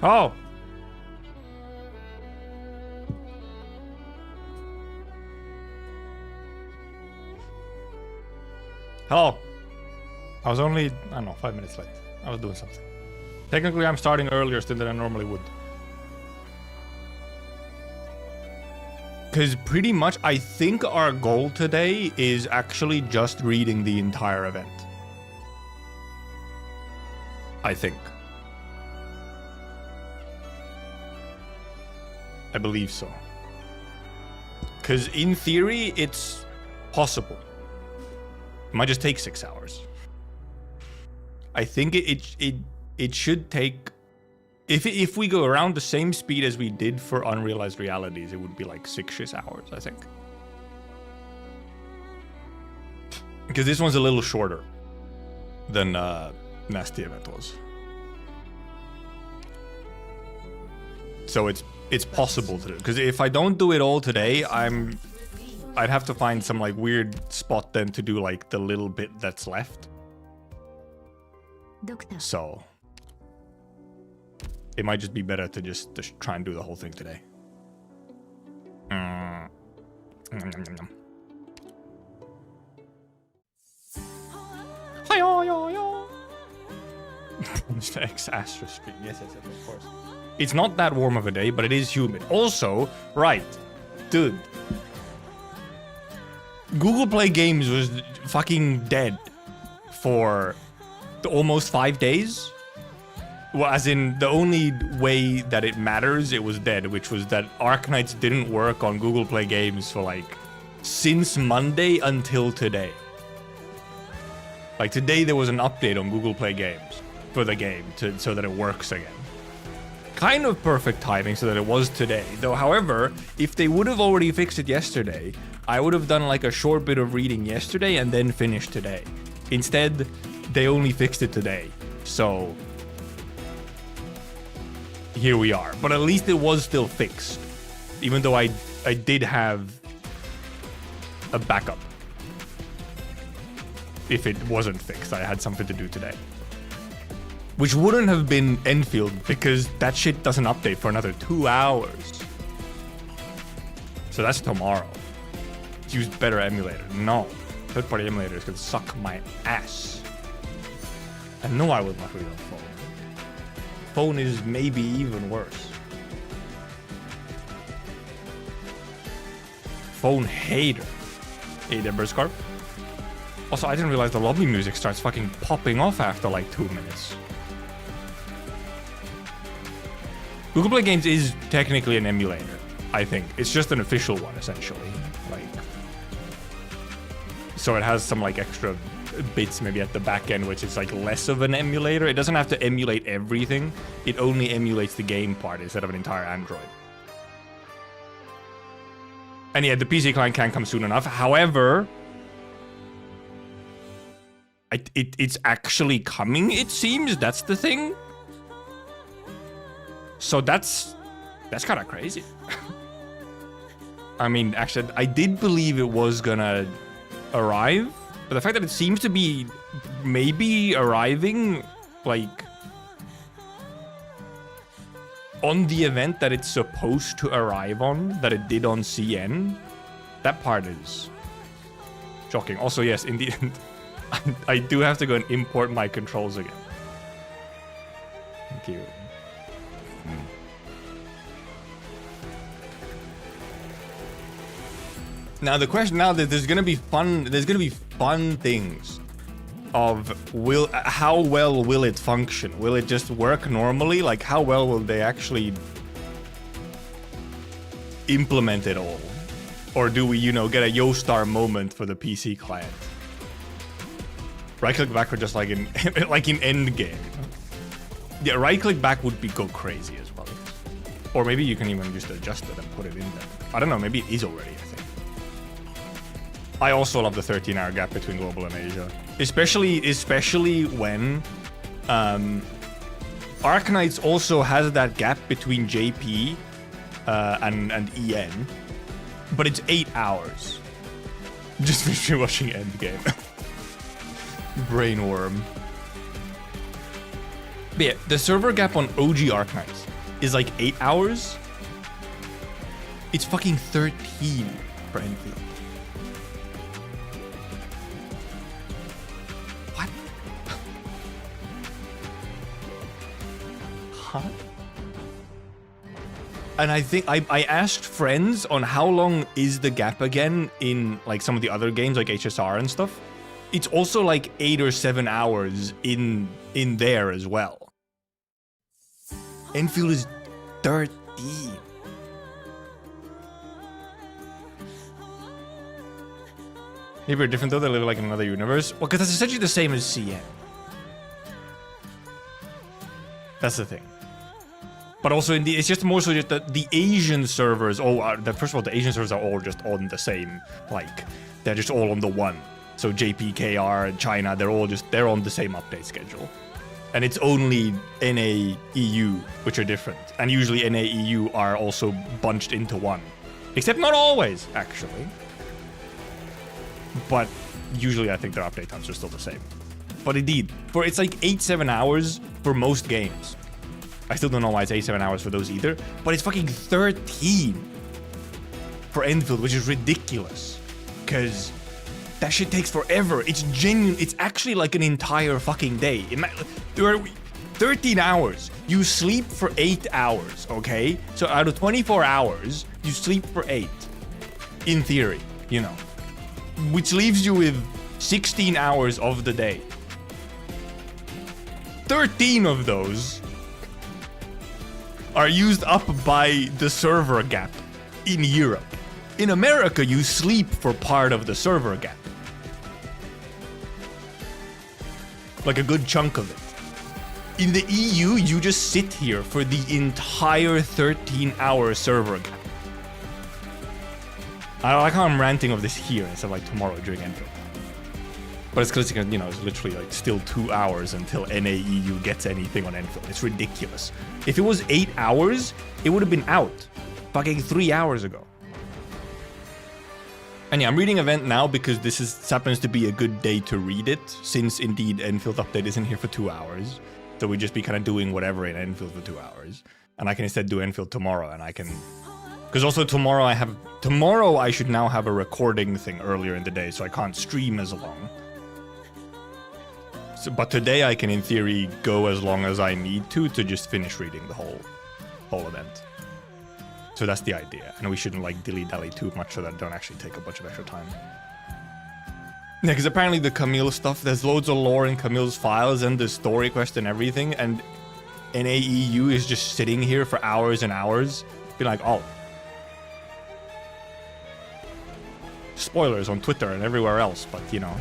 Oh. Hello. I was only, I don't know, 5 minutes late. I was doing something. Technically, I'm starting earlier still than I normally would. Because pretty much, I think our goal today is actually just reading the entire event. I think. I believe so. Because in theory, it's possible. It might just take 6 hours. I think it should take... If we go around the same speed as we did for Unrealized Realities, it would be like 6 hours, I think. Because this one's a little shorter than Nasty Event was. So it's possible to do. Because if I don't do it all today, I'd have to find some like weird spot then to do like the little bit that's left. So it might just be better to just try and do the whole thing today. Mr. X Astra Street. Yes, of course. It's not that warm of a day, but it is humid. Also, right, dude. Google Play Games was fucking dead for almost 5 days. Well, as in, the only way that it matters, it was dead, which was that Arknights didn't work on Google Play Games for like, since Monday until today. Like today there was an update on Google Play Games for the game so that it works again. Kind of perfect timing so that it was today. Though, however, if they would have already fixed it yesterday, I would have done like a short bit of reading yesterday and then finished today. Instead, they only fixed it today. So here we are. But at least it was still fixed. Even though I did have a backup. If it wasn't fixed, I had something to do today. Which wouldn't have been Enfield because that shit doesn't update for another 2 hours. So that's tomorrow. Use better emulator. No. Third-party emulators can suck my ass. And no, I will not read on phone. Phone is maybe even worse. Phone hater. Hey there, Burscarp. Also, I didn't realize the lobby music starts fucking popping off after like 2 minutes. Google Play Games is technically an emulator, I think. It's just an official one, essentially. Like, so it has some like extra bits maybe at the back end, which is like less of an emulator. It doesn't have to emulate everything. It only emulates the game part instead of an entire Android. And yeah, the PC client can come soon enough. However, it's actually coming, it seems. That's the thing. So that's kind of crazy. I mean, actually, I did believe it was gonna arrive, but the fact that it seems to be maybe arriving, like, on the event that it's supposed to arrive on, that it did on CN, that part is shocking. Also, yes, in the end, I do have to go and import my controls again. Thank you. Now the question now that there's gonna be fun things of how well will it function? Will it just work normally? Like how well will they actually implement it all? Or do we, get a Yo-Star moment for the PC client? Right click back for just like in Endgame. Yeah, right click back would go crazy as well. Or maybe you can even just adjust it and put it in there. I don't know, maybe it is already, I think. I also love the 13-hour gap between global and Asia. Especially when Arknights also has that gap between JP and EN. But it's 8 hours. Just finished watching Endgame. Brainworm. But yeah, the server gap on OG Arknights is like 8 hours. It's fucking 13 for Enfield. What? Huh? And I think I asked friends on how long is the gap again in like some of the other games like HSR and stuff. It's also like 8 or 7 hours in there as well. Enfield is 13. Maybe they're different though, they live like in another universe. Well, because that's essentially the same as CN. That's the thing. But also, it's just more so just that the Asian servers, first of all, the Asian servers are all just on the same, like, they're just all on the one. So JPKR and China, they're on the same update schedule. And it's only NA, EU, which are different. And usually NA, EU are also bunched into one. Except not always, actually. But usually I think their update times are still the same. But indeed, it's like 8-7 hours for most games. I still don't know why it's 8-7 hours for those either, but it's fucking 13 for Enfield, which is ridiculous. Because that shit takes forever. It's genuine. It's actually like an entire fucking day. There are 13 hours. You sleep for 8 hours, okay? So out of 24 hours, you sleep for 8. In theory, you know. Which leaves you with 16 hours of the day. 13 of those are used up by the server gap in Europe. In America, you sleep for part of the server gap. Like a good chunk of it. In the EU, you just sit here for the entire 13-hour server gap. I like how I'm ranting of this here instead of like tomorrow during Enfield. But it's because, you know, it's literally like still 2 hours until NAEU gets anything on Enfield. It's ridiculous. If it was 8 hours, it would have been out fucking 3 hours ago. And yeah, I'm reading event now because this happens to be a good day to read it, since indeed Enfield update isn't here for 2 hours. So we'd just be kind of doing whatever in Enfield for 2 hours. And I can instead do Enfield tomorrow, and I can... Because also tomorrow I should now have a recording thing earlier in the day, so I can't stream as long. So, but today I can, in theory, go as long as I need to just finish reading the whole event. So that's the idea, and we shouldn't like dilly-dally too much so that it don't actually take a bunch of extra time. Yeah, because apparently the Camille stuff, there's loads of lore in Camille's files and the story quest and everything, and NAEU is just sitting here for hours and hours, being like, oh. Spoilers on Twitter and everywhere else, but you know.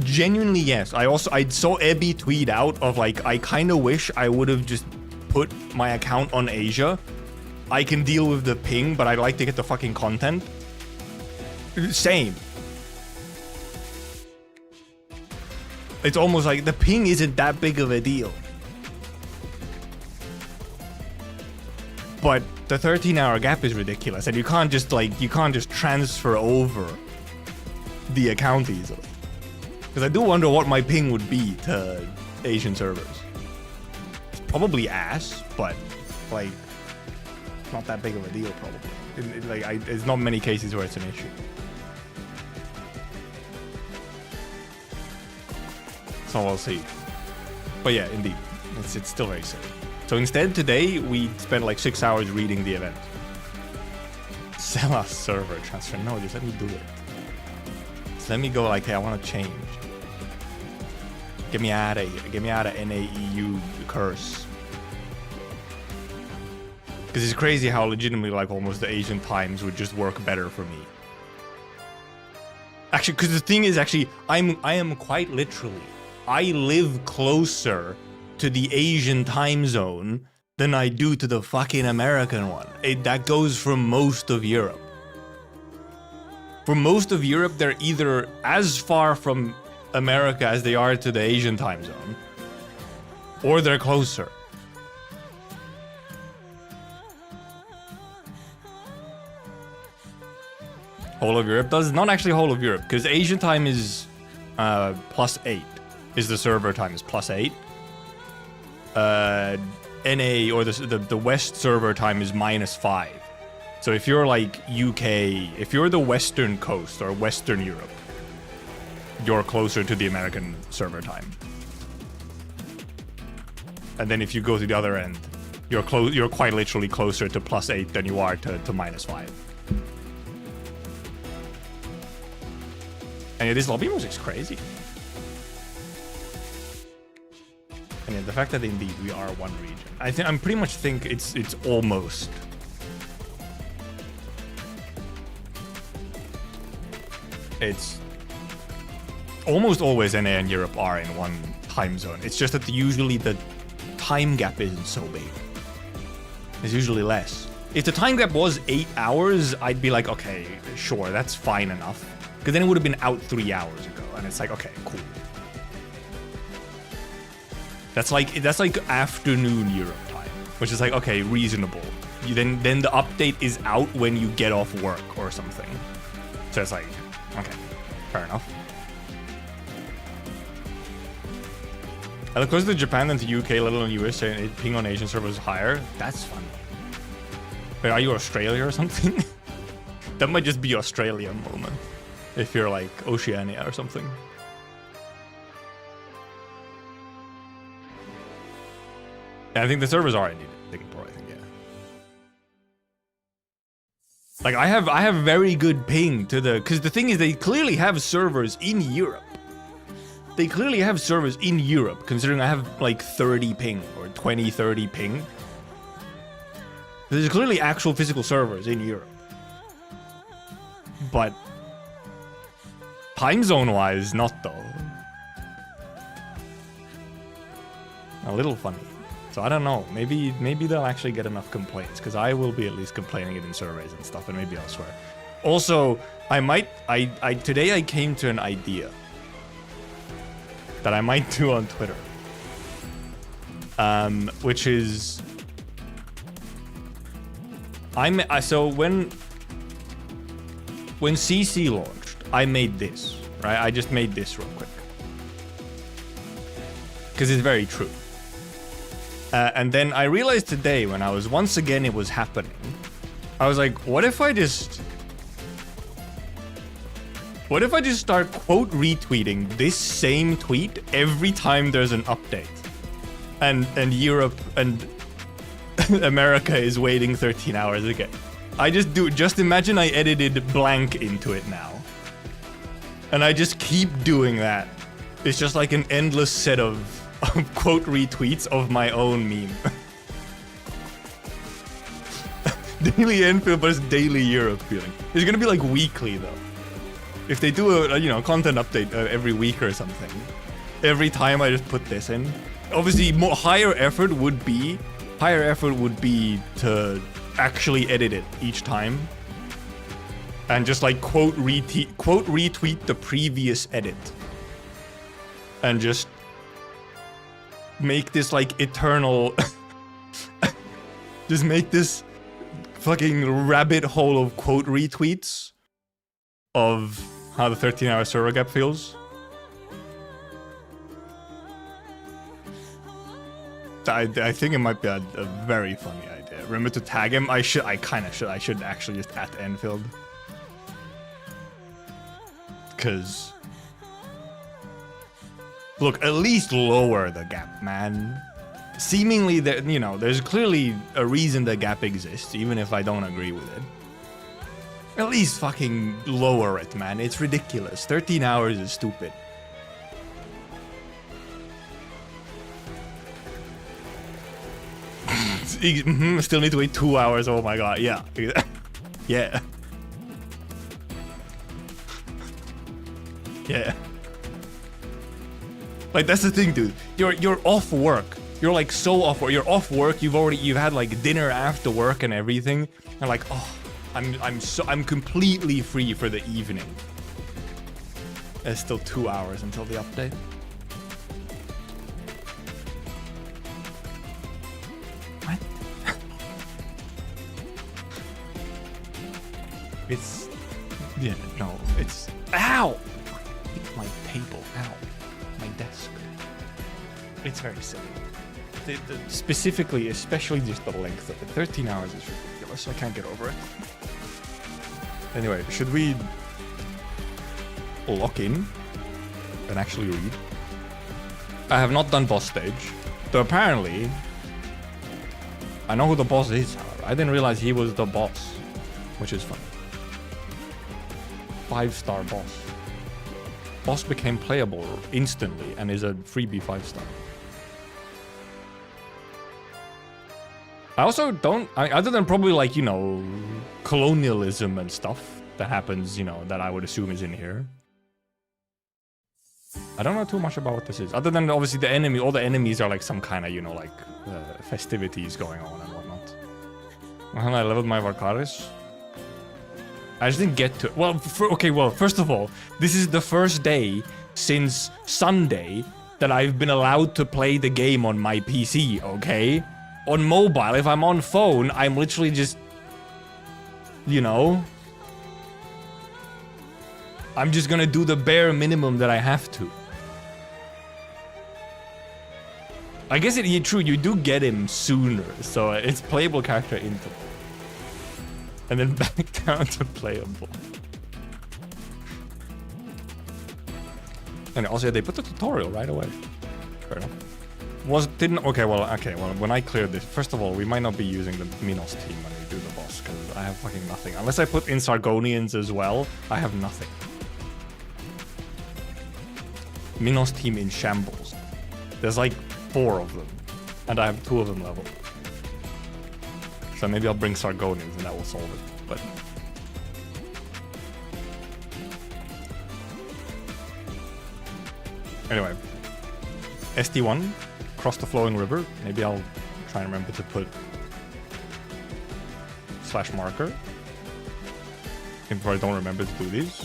Genuinely, yes. I saw Ebby tweet out of like, I kind of wish I would have just put my account on Asia. I can deal with the ping, but I'd like to get the fucking content. Same. It's almost like the ping isn't that big of a deal. But the 13-hour gap is ridiculous, and you can't just transfer over the account easily. Because I do wonder what my ping would be to Asian servers. It's probably ass, but like not that big of a deal probably. There's not many cases where it's an issue. So we'll see. But yeah, indeed, it's still very silly. So instead, today, we spent like 6 hours reading the event. Sell us server transfer. No, just let me do it. Just let me go like, hey, I want to change. Get me out of here. Get me out of NAEU curse. Because it's crazy how legitimately like almost the Asian times would just work better for me. Actually, because the thing is actually, I am quite literally, I live closer to the Asian time zone than I do to the fucking American one. That goes for most of Europe. For most of Europe, they're either as far from America as they are to the Asian time zone, or they're closer. Whole of Europe does? Not actually whole of Europe, because Asian time is +8. Is the server time is +8. NA or the West server time is -5. So if you're like UK, if you're the Western coast or Western Europe, you're closer to the American server time. And then if you go to the other end, you're quite literally closer to +8 than you are to -5. And yeah, this lobby music's crazy. And yeah, the fact that indeed we are one region, I'm pretty much think it's almost. It's almost always NA and Europe are in one time zone. It's just that usually the time gap isn't so big. It's usually less. If the time gap was 8 hours, I'd be like, okay, sure, that's fine enough. Because then it would have been out 3 hours ago, and it's like, okay, cool. That's like afternoon Europe time, which is like, okay, reasonable. Then the update is out when you get off work or something. So it's like, okay, fair enough. I look closer to Japan than to UK, let alone US, and ping on Asian servers is higher. That's funny. Wait, are you Australia or something? That might just be Australia moment. If you're like Oceania or something. Yeah, I think the servers are indeed Singapore, I think, yeah. Like I have very good ping to because the thing is they clearly have servers in Europe. They clearly have servers in Europe, considering I have like 30 ping or 20, 30 ping. There's clearly actual physical servers in Europe. But time zone wise, not though. A little funny. So I don't know. Maybe they'll actually get enough complaints, because I will be at least complaining it in surveys and stuff, and maybe elsewhere. Also, today I came to an idea that I might do on Twitter. Which is so when CC launched, I made this, right? I just made this real quick. Because it's very true. And then I realized today when I was, once again it was happening, I was like, what if I just start quote retweeting this same tweet every time there's an update? And Europe and America is waiting 13 hours again. Just imagine I edited blank into it now. And I just keep doing that. It's just like an endless set of quote retweets of my own meme. Daily Enfield, but it's daily Europe feeling. It's gonna be like weekly though. If they do a content update every week or something, every time I just put this in. Obviously, higher effort would be to actually edit it each time, and just like quote retweet the previous edit, and just make this like eternal. Just make this fucking rabbit hole of quote retweets of how the 13-hour server gap feels. I think it might be a very funny idea. Remember to tag him? I should actually just at Enfield. Because look, at least lower the gap, man. Seemingly, there's clearly a reason the gap exists, even if I don't agree with it. At least fucking lower it, man. It's ridiculous. 13 hours is stupid. Still need to wait 2 hours. Oh my god, yeah. Yeah. Yeah. Like, that's the thing, dude. You're off work. You're like so off work. You're off work. You've had like dinner after work and everything. And like, oh, I'm completely free for the evening. There's still 2 hours until the update. What? It's ow! My table, ow. My desk. It's very silly. specifically, especially just the length of it. 13 hours is ridiculous. I can't get over it. Anyway, should we lock in and actually read? I have not done boss stage. So apparently, I know who the boss is. However. I didn't realize he was the boss, which is fun. 5-star boss. Boss became playable instantly and is a freebie 5-star. I also don't, other than probably like, you know, colonialism and stuff that happens, you know, that I would assume is in here. I don't know too much about what this is. Other than obviously the enemy, all the enemies are like some kind of, you know, like festivities going on and whatnot. Well, I leveled my Valkaris. I just didn't get to it. Well, well, first of all, this is the first day since Sunday that I've been allowed to play the game on my PC, okay? On mobile, if I'm on phone, I'm literally just, you know, I'm just gonna do the bare minimum that I have to. I guess true, you do get him sooner, so it's playable character interval. And then back down to playable. And also they put the tutorial right away. Fair enough. Okay, well, when I clear this, first of all, we might not be using the Minos team when we do the boss, because I have fucking nothing. Unless I put in Sargonians as well, I have nothing. Minos team in shambles. There's like 4 of them, and I have 2 of them leveled. So maybe I'll bring Sargonians and that will solve it, but... Anyway. ST1, cross the flowing river. Maybe I'll try and remember to put... /marker. If I don't remember to do these.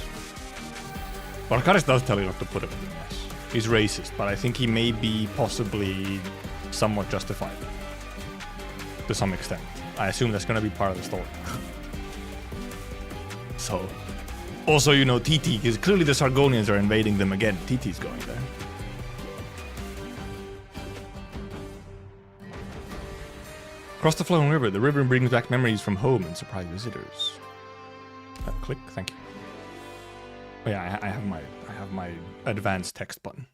Valkaris does tell you not to put him in the mess. He's racist, but I think he may be possibly somewhat justified. To some extent. I assume that's gonna be part of the story. So, also, you know, TT, because clearly the Sargonians are invading them again. TT's going there. Cross the flowing river. The river brings back memories from home and surprise visitors. Click, thank you. Oh yeah, I have my advanced text button.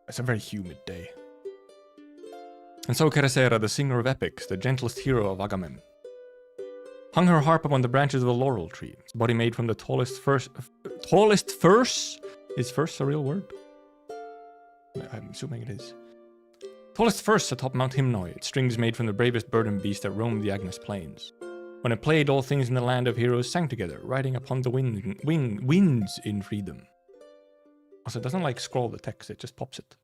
It's a very humid day. And so Keresera, the singer of epics, the gentlest hero of Agamemnon, hung her harp upon the branches of a laurel tree, its body made from the tallest furs. Is first a real word? I'm assuming it is. Tallest first atop Mount Himnoi, its strings made from the bravest bird and beast that roamed the Agnes plains. When it played, all things in the land of heroes sang together, riding upon the winds in freedom. Also, it doesn't like scroll the text, it just pops it.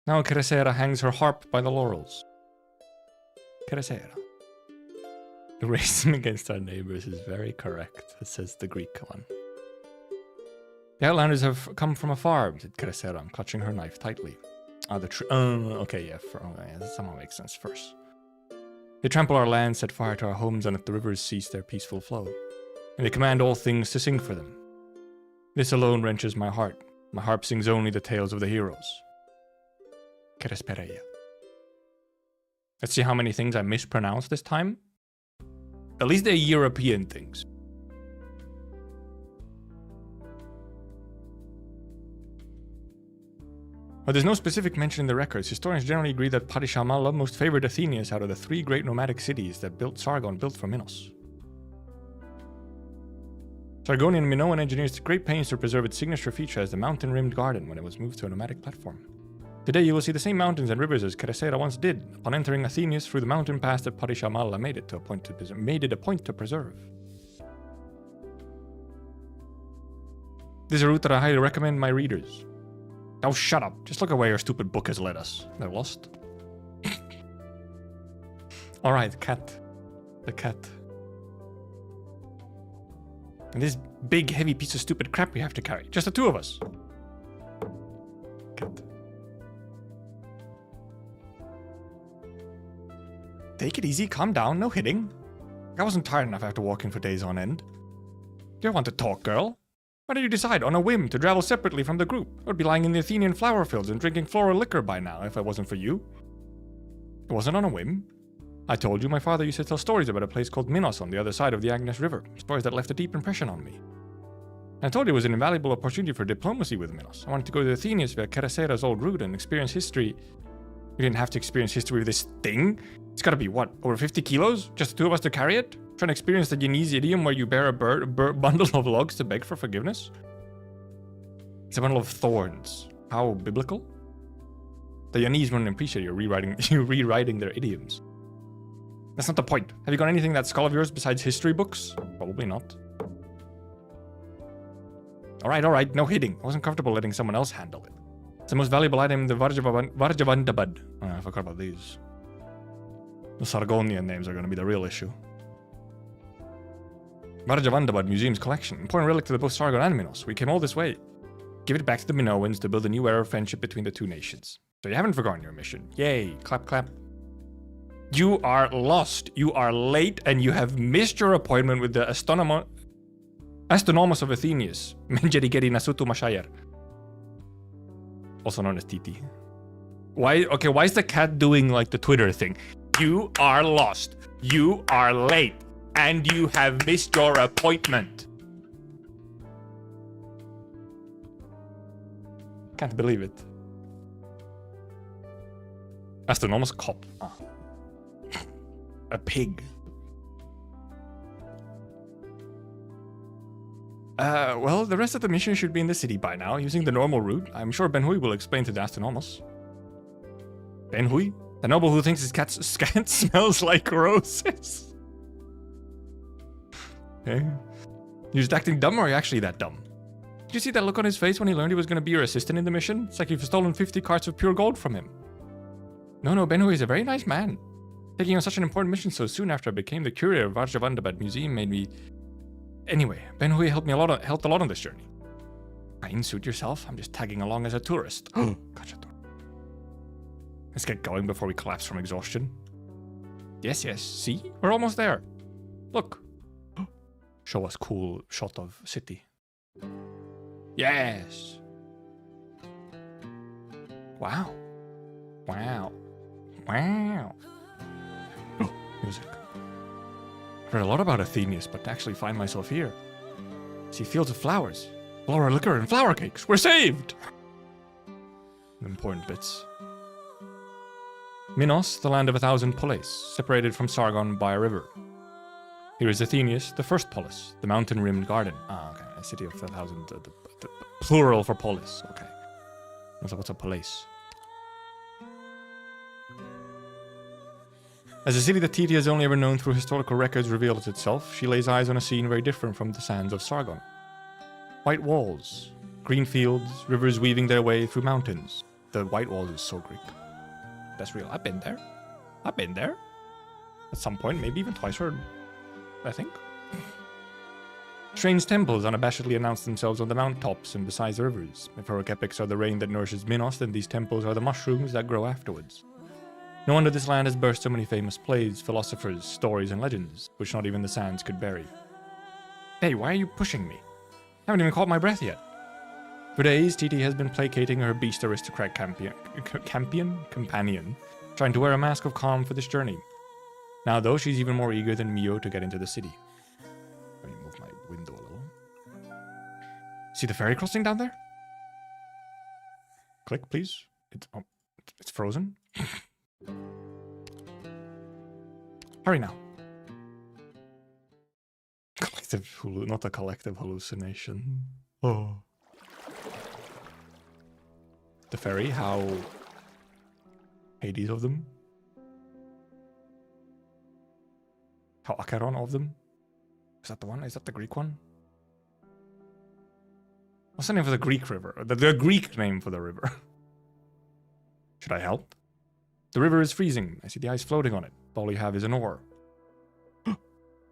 Now Keresera hangs her harp by the laurels. Keresera. The racism against our neighbors is very correct, says the Greek one. The Outlanders have come from afar, said Keresera, clutching her knife tightly. Okay, yeah, that somehow makes sense first. They trample our land, set fire to our homes, and let the rivers cease their peaceful flow. And they command all things to sing for them. This alone wrenches my heart. My harp sings only the tales of the heroes. Kerespereia. Let's see how many things I mispronounced this time. At least they're European things. But there's no specific mention in the records. Historians generally agree that Parishamala most favored Athenians out of the 3 great nomadic cities that Sargon built for Minos. Sargonian and Minoan engineers took great pains to preserve its signature feature as the mountain-rimmed garden when it was moved to a nomadic platform. Today you will see the same mountains and rivers as Keresera once did, upon entering Athenius through the mountain pass that Parishamala made it a point to preserve. This is a route that I highly recommend my readers. Oh, shut up. Just look at where your stupid book has led us. They're lost. Alright, cat. The cat. And this big, heavy piece of stupid crap we have to carry. Just the 2 of us. Cat. Take it easy, calm down, no hitting. I wasn't tired enough after walking for days on end. Do you want to talk, girl? Why did you decide, on a whim, to travel separately from the group? I would be lying in the Athenian flower fields and drinking floral liquor by now if it wasn't for you. It wasn't on a whim. I told you my father used to tell stories about a place called Minos on the other side of the Agnes River. Stories that left a deep impression on me. I told you it was an invaluable opportunity for diplomacy with Minos. I wanted to go to Athenius via Kerasera's old route and experience history. You didn't have to experience history with this thing. It's gotta be, what, over 50 kilos? Just the two of us to carry it? Trying to experience the Yanese idiom where you bear a bundle of logs to beg for forgiveness? It's a bundle of thorns. How biblical? The Yanese wouldn't appreciate you rewriting their idioms. That's not the point. Have you got anything in that skull of yours besides history books? Probably not. Alright, no hitting. I wasn't comfortable letting someone else handle it. It's the most valuable item in the Varjavandabad. I forgot about these. The Sargonian names are going to be the real issue. Varjavandabad Museum's collection. Important relic to the both Sargon and Minos. We came all this way. Give it back to the Minoans to build a new era of friendship between the two nations. So you haven't forgotten your mission. Yay. Clap, clap. You are lost. You are late and you have missed your appointment with the Astronomos of Athenius. Medjehtiqedti Nasutu Mashayar. Also known as Titi. Why is the cat doing like the Twitter thing? You are lost. You are late. And you have missed your appointment. Can't believe it. Astronomos cop. Oh. A pig. Well, the rest of the mission should be in the city by now, using the normal route. I'm sure Ben Hui will explain to the Astronomos. Ben Hui? The noble who thinks his cat's scat smells like roses. Okay. You're just acting dumb, or are you actually that dumb? Did you see that look on his face when he learned he was going to be your assistant in the mission? It's like you've stolen 50 carts of pure gold from him. No, Ben Hui is a very nice man. Taking on such an important mission so soon after I became the curator of Varjavandabad Museum made me... Anyway, Ben Hui helped a lot on this journey. Fine, suit yourself. I'm just tagging along as a tourist. Gotcha. Let's get going before we collapse from exhaustion. Yes. See? We're almost there. Look. Show us cool shot of city. Yes. Wow. Music. I've read a lot about Athenius, but to actually find myself here. See fields of flowers, floral liquor, and flower cakes. We're saved! The important bits. Minos, the land of 1,000 polis, separated from Sargon by a river. Here is Athenius, the first polis, the mountain-rimmed garden. Okay, a city of 1,000, the plural for polis. Okay. What's a polis? As a city that Titi has only ever known through historical records reveals itself, she lays eyes on a scene very different from the sands of Sargon. White walls, green fields, rivers weaving their way through mountains. The white walls is so Greek. That's real. I've been there. At some point, maybe even twice, or I think. Strange temples unabashedly announce themselves on the mountaintops and beside the rivers. If heroic epics are the rain that nourishes Minos, then these temples are the mushrooms that grow afterwards. No wonder this land has burst so many famous plays, philosophers, stories, and legends, which not even the sands could bury. Hey, why are you pushing me? I haven't even caught my breath yet. For days, Titi has been placating her beast aristocrat companion, trying to wear a mask of calm for this journey. Now, though, she's even more eager than Mio to get into the city. Let me move my window a little. See the ferry crossing down there? Click, please. It's frozen. Hurry now. Not a collective hallucination. Oh. The ferry, how Hades of them. How Acheron of them. Is that the one? Is that the Greek one? What's the name for the Greek river? The Greek name for the river. Should I help? The river is freezing. I see the ice floating on it. All you have is an oar.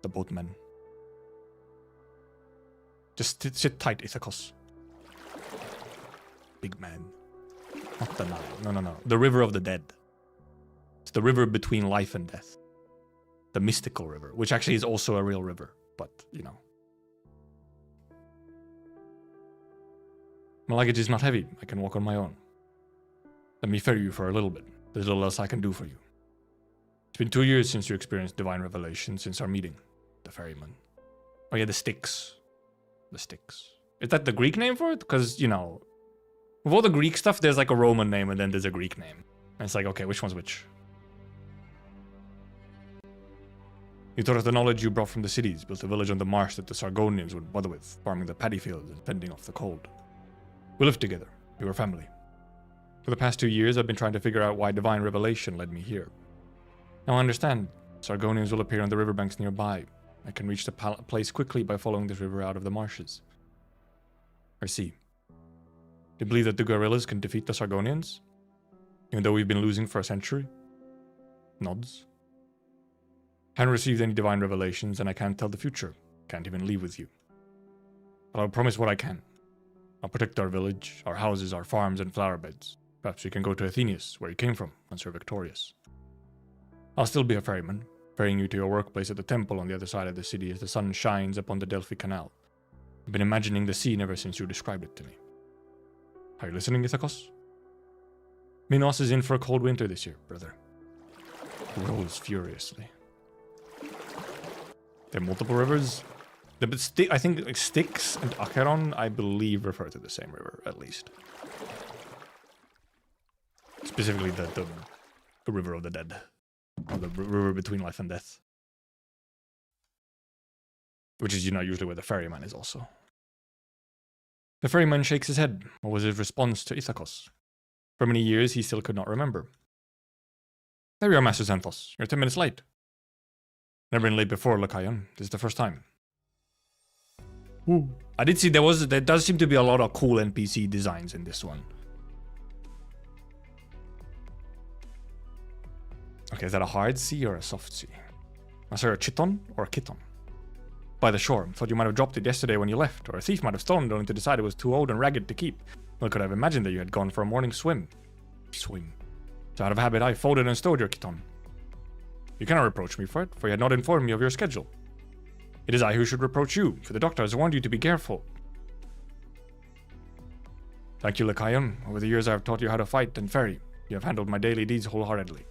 The boatman. Just sit tight, Ithacos. Big man. Not the Nile. No. The river of the dead. It's the river between life and death. The mystical river, which actually is also a real river, but, you know. My luggage is not heavy. I can walk on my own. Let me ferry you for a little bit. There's little else I can do for you. It's been 2 years since you experienced divine revelation since our meeting. The ferryman. Oh yeah, the sticks. The sticks. Is that the Greek name for it? Because, you know, with all the Greek stuff, there's like a Roman name and then there's a Greek name. And it's like, okay, which one's which? You taught us the knowledge you brought from the cities, built a village on the marsh that the Sargonians would bother with, farming the paddy fields and fending off the cold. We lived together. We were family. For the past 2 years, I've been trying to figure out why divine revelation led me here. Now I understand. Sargonians will appear on the riverbanks nearby. I can reach the place quickly by following this river out of the marshes. I see. You believe that the guerrillas can defeat the Sargonians? Even though we've been losing for a century? Nods. Haven't received any divine revelations, and I can't tell the future. Can't even leave with you. But I'll promise what I can. I'll protect our village, our houses, our farms, and flower beds. Perhaps we can go to Athenius, where you came from, once you're victorious. I'll still be a ferryman, ferrying you to your workplace at the temple on the other side of the city as the sun shines upon the Delphi Canal. I've been imagining the scene ever since you described it to me. Are you listening, Ithacos? Minos is in for a cold winter this year, brother. He rolls furiously. There are multiple rivers. I think like Styx and Acheron, I believe, refer to the same river, at least. Specifically the river of the dead. Or the river between life and death. Which is, you know, usually where the ferryman is also. The ferryman shakes his head. What was his response to Ithacos? For many years, he still could not remember. There you are, Master Xanthos. You're 10 minutes late. Never been late before, Lycaon. This is the first time. Ooh. I did see there does seem to be a lot of cool NPC designs in this one. Okay, is that a hard sea or a soft sea? Was there a chiton or a kiton? By the shore. Thought you might have dropped it yesterday when you left, or a thief might have stolen it only to decide it was too old and ragged to keep. Well, could I have imagined that you had gone for a morning swim? Swim. So out of habit, I folded and stowed your kiton. You cannot reproach me for it, for you had not informed me of your schedule. It is I who should reproach you, for the doctor has warned you to be careful. Thank you, Lycaon. Over the years I have taught you how to fight and ferry. You have handled my daily deeds wholeheartedly.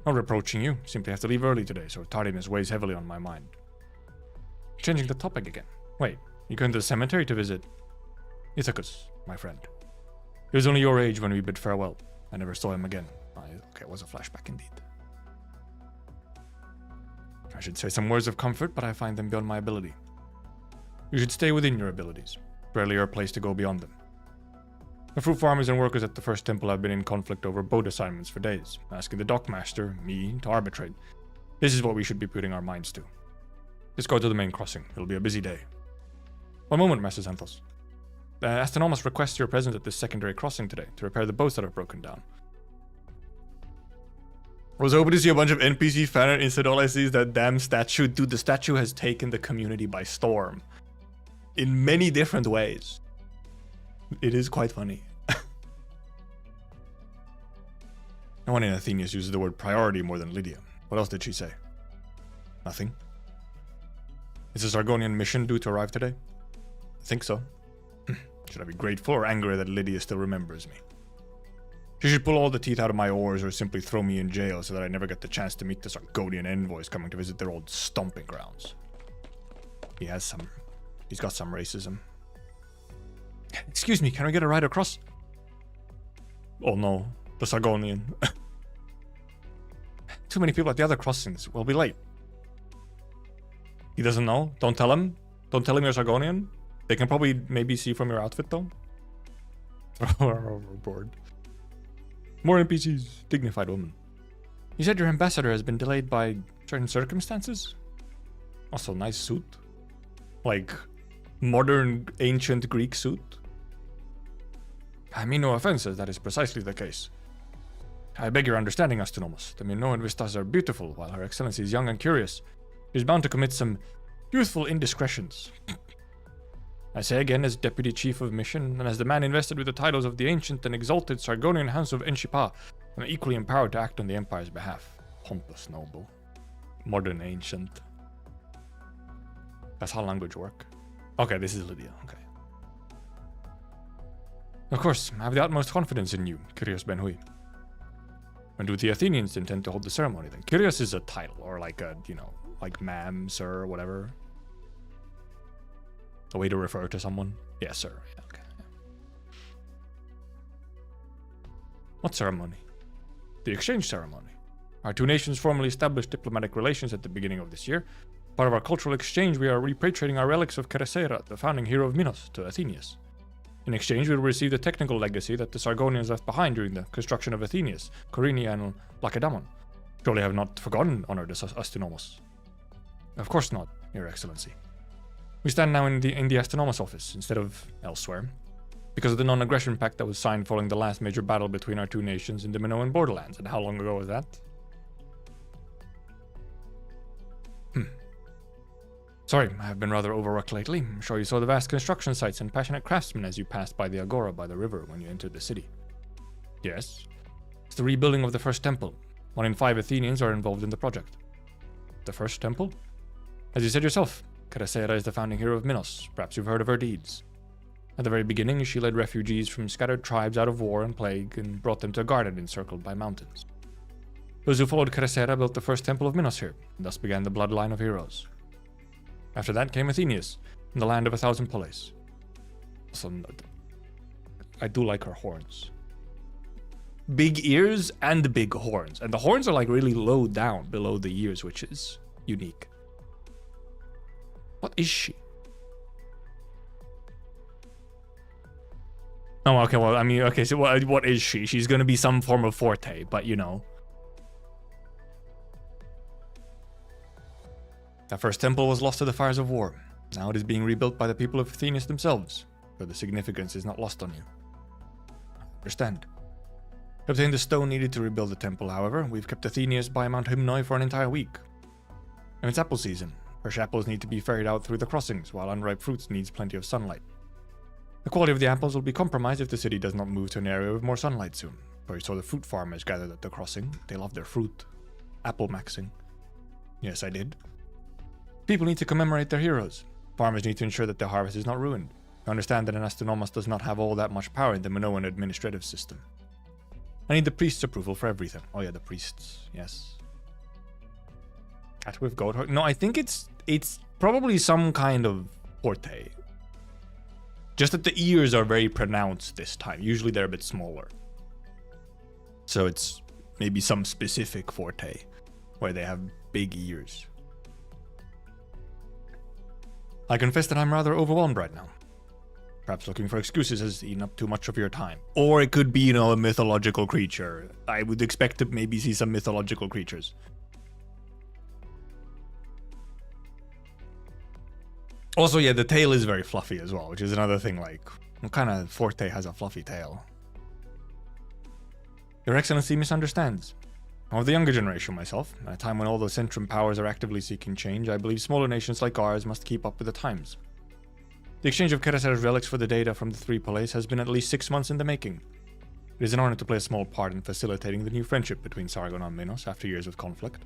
Not reproaching you, simply have to leave early today, so tardiness weighs heavily on my mind. Changing the topic again. Wait, you going to the cemetery to visit Ithacus, my friend? He was only your age when we bid farewell. I never saw him again. Okay, it was a flashback indeed. I should say some words of comfort, but I find them beyond my ability. You should stay within your abilities. Rarely your place to go beyond them. The fruit farmers and workers at the first temple have been in conflict over boat assignments for days, asking the dockmaster, me, to arbitrate. This is what we should be putting our minds to. Let's go to the main crossing. It'll be a busy day. One moment, Master Xanthos. Astronomos requests your presence at this secondary crossing today to repair the boats that have broken down. I was hoping to see a bunch of NPC fan art. Instead, all I see is that damn statue. Dude, the statue has taken the community by storm. In many different ways. It is quite funny. No one in Athenius uses the word priority more than Lydia. What else did she say? Nothing. Is the Sargonian mission due to arrive today? I think so. Should I be grateful or angry that Lydia still remembers me? She should pull all the teeth out of my oars or simply throw me in jail so that I never get the chance to meet the Sargonian envoys coming to visit their old stomping grounds. He's got some racism. Excuse me, can we get a ride across? Oh no, the Sargonian. Too many people at the other crossings. We'll be late. He doesn't know? Don't tell him? Don't tell him you're Sargonian? They can probably maybe see from your outfit though. Overboard. More NPCs. Dignified woman. You said your ambassador has been delayed by certain circumstances? Also, nice suit. Like, modern, ancient Greek suit. I mean no offense, that is precisely the case. I beg your understanding, Astronomos. The Minoan vistas are beautiful, while Her Excellency is young and curious. She is bound to commit some youthful indiscretions. I say again, as Deputy Chief of Mission, and as the man invested with the titles of the ancient and exalted Sargonian House of Enshipa, I'm equally empowered to act on the Empire's behalf. Pompous noble. Modern ancient. That's how language work. Okay, this is Lydia, okay. Of course, I have the utmost confidence in you, Kyrios Ben Hui. When do the Athenians intend to hold the ceremony then? Kyrios is a title, or like a, you know, like ma'am, sir, or whatever. A way to refer to someone? Yeah, sir. Yeah, okay. Yeah. What ceremony? The exchange ceremony. Our two nations formally established diplomatic relations at the beginning of this year. Part of our cultural exchange, we are repatriating our relics of Keresera, the founding hero of Minos, to Athenius. In exchange, we will receive the technical legacy that the Sargonians left behind during the construction of Athenius, Corinne, and Lacedaemon. Surely I have not forgotten honored Astynomos. Of course not, Your Excellency. We stand now in the Astynomos office, instead of elsewhere, because of the non-aggression pact that was signed following the last major battle between our two nations in the Minoan borderlands. And how long ago was that? Sorry, I have been rather overworked lately. I'm sure you saw the vast construction sites and passionate craftsmen as you passed by the agora by the river when you entered the city. Yes. It's the rebuilding of the first temple. 1 in 5 Athenians are involved in the project. The first temple? As you said yourself, Keresera is the founding hero of Minos. Perhaps you've heard of her deeds. At the very beginning, she led refugees from scattered tribes out of war and plague and brought them to a garden encircled by mountains. Those who followed Keresera built the first temple of Minos here, and thus began the bloodline of heroes. After that came Athenius, in the land of 1,000 poleis. Also, I do like her horns. Big ears and big horns. And the horns are like really low down below the ears, which is unique. What is she? Oh, okay, well, I mean, okay, so what is she? She's gonna be some form of forte, but you know. That first temple was lost to the fires of war. Now it is being rebuilt by the people of Athenius themselves, but the significance is not lost on you. Understand. To obtain the stone needed to rebuild the temple, however, we've kept Athenius by Mount Hymnoi for an entire week. And it's apple season. Fresh apples need to be ferried out through the crossings, while unripe fruits needs plenty of sunlight. The quality of the apples will be compromised if the city does not move to an area with more sunlight soon. For you saw the fruit farmers gathered at the crossing. They love their fruit. Apple maxing. Yes, I did. People need to commemorate their heroes. Farmers need to ensure that their harvest is not ruined. I understand that an Astynomos does not have all that much power in the Minoan administrative system. I need the priest's approval for everything. Oh yeah, the priests. Yes. Cat with goat heart. No, I think it's probably some kind of forte. Just that the ears are very pronounced this time. Usually they're a bit smaller. So it's maybe some specific forte where they have big ears. I confess that I'm rather overwhelmed right now. Perhaps looking for excuses has eaten up too much of your time. Or it could be, you know, a mythological creature. I would expect to maybe see some mythological creatures. Also, yeah, the tail is very fluffy as well, which is another thing, like, what kind of forte has a fluffy tail? Your Excellency misunderstands. I'm of the younger generation myself. At a time when all the Centrum powers are actively seeking change, I believe smaller nations like ours must keep up with the times. The exchange of Keresera's relics for the data from the 3 poleis has been at least 6 months in the making. It is an honor to play a small part in facilitating the new friendship between Sargon and Minos after years of conflict.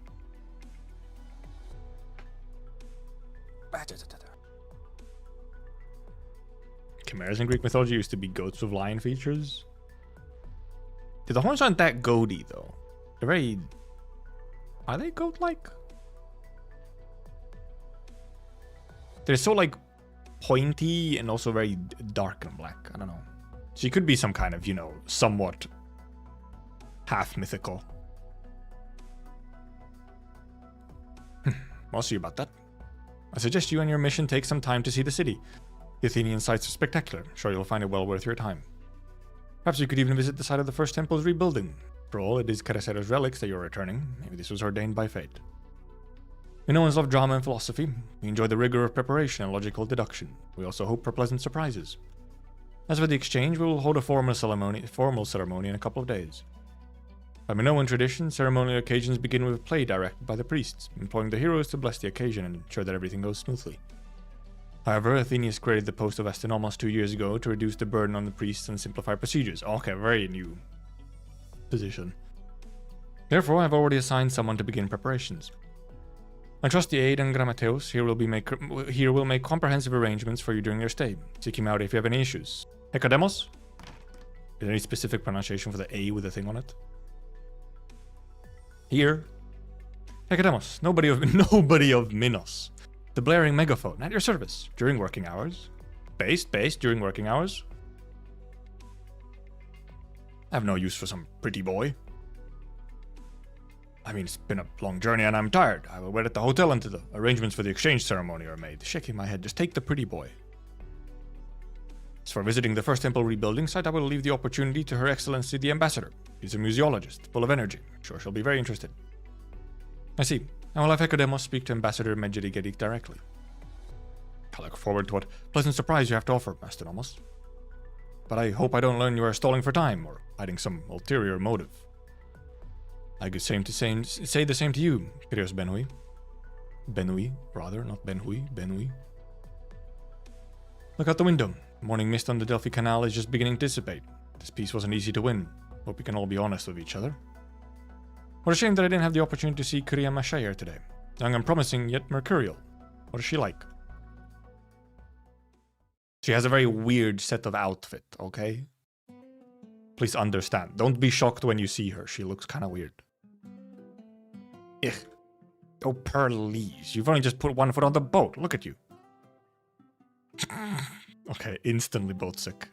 Chimeras in Greek mythology used to be goats with lion features. The horns aren't that goaty though. They're very... Are they goat-like? They're so like pointy and also very dark and black. I don't know. She could be some kind of, you know, somewhat half mythical. I'll see about that. I suggest you and your mission take some time to see the city. The Athenian sites are spectacular. Sure, you'll find it well worth your time. Perhaps you could even visit the site of the first temple's rebuilding. For all, it is Keresera's relics that you're returning. Maybe this was ordained by fate. Minoans love drama and philosophy. We enjoy the rigor of preparation and logical deduction. We also hope for pleasant surprises. As for the exchange, we will hold a formal ceremony in a couple of days. By Minoan tradition, ceremonial occasions begin with a play directed by the priests, employing the heroes to bless the occasion and ensure that everything goes smoothly. However, Athenius created the post of Astynomos 2 years ago to reduce the burden on the priests and simplify procedures. Okay, very new position. Therefore, I've already assigned someone to begin preparations. I trust the aide and Grammateus here will make comprehensive arrangements for you during your stay. Seek him out if you have any issues. Hekademos? there any specific pronunciation for the A with the thing on it? Here. Hekademos, nobody of Minos. The blaring megaphone at your service during working hours. Based during working hours. I have no use for some pretty boy. I mean, it's been a long journey and I'm tired. I will wait at the hotel until the arrangements for the exchange ceremony are made. Shaking my head, just take the pretty boy. As for visiting the first temple rebuilding site, I will leave the opportunity to Her Excellency the Ambassador. She's a museologist, full of energy. I'm sure she'll be very interested. I see. I will have Hekademos speak to Ambassador Medjehtiqedti directly. I look forward to what pleasant surprise you have to offer, Master Nomos. But I hope I don't learn you are stalling for time or hiding some ulterior motive. I could say the same to you, Kyrios Benhui. Benhui, rather, not Benhui, Benhui. Look out the window. Morning mist on the Delphi Canal is just beginning to dissipate. This peace wasn't easy to win. Hope we can all be honest with each other. What a shame that I didn't have the opportunity to see Kyria Masha here today. Young and promising, yet mercurial. What is she like? She has a very weird set of outfit, okay? Please understand. Don't be shocked when you see her. She looks kind of weird. Ugh. Oh, please. You've only just put one foot on the boat. Look at you. Okay, instantly boat sick.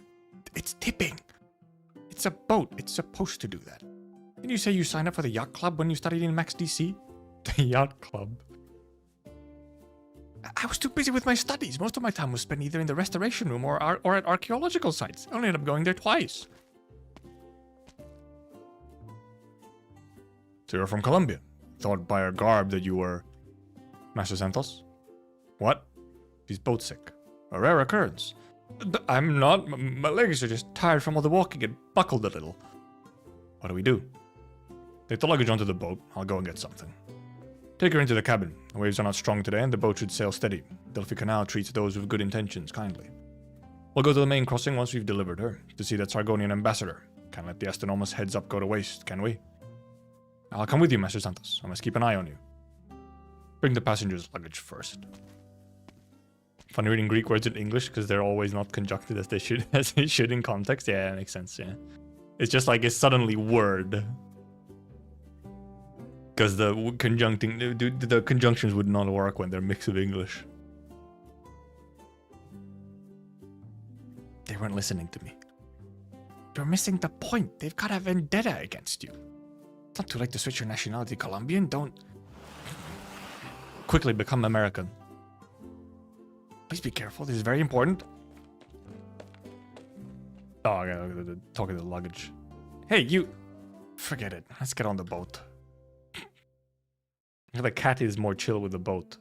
It's tipping. It's a boat. It's supposed to do that. Didn't you say you signed up for the yacht club when you studied in Max DC? The yacht club. I was too busy with my studies. Most of my time was spent either in the restoration room or at archaeological sites. I only ended up going there twice. So you're from Colombia. Thought by her garb that you were Master Santos? What? She's boat sick. A rare occurrence. I'm not. My legs are just tired from all the walking and buckled a little. What do we do? Take the luggage onto the boat. I'll go and get something. Take her into the cabin. The waves are not strong today and the boat should sail steady. Delphi Canal treats those with good intentions kindly. We'll go to the main crossing once we've delivered her, to see that Sargonian ambassador. Can't let the Astronomos heads up go to waste, can we? I'll come with you, Master Santos. I must keep an eye on you. Bring the passenger's luggage first. Fun reading Greek words in English because they're always not conjuncted as they should in context. Yeah, that makes sense, yeah. It's just like it's suddenly word. Because the conjunctions would not work when they're mixed with English. They weren't listening to me. You're missing the point. They've got a vendetta against you. It's not too late to switch your nationality Colombian. Don't quickly become American. Please be careful. This is very important. Oh, I gotta talk to the luggage. Hey, you. Forget it. Let's get on the boat. The cat is more chill with the boat.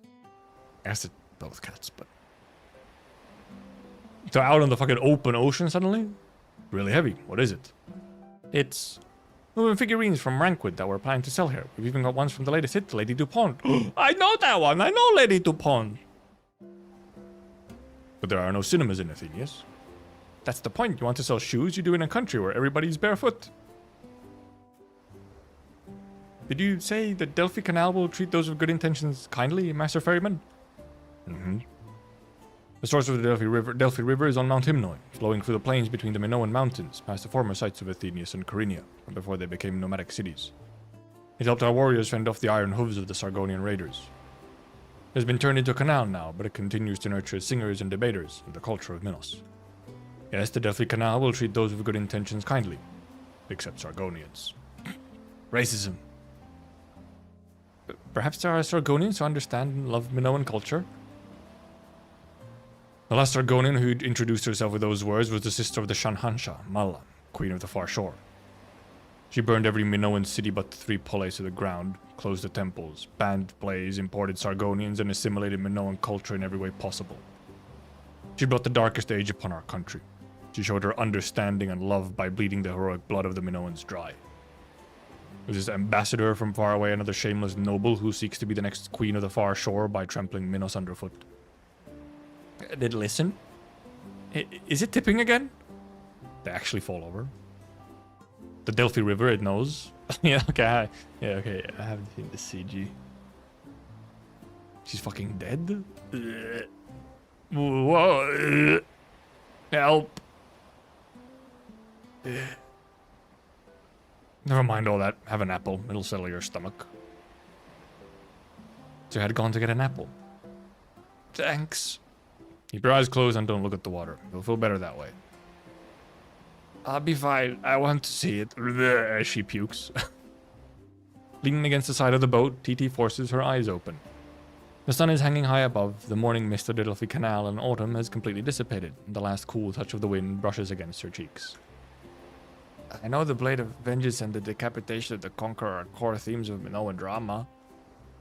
I guess it's both cats, but... So out on the fucking open ocean suddenly? Really heavy. What is it? It's... moving figurines from Rankwood that we're planning to sell here. We've even got ones from the latest hit, Lady Dupont. I know that one! I know Lady Dupont! But there are no cinemas in Athenius. That's the point. You want to sell shoes? You do in a country where everybody's barefoot. Did you say that Delphi Canal will treat those with good intentions kindly, Master Ferryman? Mm-hmm. The source of the Delphi River is on Mount Hymnoi, flowing through the plains between the Minoan Mountains, past the former sites of Athenius and Corinea, before they became nomadic cities. It helped our warriors fend off the iron hooves of the Sargonian raiders. It has been turned into a canal now, but it continues to nurture singers and debaters of the culture of Minos. Yes, the Delphi Canal will treat those with good intentions kindly, except Sargonians. Racism. Perhaps there are Sargonians who understand and love Minoan culture. The last Sargonian who introduced herself with those words was the sister of the Shanhansha, Malla, queen of the far shore. She burned every Minoan city but the 3 poleis to the ground, closed the temples, banned plays, imported Sargonians, and assimilated Minoan culture in every way possible. She brought the darkest age upon our country. She showed her understanding and love by bleeding the heroic blood of the Minoans dry. Was this ambassador from far away another shameless noble who seeks to be the next queen of the far shore by trampling Minos underfoot? Did it listen? Is it tipping again? They actually fall over. The Delphi River, it knows. Yeah, okay. I haven't seen the CG. She's fucking dead? Whoa. Help. Never mind all that. Have an apple. It'll settle your stomach. So I had gone to get an apple. Thanks. Keep your eyes closed and don't look at the water. You'll feel better that way. I'll be fine. I want to see it. As she pukes. Leaning against the side of the boat, TT forces her eyes open. The sun is hanging high above, the morning mist of the Delphi Canal in autumn has completely dissipated, and the last cool touch of the wind brushes against her cheeks. I know the Blade of Vengeance and the Decapitation of the Conqueror are core themes of Minoan drama,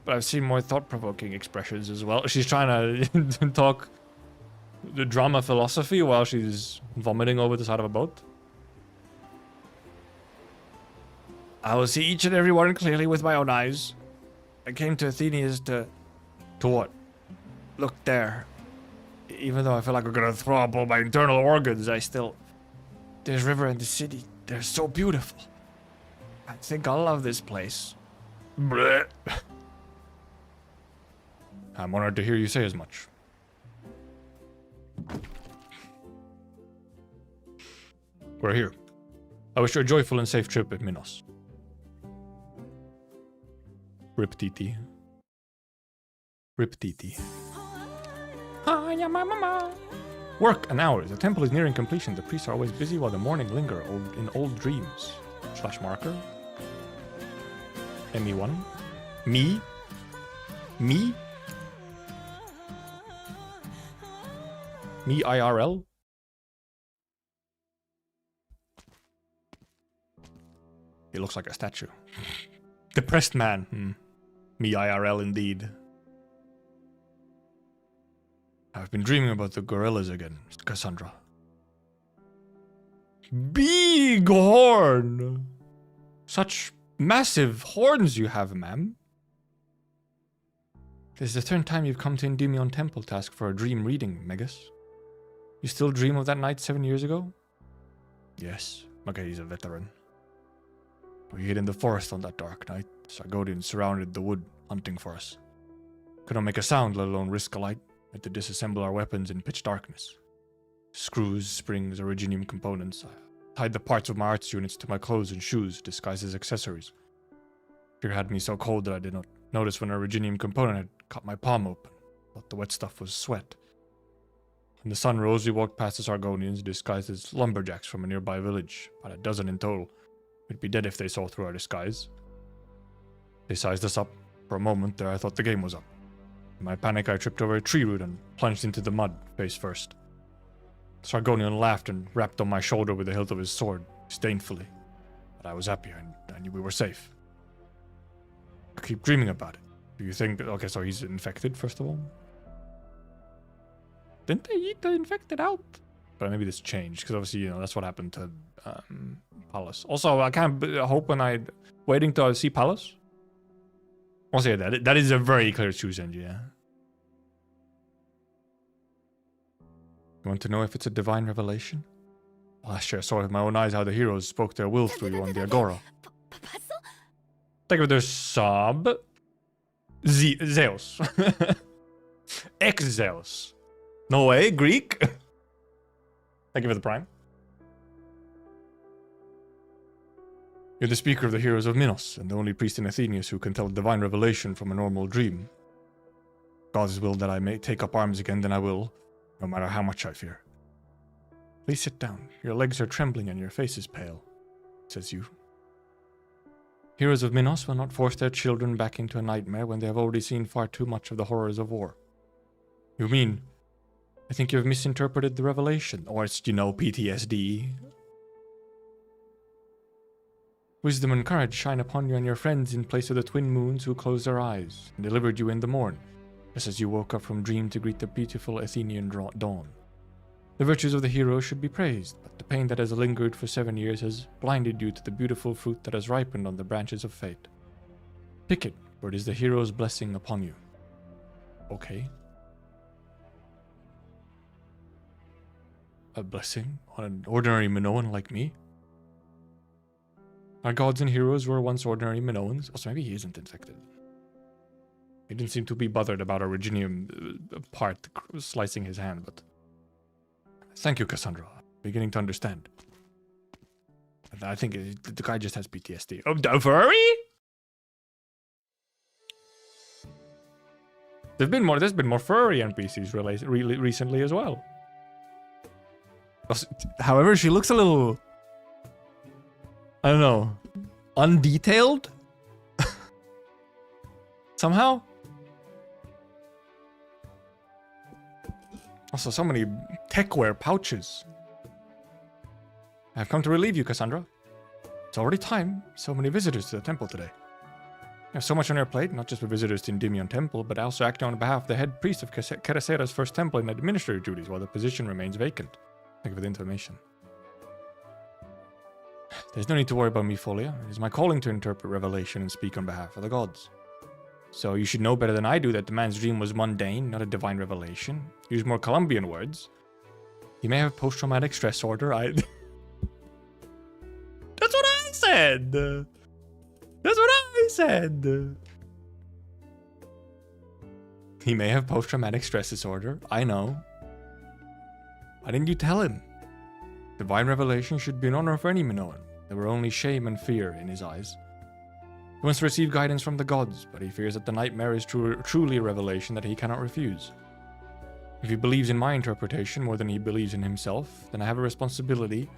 but I've seen more thought-provoking expressions as well. She's trying to talk the drama philosophy while she's vomiting over the side of a boat. I will see each and every one clearly with my own eyes. I came to Athenia's to... To what? Look there. Even though I feel like I'm gonna throw up all my internal organs, I still... This river and the city, they're so beautiful. I think I'll love this place. Blech. I'm honored to hear you say as much. We're here. I wish you a joyful and safe trip at Minos. Rip TT. Rip TT. Hiya, my mama. Work and hours. The temple is nearing completion. The priests are always busy while the morning linger in old dreams. Slash marker. ME1. Me? Me? Me IRL? He looks like a statue. Depressed man. Me IRL indeed. I've been dreaming about the gorillas again, Cassandra. Big horn! Such massive horns you have, ma'am. This is the third time you've come to Endymion Temple to ask for a dream reading, Megas. You still dream of that night 7 years ago? Yes, okay, he's a veteran. We hid in the forest on that dark night. Sargodians surrounded the wood, hunting for us. Couldn't make a sound, let alone risk a light. Had to disassemble our weapons in pitch darkness. Screws, springs, originium components. I tied the parts of my arts units to my clothes and shoes, disguised as accessories. Fear had me so cold that I did not notice when an originium component had cut my palm open. Thought the wet stuff was sweat. When the sun rose, we walked past the Sargonians, disguised as lumberjacks from a nearby village, about a dozen in total. We'd be dead if they saw through our disguise. They sized us up. For a moment there, I thought the game was up. In my panic, I tripped over a tree root and plunged into the mud, face first. The Sargonian laughed and rapped on my shoulder with the hilt of his sword, disdainfully. But I was happy, and I knew we were safe. I keep dreaming about it. Do you think... Okay, so he's infected, first of all? Didn't they eat the infected out? But maybe this changed, because obviously, you know, that's what happened to Pallas. Also, I can't hope when I... Waiting to see Pallas? Also, yeah, that is a very clear choose engine, yeah. You want to know if it's a divine revelation? Last year I saw with my own eyes how the heroes spoke their will through you on the Agora. Think of their sub... Zeus. Ex-Zeus. No way, Greek. Thank you for the prime. You're the speaker of the heroes of Minos, and the only priest in Athenius who can tell divine revelation from a normal dream. God's will that I may take up arms again, then I will, no matter how much I fear. Please sit down. Your legs are trembling and your face is pale, says you. Heroes of Minos will not force their children back into a nightmare when they have already seen far too much of the horrors of war. You mean... I think you've misinterpreted the revelation, or it's, you know, PTSD. Wisdom and courage shine upon you and your friends in place of the twin moons who closed their eyes and delivered you in the morn, just as you woke up from dream to greet the beautiful Athenian dawn. The virtues of the heroes should be praised, but the pain that has lingered for 7 years has blinded you to the beautiful fruit that has ripened on the branches of fate. Pick it, for it is the hero's blessing upon you. Okay. A blessing on an ordinary Minoan like me? Our gods and heroes were once ordinary Minoans. Also, maybe he isn't infected. He didn't seem to be bothered about a Originium part slicing his hand, but... Thank you, Cassandra. Beginning to understand. I think the guy just has PTSD. Oh, the furry? There's been more furry NPCs recently as well. However, she looks a little, I don't know, undetailed? Somehow? Also, so many techwear pouches. I've come to relieve you, Cassandra. It's already time. So many visitors to the temple today. You have so much on your plate, not just with visitors to Endymion Temple, but also acting on behalf of the head priest of Kerasera's first temple in administrative duties while the position remains vacant. Thank you for the information. There's no need to worry about me, Folia. It is my calling to interpret revelation and speak on behalf of the gods. So you should know better than I do that the man's dream was mundane, not a divine revelation. Use more Columbian words. He may have post-traumatic stress disorder. That's what I said! That's what I said! He may have post-traumatic stress disorder. I know. Why didn't you tell him? Divine revelation should be an honor for any Minoan. There were only shame and fear in his eyes. He wants to receive guidance from the gods, but he fears that the nightmare is truly a revelation that he cannot refuse. If he believes in my interpretation more than he believes in himself, then I have a responsibility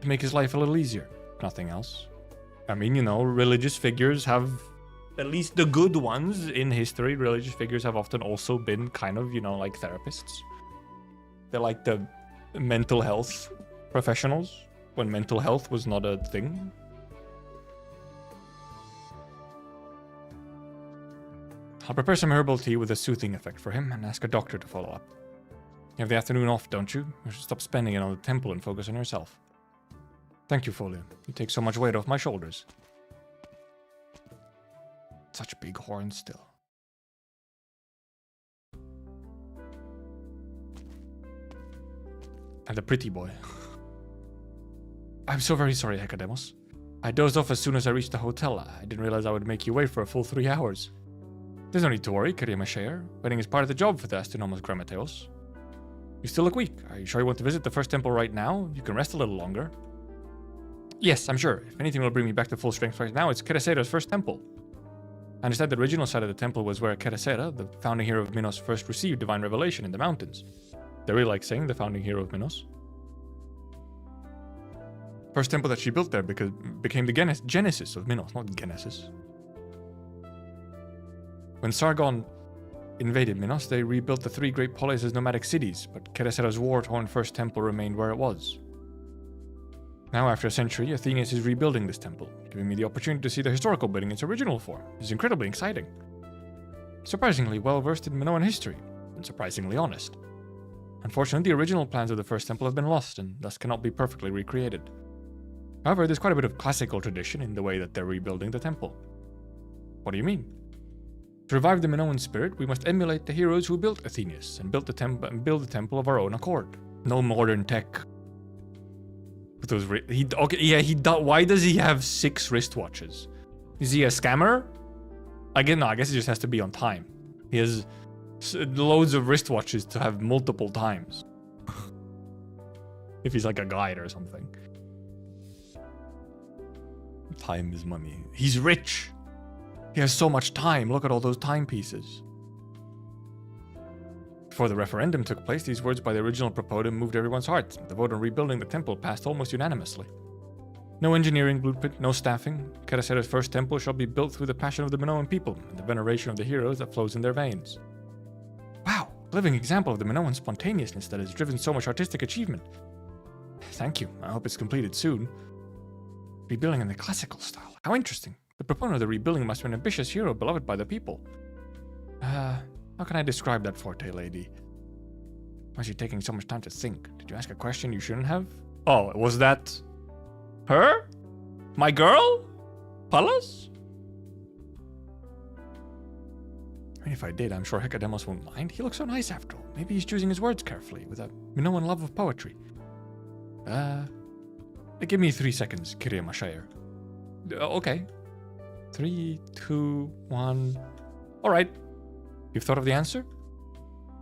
to make his life a little easier. Nothing else. I mean, you know, religious figures have, at least the good ones in history, religious figures have often also been kind of, you know, like therapists. They're like the mental health professionals, when mental health was not a thing. I'll prepare some herbal tea with a soothing effect for him and ask a doctor to follow up. You have the afternoon off, don't you? You should stop spending it on the temple and focus on yourself. Thank you, Folia. You take so much weight off my shoulders. Such big horns still. And the pretty boy. I'm so very sorry, Hecademos. I dozed off as soon as I reached the hotel. I didn't realize I would make you wait for a full 3 hours. There's no need to worry, Kirima Shayer. Waiting is part of the job for the Astronomos Grammateos. You still look weak. Are you sure you want to visit the first temple right now? You can rest a little longer. Yes, I'm sure. If anything will bring me back to full strength right now, it's Kerasera's first temple. I understand the original site of the temple was where Kerasera, the founding hero of Minos, first received divine revelation in the mountains. They really like saying the founding hero of Minos. First temple that she built there became the genesis of Minos, not Genesis. When Sargon invaded Minos, they rebuilt the 3 great polis as nomadic cities, but Kerasera's war-torn first temple remained where it was. Now, after a century, Athenius is rebuilding this temple, giving me the opportunity to see the historical building in its original form. It's incredibly exciting. Surprisingly well-versed in Minoan history, and surprisingly honest. Unfortunately, the original plans of the first temple have been lost, and thus cannot be perfectly recreated. However, there's quite a bit of classical tradition in the way that they're rebuilding the temple. What do you mean? To revive the Minoan spirit, we must emulate the heroes who built Athenius and build the temple of our own accord. No modern tech. With those why does he have 6 wristwatches? Is he a scammer? I guess he just has to be on time. He has loads of wristwatches to have multiple times. If he's like a guide or something. Time is money. He's rich. He has so much time. Look at all those timepieces. Before the referendum took place, these words by the original proponent moved everyone's hearts. The vote on rebuilding the temple passed almost unanimously. No engineering blueprint, no staffing. Kerasera's first temple shall be built through the passion of the Minoan people and the veneration of the heroes that flows in their veins. Wow, a living example of the Minoan spontaneousness that has driven so much artistic achievement. Thank you. I hope it's completed soon. Rebuilding in the classical style. How interesting. The proponent of the rebuilding must be an ambitious hero beloved by the people. How can I describe that forte, lady? Why is she taking so much time to think? Did you ask a question you shouldn't have? Oh, was that her? My girl? Pallas? I mean, if I did, I'm sure Hecademos won't mind. He looks so nice after all. Maybe he's choosing his words carefully with a Minoan love of poetry. Give me 3 seconds, Kiria Mashayer. Okay. 3, 2, 1. Alright. You've thought of the answer?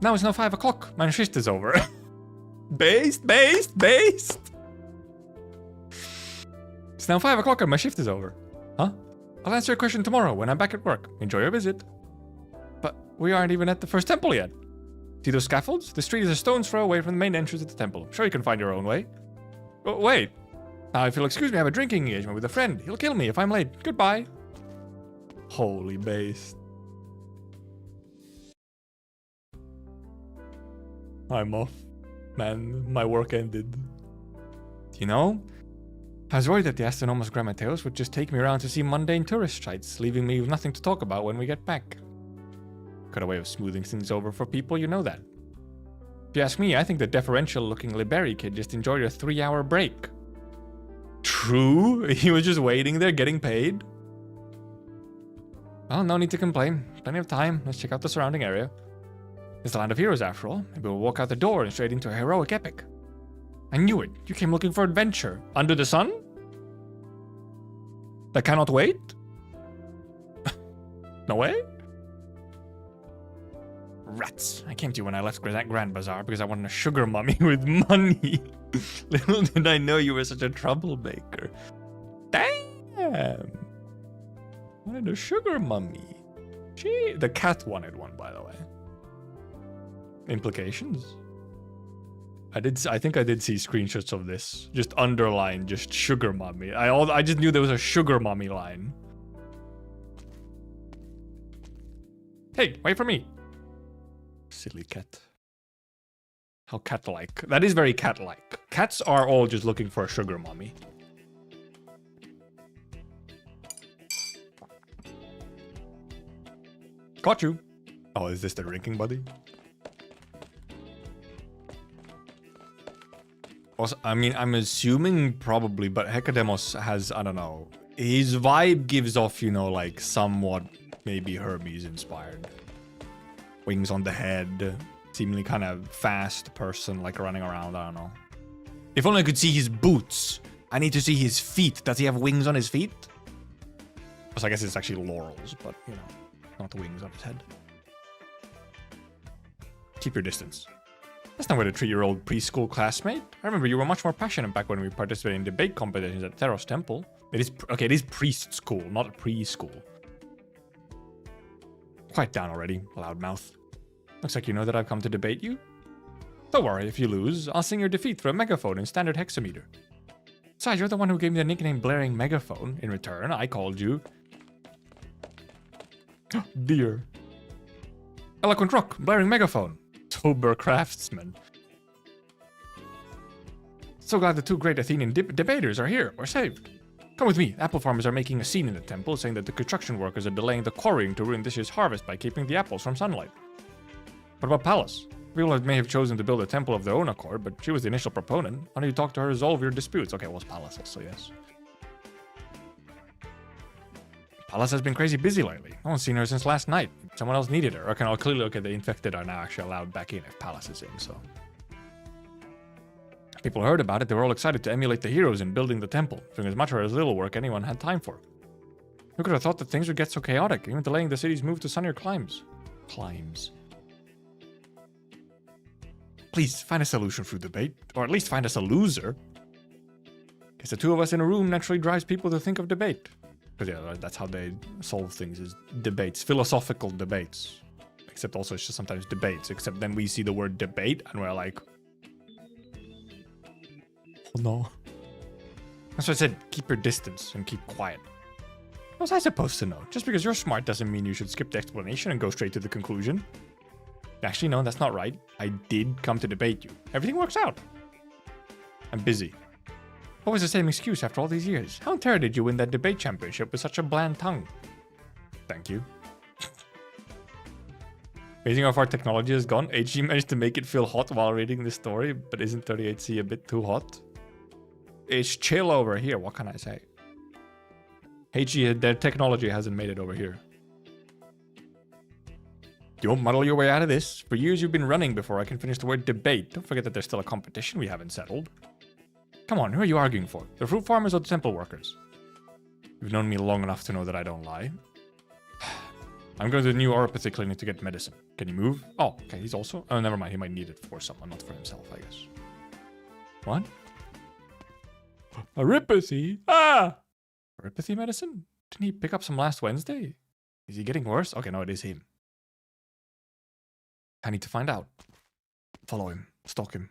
Now it's now 5 o'clock. My shift is over. Based. It's now 5 o'clock and my shift is over. Huh? I'll answer your question tomorrow when I'm back at work. Enjoy your visit. But we aren't even at the first temple yet. See those scaffolds? The street is a stone's throw away from the main entrance of the temple. I'm sure you can find your own way. Oh, wait. Now, if you'll excuse me, I have a drinking engagement with a friend. He'll kill me if I'm late. Goodbye. Holy based. I'm off. Man, my work ended. You know, I was worried that the Astronomos Grammateos would just take me around to see mundane tourist sites, leaving me with nothing to talk about when we get back. Got a way of smoothing things over for people, you know that. If you ask me, I think the deferential-looking Liberi kid just enjoyed a 3-hour break. True? He was just waiting there, getting paid? Well, no need to complain. Plenty of time. Let's check out the surrounding area. It's the land of heroes, after all. Maybe we'll walk out the door and straight into a heroic epic. I knew it. You came looking for adventure. Under the sun? That cannot wait? No way? Rats. I came to you when I left Grand Bazaar because I wanted a sugar mummy with money. Little did I know you were such a troublemaker. Damn. Wanted a sugar mummy. Gee, the cat wanted one, by the way. Implications? I think I did see screenshots of this. Just underlined, just sugar mummy. I just knew there was a sugar mummy line. Hey, wait for me. Silly cat. How cat-like. That is very cat-like. Cats are all just looking for a sugar mummy. Got you. Oh, is this the drinking buddy? Also, I mean, I'm assuming probably, but Hecademos has, I don't know. His vibe gives off, you know, like somewhat maybe Hermes inspired. Wings on the head. Seemingly kind of fast person, like running around, I don't know. If only I could see his boots. I need to see his feet. Does he have wings on his feet? So I guess it's actually laurels, but, you know, not the wings on his head. Keep your distance. That's not way to treat your old preschool classmate. I remember you were much more passionate back when we participated in debate competitions at Theros Temple. It is, okay, it is priest school, not preschool. Quiet down already, loudmouth. Looks like you know that I've come to debate you. Don't worry, if you lose, I'll sing your defeat through a megaphone in standard hexameter. Besides, you're the one who gave me the nickname Blaring Megaphone. In return, I called you... Dear. Eloquent Rock, Blaring Megaphone. Sober Craftsman. So glad the two great Athenian debaters are here, or saved. Come with me. Apple farmers are making a scene in the temple, saying that the construction workers are delaying the quarrying to ruin this year's harvest by keeping the apples from sunlight. What about Pallas? People may have chosen to build a temple of their own accord, but she was the initial proponent. Why don't you talk to her to resolve your disputes? Okay, well, it's Pallas also, yes. Pallas has been crazy busy lately. No one's seen her since last night. Someone else needed her. Okay, clearly, okay, the infected are now actually allowed back in if Pallas is in, so. People heard about it. They were all excited to emulate the heroes in building the temple, doing as much or as little work anyone had time for. Who could have thought that things would get so chaotic, even delaying the city's move to sunnier climes? Please, find a solution through debate, or at least find us a loser. Guess the two of us in a room naturally drives people to think of debate. Because yeah, that's how they solve things, is debates, philosophical debates. Except also it's just sometimes debates, except then we see the word debate and we're like... Oh no. That's why I said, keep your distance and keep quiet. What was I supposed to know? Just because you're smart doesn't mean you should skip the explanation and go straight to the conclusion. Actually, no, that's not right. I did come to debate you. Everything works out. I'm busy. Always the same excuse after all these years. How in terror did you win that debate championship with such a bland tongue? Thank you. Amazing how far technology has gone. HG managed to make it feel hot while reading this story, but isn't 38C a bit too hot? It's chill over here, what can I say? HG, their technology hasn't made it over here. You won't muddle your way out of this. For years you've been running before I can finish the word debate. Don't forget that there's still a competition we haven't settled. Come on, who are you arguing for? The fruit farmers or the temple workers? You've known me long enough to know that I don't lie. I'm going to the new oropathy clinic to get medicine. Can you move? Oh, okay, he's also... Oh, never mind, he might need it for someone, not for himself, I guess. What? Aripathy? Ah! Aripathy medicine? Didn't he pick up some last Wednesday? Is he getting worse? Okay, no, it is him. I need to find out. Follow him. Stalk him.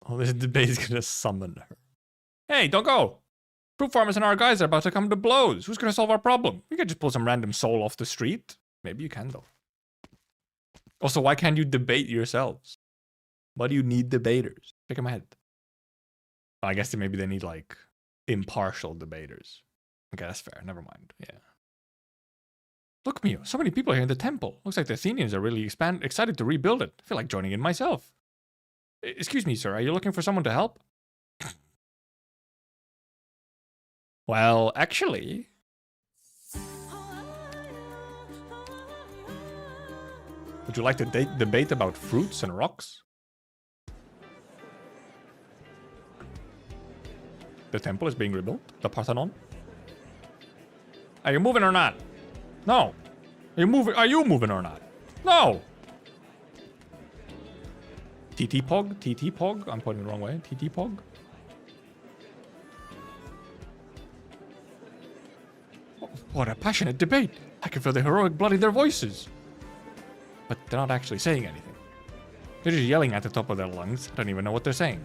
Oh, this debate is gonna summon her. Hey, don't go! Fruit farmers and our guys are about to come to blows. Who's gonna solve our problem? We could just pull some random soul off the street. Maybe you can, though. Also, why can't you debate yourselves? Why do you need debaters? Pick my head. I guess maybe they need, like, impartial debaters. Okay, that's fair. Never mind. Yeah. Look, Mio. So many people here in the temple. Looks like the Athenians are really excited to rebuild it. I feel like joining in myself. Excuse me, sir. Are you looking for someone to help? Well, actually... Would you like to debate about fruits and rocks? The temple is being rebuilt? The Parthenon? Are you moving or not? No. Are you moving or not? No. TT Pog? TT Pog? I'm pointing the wrong way. TT Pog? What a passionate debate. I can feel the heroic blood in their voices. But they're not actually saying anything. They're just yelling at the top of their lungs. I don't even know what they're saying.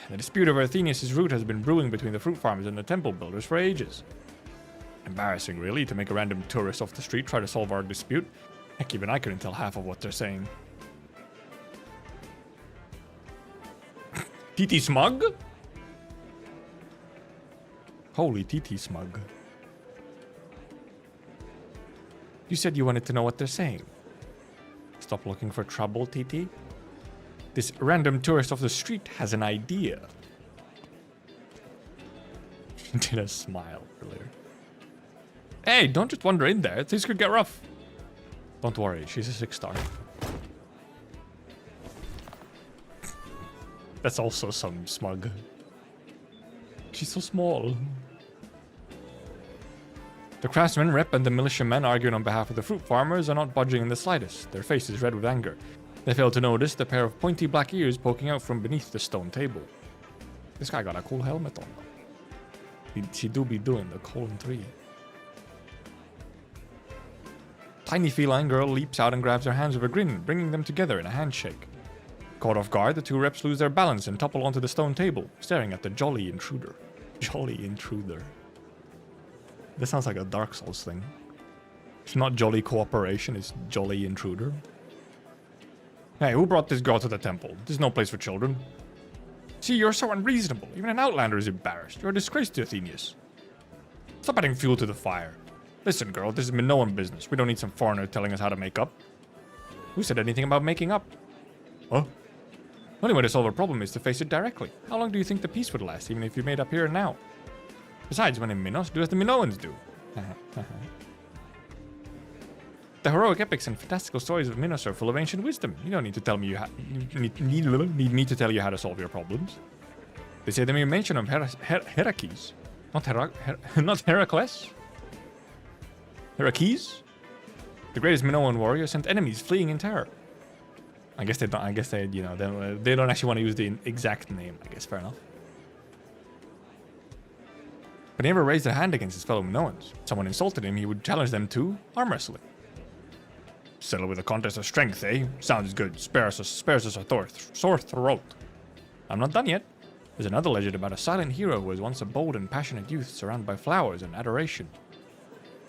The dispute over Athenius' route has been brewing between the fruit farmers and the temple builders for ages. Embarrassing, really, to make a random tourist off the street try to solve our dispute. Heck, even I couldn't tell half of what they're saying. TT Smug? Holy TT Smug. You said you wanted to know what they're saying. Stop looking for trouble, TT. This random tourist off the street has an idea. Did a smile earlier. Hey, don't just wander in there. Things could get rough. Don't worry, she's a 6-star. That's also some smug. She's so small. The craftsmen rep and the militiamen arguing on behalf of the fruit farmers are not budging in the slightest, their faces red with anger. They fail to notice the pair of pointy black ears poking out from beneath the stone table. This guy got a cool helmet on. She do be doing the colon 3. Tiny feline girl leaps out and grabs her hands with a grin, bringing them together in a handshake. Caught off guard, the two reps lose their balance and topple onto the stone table, staring at the jolly intruder. Jolly intruder. This sounds like a Dark Souls thing. It's not jolly cooperation, it's jolly intruder. Hey, who brought this girl to the temple? This is no place for children. See, you're so unreasonable. Even an outlander is embarrassed. You're a disgrace to Athenius. Stop adding fuel to the fire. Listen, girl, this is Minoan business. We don't need some foreigner telling us how to make up. Who said anything about making up? Huh? The only way to solve a problem is to face it directly. How long do you think the peace would last, even if you made up here and now? Besides, when in Minos, do as the Minoans do. The heroic epics and fantastical stories of Minos are full of ancient wisdom. You don't need to tell me need me to tell you how to solve your problems. They say the mere mention of Heracles, not Heracles. Heracles, the greatest Minoan warrior, sent enemies fleeing in terror. I guess they don't. I guess they, they don't actually want to use the exact name. I guess fair enough. But he never raised a hand against his fellow Minoans. Someone insulted him, he would challenge them to arm wrestling. Settle with a contest of strength, eh? Sounds good. Spares us a sore throat. I'm not done yet. There's another legend about a silent hero who was once a bold and passionate youth surrounded by flowers and adoration.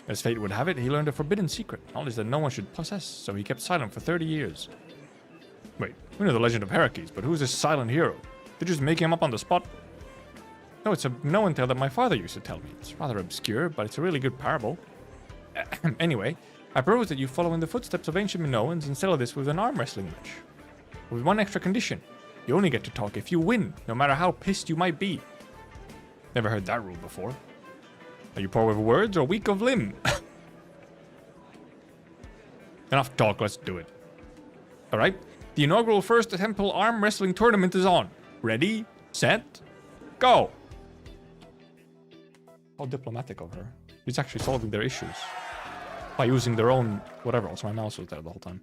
As fate would have it, he learned a forbidden secret, knowledge that no one should possess, so he kept silent for 30 years. Wait, we know the legend of Heracles, but who's this silent hero? Did you just make him up on the spot? No, it's a Minoan tale that my father used to tell me. It's rather obscure, but it's a really good parable. Anyway, I propose that you follow in the footsteps of ancient Minoans and settle this with an arm wrestling match. With one extra condition. You only get to talk if you win, no matter how pissed you might be. Never heard that rule before. Are you poor with words or weak of limb? Enough talk, let's do it. Alright, the inaugural First Temple Arm Wrestling Tournament is on. Ready, set, go! How diplomatic of her. She's actually solving their issues. By using their own whatever else. My mouse was there the whole time.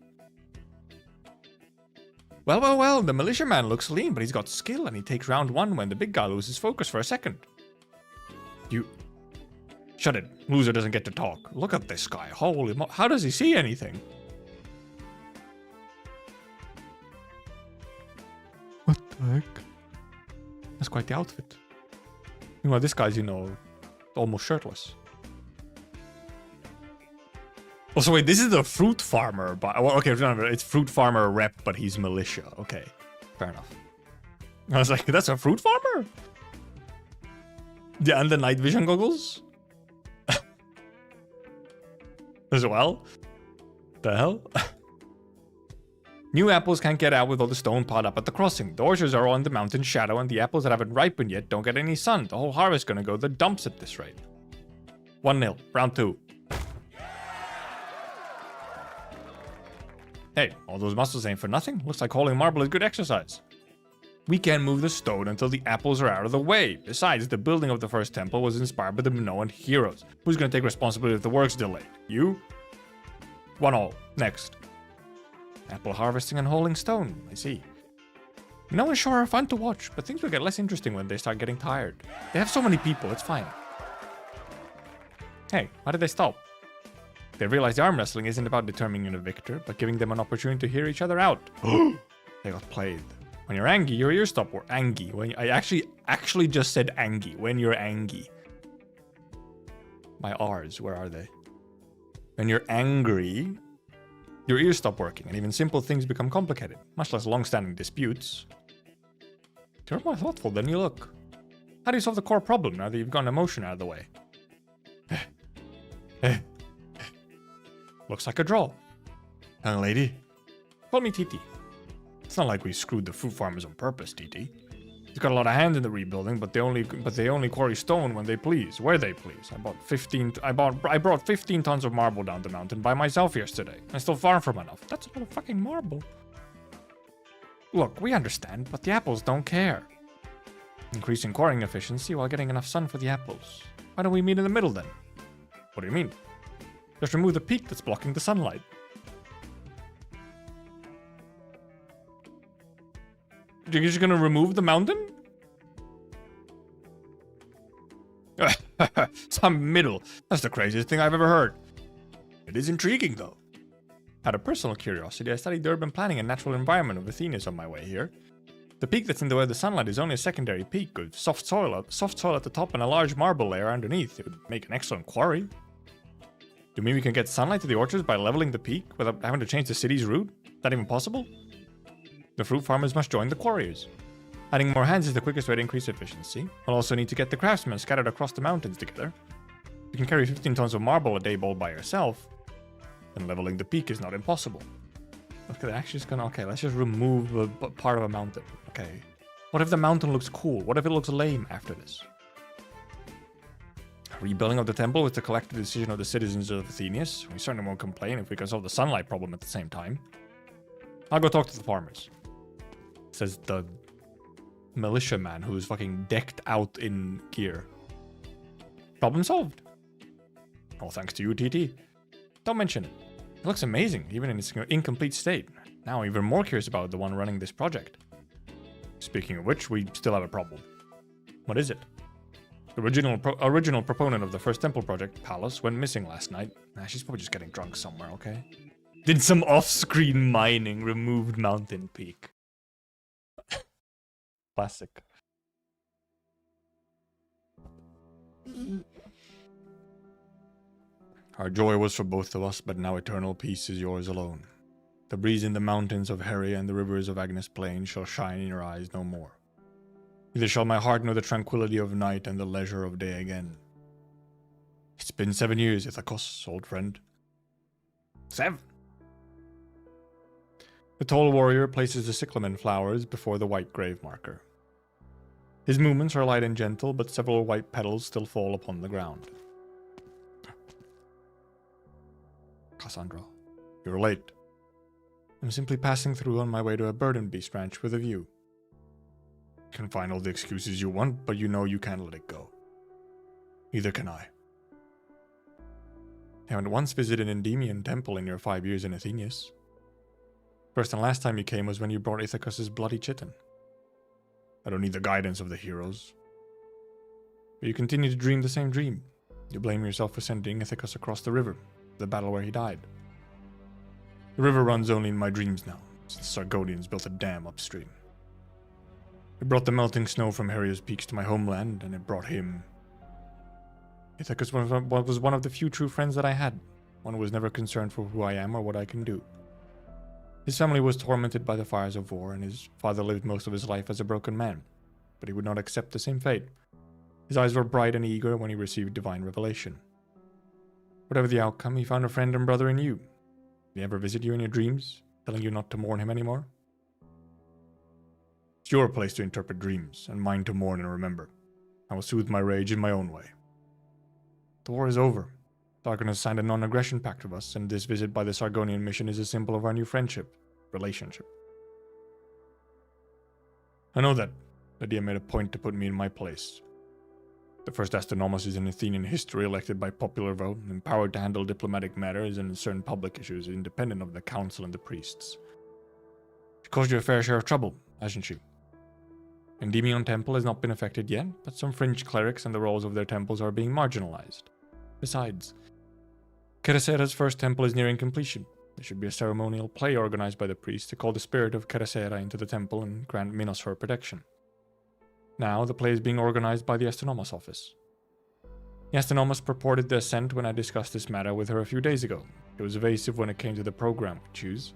Well, well, well, the militia man looks lean, but he's got skill, and he takes round one when the big guy loses focus for a second. You... Shut it. Loser doesn't get to talk. Look at this guy. Holy mo... How does he see anything? What the heck? That's quite the outfit. Meanwhile, this guy's, you know, almost shirtless. Also, wait, this is the fruit farmer. But well, okay, remember, it's fruit farmer rep, but he's militia. Okay, fair enough. I was like, that's a fruit farmer? Yeah, and the night vision goggles? As well? The hell? New apples can't get out with all the stone piled up at the crossing. The orchards are all in the mountain shadow, and the apples that haven't ripened yet don't get any sun. The whole harvest gonna go to the dumps at this rate. 1-0, round 2. Hey, all those muscles ain't for nothing. Looks like hauling marble is good exercise. We can't move the stone until the apples are out of the way. Besides, the building of the first temple was inspired by the Minoan heroes. Who's gonna take responsibility if the work's delayed? You? 1-1. Next. Apple harvesting and hauling stone. I see. Minoans sure are fun to watch, but things will get less interesting when they start getting tired. They have so many people, it's fine. Hey, why did they stop? They realize the arm wrestling isn't about determining a victor, but giving them an opportunity to hear each other out. They got played. When you're angry, your ears stop working. Angy. I actually just said angy. When you're angry. My R's, where are they? When you're angry, your ears stop working, and even simple things become complicated, much less long-standing disputes. You're more thoughtful than you look. How do you solve the core problem now that you've gotten emotion out of the way? Looks like a draw. Young lady. Call me TT. It's not like we screwed the fruit farmers on purpose, TT. He's got a lot of hand in the rebuilding, but they only quarry stone when they please, where they please. I brought 15 tons of marble down the mountain by myself yesterday. I still farm from enough. That's a lot of fucking marble. Look, we understand, but the apples don't care. Increasing quarrying efficiency while getting enough sun for the apples. Why don't we meet in the middle then? What do you mean? Just remove the peak that's blocking the sunlight. You're just gonna remove the mountain? Some middle. That's the craziest thing I've ever heard. It is intriguing, though. Out of personal curiosity, I studied the urban planning and natural environment of Athenius on my way here. The peak that's in the way of the sunlight is only a secondary peak, with soft soil at the top and a large marble layer underneath. It would make an excellent quarry. Do you mean we can get sunlight to the orchards by leveling the peak without having to change the city's route? Is that even possible? The fruit farmers must join the quarriers. Adding more hands is the quickest way to increase efficiency. We'll also need to get the craftsmen scattered across the mountains together. You can carry 15 tons of marble a day all by yourself, then leveling the peak is not impossible. Okay, they're actually just gonna... Okay, let's just remove a part of a mountain. Okay. What if the mountain looks cool? What if it looks lame after this? Rebuilding of the temple was the collective decision of the citizens of Athenius. We certainly won't complain if we can solve the sunlight problem at the same time. I'll go talk to the farmers. Says the militia man who's fucking decked out in gear. Problem solved. All thanks to you, TT. Don't mention it. It looks amazing, even in its incomplete state. Now I'm even more curious about the one running this project. Speaking of which, we still have a problem. What is it? The original proponent of the first temple project, Pallas, went missing last night. Nah, she's probably just getting drunk somewhere, okay? Did some off-screen mining, removed mountain peak. Classic. Our joy was for both of us, but now eternal peace is yours alone. The breeze in the mountains of Hera and the rivers of Agnes Plain shall shine in your eyes no more. Neither shall my heart know the tranquility of night and the leisure of day again. It's been 7 years, Ithacos, old friend. 7? The tall warrior places the cyclamen flowers before the white grave marker. His movements are light and gentle, but several white petals still fall upon the ground. Cassandra, you're late. I'm simply passing through on my way to a bird and beast ranch with a view. You can find all the excuses you want, but you know you can't let it go. Neither can I. I haven't once visited an Endymion temple in your 5 years in Athenius. First and last time you came was when you brought Ithacus's bloody chitin. I don't need the guidance of the heroes. But you continue to dream the same dream. You blame yourself for sending Ithacus across the river, the battle where he died. The river runs only in my dreams now, since the Sargonians built a dam upstream. It brought the melting snow from Heria's peaks to my homeland, and it brought him. Ithacus was one of the few true friends that I had, one who was never concerned for who I am or what I can do. His family was tormented by the fires of war, and his father lived most of his life as a broken man, but he would not accept the same fate. His eyes were bright and eager when he received divine revelation. Whatever the outcome, he found a friend and brother in you. Did he ever visit you in your dreams, telling you not to mourn him anymore? It's your place to interpret dreams, and mine to mourn and remember. I will soothe my rage in my own way. The war is over. Sargon has signed a non-aggression pact with us, and this visit by the Sargonian mission is a symbol of our new relationship. I know that Lydia made a point to put me in my place. The first astronomos is an Athenian history elected by popular vote, empowered to handle diplomatic matters and certain public issues independent of the council and the priests. She caused you a fair share of trouble, hasn't she? Endymion Temple has not been affected yet, but some fringe clerics and the roles of their temples are being marginalized. Besides, Kerasera's first temple is nearing completion. There should be a ceremonial play organized by the priest to call the spirit of Kerasera into the temple and grant Minos her protection. Now, the play is being organized by the Astronomos office. The Astronomos purported the assent when I discussed this matter with her a few days ago. It was evasive when it came to the program we choose.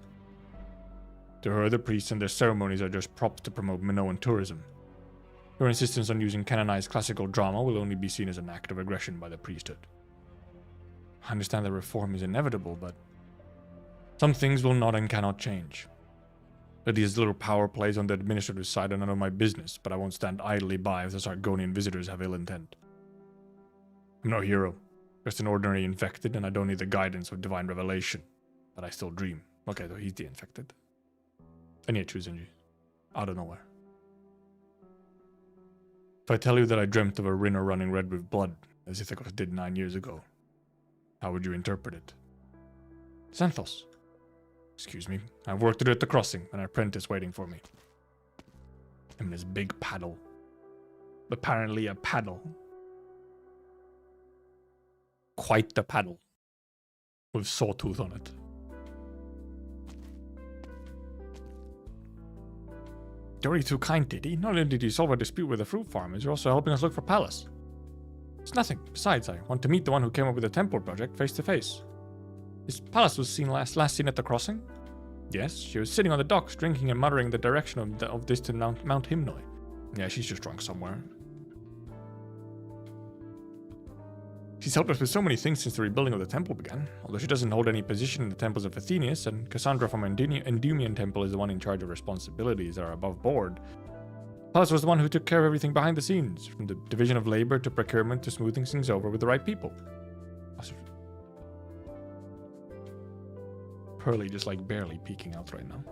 To her, the priests and their ceremonies are just props to promote Minoan tourism. Her insistence on using canonized classical drama will only be seen as an act of aggression by the priesthood. I understand that reform is inevitable, but some things will not and cannot change. Lydia's little power plays on the administrative side are none of my business, but I won't stand idly by if the Sargonian visitors have ill intent. I'm no hero, just an ordinary infected, and I don't need the guidance of divine revelation. But I still dream. Okay, though he's the infected. And yet Tryzyn, out of nowhere. If I tell you that I dreamt of a Rinner running red with blood, as Ithacus did 9 years ago, how would you interpret it? Xanthos. Excuse me, I've work to do at the crossing, an apprentice waiting for me. Him and his big paddle. Apparently a paddle. Quite the paddle. With sawtooth on it. You're really too kind, Diddy. Not only did you solve a dispute with the fruit farmers, you're also helping us look for Pallas. It's nothing. Besides, I want to meet the one who came up with the temple project face to face. His Pallas was seen last seen at the crossing? Yes, she was sitting on the docks, drinking and muttering the direction of distant Mount Hymnoi. Yeah, she's just drunk somewhere. She's helped us with so many things since the rebuilding of the temple began, although she doesn't hold any position in the temples of Athenius, and Cassandra from Endymion Temple is the one in charge of responsibilities that are above board. Pallas was the one who took care of everything behind the scenes, from the division of labor to procurement to smoothing things over with the right people. Pearly just like barely peeking out right now.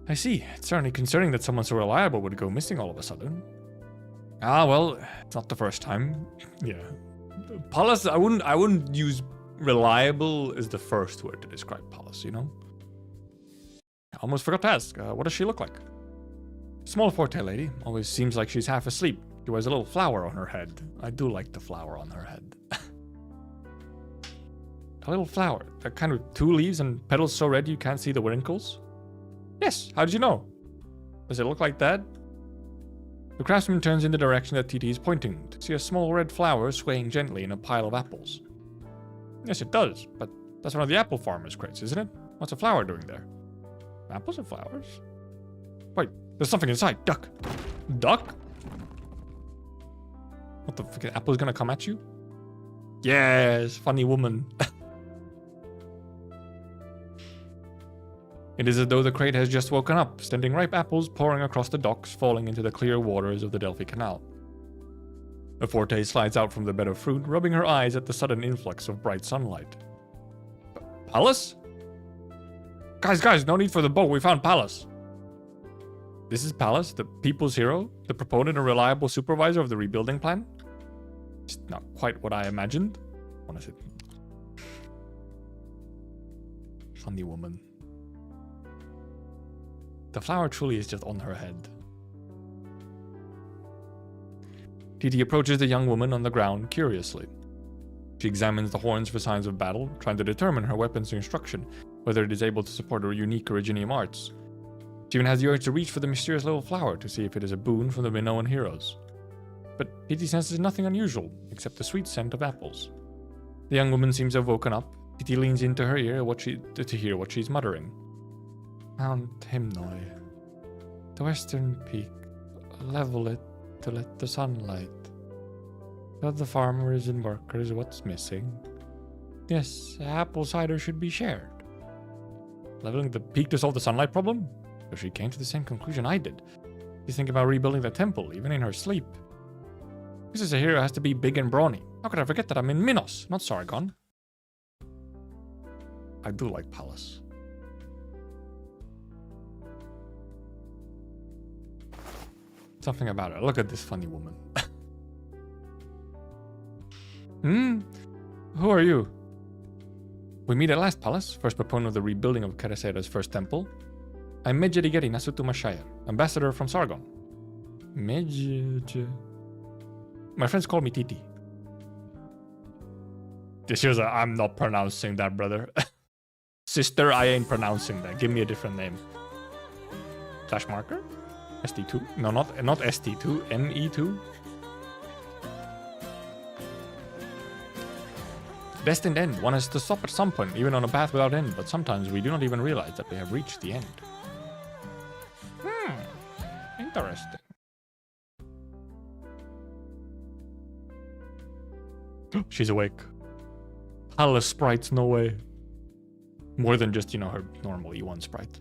I see. It's certainly concerning that someone so reliable would go missing all of a sudden. Ah, well, it's not the first time. Yeah. Pallas, I wouldn't use reliable as the first word to describe Pallas, you know? I almost forgot to ask, what does she look like? Small forte lady. Always seems like she's half asleep. She wears a little flower on her head. I do like the flower on her head. A little flower. That kind of 2 leaves and petals so red you can't see the wrinkles? Yes, how did you know? Does it look like that? The craftsman turns in the direction that TT is pointing to see a small red flower swaying gently in a pile of apples. Yes, it does, but that's one of the apple farmer's crates, isn't it? What's a flower doing there? Apples or flowers? Wait, there's something inside. Duck. Duck? What the fuck? Apple's gonna come at you? Yes, funny woman. It is as though the crate has just woken up, sending ripe apples pouring across the docks, falling into the clear waters of the Delphi Canal. The Forte slides out from the bed of fruit, rubbing her eyes at the sudden influx of bright sunlight. Pallas? Guys, no need for the boat, we found Pallas. This is Pallas, the people's hero, the proponent and reliable supervisor of the rebuilding plan? It's not quite what I imagined. What is it? Funny woman. The flower truly is just on her head. Titi approaches the young woman on the ground curiously. She examines the horns for signs of battle, trying to determine her weapon's instruction, whether it is able to support her unique Originium arts. She even has the urge to reach for the mysterious little flower to see if it is a boon from the Minoan heroes. But Titi senses nothing unusual, except the sweet scent of apples. The young woman seems to have woken up. Titi leans into her ear to hear what she's muttering. Mount Himnoi. The western peak. Level it to let the sunlight. But the farmers and workers what's missing. Yes, apple cider should be shared. Leveling the peak to solve the sunlight problem? So she came to the same conclusion I did. She's thinking about rebuilding the temple, even in her sleep. This is a hero has to be big and brawny. How could I forget that I'm in Minos, not Sargon? I do like Palace. Something about her. Look at this funny woman. Who are you? We meet at last, Pallas, first proponent of the rebuilding of Keresera's first temple. I'm Medjehtiqedti Bound, ambassador from Sargon. My friends call me Titi. She was like, I'm not pronouncing that, brother. Sister, I ain't pronouncing that. Give me a different name. Slash marker? ST2? No, not ST2. ME2? Destined end. One has to stop at some point, even on a path without end, but sometimes we do not even realize that we have reached the end. Interesting. She's awake. Palace sprites, no way. More than just, her normal E1 sprite.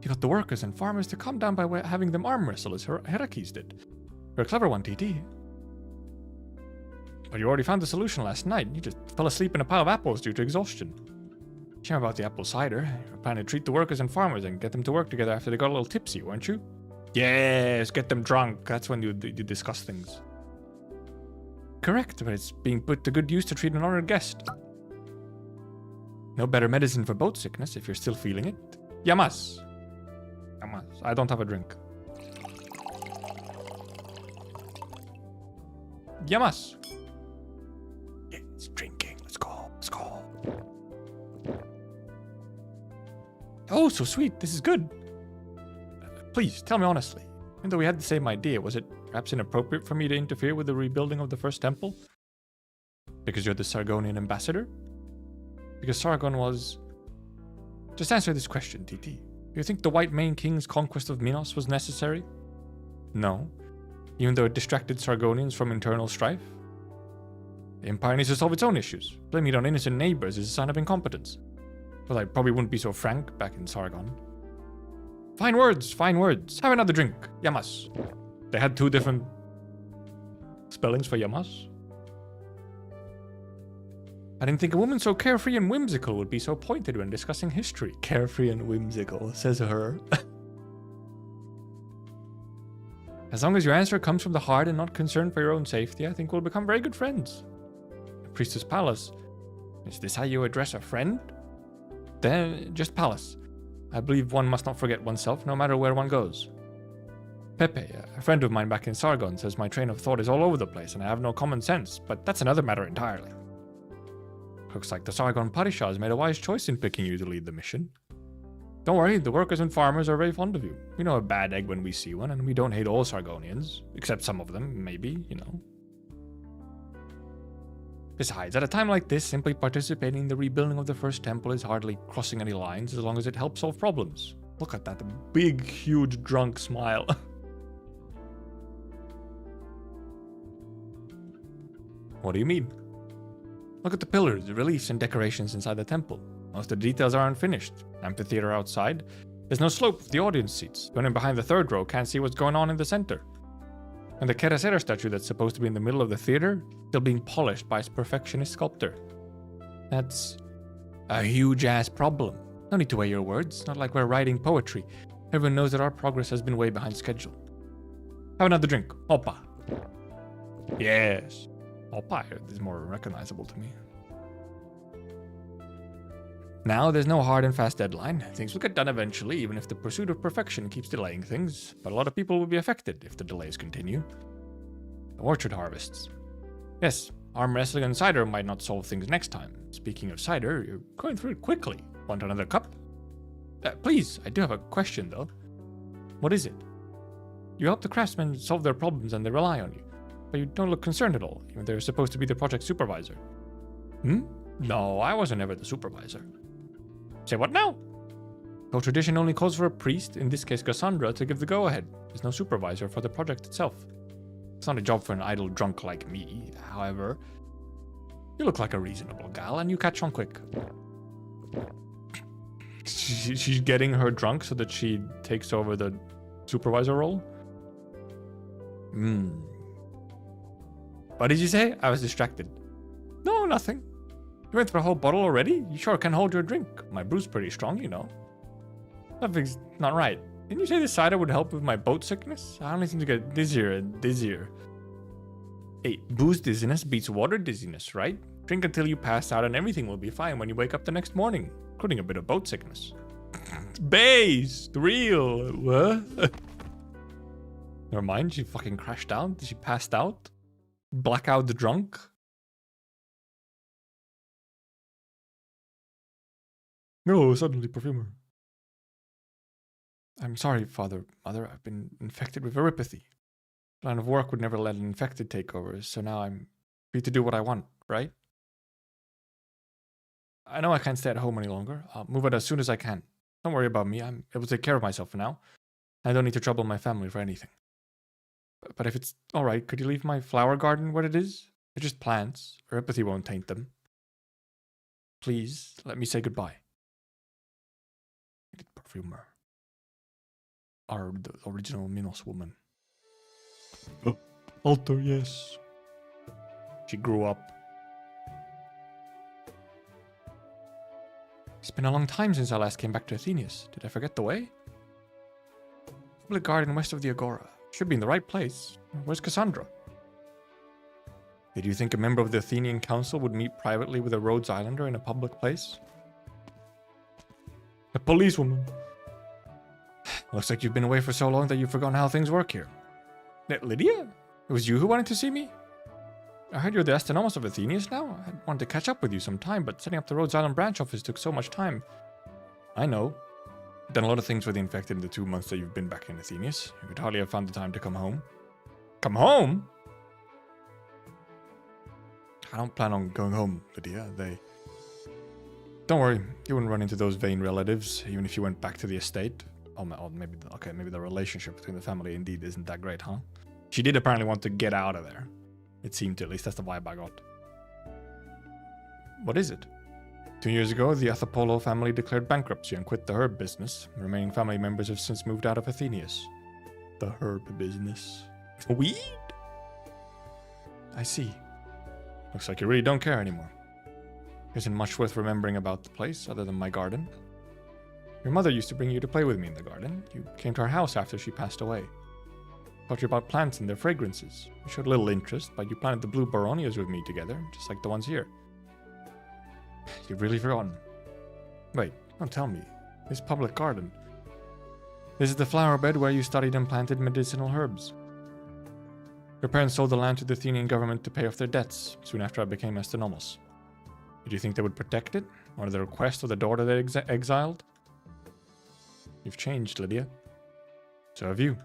You got the workers and farmers to calm down by having them arm wrestle as Heracles did. You're a clever one, TT. But you already found the solution last night. You just fell asleep in a pile of apples due to exhaustion. Shame about the apple cider. You were planning to treat the workers and farmers and get them to work together after they got a little tipsy, weren't you? Yes, get them drunk. That's when you discuss things. Correct, but it's being put to good use to treat an honored guest. No better medicine for boat sickness if you're still feeling it. Yamas. I don't have a drink. Yamas. It's drinking. Let's go. Oh, so sweet. This is good. Please, tell me honestly. Even though we had the same idea, was it perhaps inappropriate for me to interfere with the rebuilding of the first temple? Because you're the Sargonian ambassador? Because Sargon was... Just answer this question, TT. Do you think the White Mane King's conquest of Minos was necessary? No. Even though it distracted Sargonians from internal strife? The Empire needs to solve its own issues. Blaming it on innocent neighbors is a sign of incompetence. Well, I probably wouldn't be so frank back in Sargon. Fine words. Have another drink. Yamas. They had two different spellings for Yamas. I didn't think a woman so carefree and whimsical would be so pointed when discussing history. Carefree and whimsical, says her. As long as your answer comes from the heart and not concern for your own safety, I think we'll become very good friends. Priestess Pallas. Is this how you address a friend? Then, just Pallas. I believe one must not forget oneself, no matter where one goes. Pepe, a friend of mine back in Sargon, says my train of thought is all over the place and I have no common sense, but that's another matter entirely. Looks like the Sargon Parishah has made a wise choice in picking you to lead the mission. Don't worry, the workers and farmers are very fond of you. We know a bad egg when we see one, and we don't hate all Sargonians, except some of them, maybe, Besides, at a time like this, simply participating in the rebuilding of the first temple is hardly crossing any lines as long as it helps solve problems. Look at that big, huge, drunk smile. What do you mean? Look at the pillars, the reliefs, and decorations inside the temple. Most of the details are unfinished. Amphitheater outside. There's no slope for the audience seats. Going in behind the third row can't see what's going on in the center. And the Keresera statue that's supposed to be in the middle of the theater, still being polished by its perfectionist sculptor. That's a huge-ass problem. No need to weigh your words, not like we're writing poetry. Everyone knows that our progress has been way behind schedule. Have another drink. Oppa. Yes. Oppa is more recognizable to me. Now, there's no hard and fast deadline. Things will get done eventually, even if the pursuit of perfection keeps delaying things. But a lot of people will be affected if the delays continue. Orchard harvests. Yes, arm wrestling and cider might not solve things next time. Speaking of cider, you're going through it quickly. Want another cup? Please, I do have a question though. What is it? You help the craftsmen solve their problems and they rely on you. But you don't look concerned at all, even though you're supposed to be the project supervisor. No, I wasn't ever the supervisor. Say what now? Though tradition only calls for a priest, in this case Cassandra, to give the go-ahead. There's no supervisor for the project itself. It's not a job for an idle drunk like me, however. You look like a reasonable gal, and you catch on quick. She's getting her drunk so that she takes over the supervisor role? What did you say? I was distracted. No, nothing. You went through a whole bottle already? You sure can hold your drink. My brew's pretty strong, you know. Something's not right. Didn't you say the cider would help with my boat sickness? I only seem to get dizzier and dizzier. Hey, booze dizziness beats water dizziness, right? Drink until you pass out and everything will be fine when you wake up the next morning, including a bit of boat sickness. Based! Real! What? Never mind, she fucking crashed out? She passed out? Blackout drunk? No, suddenly perfumer. I'm sorry, Father, Mother. I've been infected with veropathy. Line of work would never let an infected take over, so now I'm free to do what I want, right? I know I can't stay at home any longer. I'll move out as soon as I can. Don't worry about me. I'm able to take care of myself for now. I don't need to trouble my family for anything. But if it's alright, could you leave my flower garden where it is? They're just plants. Veropathy won't taint them. Please, let me say goodbye. Perfumer. The original Minos woman. Oh, Alter, yes. She grew up. It's been a long time since I last came back to Athenius. Did I forget the way? Public garden west of the Agora. Should be in the right place. Where's Cassandra? Did you think a member of the Athenian council would meet privately with a Rhodes Islander in a public place? A policewoman. Looks like you've been away for so long that you've forgotten how things work here. Lydia? It was you who wanted to see me? I heard you're the astronomos of Athenius now. I wanted to catch up with you sometime, but setting up the Rhodes Island branch office took so much time. I know. You've done a lot of things for the infected in the 2 months that you've been back in Athenius. You could hardly have found the time to come home. Come home? I don't plan on going home, Lydia. Don't worry, you wouldn't run into those vain relatives, even if you went back to the estate. Maybe the relationship between the family indeed isn't that great, huh? She did apparently want to get out of there. It seemed to, at least that's the vibe I got. What is it? 2 years ago, the Athapolo family declared bankruptcy and quit the herb business. The remaining family members have since moved out of Athenius. The herb business. Weed? I see. Looks like you really don't care anymore. Isn't much worth remembering about the place other than my garden. Your mother used to bring you to play with me in the garden. You came to our house after she passed away. Taught you about plants and their fragrances. You showed little interest, but you planted the blue baronias with me together, just like the ones here. You've really forgotten. Wait, don't tell me. This public garden. This is the flower bed where you studied and planted medicinal herbs. Your parents sold the land to the Athenian government to pay off their debts, soon after I became astronomos. Did you think they would protect it, or at the request of the daughter they exiled? You've changed, Lydia. So have you.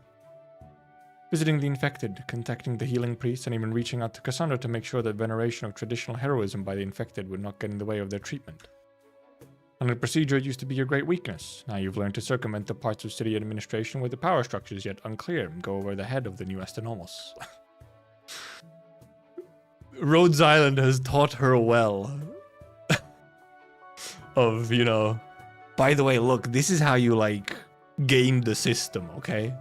Visiting the infected, contacting the healing priest, and even reaching out to Cassandra to make sure that veneration of traditional heroism by the infected would not get in the way of their treatment. And the procedure used to be your great weakness. Now you've learned to circumvent the parts of city administration where the power structure is yet unclear and go over the head of the new astronomos. Rhodes Island has taught her well. Of, you know, by the way, look, this is how you, like, game the system, okay?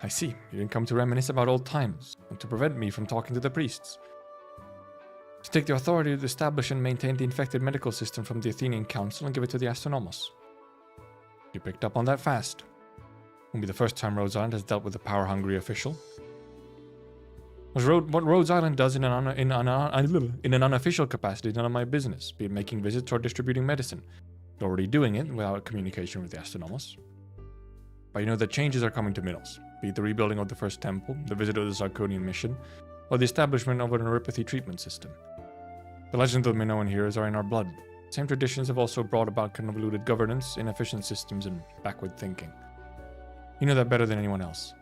I see. You didn't come to reminisce about old times, and to prevent me from talking to the priests. To take the authority to establish and maintain the infected medical system from the Athenian council and give it to the astronomos. You picked up on that fast. Won't be the first time Rhodes Island has dealt with a power-hungry official. What Rhodes Island does in an unofficial capacity is none of my business, be it making visits or distributing medicine. You're already doing it without communication with the Astronomos. But you know that changes are coming to Minos, be it the rebuilding of the first temple, the visit of the Sarkonian mission, or the establishment of a neuropathy treatment system. The legends of the Minoan heroes are in our blood. Same traditions have also brought about convoluted governance, inefficient systems, and backward thinking. You know that better than anyone else.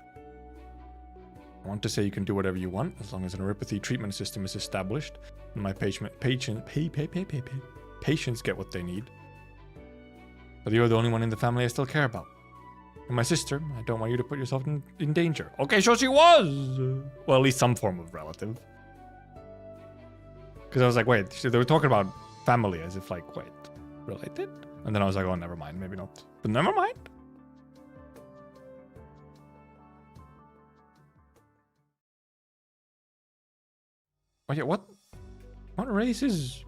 I want to say you can do whatever you want, as long as a neuropathy treatment system is established, and my patients get what they need. But you're the only one in the family I still care about. And my sister, I don't want you to put yourself in danger. Okay, so she was! Well, at least some form of relative. Because I was like, wait, they were talking about family as if like, wait, related? And then I was like, oh, never mind, maybe not. But never mind. Oh yeah, what race is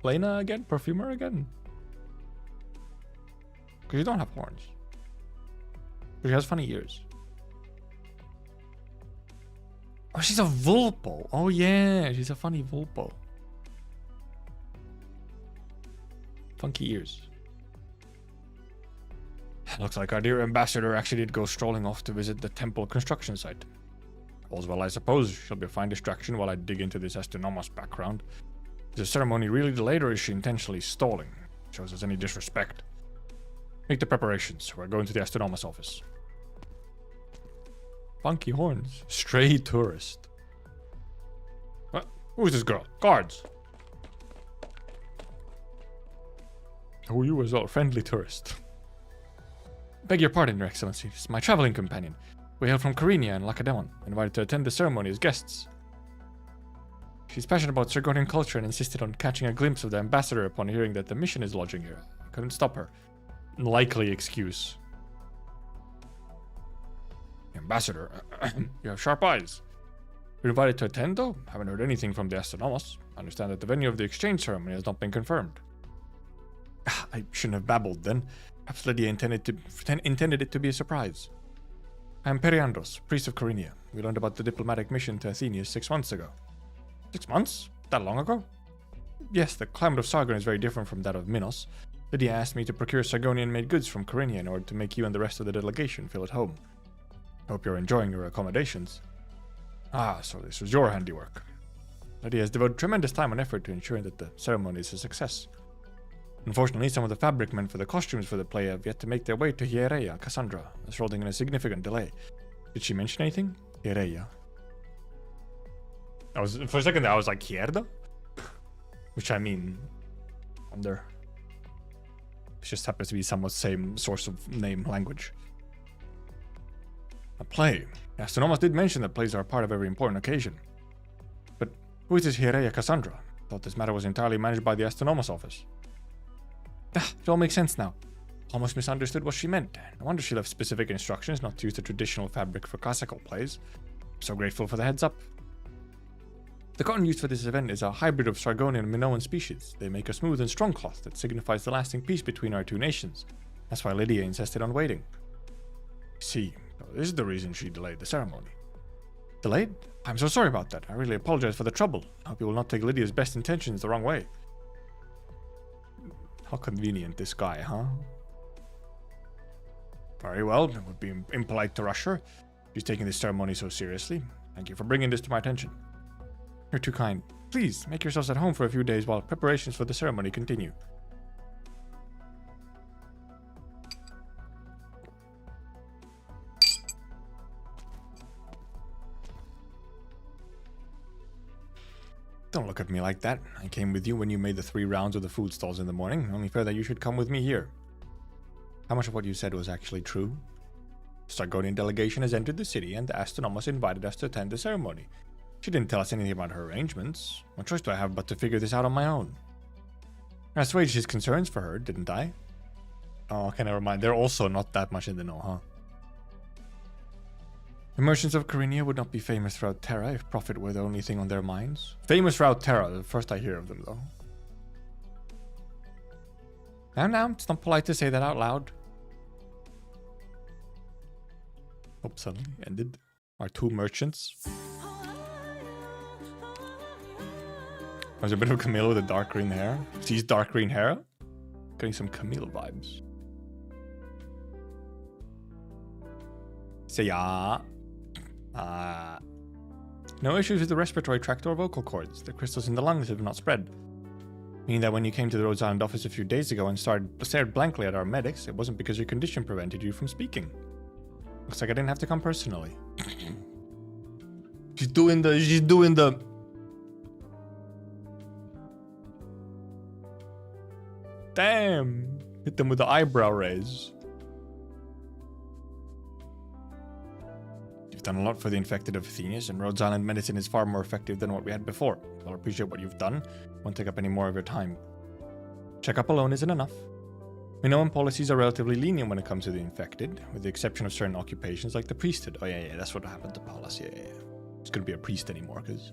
Lena again? Perfumer again? Because you don't have horns. But she has funny ears. Oh, she's a Vulpo. Oh yeah, she's a funny Vulpo. Funky ears. Looks like our dear ambassador actually did go strolling off to visit the temple construction site. All's well, I suppose. She'll be a fine distraction while I dig into this Astronomos background. Is the ceremony really delayed, or is she intentionally stalling? Shows us any disrespect. Make the preparations. We're going to the Astronomos office. Funky horns. Stray tourist. What? Who's this girl? Guards. Who are you as well? Friendly tourist. Beg your pardon, Your Excellency. This is my traveling companion. We hail from Karinia and Lacedaemon, invited to attend the ceremony as guests. She's passionate about Sargonian culture and insisted on catching a glimpse of the ambassador upon hearing that the mission is lodging here. I couldn't stop her. Likely excuse. Ambassador, you have sharp eyes. You're invited to attend, though? Haven't heard anything from the Astronomos. I understand that the venue of the exchange ceremony has not been confirmed. I shouldn't have babbled then. Perhaps Lydia intended it to be a surprise. I am Periandros, priest of Karinia. We learned about the diplomatic mission to Athenia 6 months ago. 6 months? That long ago? Yes, the climate of Sargon is very different from that of Minos. Lydia asked me to procure Sargonian-made goods from Karinia in order to make you and the rest of the delegation feel at home. Hope you're enjoying your accommodations. Ah, so this was your handiwork. Lydia has devoted tremendous time and effort to ensuring that the ceremony is a success. Unfortunately, some of the fabric meant for the costumes for the play have yet to make their way to Hiereia, Cassandra, resulting in a significant delay. Did she mention anything? Hiereia. For a second there, I was like, Hierda? Which I mean, wonder. It just happens to be somewhat same source of name language. A play. Astronomos did mention that plays are part of every important occasion. But who is this Hiereia Cassandra? Thought this matter was entirely managed by the Astronomos office. It all makes sense now. Almost misunderstood what she meant. No wonder she left specific instructions not to use the traditional fabric for classical plays. I'm so grateful for the heads up. The cotton used for this event is a hybrid of Sargonian and Minoan species. They make a smooth and strong cloth that signifies the lasting peace between our two nations. That's why Lydia insisted on waiting. See, this is the reason she delayed the ceremony. Delayed? I'm so sorry about that. I really apologize for the trouble. I hope you will not take Lydia's best intentions the wrong way. How convenient, this guy, huh? Very well, it would be impolite to rush her. She's taking this ceremony so seriously. Thank you for bringing this to my attention. You're too kind. Please, make yourselves at home for a few days while preparations for the ceremony continue. Don't look at me like that. I came with you when you made the 3 rounds of the food stalls in the morning. Only fair that you should come with me here. How much of what you said was actually true? The Sargonian delegation has entered the city, and the Astronomos invited us to attend the ceremony. She didn't tell us anything about her arrangements. What choice do I have but to figure this out on my own? I assuaged his concerns for her, didn't I? Oh, okay, never mind. They're also not that much in the know, huh? The merchants of Karinia would not be famous throughout Terra if profit were the only thing on their minds. Famous throughout Terra, the first I hear of them, though. Now, it's not polite to say that out loud. Hope suddenly ended. Our 2 merchants. There's a bit of Camille with a dark green hair. She's dark green hair. Getting some Camille vibes. Say ya. No issues with the respiratory tract or vocal cords. The crystals in the lungs have not spread. Meaning that when you came to the Rhodes Island office a few days ago and stared blankly at our medics, it wasn't because your condition prevented you from speaking. Looks like I didn't have to come personally. She's doing the... Damn! Hit them with the eyebrow raise. You've done a lot for the infected of Athenius, and Rhodes Island medicine is far more effective than what we had before. I'll appreciate what you've done. Won't take up any more of your time. Checkup alone isn't enough. Minoan policies are relatively lenient when it comes to the infected, with the exception of certain occupations like the priesthood. Oh yeah, that's what happened to Pallas. Yeah. He's gonna be a priest anymore, because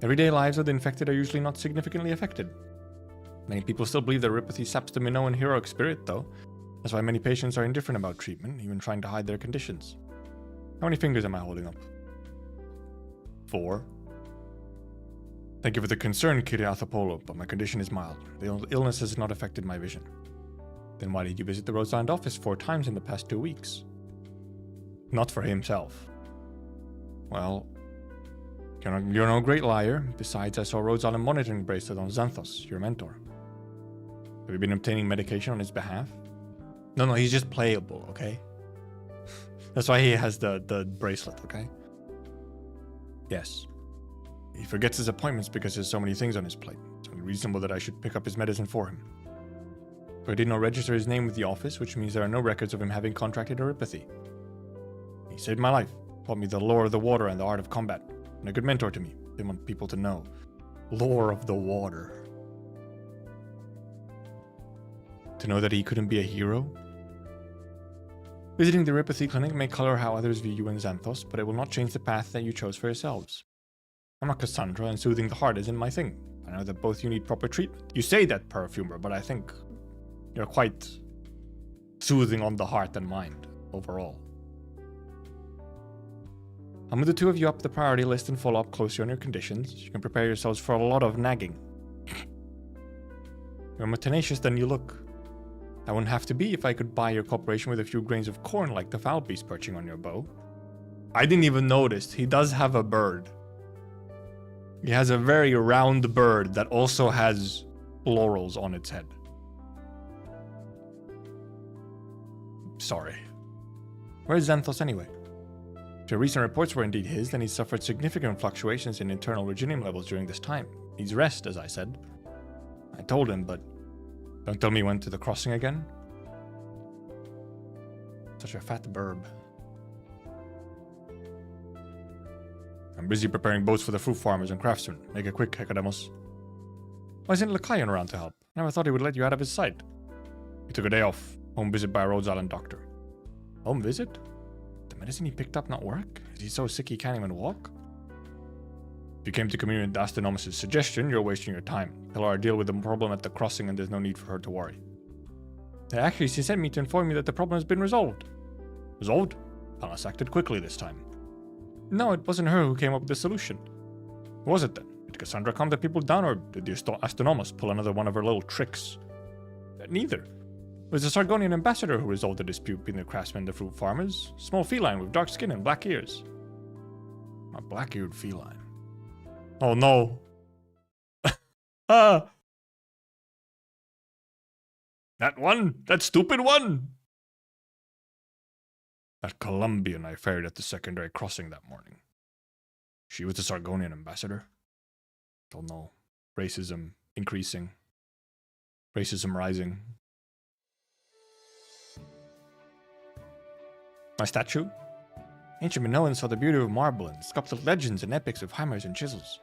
everyday lives of the infected are usually not significantly affected. Many people still believe that Ripathy saps the Minoan heroic spirit, though. That's why many patients are indifferent about treatment, even trying to hide their conditions. How many fingers am I holding up? 4. Thank you for the concern, Kyriathopolo, but my condition is mild. The illness has not affected my vision. Then why did you visit the Rhodes Island office 4 times in the past 2 weeks? Not for himself. Well, you're no great liar. Besides, I saw Rhodes Island monitoring bracelet on Xanthos, your mentor. Have you been obtaining medication on his behalf? No, he's just playable, okay? That's why he has the bracelet, okay? Yes. He forgets his appointments because there's so many things on his plate. It's only reasonable that I should pick up his medicine for him. But I did not register his name with the office, which means there are no records of him having contracted Euripathy. He saved my life, taught me the lore of the water and the art of combat, and a good mentor to me. They want people to know. Lore of the water. To know that he couldn't be a hero? Visiting the Euripathy clinic may color how others view you and Xanthos, but it will not change the path that you chose for yourselves. I'm not Cassandra, and soothing the heart isn't my thing. I know that both you need proper treatment. You say that, Perfumer, but I think you're quite soothing on the heart and mind, overall. I'll move the 2 of you up the priority list and follow up closely on your conditions. You can prepare yourselves for a lot of nagging. You're more tenacious than you look. I wouldn't have to be if I could buy your cooperation with a few grains of corn like the foul beast perching on your bow. I didn't even notice. He does have a bird. He has a very round bird that also has laurels on its head. Sorry. Where's Xanthos anyway? If your recent reports were indeed his, then he's suffered significant fluctuations in internal reginium levels during this time. Needs rest, as I said. I told him, but don't tell me he went to the crossing again. Such a fat burb. I'm busy preparing boats for the fruit farmers and craftsmen. Make it quick, Hecademos. Why isn't Lycaon around to help? Never thought he would let you out of his sight. He took a day off. Home visit by a Rhodes Island doctor. Home visit? Did the medicine he picked up not work? Is he so sick he can't even walk? If you came to commune with Astonomus' suggestion, you're wasting your time. Tell her I deal with the problem at the crossing and there's no need for her to worry. Actually, she sent me to inform me that the problem has been resolved. Resolved? Pallas acted quickly this time. No, it wasn't her who came up with the solution. Who was it then? Did Cassandra calm the people down, or did the Astonomus pull another one of her little tricks? Neither. It was the Sargonian ambassador who resolved the dispute between the craftsmen and the fruit farmers. Small feline with dark skin and black ears. A black-eared feline. Oh no. That one? That stupid one? That Colombian I ferried at the secondary crossing that morning. She was the Sargonian ambassador? Don't know. Racism increasing. Racism rising. My statue? Ancient Minoans saw the beauty of marble and sculpted legends and epics of hammers and chisels.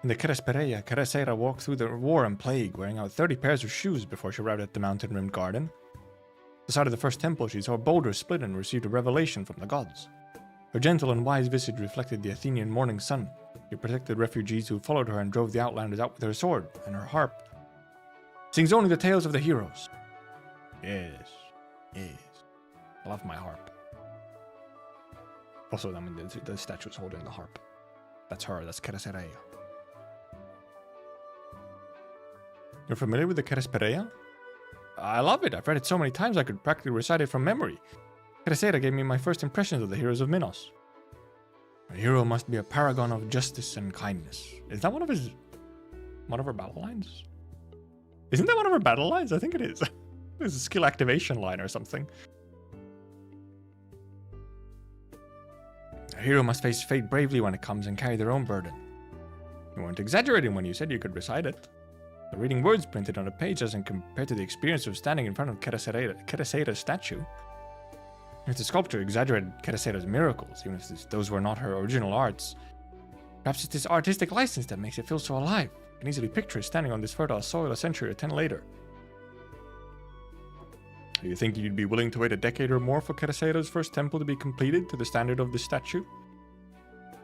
In the Keresperea, Keresera walked through the war and plague, wearing out 30 pairs of shoes before she arrived at the mountain-rimmed garden. At the side of the first temple, she saw a boulder split and received a revelation from the gods. Her gentle and wise visage reflected the Athenian morning sun. She protected refugees who followed her and drove the outlanders out with her sword and her harp. Sings only the tales of the heroes. Yes. I love my harp. Also, I mean, the statue's holding the harp. That's her, that's Keresereia. You're familiar with the Keresperea? I love it. I've read it so many times I could practically recite it from memory. Keresera gave me my first impressions of the heroes of Minos. A hero must be a paragon of justice and kindness. Is that one of her battle lines? Isn't that one of her battle lines? I think it is. It's a skill activation line or something. A hero must face fate bravely when it comes and carry their own burden. You weren't exaggerating when you said you could recite it. The reading words printed on a page doesn't compare to the experience of standing in front of Keresera's statue. If the sculptor exaggerated Keresera's miracles, even if those were not her original arts, perhaps it's this artistic license that makes it feel so alive. I can easily picture her standing on this fertile soil a century or 10 later. Do you think you'd be willing to wait a decade or more for Keresera's first temple to be completed to the standard of this statue?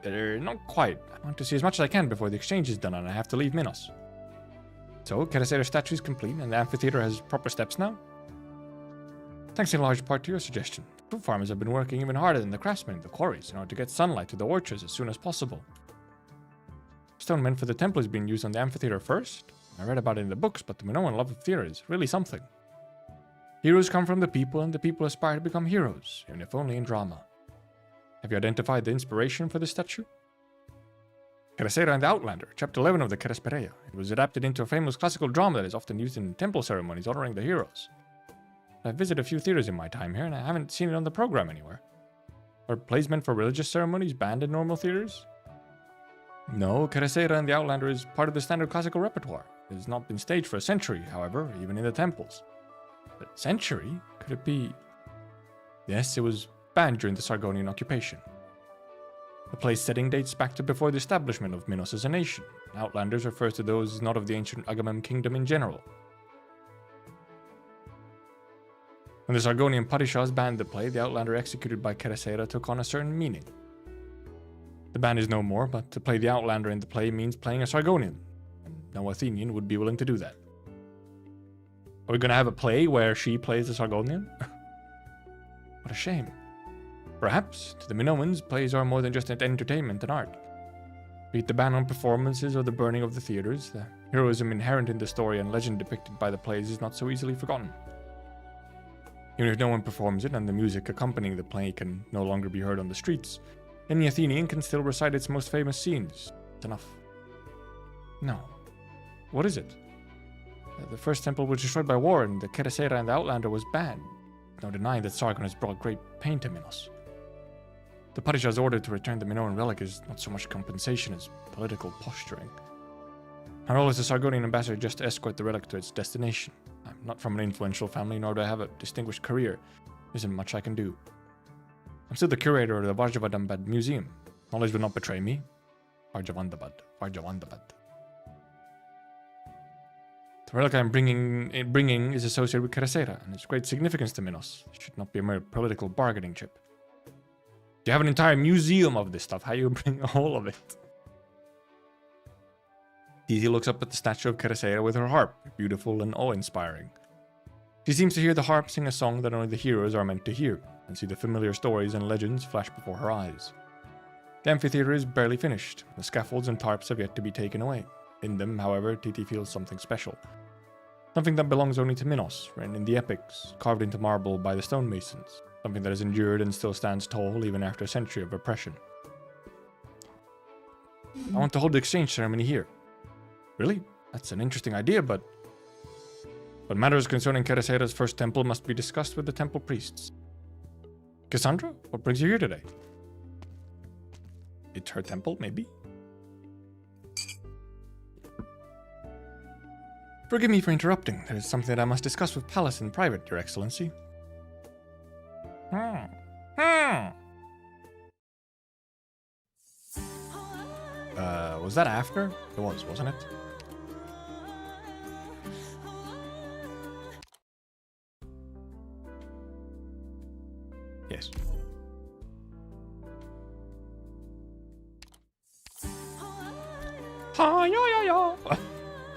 Not quite. I want to see as much as I can before the exchange is done and I have to leave Minos. So, Keresera's statue is complete and the amphitheater has proper steps now? Thanks in large part to your suggestion. Fruit farmers have been working even harder than the craftsmen in the quarries in order to get sunlight to the orchards as soon as possible. Stone meant for the temple is being used on the amphitheater first. I read about it in the books, but the Minoan love of theater is really something. Heroes come from the people, and the people aspire to become heroes, even if only in drama. Have you identified the inspiration for this statue? Keresera and the Outlander, chapter 11 of the Keresperea. It was adapted into a famous classical drama that is often used in temple ceremonies honoring the heroes. I've visited a few theaters in my time here, and I haven't seen it on the program anywhere. Are plays meant for religious ceremonies banned in normal theaters? No, Keresera and the Outlander is part of the standard classical repertoire. It has not been staged for a century, however, even in the temples. But century? Could it be... Yes, it was banned during the Sargonian occupation. The play's setting dates back to before the establishment of Minos as a nation. Outlanders refers to those not of the ancient Agamem kingdom in general. When the Sargonian Padishahs banned the play, the Outlander executed by Keresera took on a certain meaning. The ban is no more, but to play the Outlander in the play means playing a Sargonian, and no Athenian would be willing to do that. Are we going to have a play where she plays the Sargonian? What a shame. Perhaps, to the Minoans, plays are more than just entertainment and art. Be it the ban on performances or the burning of the theaters, the heroism inherent in the story and legend depicted by the plays is not so easily forgotten. Even if no one performs it and the music accompanying the play can no longer be heard on the streets, any Athenian can still recite its most famous scenes. It's enough. No. What is it? The first temple was destroyed by war, and the Keresera and the Outlander was banned. No denying that Sargon has brought great pain to Minos. The Padishah's order to return the Minoan relic is not so much compensation as political posturing. My role as a Sargonian ambassador is just to escort the relic to its destination. I'm not from an influential family, nor do I have a distinguished career. There isn't much I can do. I'm still the curator of the Vajjavandabad Museum. Knowledge will not betray me. Vajjavandabad. The relic I'm bringing is associated with Keresera, and its great significance to Minos. It should not be a mere political bargaining chip. You have an entire museum of this stuff. How do you bring all of it? Titi looks up at the statue of Keresera with her harp, beautiful and awe-inspiring. She seems to hear the harp sing a song that only the heroes are meant to hear, and see the familiar stories and legends flash before her eyes. The amphitheater is barely finished. The scaffolds and tarps have yet to be taken away. In them, however, Titi feels something special. Something that belongs only to Minos, written in the epics, carved into marble by the stonemasons. Something that has endured and still stands tall even after a century of oppression. I want to hold the exchange ceremony here. Really? That's an interesting idea, but matters concerning Keresera's first temple must be discussed with the temple priests. Cassandra, what brings you here today? It's her temple, maybe? Forgive me for interrupting. There is something that I must discuss with Pallas in private, Your Excellency. Was that after? It was, wasn't it? Yes.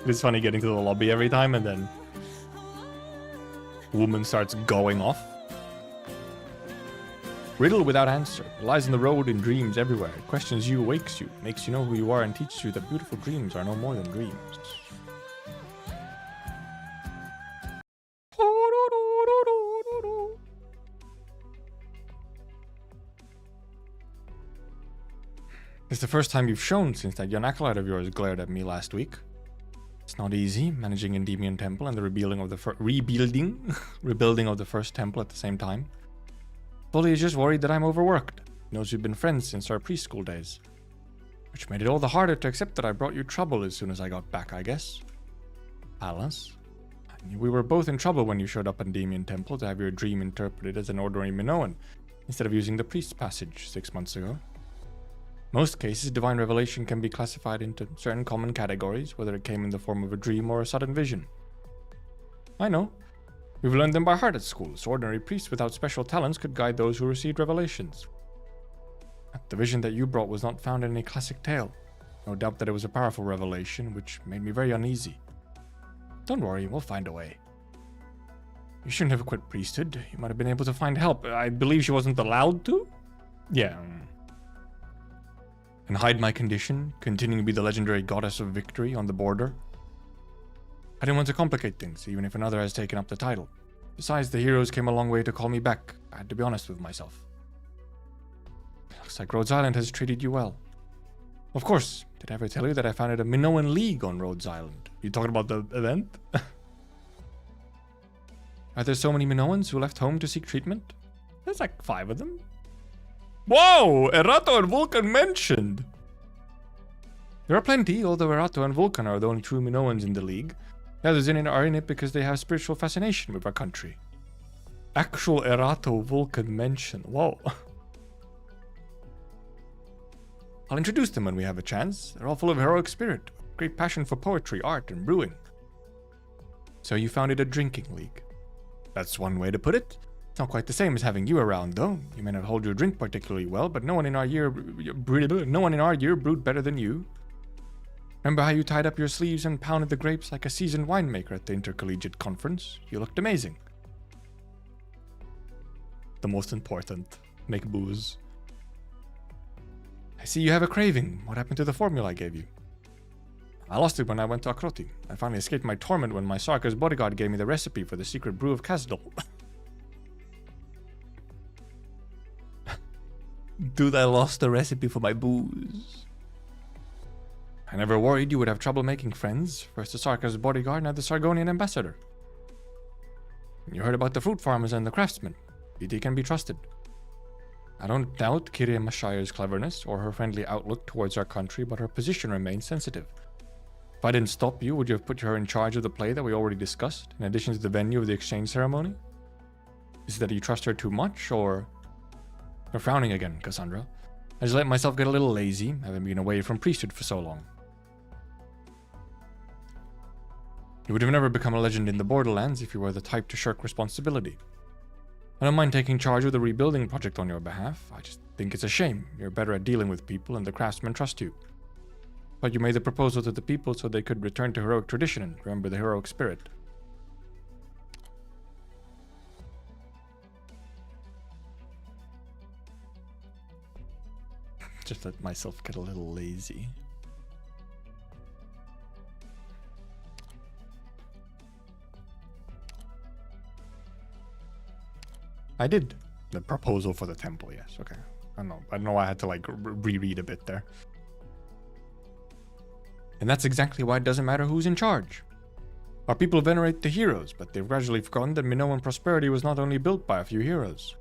It is funny getting to the lobby every time and then woman starts going off. Riddle without answer. It lies in the road in dreams everywhere. It questions you, wakes you, makes you know who you are, and teaches you that beautiful dreams are no more than dreams. It's the first time you've shown since that young acolyte of yours glared at me last week. It's not easy managing Endymion Temple and the rebuilding of the first temple at the same time. Bully is just worried that I'm overworked. He knows we've been friends since our preschool days. Which made it all the harder to accept that I brought you trouble as soon as I got back, I guess. Alice, we were both in trouble when you showed up in Endymion Temple to have your dream interpreted as an ordinary Minoan, instead of using the priest's passage 6 months ago. Most cases, divine revelation can be classified into certain common categories, whether it came in the form of a dream or a sudden vision. I know. We've learned them by heart at school, so ordinary priests without special talents could guide those who received revelations. The vision that you brought was not found in any classic tale. No doubt that it was a powerful revelation, which made me very uneasy. Don't worry, we'll find a way. You shouldn't have quit priesthood. You might have been able to find help. I believe she wasn't allowed to? Yeah. And hide my condition, continuing to be the legendary goddess of victory on the border? I didn't want to complicate things, even if another has taken up the title. Besides, the heroes came a long way to call me back. I had to be honest with myself. Looks like Rhodes Island has treated you well. Of course, did I ever tell you that I founded a Minoan League on Rhodes Island? You talking about the event? Are there so many Minoans who left home to seek treatment? There's like 5 of them. Whoa! Erato and Vulcan mentioned! There are plenty, although Erato and Vulcan are the only true Minoans in the League. The others in it are in it because they have spiritual fascination with our country. Actual Erato Vulcan mention. Whoa. I'll introduce them when we have a chance. They're all full of heroic spirit, great passion for poetry, art, and brewing. So you founded a drinking league. That's one way to put it. It's not quite the same as having you around, though. You may not hold your drink particularly well, but no one in our year brewed better than you. Remember how you tied up your sleeves and pounded the grapes like a seasoned winemaker at the intercollegiate conference? You looked amazing. The most important, make booze. I see you have a craving. What happened to the formula I gave you? I lost it when I went to Akroti. I finally escaped my torment when my Sarkar's bodyguard gave me the recipe for the secret brew of Kazdal. Dude, I lost the recipe for my booze. I never worried you would have trouble making friends. First the Sarkar's bodyguard, now the Sargonian ambassador. You heard about the fruit farmers and the craftsmen. They can be trusted. I don't doubt Kyria Mashire's cleverness or her friendly outlook towards our country, but her position remains sensitive. If I didn't stop you, would you have put her in charge of the play that we already discussed, in addition to the venue of the exchange ceremony? Is it that you trust her too much, or... You're frowning again, Cassandra. I just let myself get a little lazy, having been away from priesthood for so long. You would have never become a legend in the Borderlands if you were the type to shirk responsibility. I don't mind taking charge of the rebuilding project on your behalf. I just think it's a shame. You're better at dealing with people and the craftsmen trust you. But you made the proposal to the people so they could return to heroic tradition and remember the heroic spirit. Just let myself get a little lazy. I did. The proposal for the temple, yes. Okay. I don't know why I had to like reread a bit there. And that's exactly why it doesn't matter who's in charge. Our people venerate the heroes, but they've gradually forgotten that Minoan prosperity was not only built by a few heroes.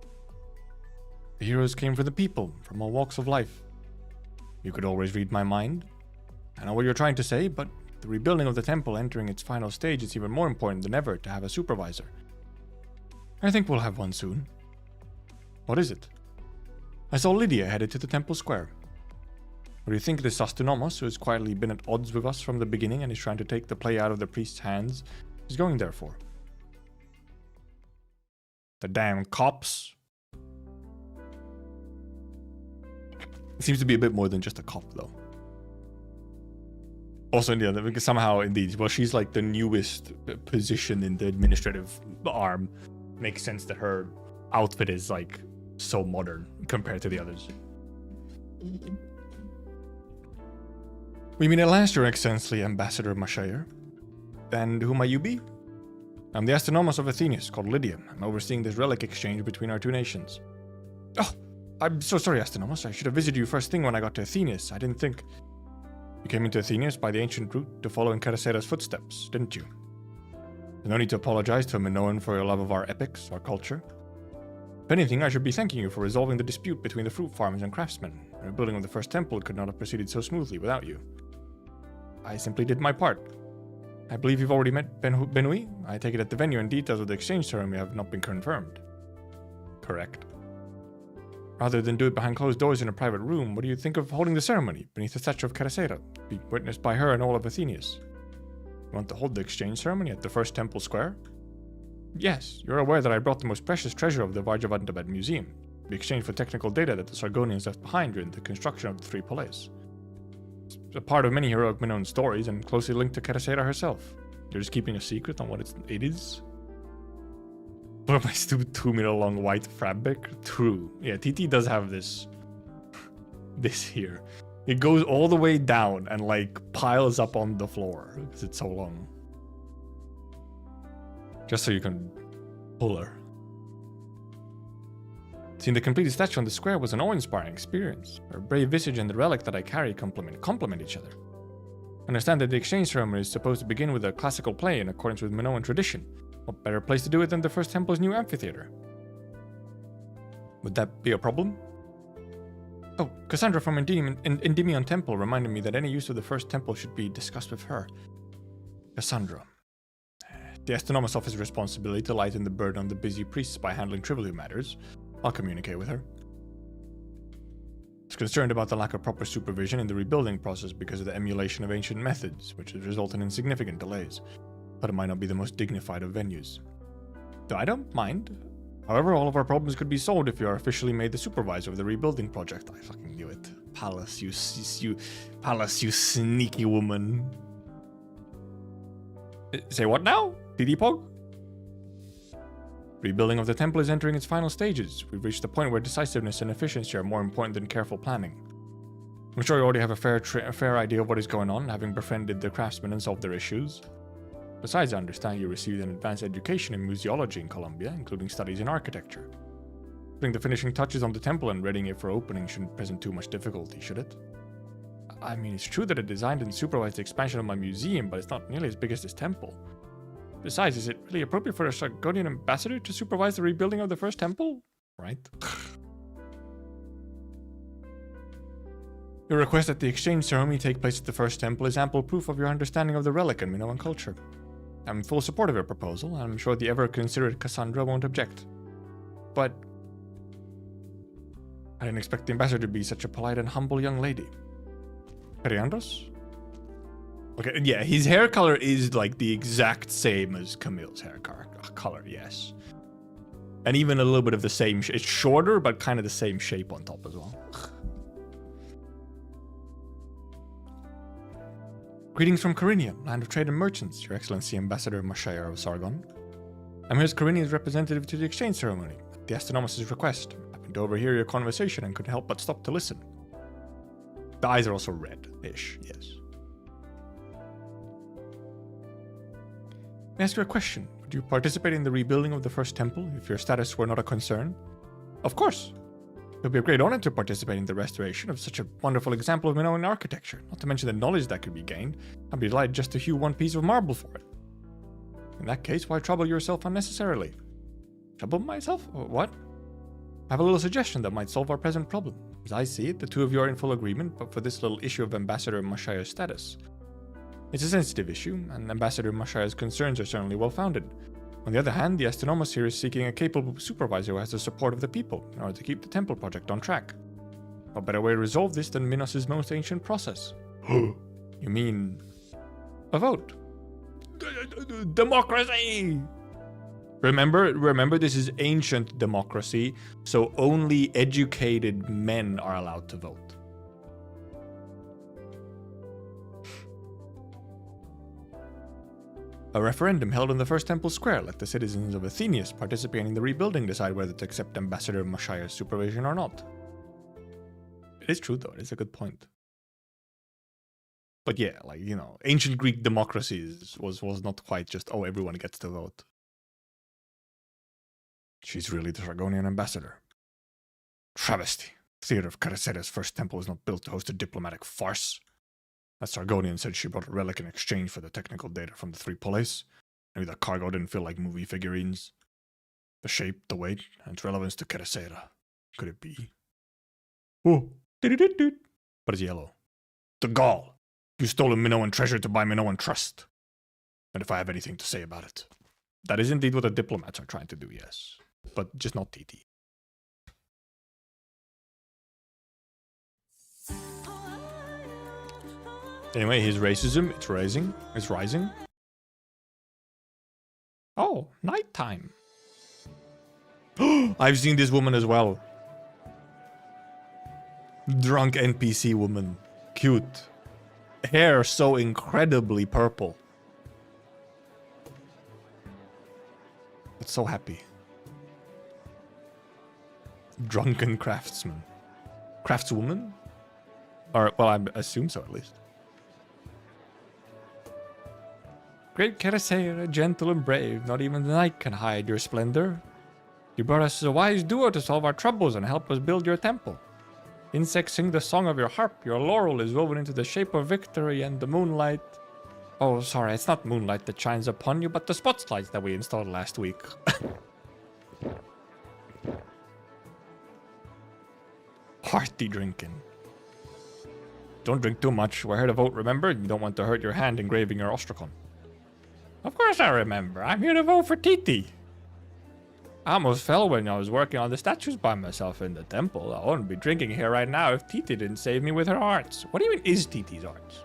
The heroes came for the people, from all walks of life. You could always read my mind. I know what you're trying to say, but the rebuilding of the temple entering its final stage is even more important than ever to have a supervisor. I think we'll have one soon. What is it? I saw Lydia headed to the temple square. What do you think this Astonomos, who has quietly been at odds with us from the beginning and is trying to take the play out of the priest's hands, is going there for? The damn cops. It seems to be a bit more than just a cop, though. Also, yeah, because somehow, indeed, well, she's like the newest position in the administrative arm. Makes sense that her outfit is like so modern compared to the others. We meet at last, Your Excellency, Ambassador Mashire. And who might you be? I'm the Astronomos of Athenius, called Lydia. I'm overseeing this relic exchange between our two nations. Oh, I'm so sorry, Astronomos. I should have visited you first thing when I got to Athenius. I didn't think... You came into Athenius by the ancient route to follow in Caracera's footsteps, didn't you? There's no need to apologize to a Minoan for your love of our epics, our culture. If anything, I should be thanking you for resolving the dispute between the fruit farmers and craftsmen. The rebuilding of the first temple could not have proceeded so smoothly without you. I simply did my part. I believe you've already met Benui. I take it that the venue and details of the exchange ceremony have not been confirmed. Correct. Rather than do it behind closed doors in a private room, what do you think of holding the ceremony beneath the statue of Caracera, be witnessed by her and all of Athenius? You want to hold the exchange ceremony at the first temple square? Yes, you're aware that I brought the most precious treasure of the Vajravantabad Museum, to be exchanged for technical data that the Sargonians left behind during the construction of the three poleis. It's a part of many heroic Minoan stories and closely linked to Caracera herself. You're just keeping a secret on what it is? What am I, stupid 2-meter long white fabric? True. Yeah, TT does have this. This here. It goes all the way down and like piles up on the floor because it's so long. Just so you can pull her. Seeing the completed statue on the square was an awe-inspiring experience. Her brave visage and the relic that I carry complement each other. Understand that the exchange ceremony is supposed to begin with a classical play in accordance with Minoan tradition. What better place to do it than the first temple's new amphitheater? Would that be a problem? Oh, Cassandra from Endymion Temple reminded me that any use of the first temple should be discussed with her. Cassandra. The Astronomos Office's responsibility to lighten the burden on the busy priests by handling trivial matters. I'll communicate with her. I was concerned about the lack of proper supervision in the rebuilding process because of the emulation of ancient methods, which has resulted in significant delays. But it might not be the most dignified of venues. Though I don't mind. However, all of our problems could be solved if you are officially made the supervisor of the rebuilding project. I fucking knew it. Pallas, you sneaky woman. Say what now? DD Pog? Rebuilding of the temple is entering its final stages. We've reached the point where decisiveness and efficiency are more important than careful planning. I'm sure you already have a fair idea of what is going on, having befriended the craftsmen and solved their issues. Besides, I understand you received an advanced education in museology in Columbia, including studies in architecture. Putting the finishing touches on the temple and readying it for opening shouldn't present too much difficulty, should it? I mean, it's true that I designed and supervised the expansion of my museum, but it's not nearly as big as this temple. Besides, is it really appropriate for a Sargonian ambassador to supervise the rebuilding of the first temple? Right? Your request that the exchange ceremony take place at the first temple is ample proof of your understanding of the relic and Minoan culture. I'm in full support of your proposal, and I'm sure the ever-considerate Cassandra won't object. But I didn't expect the ambassador to be such a polite and humble young lady. Periandros? Okay, yeah, his hair color is like the exact same as Camille's hair color, yes. And even a little bit of the same, it's shorter, but kind of the same shape on top as well. Greetings from Corinia, land of trade and merchants, Your Excellency Ambassador Mashayar of Sargon. I'm here as Corinia's representative to the exchange ceremony, at the Astronomos' request. I happened to overhear your conversation and couldn't help but stop to listen. The eyes are also red-ish, yes. May I ask you a question? Would you participate in the rebuilding of the first temple if your status were not a concern? Of course. It would be a great honor to participate in the restoration of such a wonderful example of Minoan architecture, not to mention the knowledge that could be gained. I'd be delighted just to hew one piece of marble for it. In that case, why trouble yourself unnecessarily? Trouble myself? What? I have a little suggestion that might solve our present problem. As I see it, the two of you are in full agreement, but for this little issue of Ambassador Mashaya's status. It's a sensitive issue, and Ambassador Mashaya's concerns are certainly well-founded. On the other hand, the Astronomos here is seeking a capable supervisor who has the support of the people in order to keep the temple project on track. What better way to resolve this than Minos' most ancient process? You mean a vote? Democracy! Remember, this is ancient democracy, so only educated men are allowed to vote. A referendum held in the first temple square let the citizens of Athenius participating in the rebuilding decide whether to accept Ambassador Mashaya's supervision or not. It is true though, it is a good point. But yeah, like, you know, ancient Greek democracies was not quite just, oh, everyone gets to vote. She's really the Sargonian ambassador. Travesty. The theater of Caracera's first temple was not built to host a diplomatic farce. As Sargonian said, she brought a relic in exchange for the technical data from the 3 polis. Maybe the cargo didn't feel like movie figurines. The shape, the weight, and its relevance to Caracera. Could it be? Oh, but it's yellow. The gall. You stole a Minoan treasure to buy Minoan trust. And if I have anything to say about it. That is indeed what the diplomats are trying to do, yes. But just not TT. Anyway, his racism, it's rising. Oh, nighttime. I've seen this woman as well. Drunk NPC woman. Cute. Hair so incredibly purple. But so happy. Drunken craftsman. Craftswoman? Or, well, I assume so at least. Great Caracera, gentle and brave, not even the night can hide your splendor. You brought us a wise duo to solve our troubles and help us build your temple. Insects sing the song of your harp, your laurel is woven into the shape of victory and the moonlight. Oh, sorry, it's not moonlight that shines upon you, but the spotlights that we installed last week. Hearty drinking. Don't drink too much, we're here to vote, remember? You don't want to hurt your hand engraving your ostracon. Of course I remember. I'm here to vote for Titi. I almost fell when I was working on the statues by myself in the temple. I wouldn't be drinking here right now if Titi didn't save me with her arts. What even is Titi's arts?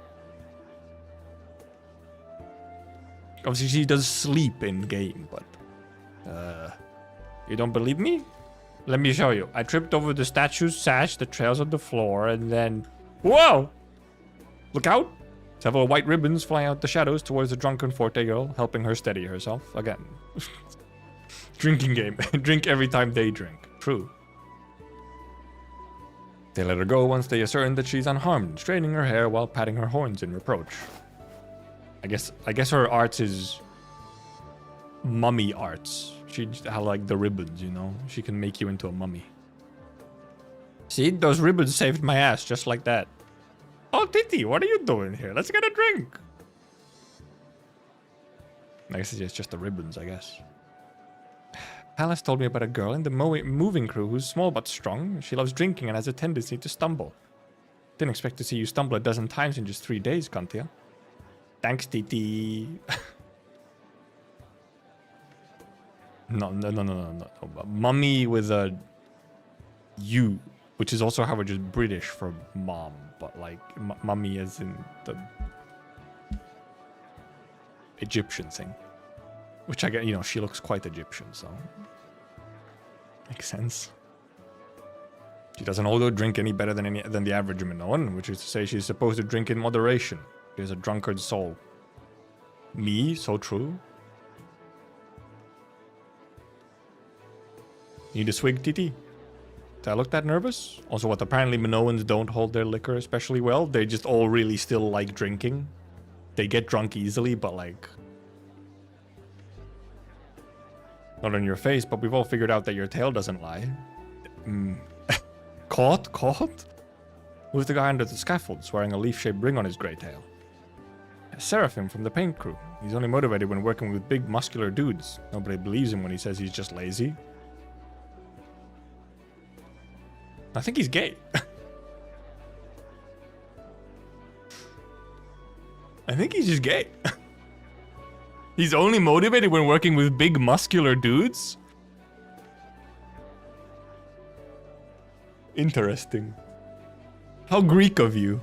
Obviously she does sleep in game, but... you don't believe me? Let me show you. I tripped over the statue's sash that trails on the floor and then... Whoa! Look out! Several white ribbons fly out the shadows towards the drunken Forte girl, helping her steady herself. Again. Drinking game. Drink every time they drink. True. They let her go once they are certain that she's unharmed, straightening her hair while patting her horns in reproach. I guess her arts is... mummy arts. She had like the ribbons, you know? She can make you into a mummy. See? Those ribbons saved my ass just like that. Oh, Titi, what are you doing here? Let's get a drink. I guess it's just the ribbons, I guess. Palace told me about a girl in the moving crew who's small but strong. She loves drinking and has a tendency to stumble. Didn't expect to see you stumble a dozen times in just 3 days, Kantia. Thanks, Titi. No. Mummy with a U, which is also how we're just British for mom, but like mummy as in the Egyptian thing. Which I get, you know, she looks quite Egyptian, so makes sense. She doesn't although drink any better than the average Minoan, which is to say she's supposed to drink in moderation. She has a drunkard's soul. Me? So true. Need a swig, Titi? Did I look that nervous? Also, what, apparently Minoans don't hold their liquor especially well. They just all really still like drinking. They get drunk easily, but like... Not on your face, but we've all figured out that your tail doesn't lie. Caught? Who's the guy under the scaffolds wearing a leaf-shaped ring on his grey tail? Seraphim from the paint crew. He's only motivated when working with big, muscular dudes. Nobody believes him when he says he's just lazy. I think he's gay. I think he's just gay. He's only motivated when working with big, muscular dudes? Interesting. How Greek of you.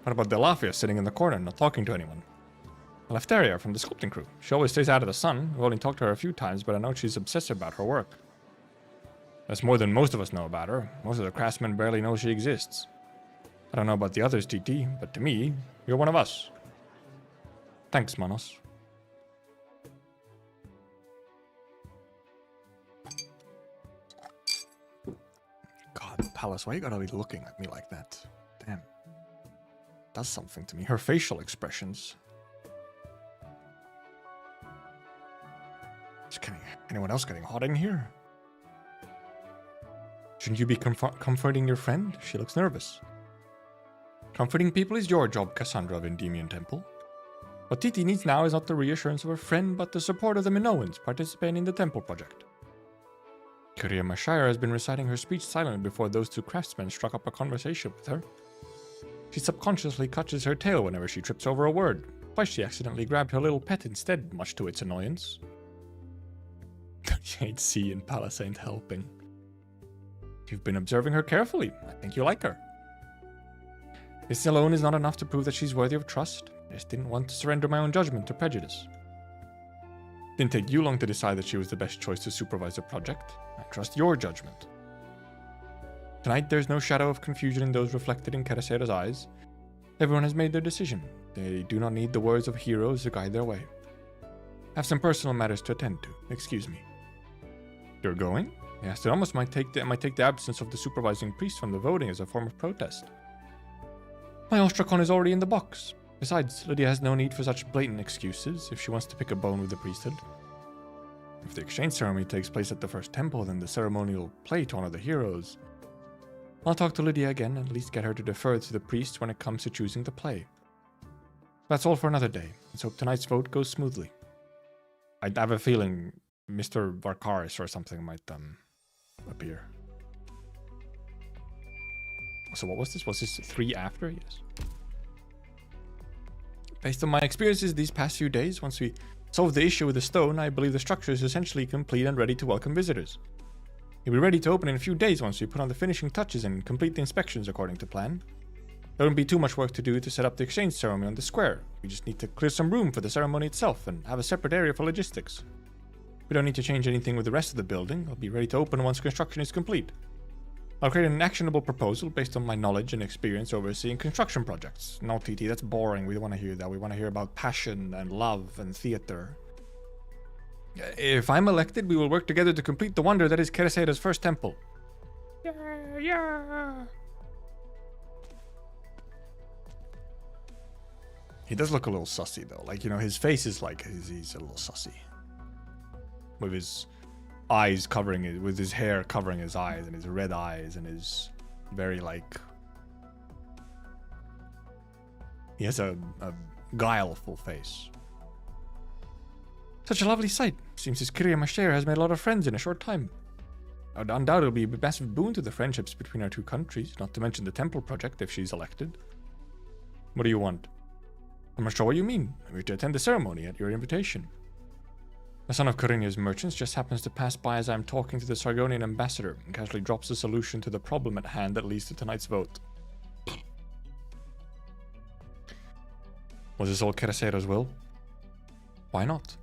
What about Delafia sitting in the corner, not talking to anyone? Lefteria from the sculpting crew. She always stays out of the sun. We've only talked to her a few times, but I know she's obsessive about her work. That's more than most of us know about her. Most of the craftsmen barely know she exists. I don't know about the others, TT, but to me, you're one of us. Thanks, Manos. God, Palace, why you gotta be looking at me like that? Damn. Does something to me. Her facial expressions. Anyone else getting hot in here? Shouldn't you be comforting your friend? She looks nervous. Comforting people is your job, Cassandra of Endymion Temple. What Titi needs now is not the reassurance of her friend, but the support of the Minoans participating in the temple project. Kyria Mashire has been reciting her speech silently before those two craftsmen struck up a conversation with her. She subconsciously clutches her tail whenever she trips over a word. Twice she accidentally grabbed her little pet instead, much to its annoyance. Ain't C and Palace ain't helping. You've been observing her carefully. I think you like her. This alone is not enough to prove that she's worthy of trust. I just didn't want to surrender my own judgment to prejudice. Didn't take you long to decide that she was the best choice to supervise the project. I trust your judgment. Tonight, there's no shadow of confusion in those reflected in Kerasera's eyes. Everyone has made their decision. They do not need the words of heroes to guide their way. I have some personal matters to attend to. Excuse me. You're going? Yes, it almost might take the absence of the supervising priest from the voting as a form of protest. My Ostrakon is already in the box. Besides, Lydia has no need for such blatant excuses if she wants to pick a bone with the priesthood. If the exchange ceremony takes place at the first temple, then the ceremonial play to honor the heroes. I'll talk to Lydia again and at least get her to defer to the priest when it comes to choosing the play. That's all for another day. Let's hope tonight's vote goes smoothly. I have a feeling Mr. Varkaris or something might appear. So what was this? Was this 3 after? Yes. Based on my experiences these past few days, once we solve the issue with the stone, I believe the structure is essentially complete and ready to welcome visitors. It'll be ready to open in a few days once we put on the finishing touches and complete the inspections according to plan. There won't be too much work to do to set up the exchange ceremony on the square. We just need to clear some room for the ceremony itself and have a separate area for logistics. We don't need to change anything with the rest of the building. It'll be ready to open once construction is complete. I'll create an actionable proposal based on my knowledge and experience overseeing construction projects. No, TT, that's boring. We don't want to hear that. We want to hear about passion and love and theater. If I'm elected, we will work together to complete the wonder that is Kerasera's first temple. Yeah. He does look a little sussy, though. Like, you know, his face is like, he's a little sussy. With his eyes covering it, with his hair covering his eyes, and his red eyes, and his very, like... He has a guileful face. Such a lovely sight. Seems his Kyria Mashire has made a lot of friends in a short time. Undoubtedly it'll be a massive boon to the friendships between our two countries, not to mention the temple project if she's elected. What do you want? I'm not sure what you mean. I'm here to attend the ceremony at your invitation. The son of Corinia's merchants just happens to pass by as I'm talking to the Sargonian ambassador and casually drops a solution to the problem at hand that leads to tonight's vote. Was this all Kerasera's will? Why not?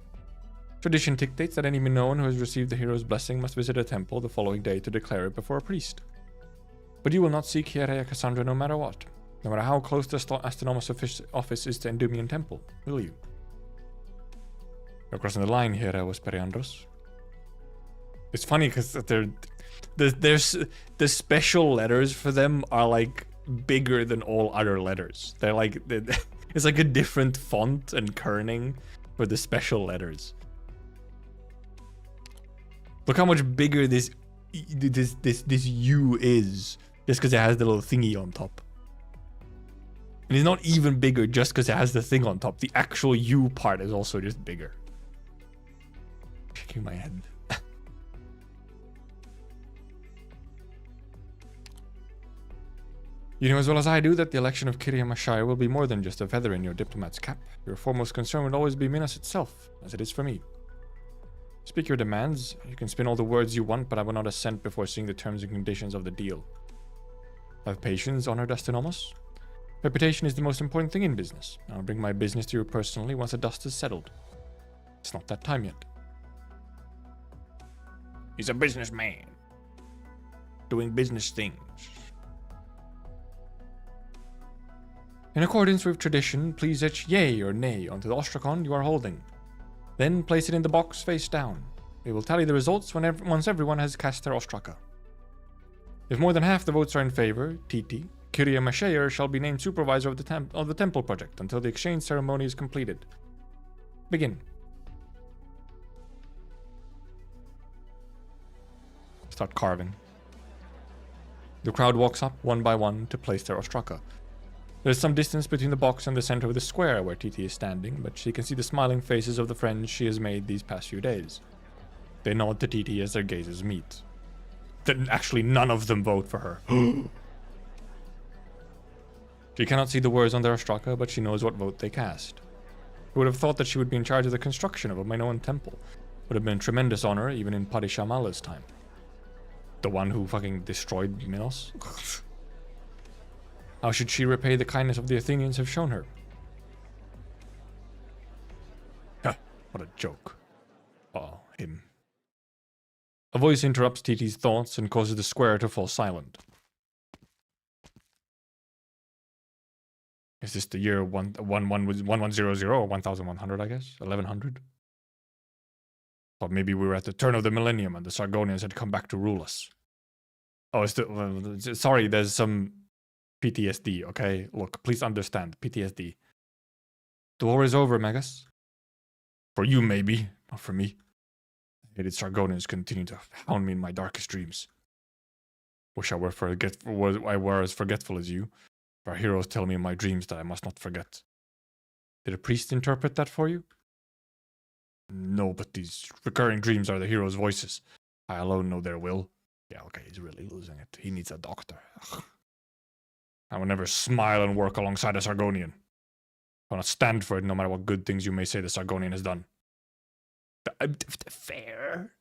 Tradition dictates that any Minoan who has received the hero's blessing must visit a temple the following day to declare it before a priest. But you will not see Kyria Cassandra no matter what, no matter how close the Astronomos office is to Endymion Temple, will you? You're crossing the line here, Periandros. It's funny because the special letters for them are like bigger than all other letters. They're like it's like a different font and kerning for the special letters. Look how much bigger this U is just because it has the little thingy on top. And it's not even bigger just because it has the thing on top. The actual U part is also just bigger. Shaking my head. You know as well as I do that the election of Kyria Mashire will be more than just a feather in your diplomat's cap. Your foremost concern will always be Minos itself, as it is for me. Speak your demands. You can spin all the words you want, but I will not assent before seeing the terms and conditions of the deal. Have patience, honored Astronomos. Reputation is the most important thing in business. I'll bring my business to you personally once the dust is settled. It's not that time yet. He's a businessman. Doing business things. In accordance with tradition, please etch yay or nay onto the Ostrakon you are holding. Then place it in the box face down. We will tally the results once everyone has cast their Ostraka. If more than half the votes are in favor, Titi, Kyria Mashire shall be named supervisor of the temple project until the exchange ceremony is completed. Begin. start carving. The crowd walks up one by one to place their ostraka. There's some distance between the box and the center of the square where TT is standing, but she can see the smiling faces of the friends she has made these past few days. They nod to TT as their gazes meet. Then actually none of them vote for her. She cannot see the words on their ostraka, but she knows what vote they cast. Who would have thought that she would be in charge of the construction of a Minoan temple? Would have been a tremendous honor even in Padishamala's time. The one who fucking destroyed Minos? How should she repay the kindness of the Athenians have shown her? What a joke. Oh, him. A voice interrupts TT's thoughts and causes the square to fall silent. Is this the year 1100 or 1100, I guess? 1100? Or maybe we were at the turn of the millennium and the Sargonians had come back to rule us. Oh, sorry, there's some PTSD, okay? Look, please understand, PTSD. The war is over, Megas. For you, maybe, not for me. I hated Sargonians continue to hound me in my darkest dreams. Wish I were as forgetful as you. Our heroes tell me in my dreams that I must not forget. Did a priest interpret that for you? No, but these recurring dreams are the heroes' voices. I alone know their will. Yeah, okay, he's really losing it. He needs a doctor. Ugh. I will never smile and work alongside a Sargonian. I will not stand for it no matter what good things you may say the Sargonian has done. Fair.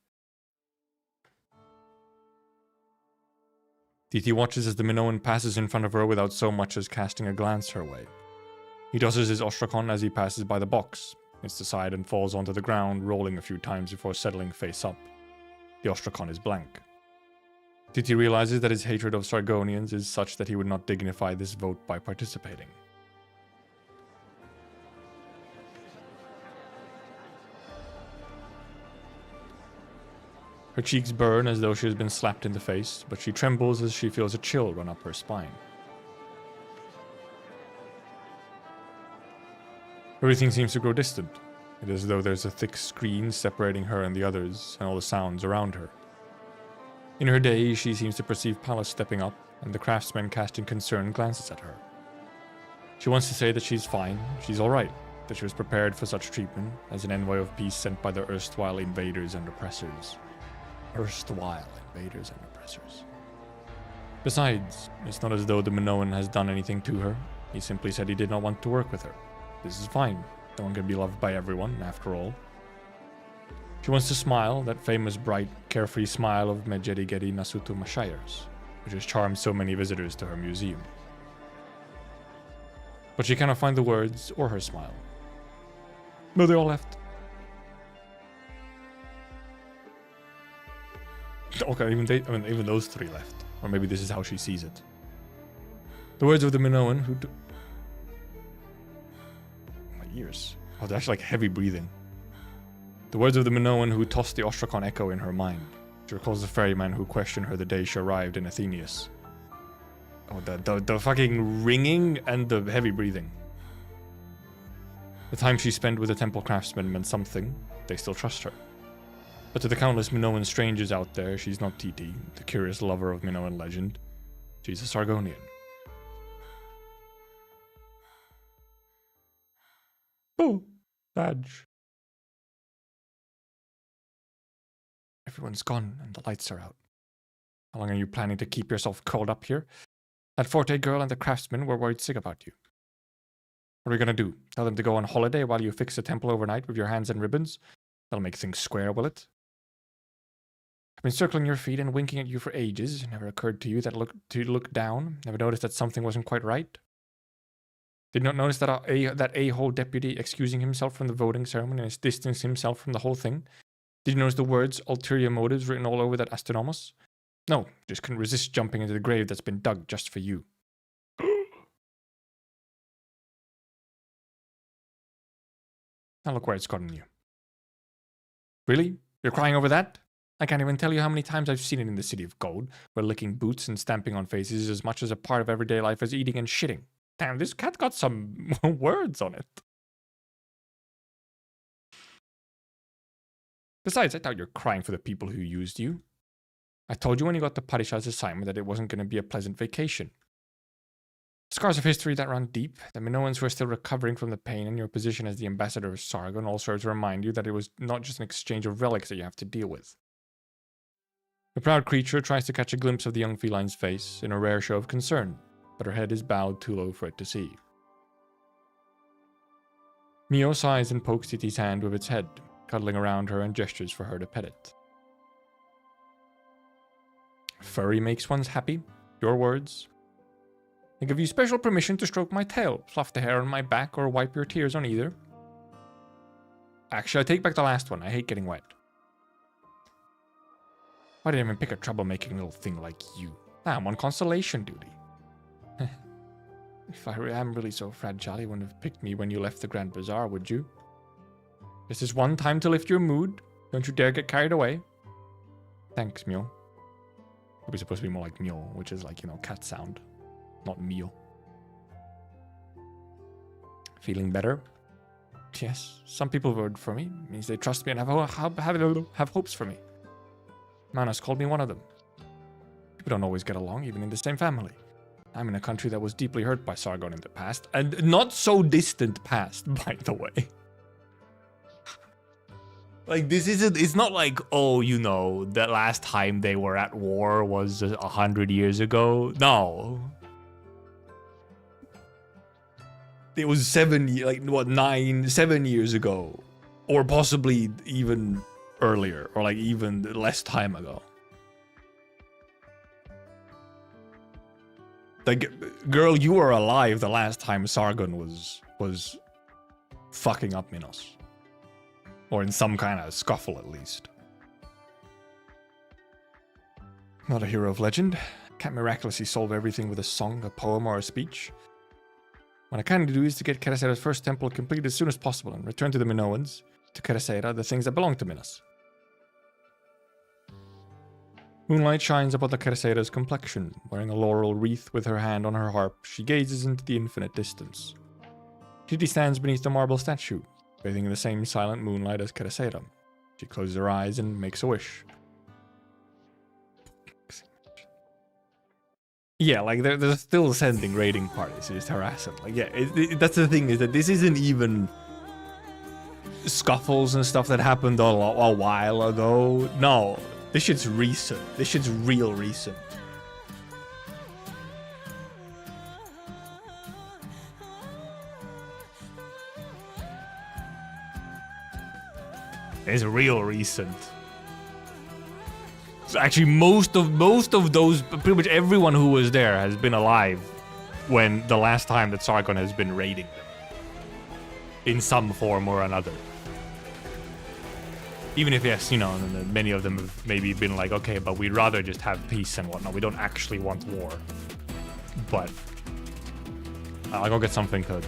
TT watches as the Minoan passes in front of her without so much as casting a glance her way. He tosses his ostrakon as he passes by the box. Hits the side and falls onto the ground, rolling a few times before settling face up. The ostrakon is blank. TT realizes that his hatred of Sargonians is such that he would not dignify this vote by participating. Her cheeks burn as though she has been slapped in the face, but she trembles as she feels a chill run up her spine. Everything seems to grow distant. It is as though there's a thick screen separating her and the others, and all the sounds around her. In her daze, she seems to perceive Pallas stepping up, and the craftsman casting concerned glances at her. She wants to say that she's fine, she's alright, that she was prepared for such treatment, as an envoy of peace sent by the erstwhile invaders and oppressors. Erstwhile invaders and oppressors. Besides, it's not as though the Minoan has done anything to her. He simply said he did not want to work with her. This is fine. No one can be loved by everyone, after all. She wants to smile, that famous bright, carefree smile of Medjehtiqedti Nasutu Mashayers, which has charmed so many visitors to her museum. But she cannot find the words or her smile. No, they all left. Okay, even those three left. Or maybe this is how she sees it. The words of the Minoan who... My ears. Oh, they're actually like heavy breathing. The words of the Minoan who tossed the ostrakon echo in her mind. She recalls the ferryman who questioned her the day she arrived in Athenius. Oh, the fucking ringing and the heavy breathing. The time she spent with the temple craftsman meant something. They still trust her. But to the countless Minoan strangers out there, she's not TT, the curious lover of Minoan legend. She's a Sargonian. Oh, badge. Everyone's gone and the lights are out. How long are you planning to keep yourself curled up here? That Forte girl and the craftsman were worried sick about you. What are we gonna do? Tell them to go on holiday while you fix the temple overnight with your hands and ribbons? That'll make things square, will it? I've been circling your feet and winking at you for ages. It never occurred to you to look down. Never noticed that something wasn't quite right. Did not notice that that a-hole deputy excusing himself from the voting ceremony and distancing himself from the whole thing. Did you notice the words ulterior motives written all over that astronomos? No, just couldn't resist jumping into the grave that's been dug just for you. Now look where it's gotten you. Really? You're crying over that? I can't even tell you how many times I've seen it in the city of gold, where licking boots and stamping on faces is as much as a part of everyday life as eating and shitting. Damn, this cat got some words on it. Besides, I doubt you're crying for the people who used you. I told you when you got the Padishah's assignment that it wasn't going to be a pleasant vacation. Scars of history that run deep, the Minoans who are still recovering from the pain, and your position as the ambassador of Sargon all serve to remind you that it was not just an exchange of relics that you have to deal with. The proud creature tries to catch a glimpse of the young feline's face in a rare show of concern, but her head is bowed too low for it to see. Mio sighs and pokes Titi's hand with its head, cuddling around her and gestures for her to pet it. Furry makes one happy. Your words. I give you special permission to stroke my tail, fluff the hair on my back, or wipe your tears on either. Actually, I take back the last one. I hate getting wet. Why did I even pick a troublemaking little thing like you? I'm on consolation duty. If I am really so fragile, you wouldn't have picked me when you left the Grand Bazaar, would you? This is one time to lift your mood. Don't you dare get carried away. Thanks, Mio. It was supposed to be more like Mio, which is like, cat sound. Not Mio. Feeling better? Yes, some people voted for me. It means they trust me and have hopes for me. Manos called me one of them. People don't always get along, even in the same family. I'm in a country that was deeply hurt by Sargon in the past, and not so distant past, by the way. Like, it's not like, oh, the last time they were at war was 100 years ago. No. It was 7 years ago. Or possibly even earlier, or like even less time ago. Like, girl, you were alive the last time Sargon was fucking up Minos. Or in some kind of scuffle, at least. Not a hero of legend. Can't miraculously solve everything with a song, a poem, or a speech. What I can do is to get Kerasera's first temple completed as soon as possible and return to the Minoans, to Kerasera, the things that belong to Minos. Moonlight shines upon the Kerasera's complexion. Wearing a laurel wreath with her hand on her harp, she gazes into the infinite distance. Titi stands beneath the marble statue, bathing in the same silent moonlight as Kerasera. She closes her eyes and makes a wish. Yeah, like they're still sending raiding parties to just harass him. Like, yeah, that's the thing, is that this isn't even scuffles and stuff that happened a while ago. No, this shit's recent. This shit's real recent. It's real recent. So actually, most of those, pretty much everyone who was there has been alive when the last time that Sargon has been raiding them in some form or another. Even if, yes, many of them have maybe been like, okay, but we'd rather just have peace and whatnot. We don't actually want war. But I'll go get something to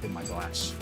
in my glass.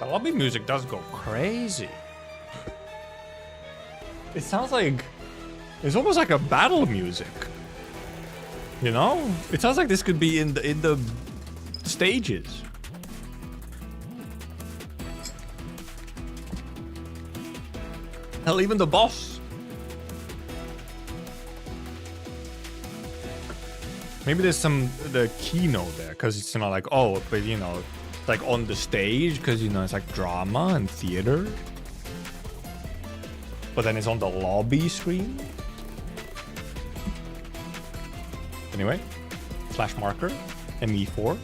The lobby music does go crazy. It sounds like... It's almost like a battle music. You know? It sounds like this could be in the stages. Hell, even the boss. Maybe there's the keynote there, because it's not like, oh, but you know, like on the stage, because you know, it's like drama and theater. But then it's on the lobby screen. Anyway, slash marker, ME4.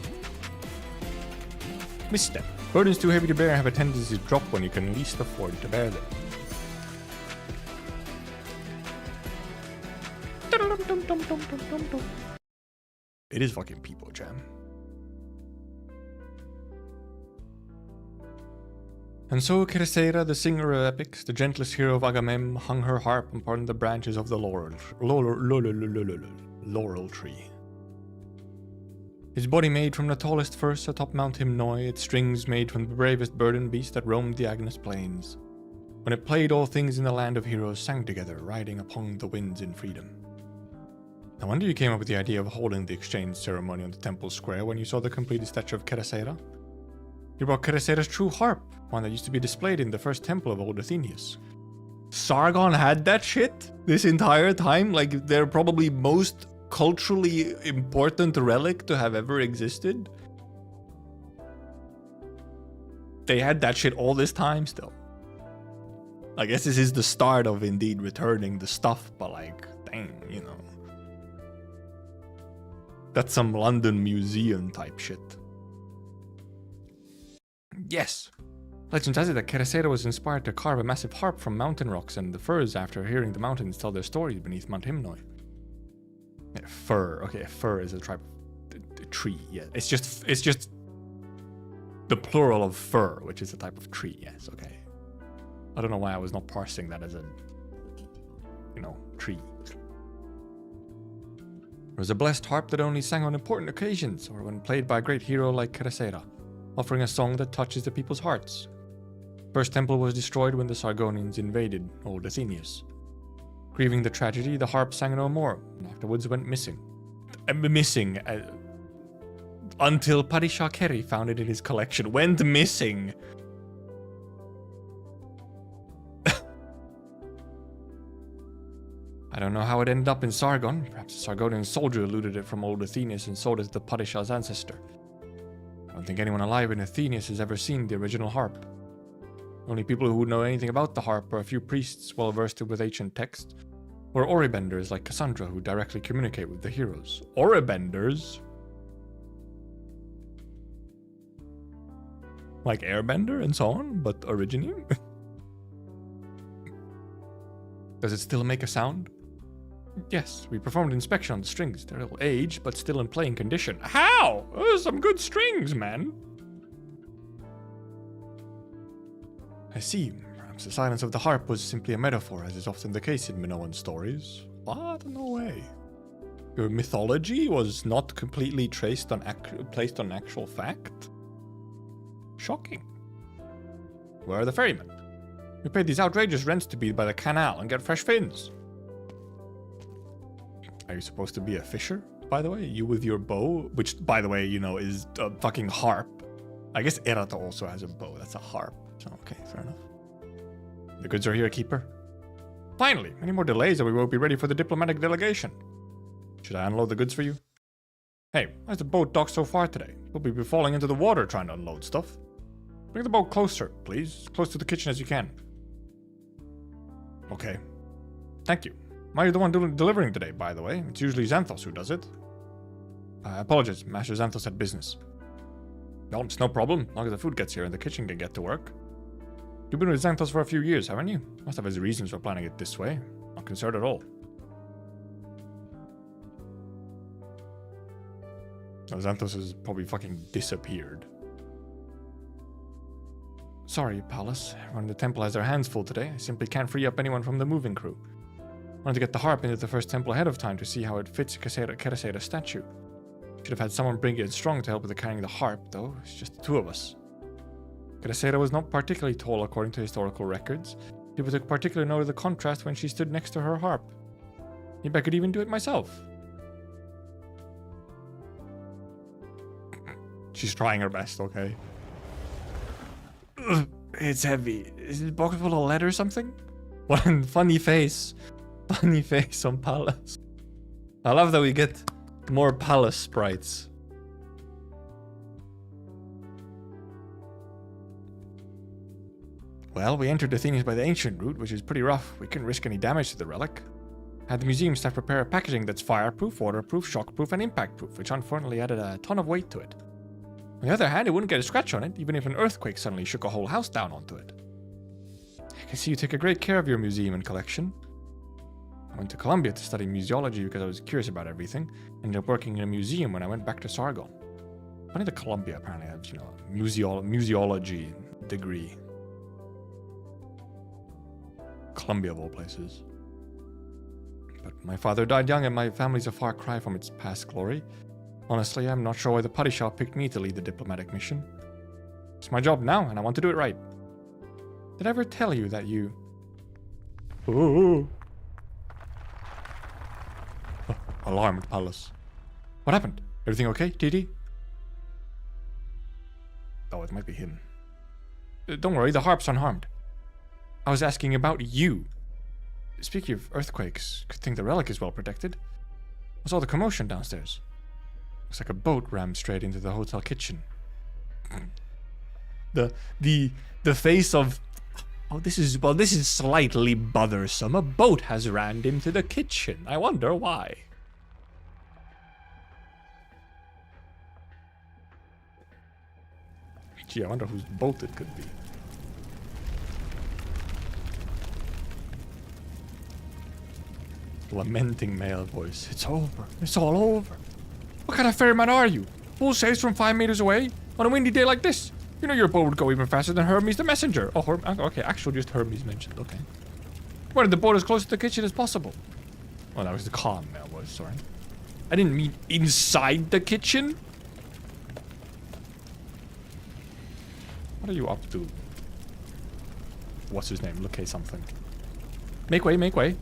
Misstep. Burdens too heavy to bear have a tendency to drop when you can least afford to bear them. It is fucking people jam. And so Cresseira, the singer of epics, the gentlest hero of Agamem, hung her harp upon the branches of the laurel tree. His body made from the tallest firs atop Mount Himnoi, its strings made from the bravest burden beast that roamed the Agnes plains. When it played, all things in the land of heroes sang together, riding upon the winds in freedom. No wonder you came up with the idea of holding the exchange ceremony on the temple square when you saw the completed statue of Cresseira. You brought Cresseira's true harp, one that used to be displayed in the first temple of old Athenius. Sargon had that shit this entire time? Like, they're probably most culturally important relic to have ever existed? They had that shit all this time still. I guess this is the start of indeed returning the stuff, but like, dang, you know. That's some London museum type shit. Yes. Legend has it that Cresseira was inspired to carve a massive harp from mountain rocks and the firs after hearing the mountains tell their stories beneath Mount Himnoi. Yeah, fir. Okay, a fir is a type of tree. Yeah, it's just the plural of fir, which is a type of tree. Yes, okay. I don't know why I was not parsing that as a, you know, tree. It was a blessed harp that only sang on important occasions or when played by a great hero like Cresseira, offering a song that touches the people's hearts. First temple was destroyed when the Sargonians invaded old Athenius. Grieving the tragedy, the harp sang no more, and afterwards went missing. Until Padishah Keri found it in his collection. Went missing! I don't know how it ended up in Sargon. Perhaps a Sargonian soldier looted it from old Athenius and sold it to the Padishah's ancestor. I don't think anyone alive in Athenius has ever seen the original harp. Only people who know anything about the harp are a few priests well versed with ancient text, or oribenders like Cassandra who directly communicate with the heroes. Oribenders? Like Airbender and so on, but originally? Does it still make a sound? Yes, we performed an inspection on the strings. They're a little aged, but still in playing condition. How? Those are some good strings, man. I see. Perhaps the silence of the harp was simply a metaphor, as is often the case in Minoan stories. What? No way. Your mythology was not completely placed on actual fact? Shocking. Where are the ferrymen? We paid these outrageous rents to be by the canal and get fresh fins. Are you supposed to be a fisher, by the way? You with your bow, which, by the way, you know, is a fucking harp. I guess Erata also has a bow. That's a harp. So, okay, fair enough. The goods are here, keeper. Finally, any more delays and we won't be ready for the diplomatic delegation. Should I unload the goods for you? Hey, why's the boat docked so far today? We'll be falling into the water trying to unload stuff. Bring the boat closer, please. As close to the kitchen as you can. Okay. Thank you. Am I the one delivering today, by the way? It's usually Xanthos who does it. I apologize, Master Xanthos had business. No, it's no problem, as long as the food gets here and the kitchen can get to work. You've been with Xanthos for a few years, haven't you? Must have his reasons for planning it this way. Not concerned at all. Now, Xanthos has probably fucking disappeared. Sorry, Pallas. Everyone in the temple has their hands full today. I simply can't free up anyone from the moving crew. I wanted to get the harp into the first temple ahead of time to see how it fits Cresseira's statue. Should have had someone bring it strong to help with carrying the harp, though. It's just the two of us. Could I say I was not particularly tall according to historical records? People took particular note of the contrast when she stood next to her harp. Maybe I could even do it myself. She's trying her best, okay? Ugh, it's heavy. Is it a box full of lead or something? One funny face. Funny face on Palace. I love that we get more Palace sprites. Well, we entered Athenians by the ancient route, which is pretty rough. We couldn't risk any damage to the relic. Had the museum staff prepare a packaging that's fireproof, waterproof, shockproof, and impactproof, which unfortunately added a ton of weight to it. On the other hand, it wouldn't get a scratch on it, even if an earthquake suddenly shook a whole house down onto it. I can see you take a great care of your museum and collection. I went to Columbia to study museology because I was curious about everything, and ended up working in a museum when I went back to Sargon. Funny that Columbia apparently has, a museology degree. Columbia of all places. But my father died young and my family's a far cry from its past glory. Honestly, I'm not sure why the putty shop picked me to lead the diplomatic mission. It's my job now, and I want to do it right. Did I ever tell you that you... Ooh. Oh, alarmed Palace. What happened? Everything okay, TD? Oh, it might be him. Don't worry, the harp's unharmed. I was asking about you. Speaking of earthquakes, good thing the relic is well protected. What's all the commotion downstairs? Looks like a boat rammed straight into the hotel kitchen. The face of... Oh, this is slightly bothersome. A boat has rammed into the kitchen. I wonder why. Gee, I wonder whose boat it could be. Lamenting male voice. It's over. It's all over. What kind of ferryman are you? Full sails from 5 meters away? On a windy day like this? You know your boat would go even faster than Hermes the messenger. Oh, okay, actually just Hermes mentioned. Okay. Why did the boat as close to the kitchen as possible? Oh, that was the calm male voice, sorry. I didn't mean inside the kitchen. What are you up to? What's his name? Look, something. Make way, make way.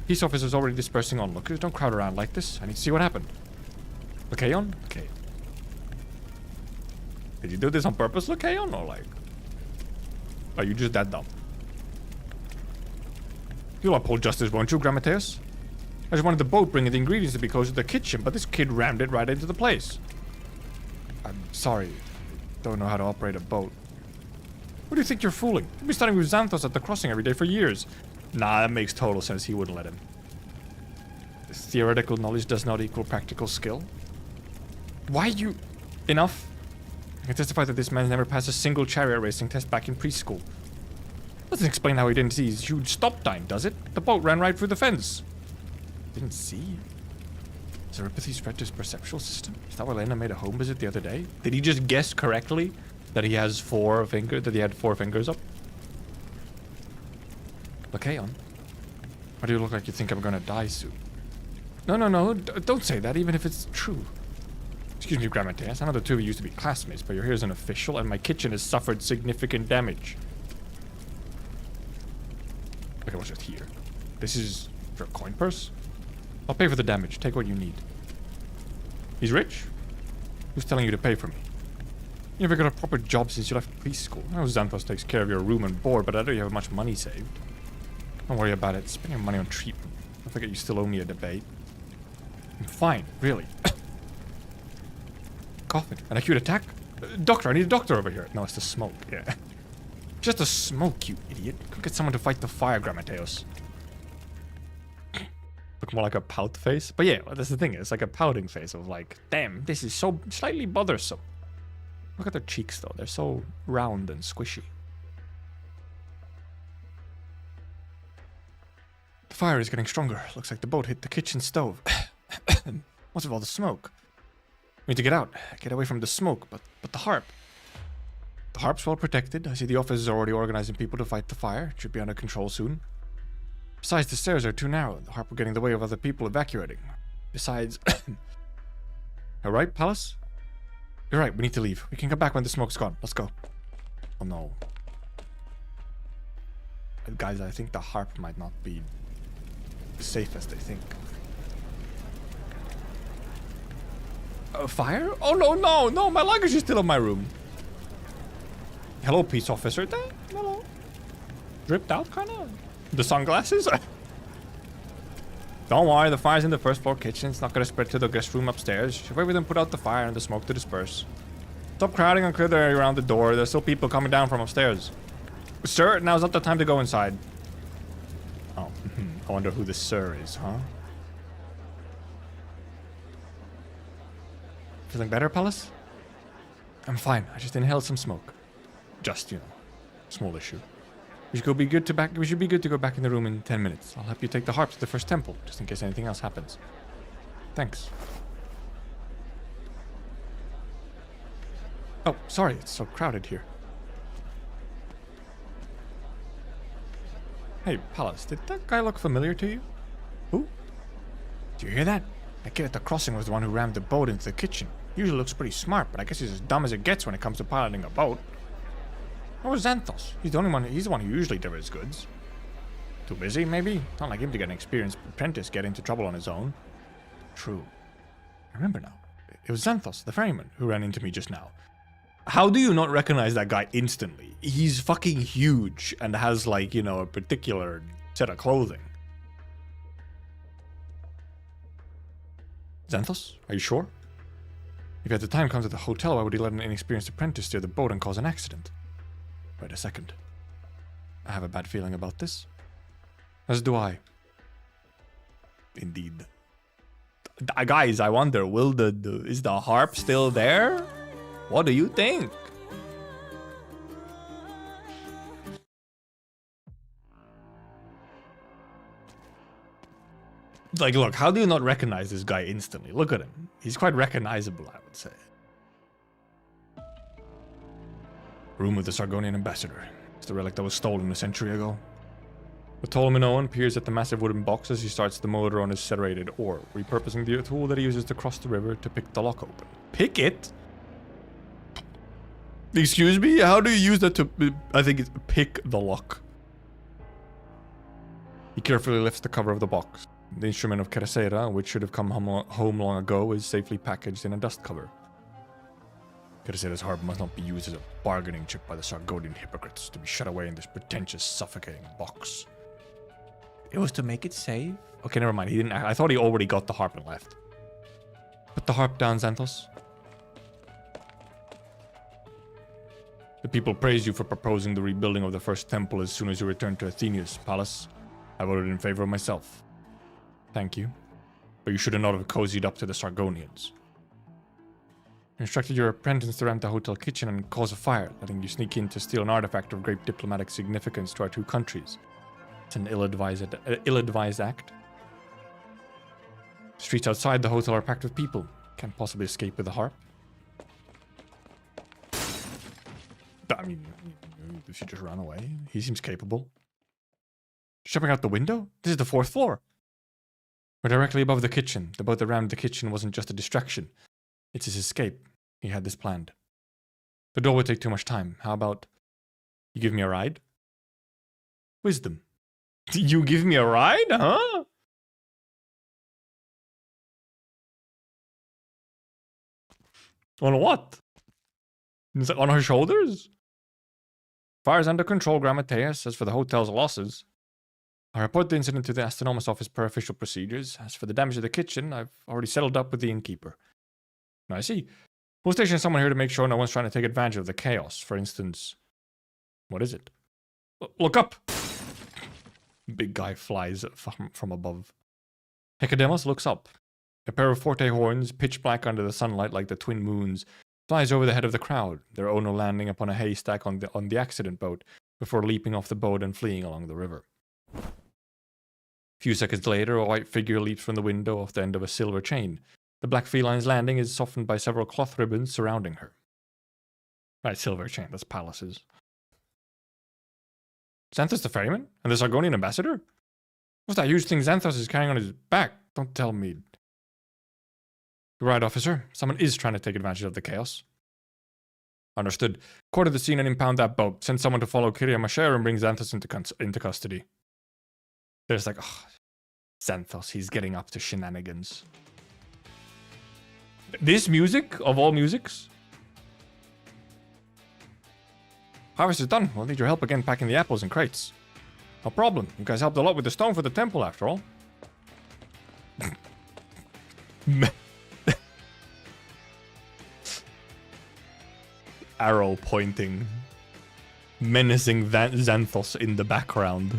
Peace officers already dispersing onlookers. Don't crowd around like this. I need to see what happened. Lucaon? Okay. Did you do this on purpose, Lucaon, or like... Are you just that dumb? You'll uphold justice, won't you, Grammateus? I just wanted the boat bringing the ingredients to be closer to the kitchen, but this kid rammed it right into the place. I'm sorry. Don't know how to operate a boat. What do you think you're fooling? You've been studying with Xanthos at the crossing every day for years. Nah, that makes total sense. He wouldn't let him. Theoretical knowledge does not equal practical skill. Why you... Enough. I can testify that this man never passed a single chariot racing test back in preschool. Doesn't explain how he didn't see his huge stop time, does it? The boat ran right through the fence. Didn't see? Is Euripides spread to his perceptual system? Is that why Lena made a home visit the other day? Did he just guess correctly that he has 4 fingers, that he had 4 fingers up? Lucaon, why do you look like you think I'm gonna die soon? No, don't say that, even if it's true. Excuse me, Grammateus, I know the two of you used to be classmates, but you're here as an official, and my kitchen has suffered significant damage. Okay, what's just here? This is your coin purse? I'll pay for the damage, take what you need. He's rich? Who's telling you to pay for me? You never got a proper job since you left preschool. I know Xanthos takes care of your room and board, but I don't have much money saved. Don't worry about it. Spend your money on treatment. Don't forget you still owe me a debate. I'm fine, really. Coughing. An acute attack? Doctor, I need a doctor over here. No, it's the smoke, yeah. Just the smoke, you idiot. Go get someone to fight the fire, Grammateus. Look more like a pout face. But yeah, that's the thing. It's like a pouting face of like, damn, this is so slightly bothersome. Look at their cheeks, though. They're so round and squishy. The fire is getting stronger. Looks like the boat hit the kitchen stove. What's with all the smoke? We need to get out. Get away from the smoke, but the harp. The harp's well protected. I see the office is already organizing people to fight the fire. It should be under control soon. Besides, the stairs are too narrow. The harp will get in the way of other people evacuating. Besides... Alright, Palace? You're right, we need to leave. We can come back when the smoke's gone. Let's go. Oh no. Guys, I think the harp might not be as safe as they think. Fire? Oh no, no, no, my luggage is still in my room. Hello, peace officer. Hello. Dripped out, kinda. The sunglasses? Don't worry, the fire's in the first floor kitchen. It's not gonna spread to the guest room upstairs. Should we then put out the fire and the smoke to disperse? Stop crowding and clear the area around the door. There's still people coming down from upstairs. Sir, now's not the time to go inside. Oh, I wonder who the sir is, huh? Feeling better, Palace? I'm fine. I just inhaled some smoke. Just, you know, small issue. We should be good to go back in the room in 10 minutes. I'll help you take the harp to the first temple, just in case anything else happens. Thanks. Oh, sorry, it's so crowded here. Hey, Palace, did that guy look familiar to you? Who? Do you hear that? That kid at the crossing was the one who rammed the boat into the kitchen. Usually looks pretty smart, but I guess he's as dumb as it gets when it comes to piloting a boat. Or Xanthos? He's the one who usually delivers goods. Too busy, maybe? Not like him to get an experienced apprentice get into trouble on his own. True. I remember now. It was Xanthos, the ferryman, who ran into me just now. How do you not recognize that guy instantly? He's fucking huge and has, like, you know, a particular set of clothing. Xanthos, are you sure? If at the time comes to the hotel, why would he let an inexperienced apprentice steer the boat and cause an accident? Wait a second. I have a bad feeling about this. As do I. Indeed. Guys, I wonder, is the harp still there? What do you think? Like, look, how do you not recognize this guy instantly? Look at him. He's quite recognizable, I would say. Room of the Sargonian ambassador. It's the relic that was stolen a century ago. The tall Minoan peers at the massive wooden box as he starts the motor on his serrated oar, repurposing the tool that he uses to cross the river to pick the lock open. Pick it? Excuse me? How do you use that to... I think it's pick the lock. He carefully lifts the cover of the box. The instrument of Kerasera, which should have come home long ago, is safely packaged in a dust cover. Kerasera's harp must not be used as a bargaining chip by the Sargonian hypocrites to be shut away in this pretentious, suffocating box. It was to make it safe? Okay, never mind. He didn't. I thought he already got the harp and left. Put the harp down, Xanthos. The people praise you for proposing the rebuilding of the first temple as soon as you return to Athenia's palace. I voted in favor of myself. Thank you. But you should not have cozied up to the Sargonians. You instructed your apprentice to ramp the hotel kitchen and cause a fire, letting you sneak in to steal an artifact of great diplomatic significance to our two countries. It's an ill-advised act. Streets outside the hotel are packed with people. Can't possibly escape with the harp. I mean, if you just run away, he seems capable. Jumping out the window? This is the 4th floor. We're directly above the kitchen. The boat that rammed the kitchen wasn't just a distraction. It's his escape. He had this planned. The door would take too much time. How about you give me a ride? Wisdom. You give me a ride, huh? On what? Is it on her shoulders? Fire's under control, Grammateus. As for the hotel's losses, I report the incident to the astronomer's office per official procedures. As for the damage to the kitchen, I've already settled up with the innkeeper. Now, I see. We'll station someone here to make sure no one's trying to take advantage of the chaos. For instance, what is it? Look up! Big guy flies from above. Hecademos looks up. A pair of forte horns, pitch black under the sunlight like the twin moons, flies over the head of the crowd, their owner landing upon a haystack on the accident boat before leaping off the boat and fleeing along the river. A few seconds later, a white figure leaps from the window off the end of a silver chain. The black feline's landing is softened by several cloth ribbons surrounding her. Right, silver chain, that's palaces. Xanthos the ferryman? And the Sargonian ambassador? What's that huge thing Xanthos is carrying on his back? Don't tell me. You're right, officer. Someone is trying to take advantage of the chaos. Understood. Quarter the scene and impound that boat. Send someone to follow Kiria Masher and bring Xanthos into custody. There's like, oh, Xanthos, he's getting up to shenanigans. This music, of all musics? Harvest is done. We'll need your help again packing the apples in crates. No problem. You guys helped a lot with the stone for the temple, after all. Arrow pointing. Menacing Xanthos in the background.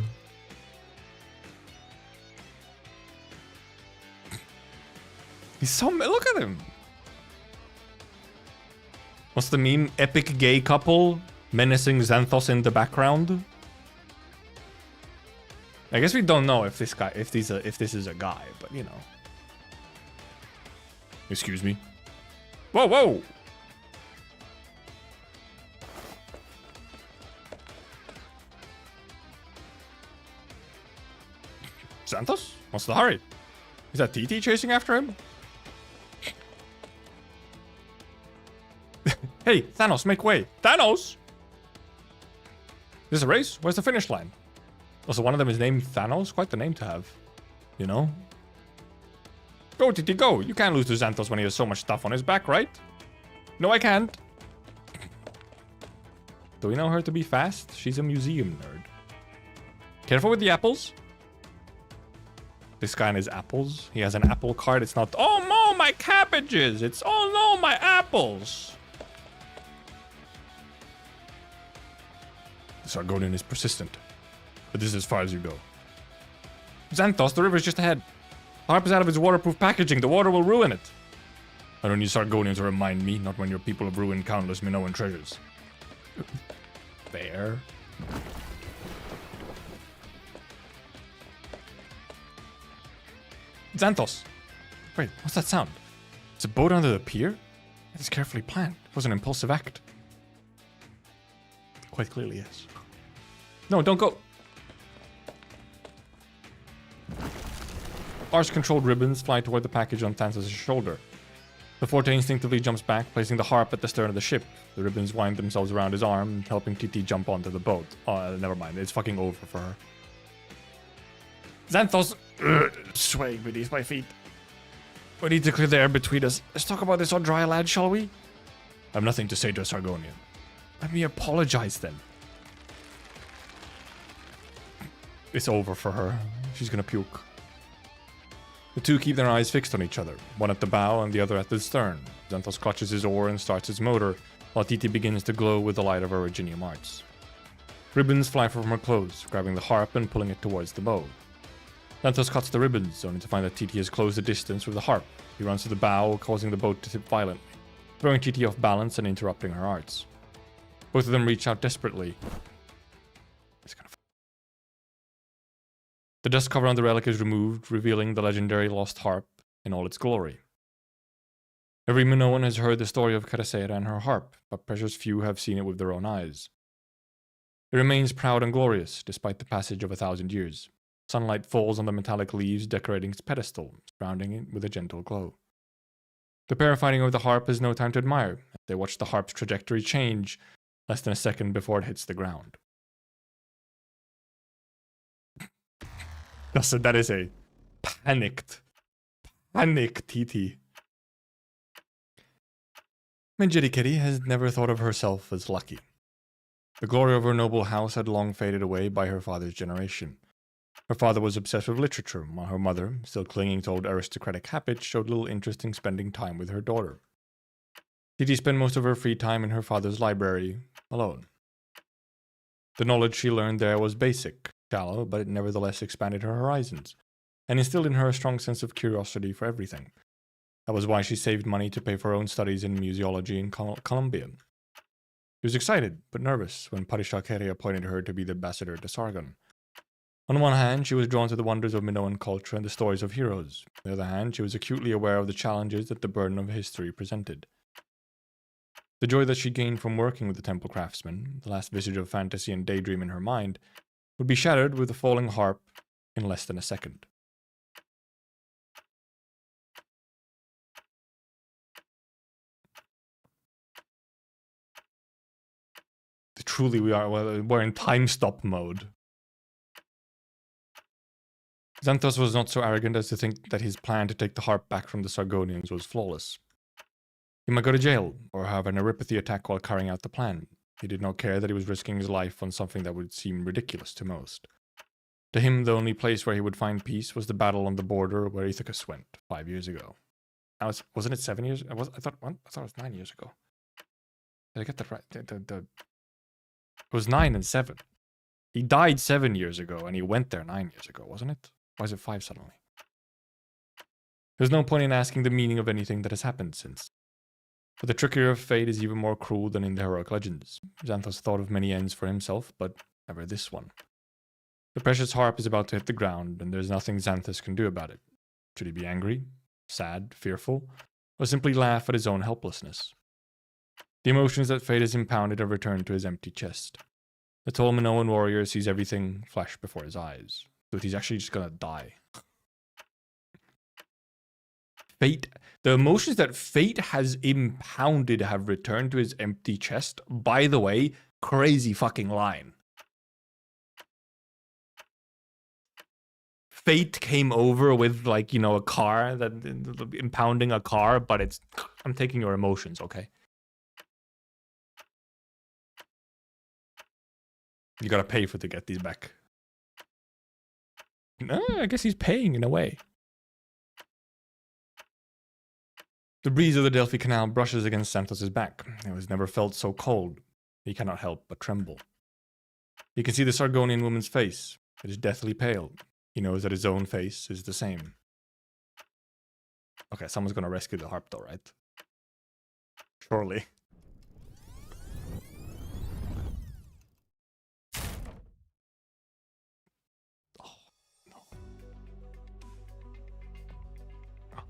He's so... Look at him. What's the meme? Epic gay couple menacing Xanthos in the background. I guess we don't know if this is a guy, but you know. Excuse me. Whoa, whoa. Xanthos? What's the hurry? Is that TT chasing after him? Hey, Thanos, make way. Thanos! This is a race? Where's the finish line? Also, one of them is named Thanos. Quite the name to have. You know? Go, TT, go. You can't lose to Xanthos when he has so much stuff on his back, right? No, I can't. Do we know her to be fast? She's a museum nerd. Careful with the apples. This guy and his apples. He has an apple cart. It's not... Oh, no, my cabbages. It's... Oh, no, my apples. This Argonian is persistent. But this is as far as you go. Xanthos, the river's just ahead. The harp is out of its waterproof packaging. The water will ruin it. I don't need Sargonian to remind me, not when your people have ruined countless Minoan treasures. Fair. Xanthos! Wait, what's that sound? It's a boat under the pier? It's carefully planned. It was an impulsive act. Quite clearly, yes. No, don't go! Arse-controlled ribbons fly toward the package on Xanthos' shoulder. The Forte instinctively jumps back, placing the harp at the stern of the ship. The ribbons wind themselves around his arm, helping TT jump onto the boat. Oh, never mind. It's fucking over for her. Xanthos swaying beneath my feet. We need to clear the air between us. Let's talk about this on dry land, shall we? I have nothing to say to a Sargonian. Let me apologize then. It's over for her. She's gonna puke. The two keep their eyes fixed on each other, one at the bow and the other at the stern. Xanthos clutches his oar and starts his motor, while TT begins to glow with the light of her Originium arts. Ribbons fly from her clothes, grabbing the harp and pulling it towards the bow. Xanthos cuts the ribbons, only to find that TT has closed the distance with the harp. He runs to the bow, causing the boat to tip violently, throwing TT off balance and interrupting her arts. Both of them reach out desperately. The dust cover on the relic is removed, revealing the legendary lost harp in all its glory. Every Minoan has heard the story of Caracera and her harp, but precious few have seen it with their own eyes. It remains proud and glorious, despite the passage of 1,000 years. Sunlight falls on the metallic leaves decorating its pedestal, surrounding it with a gentle glow. The pair fighting over the harp has no time to admire. They watch the harp's trajectory change less than a second before it hits the ground. That is a panicked TT. Medjehtiqedti has never thought of herself as lucky. The glory of her noble house had long faded away by her father's generation. Her father was obsessed with literature, while her mother, still clinging to old aristocratic habits, showed little interest in spending time with her daughter. TT spent most of her free time in her father's library, alone. The knowledge she learned there was basic, shallow, but it nevertheless expanded her horizons, and instilled in her a strong sense of curiosity for everything. That was why she saved money to pay for her own studies in museology in Colombia. She was excited, but nervous, when Parisha Kere appointed her to be the ambassador to Sargon. On one hand, she was drawn to the wonders of Minoan culture and the stories of heroes. On the other hand, she was acutely aware of the challenges that the burden of history presented. The joy that she gained from working with the temple craftsmen, the last vestige of fantasy and daydream in her mind, would be shattered with the falling harp in less than a second. truly we are. Well, we're in time stop mode. Xanthos was not so arrogant as to think that his plan to take the harp back from the Sargonians was flawless. He might go to jail, or have a neuropathy attack while carrying out the plan. He did not care that he was risking his life on something that would seem ridiculous to most. To him, the only place where he would find peace was the battle on the border where Ithacus went 5 years ago. Now, wasn't it 7 years? I thought it was 9 years ago. Did I get that right? It was 9 and 7. He died 7 years ago, and he went there 9 years ago, wasn't it? Why is it 5 suddenly? There's no point in asking the meaning of anything that has happened since. But the trickery of fate is even more cruel than in the heroic legends. Xanthos thought of many ends for himself, but never this one. The precious harp is about to hit the ground, and there's nothing Xanthos can do about it. Should he be angry, sad, fearful, or simply laugh at his own helplessness? The emotions that fate has impounded have returned to his empty chest. The tall Minoan warrior sees everything flash before his eyes. So he's actually just gonna die. Fate, the emotions that fate has impounded have returned to his empty chest. By the way, crazy fucking line. Fate came over with, like, you know, a car, that impounding a car, but it's, I'm taking your emotions, okay? You gotta pay to get these back. No, I guess he's paying in a way. The breeze of the Delphi Canal brushes against Xanthos' back. It was never felt so cold. He cannot help but tremble. He can see the Sargonian woman's face. It is deathly pale. He knows that his own face is the same. Okay, someone's gonna rescue the harp though, right? Surely. Oh, no. Oh,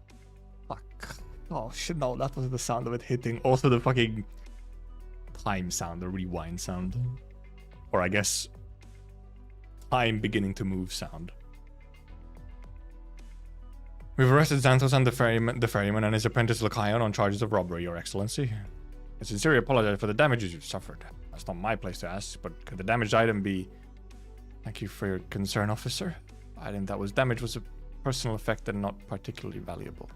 fuck. Oh shit, no, that was the sound of it hitting. Also the fucking time sound, the rewind sound. Or I guess time beginning to move sound. We've arrested Xanthos and the ferryman and his apprentice Lycaon on charges of robbery, Your Excellency. I sincerely apologize for the damages you've suffered. That's not my place to ask, but could the damaged item be... Thank you for your concern, officer. The item that was damaged was a personal effect and not particularly valuable.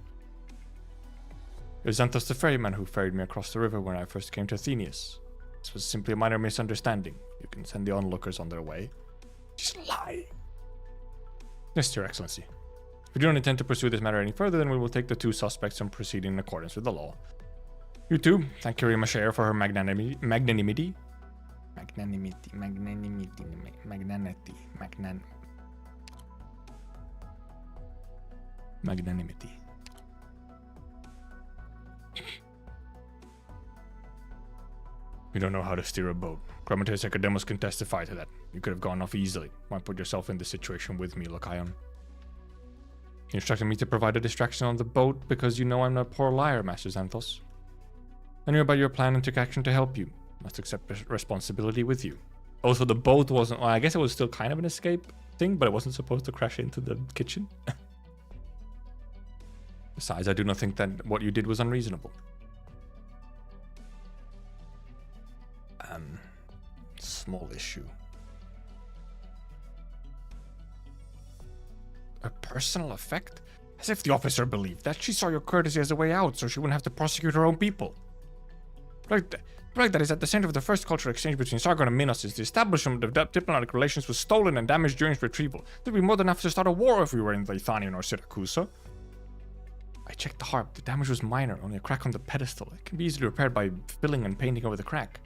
It was Xanthos the ferryman who ferried me across the river when I first came to Athenius. This was simply a minor misunderstanding. You can send the onlookers on their way. Just lie. Yes, Your Excellency. If you do not intend to pursue this matter any further, then we will take the 2 suspects and proceed in accordance with the law. You too, thank Kirima Share for her magnanimity. Magnanimity. You don't know how to steer a boat. Chromates Academos can testify to that. You could have gone off easily. Why put yourself in this situation with me, Lycaon? You instructed me to provide a distraction on the boat because you know I'm not a poor liar, Master Xanthos. I knew about your plan and took action to help you. Must accept responsibility with you. Also, the boat wasn't... Well, I guess it was still kind of an escape thing, but it wasn't supposed to crash into the kitchen. Besides, I do not think that what you did was unreasonable. Small issue. A personal effect? As if the officer believed that. She saw your courtesy as a way out, so she wouldn't have to prosecute her own people. Right, that is at the center of the first cultural exchange between Sargon and Minos. The establishment of diplomatic relations was stolen and damaged during its retrieval. There'd be more than enough to start a war if we were in Leithanion or Syracuse. I checked the harp. The damage was minor, only a crack on the pedestal. It can be easily repaired by filling and painting over the crack.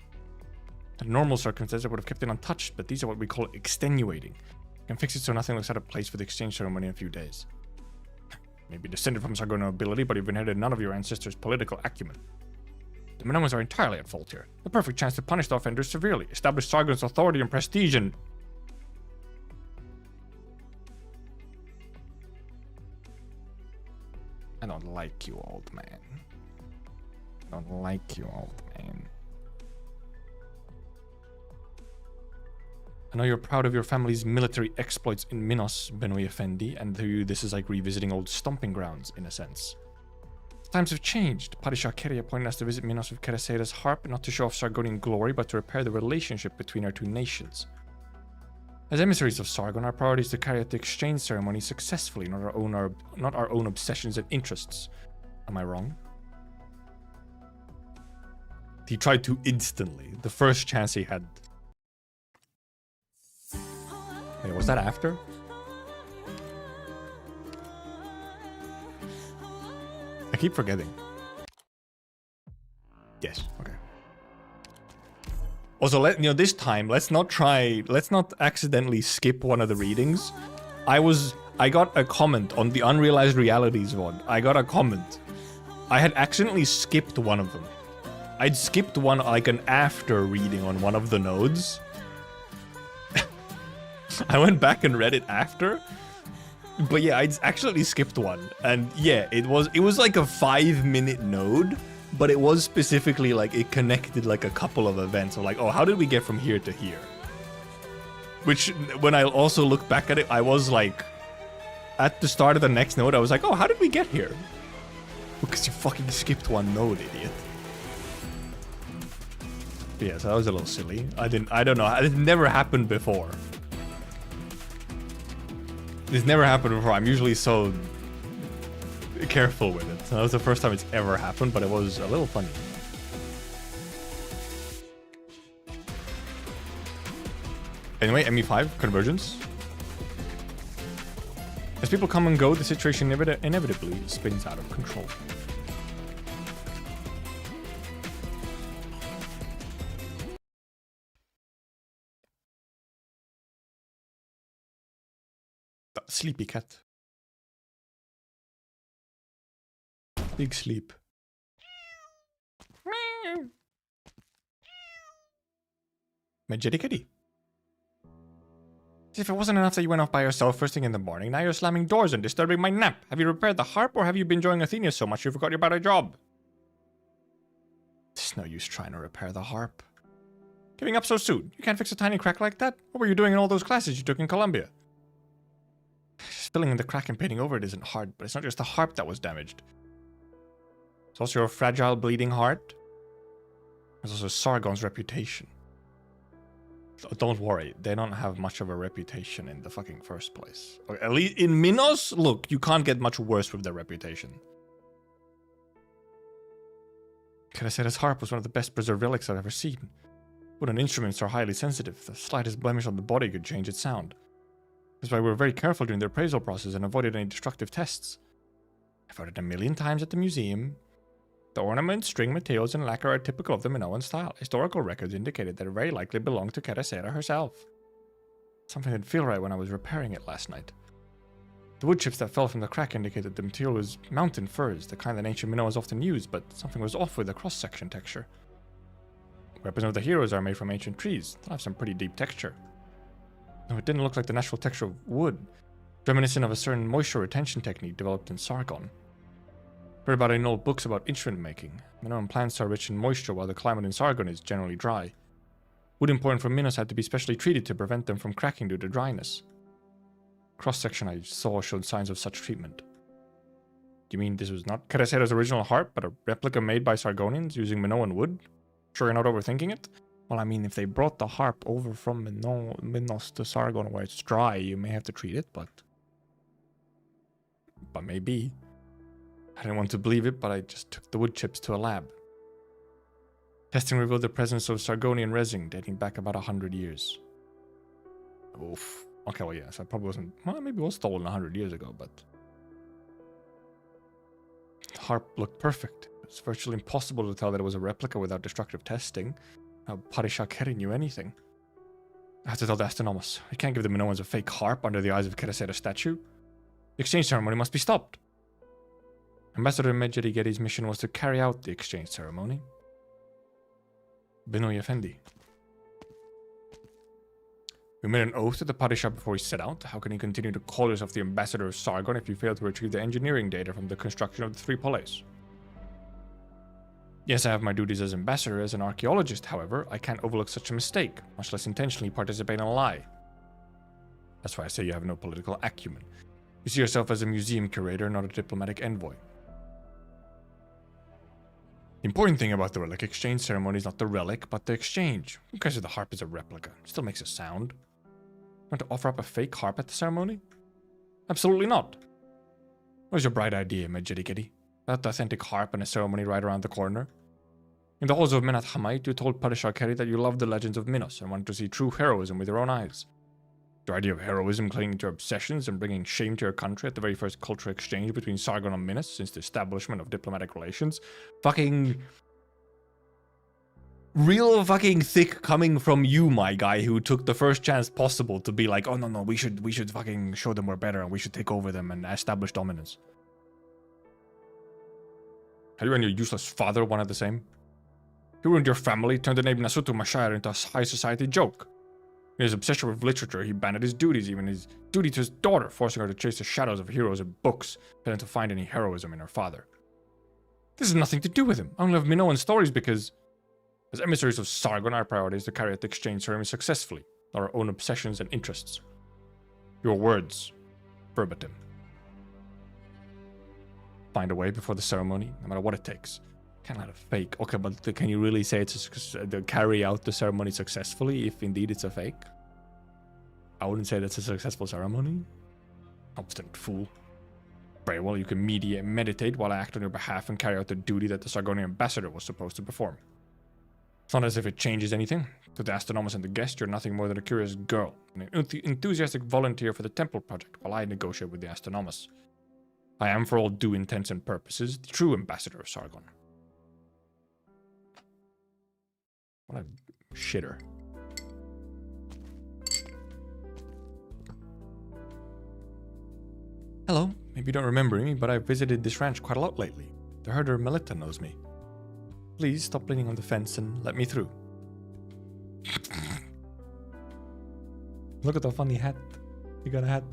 In normal circumstances, I would have kept it untouched, but these are what we call extenuating. You can fix it so nothing looks out of place for the exchange ceremony in a few days. Maybe descended from Sargon nobility, but you've inherited none of your ancestors' political acumen. The Minoans are entirely at fault here. The perfect chance to punish the offenders severely, establish Sargon's authority and prestige, and... I don't like you, old man. I don't like you, old man. I know you're proud of your family's military exploits in Minos, Benoy Effendi, and to you this is like revisiting old stomping grounds, in a sense. Times have changed. Padishah Keri appointed us to visit Minos with Kereseda's harp, not to show off Sargonian glory, but to repair the relationship between our two nations. As emissaries of Sargon, our priority is to carry out the exchange ceremony successfully, not our own obsessions and interests. Am I wrong? He tried to instantly, the first chance he had. Wait, was that after? I keep forgetting. Yes, okay. Also, this time, let's not accidentally skip one of the readings. I got a comment on the Unrealized Realities VOD. I got a comment. I had accidentally skipped one of them. I'd skipped one, like an after reading on one of the nodes. I went back and read it after. But yeah, I'd actually skipped one. And yeah, it was like a 5-minute node. But it was specifically like it connected like a couple of events. So like, oh, how did we get from here to here? Which, when I also look back at it, I was like, at the start of the next node, I was like, oh, how did we get here? Because you fucking skipped one node, idiot. But yeah, so that was a little silly. I don't know. It never happened before. This never happened before. I'm usually so careful with it. So that was the first time it's ever happened, but it was a little funny. Anyway, ME5, convergence. As people come and go, the situation inevitably spins out of control. Sleepy cat. Big sleep. Medjehtiqedti. As if it wasn't enough that you went off by yourself first thing in the morning, now you're slamming doors and disturbing my nap. Have you repaired the harp, or have you been enjoying Athenia so much you forgot about your job? There's no use trying to repair the harp. Giving up so soon? You can't fix a tiny crack like that? What were you doing in all those classes you took in Columbia? Filling in the crack and painting over it isn't hard, but it's not just the harp that was damaged. It's also your fragile, bleeding heart. There's also Sargon's reputation. Don't worry, they don't have much of a reputation in the fucking first place. Or at least in Minos, look, you can't get much worse with their reputation. Kereseda's harp was one of the best preserved relics I've ever seen. Wooden instruments are highly sensitive. The slightest blemish on the body could change its sound. That's why we were very careful during the appraisal process and avoided any destructive tests. I've heard it a million times at the museum. The ornaments, string materials, and lacquer are typical of the Minoan style. Historical records indicated that it very likely belonged to Kereseda herself. Something didn't feel right when I was repairing it last night. The wood chips that fell from the crack indicated the material was mountain firs, the kind that ancient Minoans often used, but something was off with the cross-section texture. Weapons of the heroes are made from ancient trees. They'll have some pretty deep texture. No, it didn't look like the natural texture of wood, reminiscent of a certain moisture retention technique developed in Sargon. Read about it in old books about instrument making. Minoan plants are rich in moisture while the climate in Sargon is generally dry. Wood important from Minos had to be specially treated to prevent them from cracking due to dryness. Cross-section I saw showed signs of such treatment. You mean this was not Kereseda's original harp, but a replica made by Sargonians using Minoan wood? Sure you're not overthinking it? Well, I mean, if they brought the harp over from Minos to Sargon where it's dry, you may have to treat it, but maybe. I didn't want to believe it, but I just took the wood chips to a lab. Testing revealed the presence of Sargonian resin dating back about 100 years. Oof. Okay, well, yes, I probably wasn't... Well, maybe it was stolen 100 years ago, but... The harp looked perfect. It's virtually impossible to tell that it was a replica without destructive testing. How Padishah Keri knew anything. I have to tell the Astronomos. We can't give the Minoans a fake harp under the eyes of Kereseda's statue. The exchange ceremony must be stopped. Ambassador Medjehtiqedti's mission was to carry out the exchange ceremony. Binoy Effendi. We made an oath to the Padishah before we set out. How can you continue to call yourself the ambassador of Sargon if you fail to retrieve the engineering data from the construction of the 3 poleis? Yes, I have my duties as ambassador. As an archaeologist, however, I can't overlook such a mistake, much less intentionally participate in a lie. That's why I say you have no political acumen. You see yourself as a museum curator, not a diplomatic envoy. The important thing about the relic exchange ceremony is not the relic, but the exchange. Who cares if the harp is a replica? It still makes a sound. Want to offer up a fake harp at the ceremony? Absolutely not. What was your bright idea, Medjehtiqedti? That authentic harp and a ceremony right around the corner? In the halls of Menat Hamait, you told Padishah that you loved the legends of Minos and wanted to see true heroism with your own eyes. Your idea of heroism clinging to your obsessions and bringing shame to your country at the very first cultural exchange between Sargon and Minos since the establishment of diplomatic relations. Fucking... real fucking thick coming from you, my guy, who took the first chance possible to be like, oh no, we should fucking show them we're better and we should take over them and establish dominance. Have you and your useless father wanted the same? You and your family turned the name Nasutu Mashire into a high society joke. In his obsession with literature, he abandoned his duties, even his duty to his daughter, forcing her to chase the shadows of heroes in books, failing to find any heroism in her father. This has nothing to do with him. I only have Minoan stories because, as emissaries of Sargon, our priority is to carry out the exchange ceremony successfully, not our own obsessions and interests. Your words, verbatim. Find a way before the ceremony, no matter what it takes. Can't let a fake. Okay, but can you really say it's to carry out the ceremony successfully if indeed it's a fake? I wouldn't say that's a successful ceremony. Obstinate fool. Very well, you can meditate while I act on your behalf and carry out the duty that the Sargonian ambassador was supposed to perform. It's not as if it changes anything. To the astronomers and the guest, you're nothing more than a curious girl, an enthusiastic volunteer for the temple project while I negotiate with the astronomers. I am, for all due intents and purposes, the true ambassador of Sargon. What a shitter. Hello, maybe you don't remember me, but I've visited this ranch quite a lot lately. The herder Melita knows me. Please stop leaning on the fence and let me through. Look at the funny hat. You got a hat.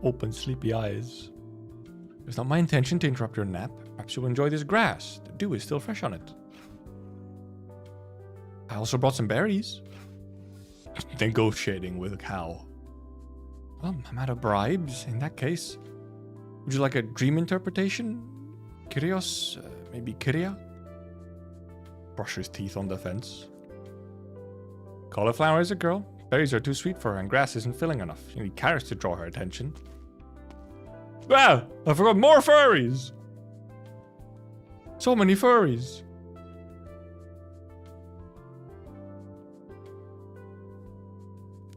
Open, sleepy eyes. It's not my intention to interrupt your nap. Perhaps you'll enjoy this grass. The dew is still fresh on it. I also brought some berries. Negotiating with a cow. Well, I'm out of bribes. In that case, would you like a dream interpretation? Kyrios? Maybe Kyria? Brush his teeth on the fence. Cauliflower is a girl. Berries are too sweet for her and grass isn't filling enough. You need carrots to draw her attention. Well, I forgot more furries! So many furries.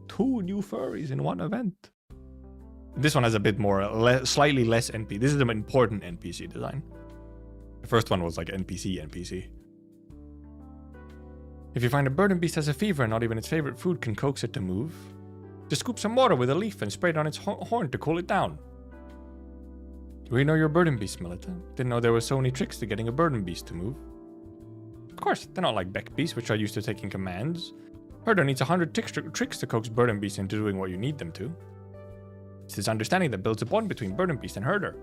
Two new furries in one event. This one has a bit more, slightly less NPC. This is an important NPC design. The first one was like NPC. If you find a bird and beast has a fever and not even its favorite food can coax it to move, just scoop some water with a leaf and spray it on its horn to cool it down. Do we know your bird and beast, Melita? Didn't know there were so many tricks to getting a bird and beast to move. Of course, they're not like beck beasts, which are used to taking commands. Herder needs 100 tricks to coax bird and beast into doing what you need them to. It's this understanding that builds a bond between bird and beast and herder.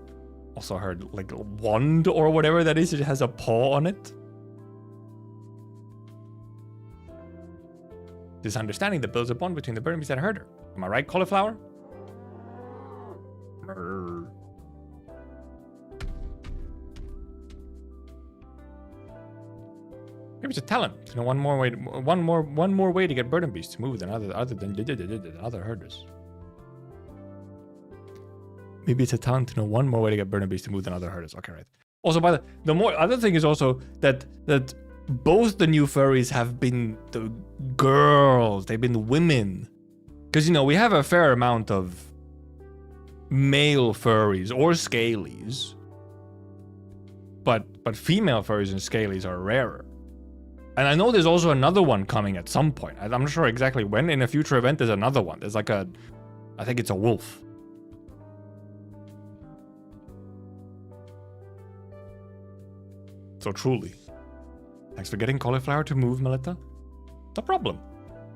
Also heard, like, wand or whatever that is, it has a paw on it. This understanding that builds a bond between the bird and beast and herder. Am I right, cauliflower? Maybe it's a talent to know one more way to get bird and beasts to move than other than other herders. Maybe it's a talent to know one more way to get bird and beasts to move than other herders. Okay, right. Also, by the more other thing is also that both the new furries have been the girls. They've been women, because you know we have a fair amount of male furries or scalies, but female furries and scalies are rarer. And I know there's also another one coming at some point. I'm not sure exactly when. In a future event, there's another one. There's like I think it's a wolf. So truly, thanks for getting cauliflower to move, Melita. No problem.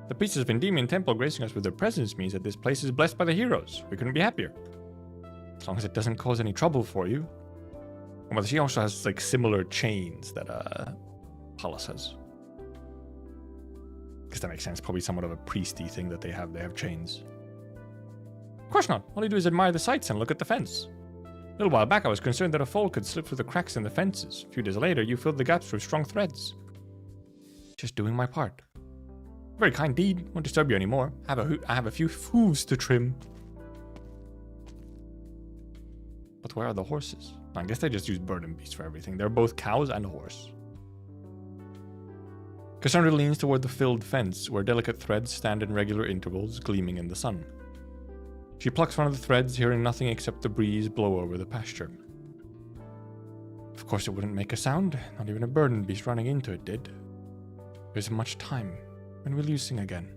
The pieces of Endymion Temple gracing us with their presence means that this place is blessed by the heroes. We couldn't be happier. As long as it doesn't cause any trouble for you. Well, she also has like similar chains that Pallas has. Because that makes sense. Probably somewhat of a priesty thing that they have. They have chains. Of course not. All you do is admire the sights and look at the fence. A little while back, I was concerned that a foal could slip through the cracks in the fences. A few days later, you filled the gaps with strong threads. Just doing my part. Very kind deed. Won't disturb you anymore. I have a few hooves to trim. But where are the horses? I guess they just use burden beasts for everything. They're both cows and a horse. Cassandra leans toward the filled fence, where delicate threads stand in regular intervals, gleaming in the sun. She plucks one of the threads, hearing nothing except the breeze blow over the pasture. Of course it wouldn't make a sound. Not even a burden beast running into it did. There isn't much time. When will you sing again?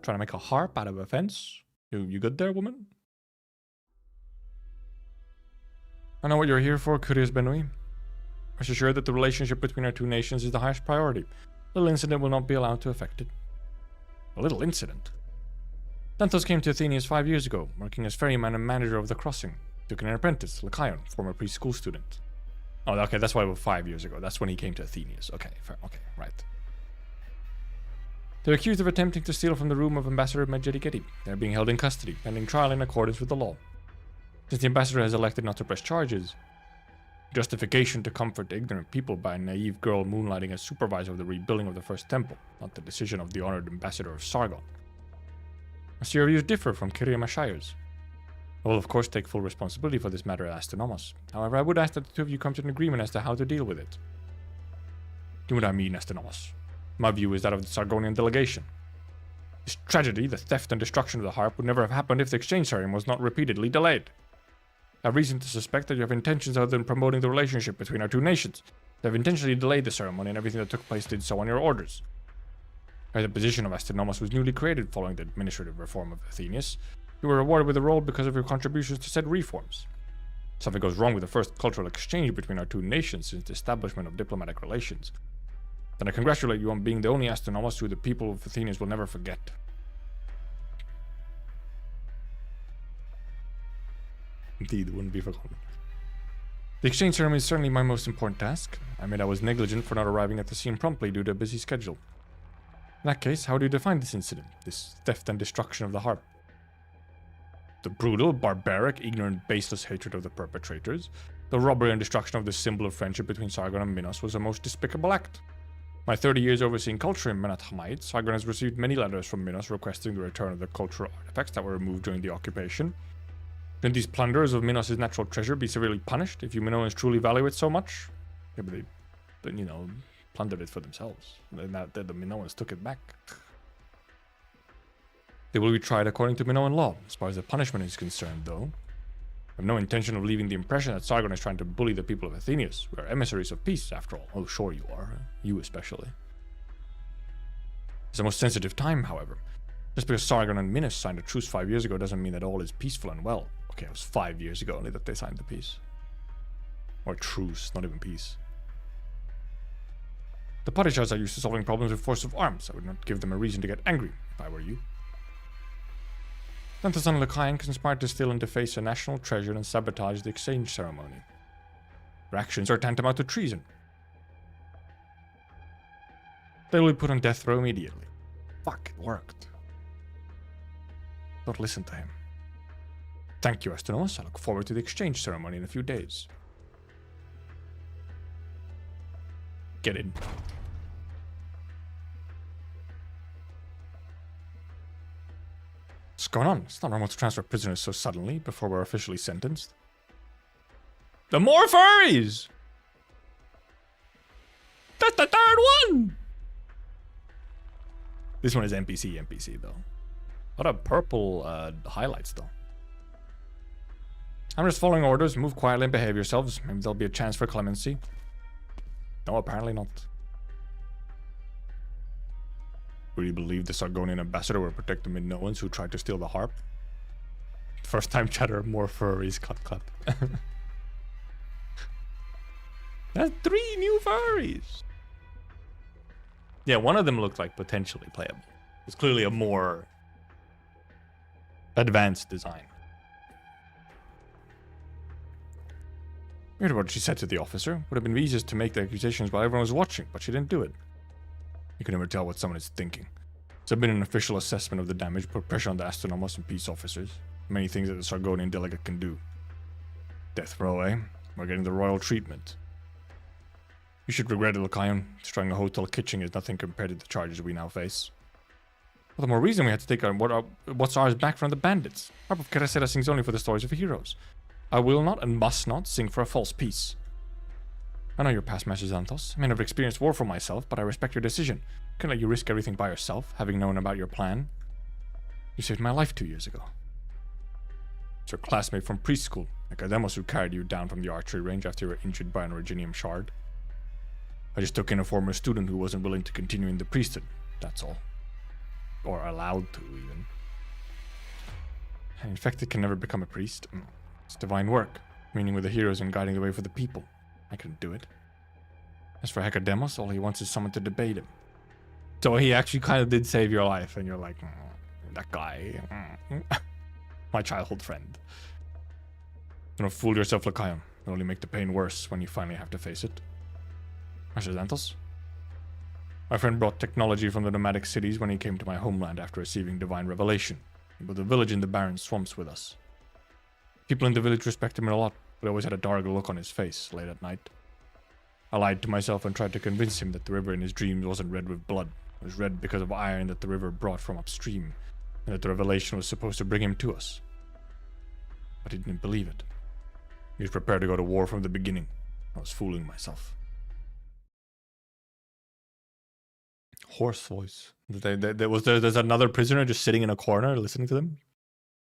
Trying to make a harp out of a fence? You good there, woman? I know what you're here for, curious Benui. Rest assured that the relationship between our two nations is the highest priority. A little incident will not be allowed to affect it. A little incident? Dantos came to Athenius 5 years ago, working as ferryman and manager of the crossing. Took an apprentice, Lycaon, former preschool student. Oh, okay, that's why it was 5 years ago. That's when he came to Athenius. Okay, fair. Okay, right. They're accused of attempting to steal from the room of Ambassador Medjehtiqedti. They're being held in custody, pending trial in accordance with the law. Since the ambassador has elected not to press charges, justification to comfort ignorant people by a naive girl moonlighting as supervisor of the rebuilding of the first temple, not the decision of the honored ambassador of Sargon. I see your views differ from Kyria Mashire's. I will of course take full responsibility for this matter at Astynomos. However, I would ask that the two of you come to an agreement as to how to deal with it. Do what I mean, Astynomos. My view is that of the Sargonian delegation. This tragedy, the theft and destruction of the harp, would never have happened if the exchange ceremony was not repeatedly delayed. I have reason to suspect that you have intentions other than promoting the relationship between our two nations. They have intentionally delayed the ceremony, and everything that took place did so on your orders. As the position of Astynomos was newly created following the administrative reform of Athenius, you were rewarded with a role because of your contributions to said reforms. Something goes wrong with the first cultural exchange between our two nations since the establishment of diplomatic relations. Then I congratulate you on being the only Astynomos who the people of Athenians will never forget. Indeed, it wouldn't be forgotten. The exchange ceremony is certainly my most important task. I admit I was negligent for not arriving at the scene promptly due to a busy schedule. In that case, how do you define this incident, this theft and destruction of the harp? The brutal, barbaric, ignorant, baseless hatred of the perpetrators, the robbery and destruction of the symbol of friendship between Sargon and Minos was a most despicable act. My 30 years overseeing culture in Menat Sargon has received many letters from Minos requesting the return of the cultural artifacts that were removed during the occupation. Can these plunderers of Minos' natural treasure be severely punished if you Minoans truly value it so much? Yeah, but they, plundered it for themselves. The Minoans took it back. They will be tried according to Minoan law. As far as the punishment is concerned, though, I have no intention of leaving the impression that Sargon is trying to bully the people of Athenius. We are emissaries of peace, after all. Oh, sure you are. You especially. It's a most sensitive time, however. Just because Sargon and Minos signed a truce 5 years ago doesn't mean that all is peaceful and well. Okay, it was 5 years ago only that they signed the peace. Or truce, not even peace. The Padishahs are used to solving problems with force of arms. I would not give them a reason to get angry, if I were you. Dantos and Lycaon conspired to steal and deface a national treasure and sabotage the exchange ceremony. Their actions are tantamount to treason. They will be put on death row immediately. Fuck, it worked. Don't listen to him. Thank you, Astynomos. I look forward to the exchange ceremony in a few days. Get in. What's going on? It's not normal to transfer prisoners so suddenly before we're officially sentenced. The more furries! That's the third one! This one is NPC though. A lot of purple highlights though. I'm just following orders. Move quietly and behave yourselves. Maybe there'll be a chance for clemency. No, apparently not. Really believe the Sargonian ambassador will protect the Minoans who tried to steal the harp? First time chatter, more furries, clap. That's 3 new furries! Yeah, one of them looked like potentially playable. It's clearly a more advanced design. Heard what she said to the officer. Would have been easiest to make the accusations while everyone was watching, but she didn't do it. You can never tell what someone is thinking. There's been an official assessment of the damage, put pressure on the Astynomos and peace officers. Many things that the Sargonian delegate can do. Death row, eh? We're getting the royal treatment. You should regret it, Lycaon. Destroying a hotel kitchen is nothing compared to the charges we now face. All the more reason we had to take what's ours back from the bandits. Harp of Kerasera sings only for the stories of heroes. I will not and must not sing for a false peace. I know your past, Master Xanthos. I may not have experienced war for myself, but I respect your decision. I can't let you risk everything by yourself, having known about your plan. You saved my life 2 years ago. It's your classmate from preschool, Academos, who carried you down from the archery range after you were injured by an originium shard. I just took in a former student who wasn't willing to continue in the priesthood, that's all. Or allowed to, even. An infected can never become a priest. It's divine work, meaning with the heroes and guiding the way for the people. I couldn't do it. As for Hecademos, all he wants is someone to debate him. So he actually kind of did save your life, and you're like, that guy. My childhood friend. Don't fool yourself, Lycaon. It'll only make the pain worse when you finally have to face it. Master Xanthos? My friend brought technology from the nomadic cities when he came to my homeland after receiving divine revelation. He built a village in the barren swamps with us. People in the village respect him a lot, but he always had a dark look on his face late at night. I lied to myself and tried to convince him that the river in his dreams wasn't red with blood. It was red because of iron that the river brought from upstream, and that the revelation was supposed to bring him to us. But he didn't believe it. He was prepared to go to war from the beginning. I was fooling myself. Hoarse voice. There's another prisoner just sitting in a corner listening to them.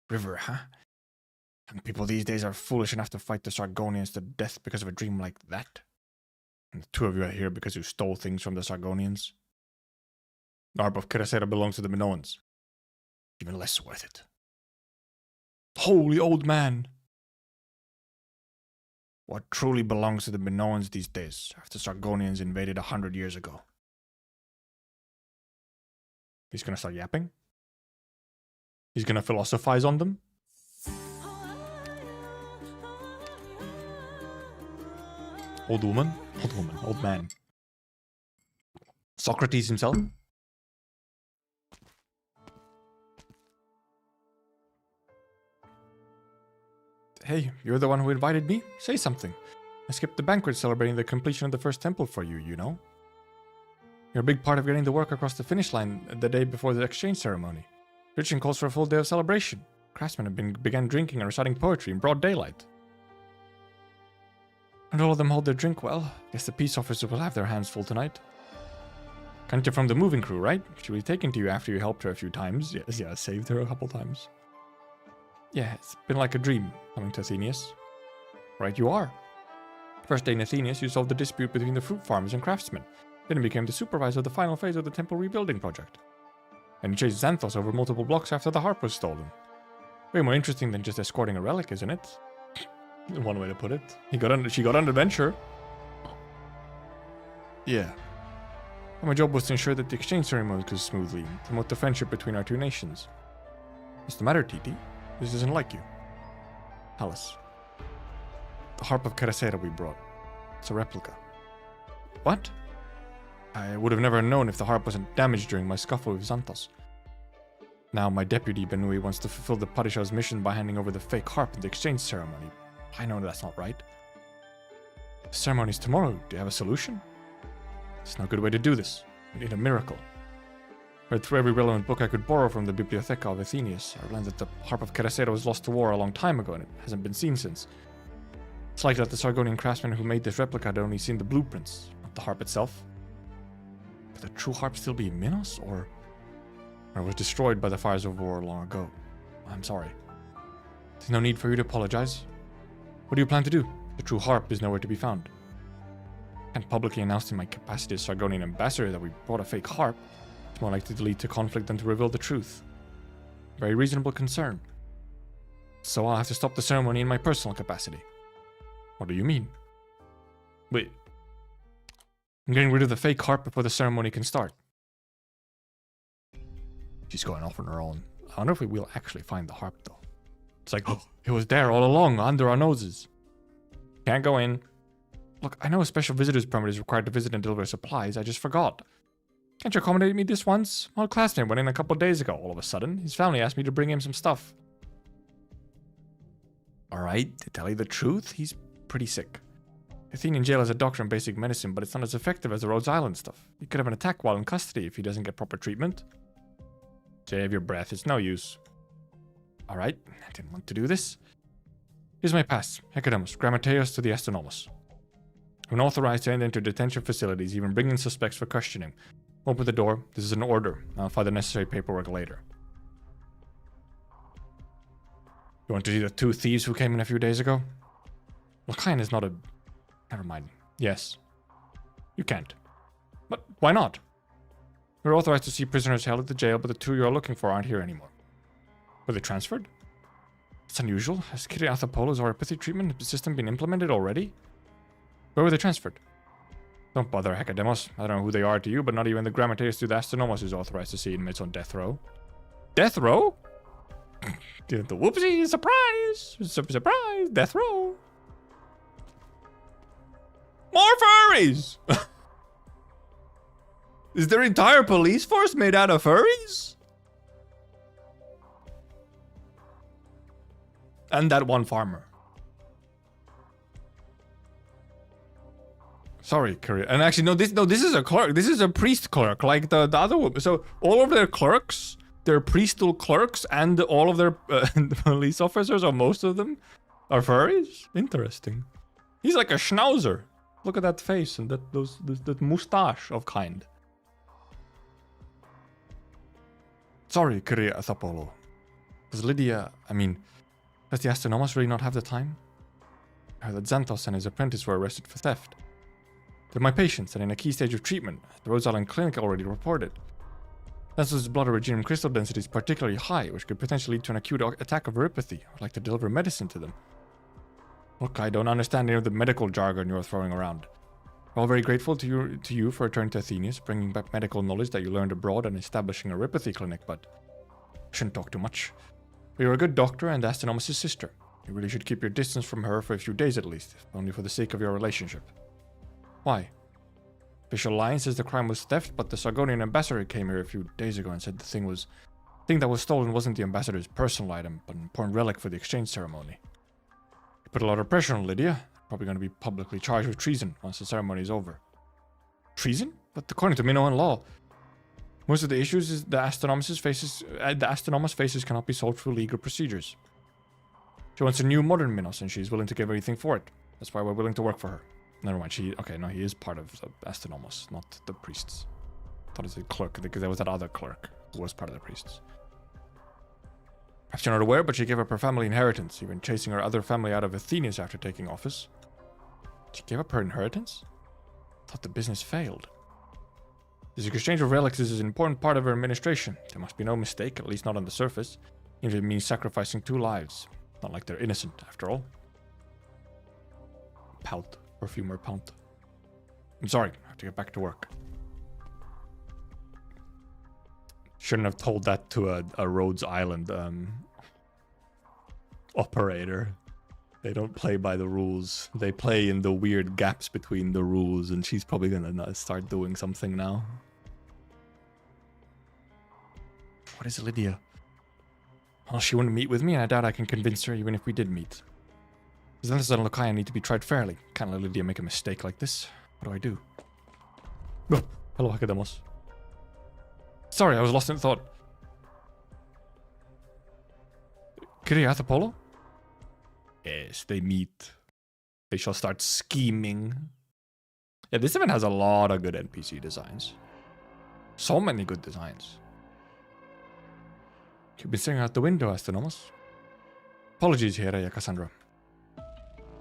River, huh? And people these days are foolish enough to fight the Sargonians to death because of a dream like that. And the two of you are here because you stole things from the Sargonians. The Harp of Kerasera belongs to the Minoans. Even less worth it. Holy old man! What truly belongs to the Minoans these days, after Sargonians invaded 100 years ago? He's gonna start yapping? He's gonna philosophize on them? Old woman? Old woman. Old man. Socrates himself? Hey, you're the one who invited me? Say something. I skipped the banquet celebrating the completion of the first temple for you, you know? You're a big part of getting the work across the finish line the day before the exchange ceremony. Tryzyn calls for a full day of celebration. Craftsmen have began drinking and reciting poetry in broad daylight. And all of them hold their drink well. Guess the peace officers will have their hands full tonight. Kanta from the moving crew, right? She was taken to you after you helped her a few times. Yes, yeah, saved her a couple times. Yeah, it's been like a dream, coming to Athenius. Right you are. First day in Athenius, you solved the dispute between the fruit farmers and craftsmen. Then you became the supervisor of the final phase of the temple rebuilding project. And you chased Xanthos over multiple blocks after the harp was stolen. Way more interesting than just escorting a relic, isn't it? One way to put it. She got an adventure. Yeah. And my job was to ensure that the exchange ceremony goes smoothly and promote the friendship between our two nations. What's the matter, Titi? This isn't like you. Alice. The harp of Kerasera we brought. It's a replica. What? I would have never known if the harp wasn't damaged during my scuffle with Xanthos. Now my deputy Benui wants to fulfill the Padishah's mission by handing over the fake harp in the exchange ceremony. I know that's not right. The ceremony's tomorrow. Do you have a solution? It's no good way to do this. We need a miracle. Read through every relevant book I could borrow from the Bibliotheca of Athenius. I learned that the harp of Kerasera was lost to war a long time ago and it hasn't been seen since. It's likely that the Sargonian craftsman who made this replica had only seen the blueprints, not the harp itself. Could the true harp still be Minos, or was destroyed by the fires of war long ago? I'm sorry. There's no need for you to apologize. What do you plan to do? The true harp is nowhere to be found. I can't publicly announce in my capacity as Sargonian ambassador that we brought a fake harp. It's more likely to lead to conflict than to reveal the truth. Very reasonable concern. So I'll have to stop the ceremony in my personal capacity. What do you mean? Wait. I'm getting rid of the fake harp before the ceremony can start. She's going off on her own. I wonder if we will actually find the harp, though. It's like, oh, it was there all along, under our noses. Can't go in. Look, I know a special visitor's permit is required to visit and deliver supplies. I just forgot. Can't you accommodate me this once? My old classmate went in a couple of days ago, all of a sudden. His family asked me to bring him some stuff. Alright, to tell you the truth, he's pretty sick. Athenian jail has a doctor in basic medicine, but it's not as effective as the Rhodes Island stuff. He could have an attack while in custody if he doesn't get proper treatment. Save your breath, it's no use. Alright, I didn't want to do this. Here's my pass. Hecademus, Grammateus to the Astronomus. I'm authorized to enter into detention facilities, even bring in suspects for questioning. Open the door. This is an order. I'll file the necessary paperwork later. You want to see the 2 thieves who came in a few days ago? Lycaon is not a... Never mind. Yes. You can't. But why not? We're authorized to see prisoners held at the jail, but the 2 you're looking for aren't here anymore. Were they transferred? It's unusual. Has Kyriathopoulos' oripathy treatment system been implemented already? Where were they transferred? Don't bother, Hecademos. I don't know who they are to you, but not even the Grammateus to the Astronomos is authorized to see inmates on death row. Death row? The whoopsie, surprise! Surprise! Death row! More furries! Is their entire police force made out of furries? And that one farmer. Sorry, Korea. And actually, no, this is a clerk. This is a priest clerk, like the other one. So all of their clerks, their priestal clerks, and all of their police officers, or most of them, are furries. Interesting. He's like a schnauzer. Look at that face and that mustache of kind. Sorry, Kyria Athapolo. Does Lydia, does the Astronomos really not have the time? I heard that Xanthos and his apprentice were arrested for theft. They're my patients and in a key stage of treatment. The Rhodes Island Clinic already reported. Xanthos' blood originium crystal density is particularly high, which could potentially lead to an acute attack of neuropathy. I'd like to deliver medicine to them. Look, I don't understand any of the medical jargon you're throwing around. We're all very grateful to you for returning to Athenius, bringing back medical knowledge that you learned abroad and establishing a neuropathy clinic, but I shouldn't talk too much. But you're a good doctor and Astronomos' sister. You really should keep your distance from her for a few days at least, if only for the sake of your relationship. Why? Official line says the crime was theft, but the Sargonian ambassador came here a few days ago and said the thing that was stolen wasn't the ambassador's personal item, but an important relic for the exchange ceremony. You put a lot of pressure on Lydia. Probably going to be publicly charged with treason once the ceremony is over. Treason? But according to Minoan law, most of the issues is the Astronomos faces cannot be solved through legal procedures. She wants a new modern Minos, and she's willing to give everything for it. That's why we're willing to work for her. Never mind, he is part of the Astronomos, not the priests. I thought it was a clerk, because there was that other clerk who was part of the priests. Perhaps you're not aware, but she gave up her family inheritance, even chasing her other family out of Athenius after taking office. She gave up her inheritance? I thought the business failed. This exchange of relics is an important part of her administration. There must be no mistake, at least not on the surface, even if it means sacrificing 2 lives. Not like they're innocent, after all. Pout. Perfumer pout. I'm sorry, I have to get back to work. Shouldn't have told that to a Rhodes Island operator. They don't play by the rules. They play in the weird gaps between the rules, and she's probably gonna start doing something now. What is Lydia? Well, she wouldn't meet with me, and I doubt I can convince her even if we did meet. Xanthos and Lycaon need to be tried fairly. Can't let Lydia make a mistake like this. What do? Oh, hello, Hecademos. Sorry, I was lost in thought. Kyriathopolo? Yes, they meet. They shall start scheming. Yeah, this event has a lot of good NPC designs. So many good designs. You've been staring out the window, Astronomos. Apologies here, Cassandra.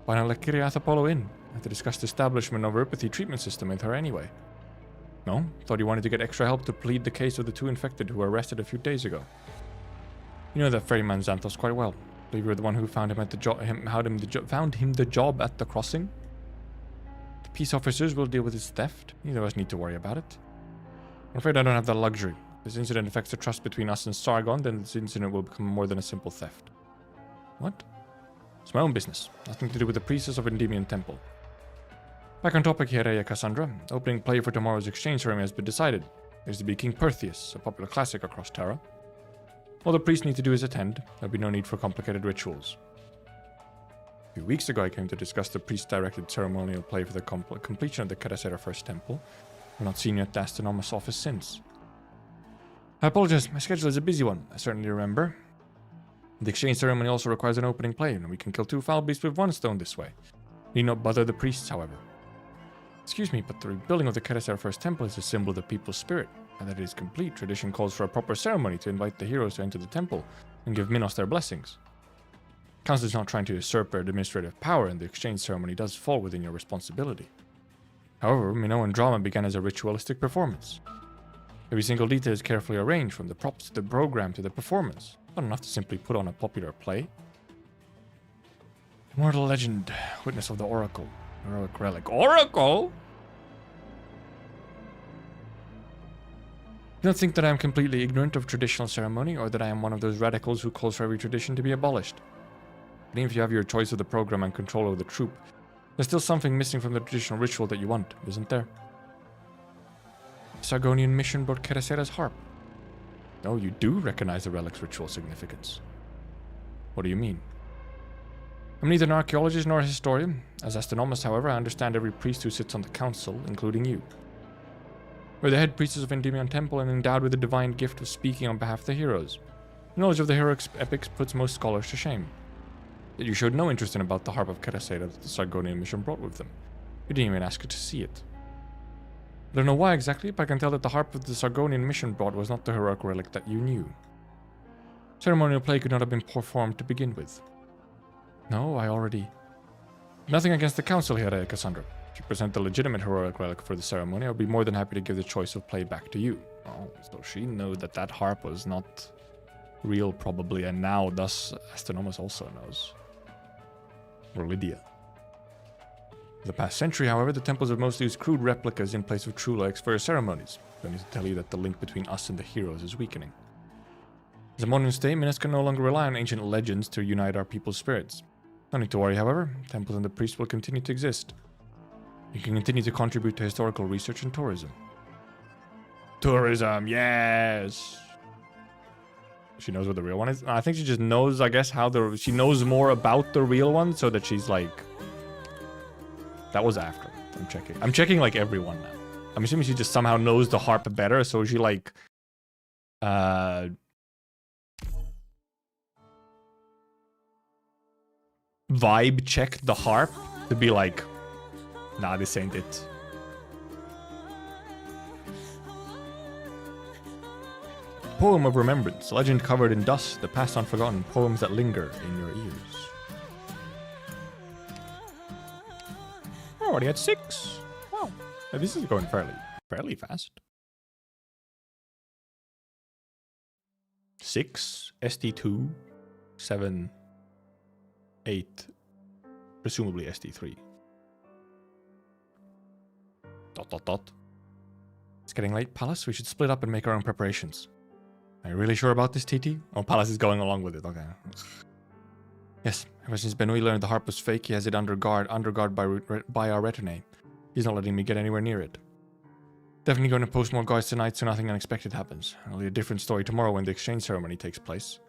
Why not let Kyriathopolo in? I have to discuss the establishment of a neuropathy treatment system with her anyway. No? Thought you wanted to get extra help to plead the case of the 2 infected who were arrested a few days ago. You know that ferryman Xanthos quite well. I believe you were the one who found him at the found him the job at the crossing. The peace officers will deal with his theft. Neither of us need to worry about it. I'm afraid I don't have the luxury. If this incident affects the trust between us and Sargon, then this incident will become more than a simple theft. What? It's my own business. Nothing to do with the priestess of Endymion Temple. Back on topic here, Cassandra. The opening play for tomorrow's exchange ceremony has been decided. There's to be King Perseus, a popular classic across Terra. All the priests need to do is attend. There'll be no need for complicated rituals. few weeks ago, I came to discuss the priest-directed ceremonial play for the completion of the Kerasera First Temple. I've not seen you at the Astronomus office since. I apologize, my schedule is a busy one, I certainly remember. The exchange ceremony also requires an opening play, and we can kill 2 foul beasts with 1 stone this way. Need not bother the priests, however. Excuse me, but the rebuilding of the Kerasera First Temple is a symbol of the people's spirit. Now that it is complete, tradition calls for a proper ceremony to invite the heroes to enter the temple and give Minos their blessings. Council is not trying to usurp their administrative power, and the exchange ceremony does fall within your responsibility. However, Minoan drama began as a ritualistic performance. Every single detail is carefully arranged, from the props to the program to the performance. Not enough to simply put on a popular play. Immortal legend, witness of the oracle, heroic relic. Oracle? Do not think that I am completely ignorant of traditional ceremony, or that I am one of those radicals who calls for every tradition to be abolished. But even if you have your choice of the program and control over the troop, there's still something missing from the traditional ritual that you want, isn't there? The Sargonian mission brought Kerasera's harp. Oh, you do recognize the relic's ritual significance. What do you mean? I'm neither an archaeologist nor a historian. As Astronomus, however, I understand every priest who sits on the council, including you. We're the head priestess of Endymion Temple and endowed with the divine gift of speaking on behalf of the heroes. Knowledge of the heroic epics puts most scholars to shame. Yet you showed no interest in about the harp of Kerasera that the Sargonian mission brought with them. You didn't even ask her to see it. I don't know why exactly, but I can tell that the harp of the Sargonian mission brought was not the heroic relic that you knew. Ceremonial play could not have been performed to begin with. No, I already... Nothing against the council here, Cassandra. If you present the legitimate heroic relic for the ceremony, I'll be more than happy to give the choice of play back to you. Oh, so she knew that that harp was not real, probably, and now, thus, Astronomus also knows. Or Lydia. In the past century, however, the temples have mostly used crude replicas in place of true relics for ceremonies. I don't need to tell you that the link between us and the heroes is weakening. As a modern state, Minos can no longer rely on ancient legends to unite our people's spirits. No need to worry, however. Temples and the priests will continue to exist. You can continue to contribute to historical research and tourism. Tourism, yes! She knows what the real one is. I think she just knows, I guess, she knows more about the real one, so that she's like... That was after. I'm checking. I'm checking, like, everyone now. I'm assuming she just somehow knows the harp better, so she, like... vibe checked the harp to be like... Nah, this ain't it. Poem of Remembrance. Legend covered in dust. The past unforgotten. Poems that linger in your ears. Already at 6. Wow. Now, this is going fairly fast. 6. ST2. 7. 8. Presumably ST3. ... It's getting late, Pallas. We should split up and make our own preparations. Are you really sure about this, TT? Oh, Pallas is going along with it. Okay. Yes, ever since Benui learned the harp was fake, he has it under guard by our retinue. He's not letting me get anywhere near it. Definitely going to post more guards tonight so nothing unexpected happens. It'll be a different story tomorrow when the exchange ceremony takes place.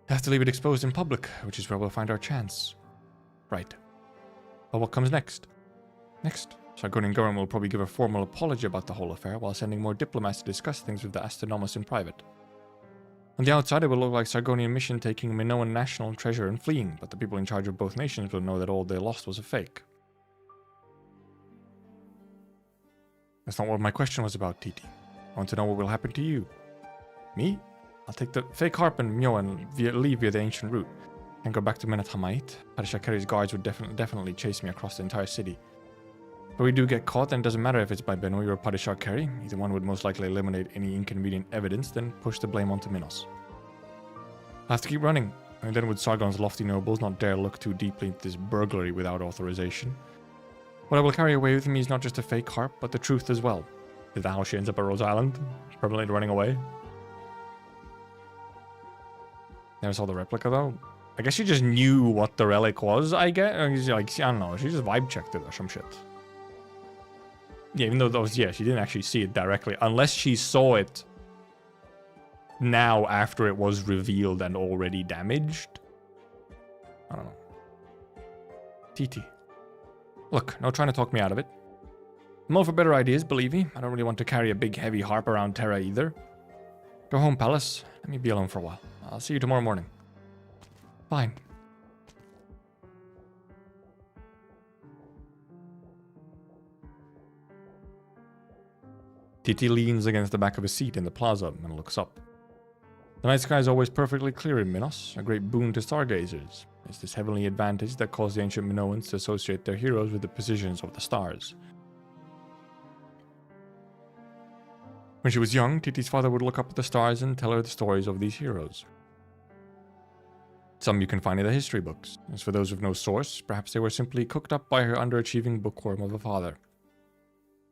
Have to leave it exposed in public, which is where we'll find our chance. Right. But what comes next? Next, Sargonian government will probably give a formal apology about the whole affair while sending more diplomats to discuss things with the Astronomus in private. On the outside, it will look like Sargonian mission taking Minoan national treasure and fleeing, but the people in charge of both nations will know that all they lost was a fake. That's not what my question was about, TT. I want to know what will happen to you. Me? I'll take the fake harp and Myo and leave via the ancient route. And go back to Menat Hamait. Padishah Keri's guards would definitely chase me across the entire city. But we do get caught, and it doesn't matter if it's by Benui or Padishah Keri. Either one would most likely eliminate any inconvenient evidence, then push the blame onto Minos. I'll have to keep running, and then would Sargon's lofty nobles not dare look too deeply into this burglary without authorization. What I will carry away with me is not just a fake harp, but the truth as well. Is that how she ends up at Rose Island? Permanently running away? Never saw the replica though. I guess she just knew what the relic was, I guess. Like, I don't know, she just vibe checked it or some shit. Yeah, even though those, yeah, she didn't actually see it directly. Unless she saw it now after it was revealed and already damaged. I don't know. Titi. Look, no trying to talk me out of it. I'm all for better ideas, believe me. I don't really want to carry a big heavy harp around Terra either. Go home, Palace. Let me be alone for a while. I'll see you tomorrow morning. Fine. Titi leans against the back of his seat in the plaza and looks up. The night sky is always perfectly clear in Minos, a great boon to stargazers. It's this heavenly advantage that caused the ancient Minoans to associate their heroes with the positions of the stars. When she was young, Titi's father would look up at the stars and tell her the stories of these heroes. Some you can find in the history books. As for those with no source, perhaps they were simply cooked up by her underachieving bookworm of a father.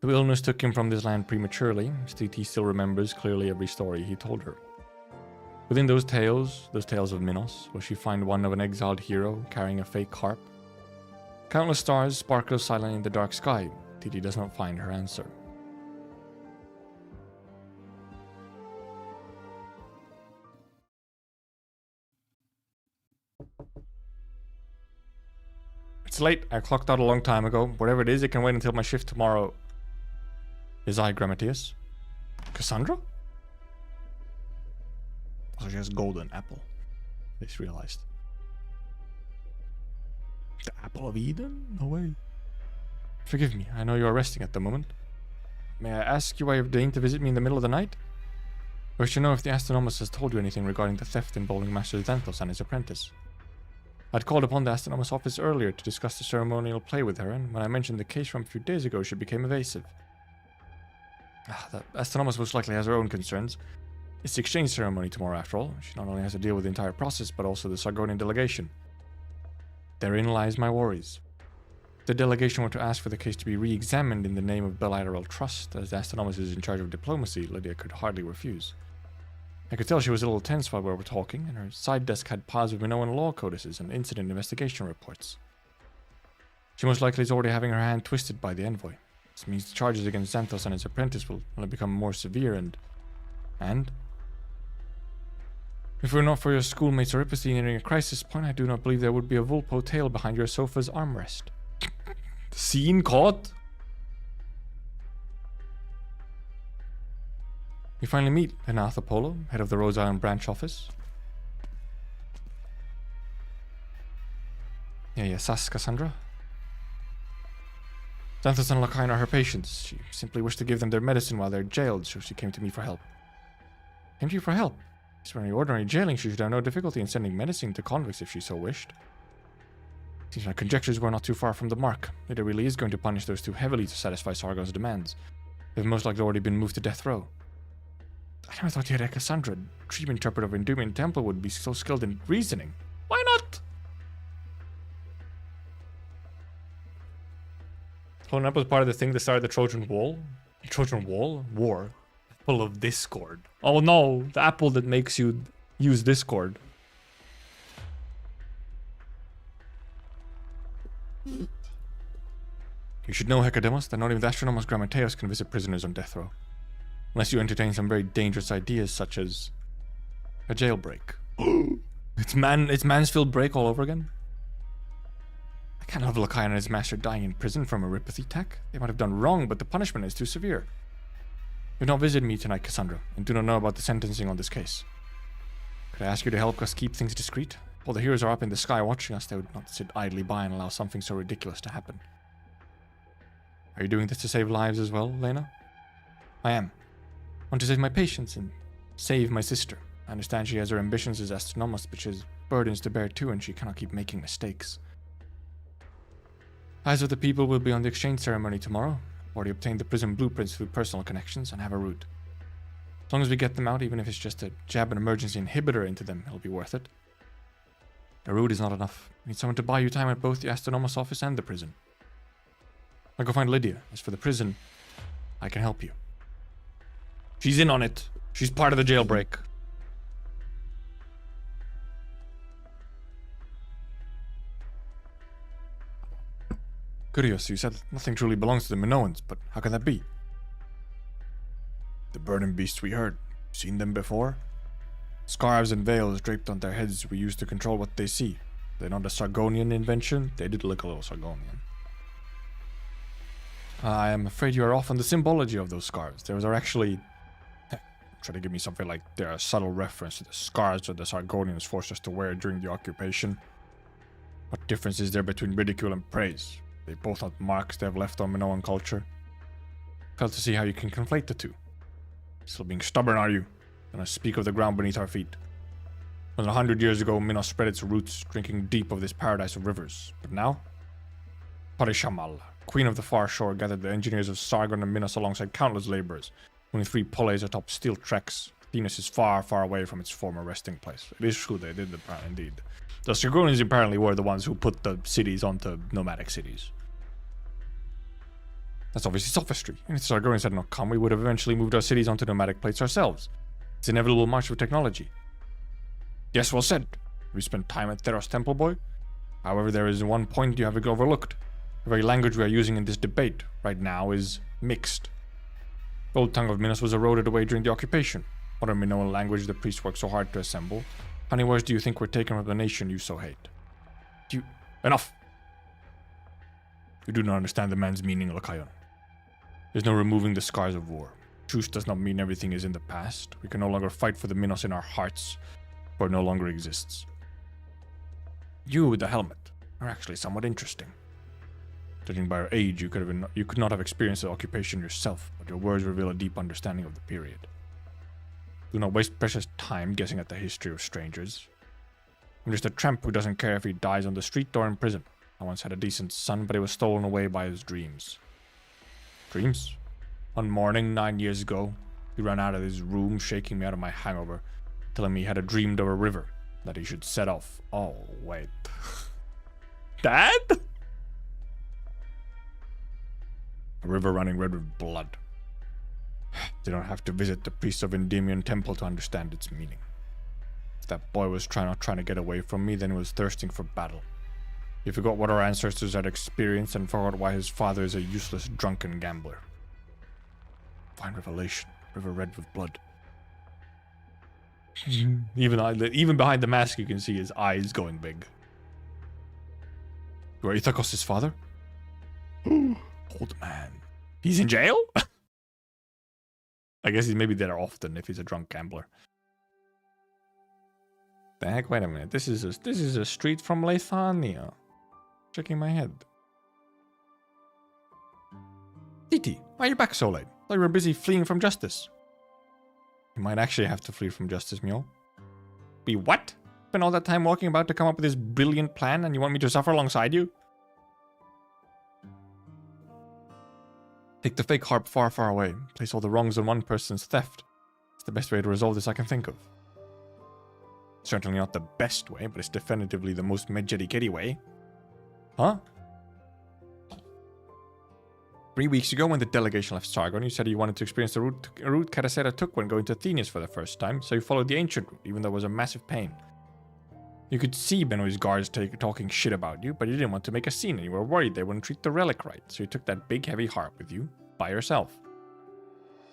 The illness took him from this land prematurely, Titi still remembers clearly every story he told her. Within those tales of Minos, will she find one of an exiled hero carrying a fake harp? Countless stars sparkle silently in the dark sky. Titi does not find her answer. It's late. I clocked out a long time ago. Whatever it is, it can wait until my shift tomorrow. Is I Grammateus? Cassandra? Oh, she has golden apple. I just realized. The apple of Eden? No way. Forgive me, I know you are resting at the moment. May I ask you why you've deigned to visit me in the middle of the night? I wish to know if the astronomist has told you anything regarding the theft involving Master Xanthos and his apprentice. I'd called upon the astronomist's office earlier to discuss the ceremonial play with her, and when I mentioned the case from a few days ago, she became evasive. The astronomist most likely has her own concerns. It's the exchange ceremony tomorrow, after all. She not only has to deal with the entire process, but also the Sargonian delegation. Therein lies my worries. If the delegation were to ask for the case to be re-examined in the name of bilateral trust, as the astronomist is in charge of diplomacy, Lydia could hardly refuse. I could tell she was a little tense while we were talking, and her side desk had piles of Minoan law codices and incident investigation reports. She most likely is already having her hand twisted by the envoy. This means the charges against Xanthos and his apprentice will only become more severe and... If it were not for your schoolmate's oripathy nearing a crisis point, I do not believe there would be a Vulpo tail behind your sofa's armrest. Scene caught? We finally meet Lenath Apollo, head of the Rose Island branch office. Yes, Cassandra. Xanthos and Lakain are her patients. She simply wished to give them their medicine while they're jailed, so she came to me for help. Came to you for help? As for any ordinary jailing, she should have no difficulty in sending medicine to convicts if she so wished. Seems my conjectures were not too far from the mark. Lydia really is going to punish those too heavily to satisfy Sargon's demands. They've most likely already been moved to death row. I never thought you had a Cassandra, dream interpreter of Endymion Temple, would be so skilled in reasoning. Why not? Clone up was part of the thing that started the Trojan Wall. Trojan Wall? War. Full of Discord. Oh no, the apple that makes you use Discord. You should know, Hecademos, that not even the astronomos Grammateus can visit prisoners on death row. Unless you entertain some very dangerous ideas, such as a jailbreak. It's Mansfield Break all over again? I can't have Lakain and his master dying in prison from a oripathy attack. They might have done wrong, but the punishment is too severe. You have not visited me tonight, Cassandra, and do not know about the sentencing on this case. Could I ask you to help us keep things discreet? While the heroes are up in the sky watching us, they would not sit idly by and allow something so ridiculous to happen. Are you doing this to save lives as well, Lena? I am. I want to save my patients and save my sister. I understand she has her ambitions as astronomist, but she has burdens to bear too, and she cannot keep making mistakes. Eyes of the people will be on the exchange ceremony tomorrow. Already obtained the prison blueprints through personal connections and have a route. As long as we get them out, even if it's just to jab an emergency inhibitor into them, it'll be worth it. A route is not enough. I need someone to buy you time at both the astronomos office and the prison. I'll go find Lydia. As for the prison, I can help you. She's in on it. She's part of the jailbreak. Curious, you said nothing truly belongs to the Minoans, but how can that be? The burning beasts we heard. Seen them before? Scarves and veils draped on their heads we use to control what they see. They're not a Sargonian invention. They did look a little Sargonian. I am afraid you are off on the symbology of those scars. Those are actually... Try to give me something like they're a subtle reference to the scars that the Sargonians forced us to wear during the occupation. What difference is there between ridicule and praise? They both have marks they have left on Minoan culture. Fail to see how you can conflate the two. Still being stubborn, are you? Then I speak of the ground beneath our feet. More than 100 years ago, Minos spread its roots, drinking deep of this paradise of rivers. But now? Parishamal, queen of the far shore, gathered the engineers of Sargon and Minos alongside countless laborers. Only 3 pulleys atop steel tracks. Venus is far, far away from its former resting place. It is true they did, indeed. The Sargonians apparently were the ones who put the cities onto nomadic cities. That's obviously sophistry. And if the Sargonians had not come, we would have eventually moved our cities onto nomadic plates ourselves. It's an inevitable march of technology. Yes, well said. We spent time at Theros Temple, boy. However, there is one point you have overlooked. The very language we are using in this debate right now is mixed. The old tongue of Minos was eroded away during the occupation. Modern Minoan language the priests worked so hard to assemble. How many words do you think were taken from the nation you so hate? Enough! You do not understand the man's meaning, Lakayon. There's no removing the scars of war. Truce does not mean everything is in the past. We can no longer fight for the Minos in our hearts, for it no longer exists. You with the helmet are actually somewhat interesting. Judging by your age, you could not have experienced the occupation yourself, but your words reveal a deep understanding of the period. Do not waste precious time guessing at the history of strangers. I'm just a tramp who doesn't care if he dies on the street or in prison. I once had a decent son, but he was stolen away by his dreams. Dreams? One morning, 9 years ago, he ran out of his room, shaking me out of my hangover, telling me he had dreamed of a river that he should set off. Oh, wait. Dad? A river running red with blood. They don't have to visit the priests of Endymion Temple to understand its meaning. If that boy was not trying to get away from me, then he was thirsting for battle. He forgot what our ancestors had experienced and forgot why his father is a useless, drunken gambler. Fine revelation. River red with blood. Even behind the mask, you can see his eyes going big. You are Ithakos' father? Old man. He's in jail? I guess he's maybe there often if he's a drunk gambler. The heck? Wait a minute. This is a street from Leithania. Checking my head. Titi, why are you back so late? Thought you were busy fleeing from justice. You might actually have to flee from justice, Mule. Be what? Spent all that time walking about to come up with this brilliant plan and you want me to suffer alongside you? Take the fake harp far, far away. Place all the wrongs on one person's theft. It's the best way to resolve this I can think of. Certainly not the best way, but it's definitively the most Medjehtiqedti way. Huh? 3 weeks ago, when the delegation left Sargon, you said you wanted to experience the route Kadasera took when going to Athenius for the first time, so you followed the ancient route, even though it was a massive pain. You could see Benoi's guards talking shit about you, but you didn't want to make a scene and you were worried they wouldn't treat the relic right, so you took that big heavy harp with you, by yourself.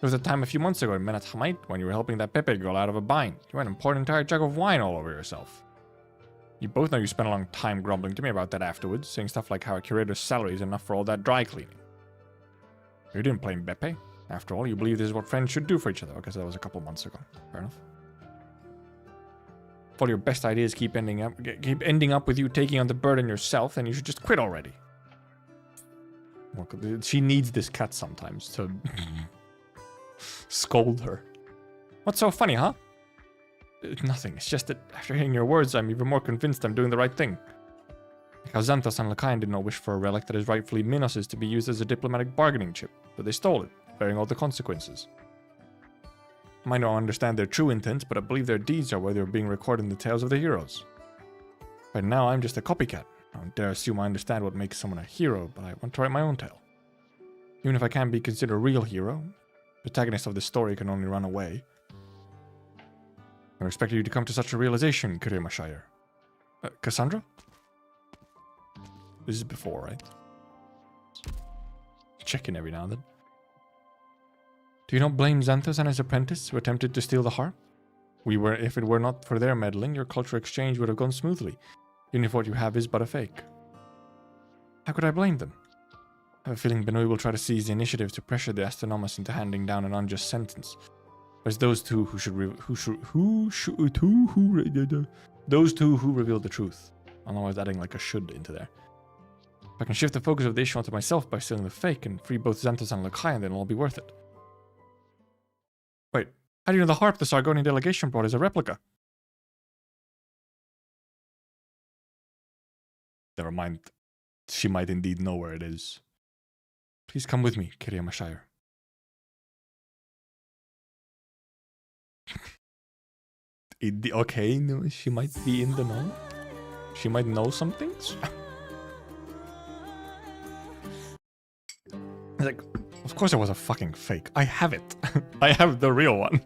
There was a time a few months ago in Menat Hamait when you were helping that Pepe girl out of a bind. You went and poured an entire jug of wine all over yourself. You both know you spent a long time grumbling to me about that afterwards, saying stuff like how a curator's salary is enough for all that dry cleaning. You didn't blame Beppe. After all, you believe this is what friends should do for each other. I guess that was a couple months ago. Fair enough. If all your best ideas keep ending up with you taking on the burden yourself, then you should just quit already. Well, she needs this cat sometimes to scold her. What's so funny, huh? Nothing. It's just that after hearing your words, I'm even more convinced I'm doing the right thing. Like how Xanthos and Lakayan did not wish for a relic that is rightfully Minos' to be used as a diplomatic bargaining chip, but they stole it, bearing all the consequences. I might not understand their true intents, but I believe their deeds are worthy of being recorded in the tales of the heroes. Right now, I'm just a copycat. I don't dare assume I understand what makes someone a hero, but I want to write my own tale. Even if I can't be considered a real hero, the protagonist of the story can only run away. I expected you to come to such a realization, Kirima Shire. Cassandra? This is before, right? Check in every now and then. Do you not blame Xanthos and his apprentice who attempted to steal the harp? If it were not for their meddling, your cultural exchange would have gone smoothly. even if what you have is but a fake. How could I blame them? I have a feeling Benoit will try to seize the initiative to pressure the astronomers into handing down an unjust sentence. There's those two who reveal the truth. I'm always adding like a should into there. If I can shift the focus of the issue onto myself by stealing the fake and free both Xanthos and Lucaia, then it'll all be worth it. Wait, how do you know the harp the Sargonian delegation brought is a replica? Never mind. She might indeed know where it is. Please come with me, Kiriama Shire. Okay, no, she might be in the know. She might know some things. Like, of course it was a fucking fake. I have it. I have the real one.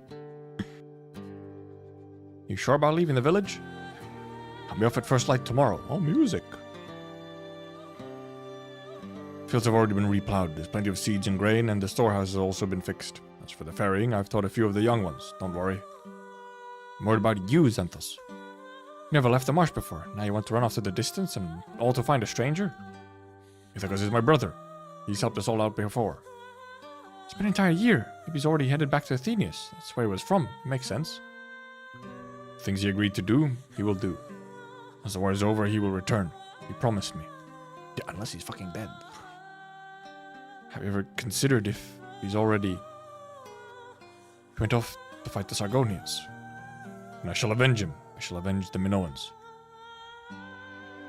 You sure about leaving the village? I'll be off at first light tomorrow. Oh, music. Fields have already been replowed. There's plenty of seeds and grain, and the storehouse has also been fixed. As for the ferrying, I've taught a few of the young ones. Don't worry. I'm worried about you, Xanthos. You never left the marsh before. Now you want to run off to the distance and all to find a stranger? Ithacus is my brother. He's helped us all out before. It's been an entire year. Maybe he's already headed back to Athenius. That's where he was from. It makes sense. Things he agreed to do, he will do. As the war is over, he will return. He promised me. Yeah, unless he's fucking dead. Have you ever considered if he's already... He went off to fight the Sargonians. And I shall avenge him. I shall avenge the Minoans.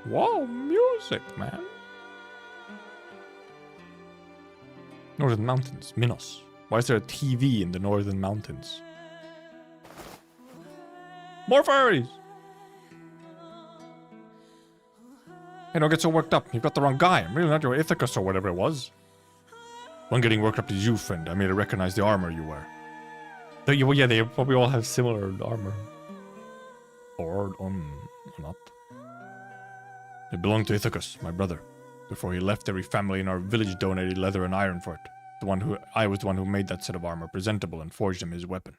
Wow, music, man. Northern Mountains, Minos. Why is there a TV in the Northern Mountains? More furries! Hey, don't get so worked up. You've got the wrong guy. I'm really not your Ithacus or whatever it was. One getting worked up is you, friend. I made her recognize the armor you wear. Well, yeah, they probably all have similar armor. Or not. It belonged to Ithacus, my brother. Before he left, every family in our village donated leather and iron for it. I was the one who made that set of armor presentable and forged him his weapon.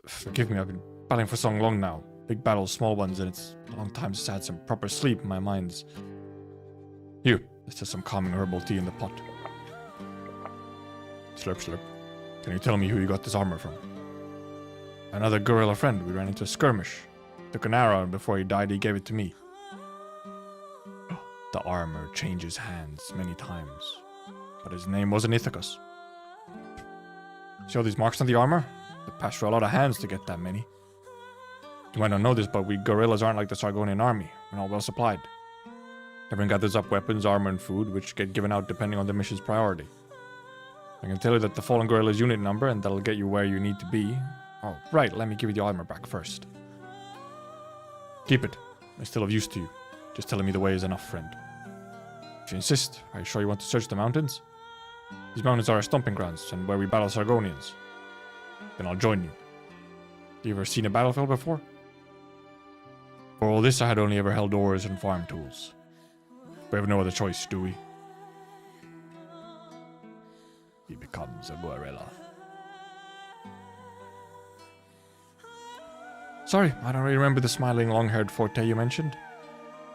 Forgive me, I've been battling for so long now. Big battles, small ones, and it's a long time since I had some proper sleep. My mind's... Here, there's just some calming herbal tea in the pot. Slurp, slurp. Can you tell me who you got this armor from? Another gorilla friend. We ran into a skirmish. Took an arrow, and before he died, he gave it to me. The armor changes hands many times. But his name wasn't Ithacus. See all these marks on the armor? It passed through a lot of hands to get that many. You might not know this, but we gorillas aren't like the Sargonian army. We're not well supplied. Everyone gathers up weapons, armor, and food, which get given out depending on the mission's priority. I can tell you that the fallen gorilla's unit number, and that'll get you where you need to be. Oh, right, let me give you the armor back first. Keep it. I'm still of use to you. Just telling me the way is enough, friend. If you insist, are you sure you want to search the mountains? These mountains are our stomping grounds, and where we battle Sargonians. Then I'll join you. You ever seen a battlefield before? For all this, I had only ever held oars and farm tools. We have no other choice, do we? He becomes a gorilla. Sorry, I don't really remember the smiling, long-haired forte you mentioned.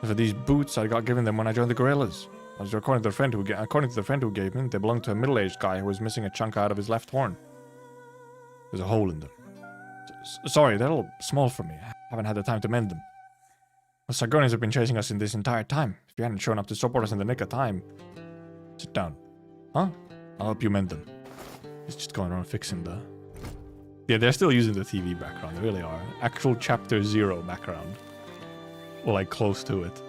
As for these boots, I got given them when I joined the gorillas. According to the friend who gave me, they belonged to a middle-aged guy who was missing a chunk out of his left horn. There's a hole in them. Sorry, they're a little small for me. I haven't had the time to mend them. The Sargonians have been chasing us in this entire time. If you hadn't shown up to support us in the nick of time... Sit down. Huh? I'll help you mend them. He's just going around fixing the... Yeah, they're still using the TV background. They really are. Actual Chapter 0 background. Or like close to it.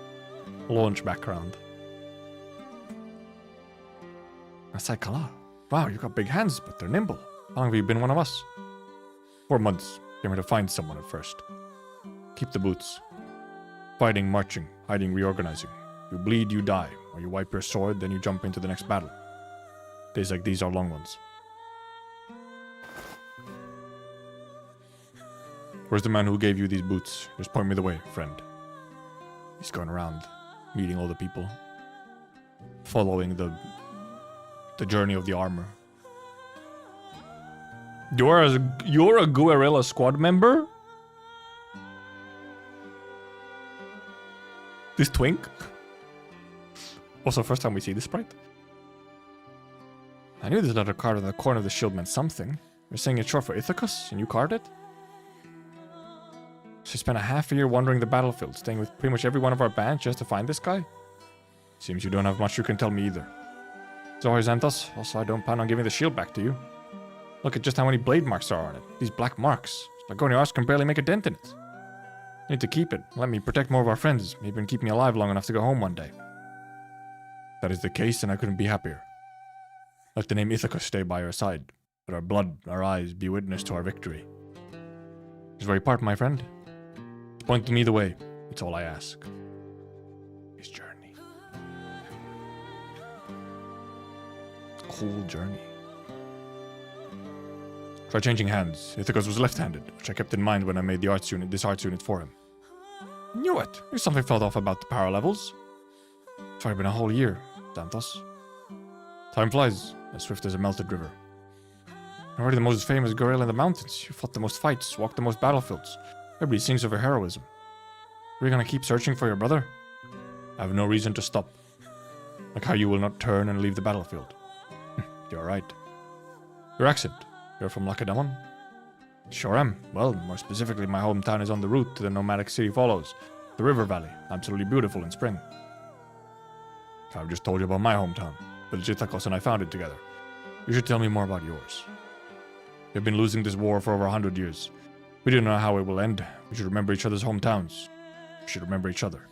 Launch background. Asai-kala. Wow, you've got big hands, but they're nimble. How long have you been one of us? 4 months. Came here to find someone at first. Keep the boots. Fighting, marching, hiding, reorganizing. You bleed, you die. Or you wipe your sword, then you jump into the next battle. Days like these are long ones. Where's the man who gave you these boots? Just point me the way, friend. He's going around, meeting all the people. Following the journey of the armor. You're a gorilla squad member? This twink? Also, first time we see this sprite. I knew this letter card on the corner of the shield meant something. You're saying it's short for Ithacus, and you card it? She spent a half a year wandering the battlefield, staying with pretty much every one of our bands just to find this guy? Seems you don't have much you can tell me either. Sorry, Xanthos. Also, I don't plan on giving the shield back to you. Look at just how many blade marks are on it. These black marks. Lagorniars can barely make a dent in it. I need to keep it. Let me protect more of our friends. Maybe even keep me alive long enough to go home one day. If that is the case, and I couldn't be happier. Let the name Ithacus stay by our side. Let our blood, our eyes, be witness to our victory. This very part, my friend. Just point to me the way. It's all I ask. His journey. Cool journey. Try changing hands. Ithacus was left-handed, which I kept in mind when I made this arts unit for him. Knew it. There's something felt off about the power levels. It's already been a whole year, Xanthos. Time flies, as swift as a melted river. You're already the most famous gorilla in the mountains. You fought the most fights, walked the most battlefields. Everybody sings of your heroism. Are you gonna keep searching for your brother? I have no reason to stop. Like how you will not turn and leave the battlefield. You're right. Your accent. You're from Lacedaemon? Sure am. Well, more specifically, my hometown is on the route to the nomadic city follows. The river valley. Absolutely beautiful in spring. I've just told you about my hometown. Village Ithacus and I founded together. You should tell me more about yours. We've been losing this war for over 100 years. We don't know how it will end. We should remember each other's hometowns. We should remember each other.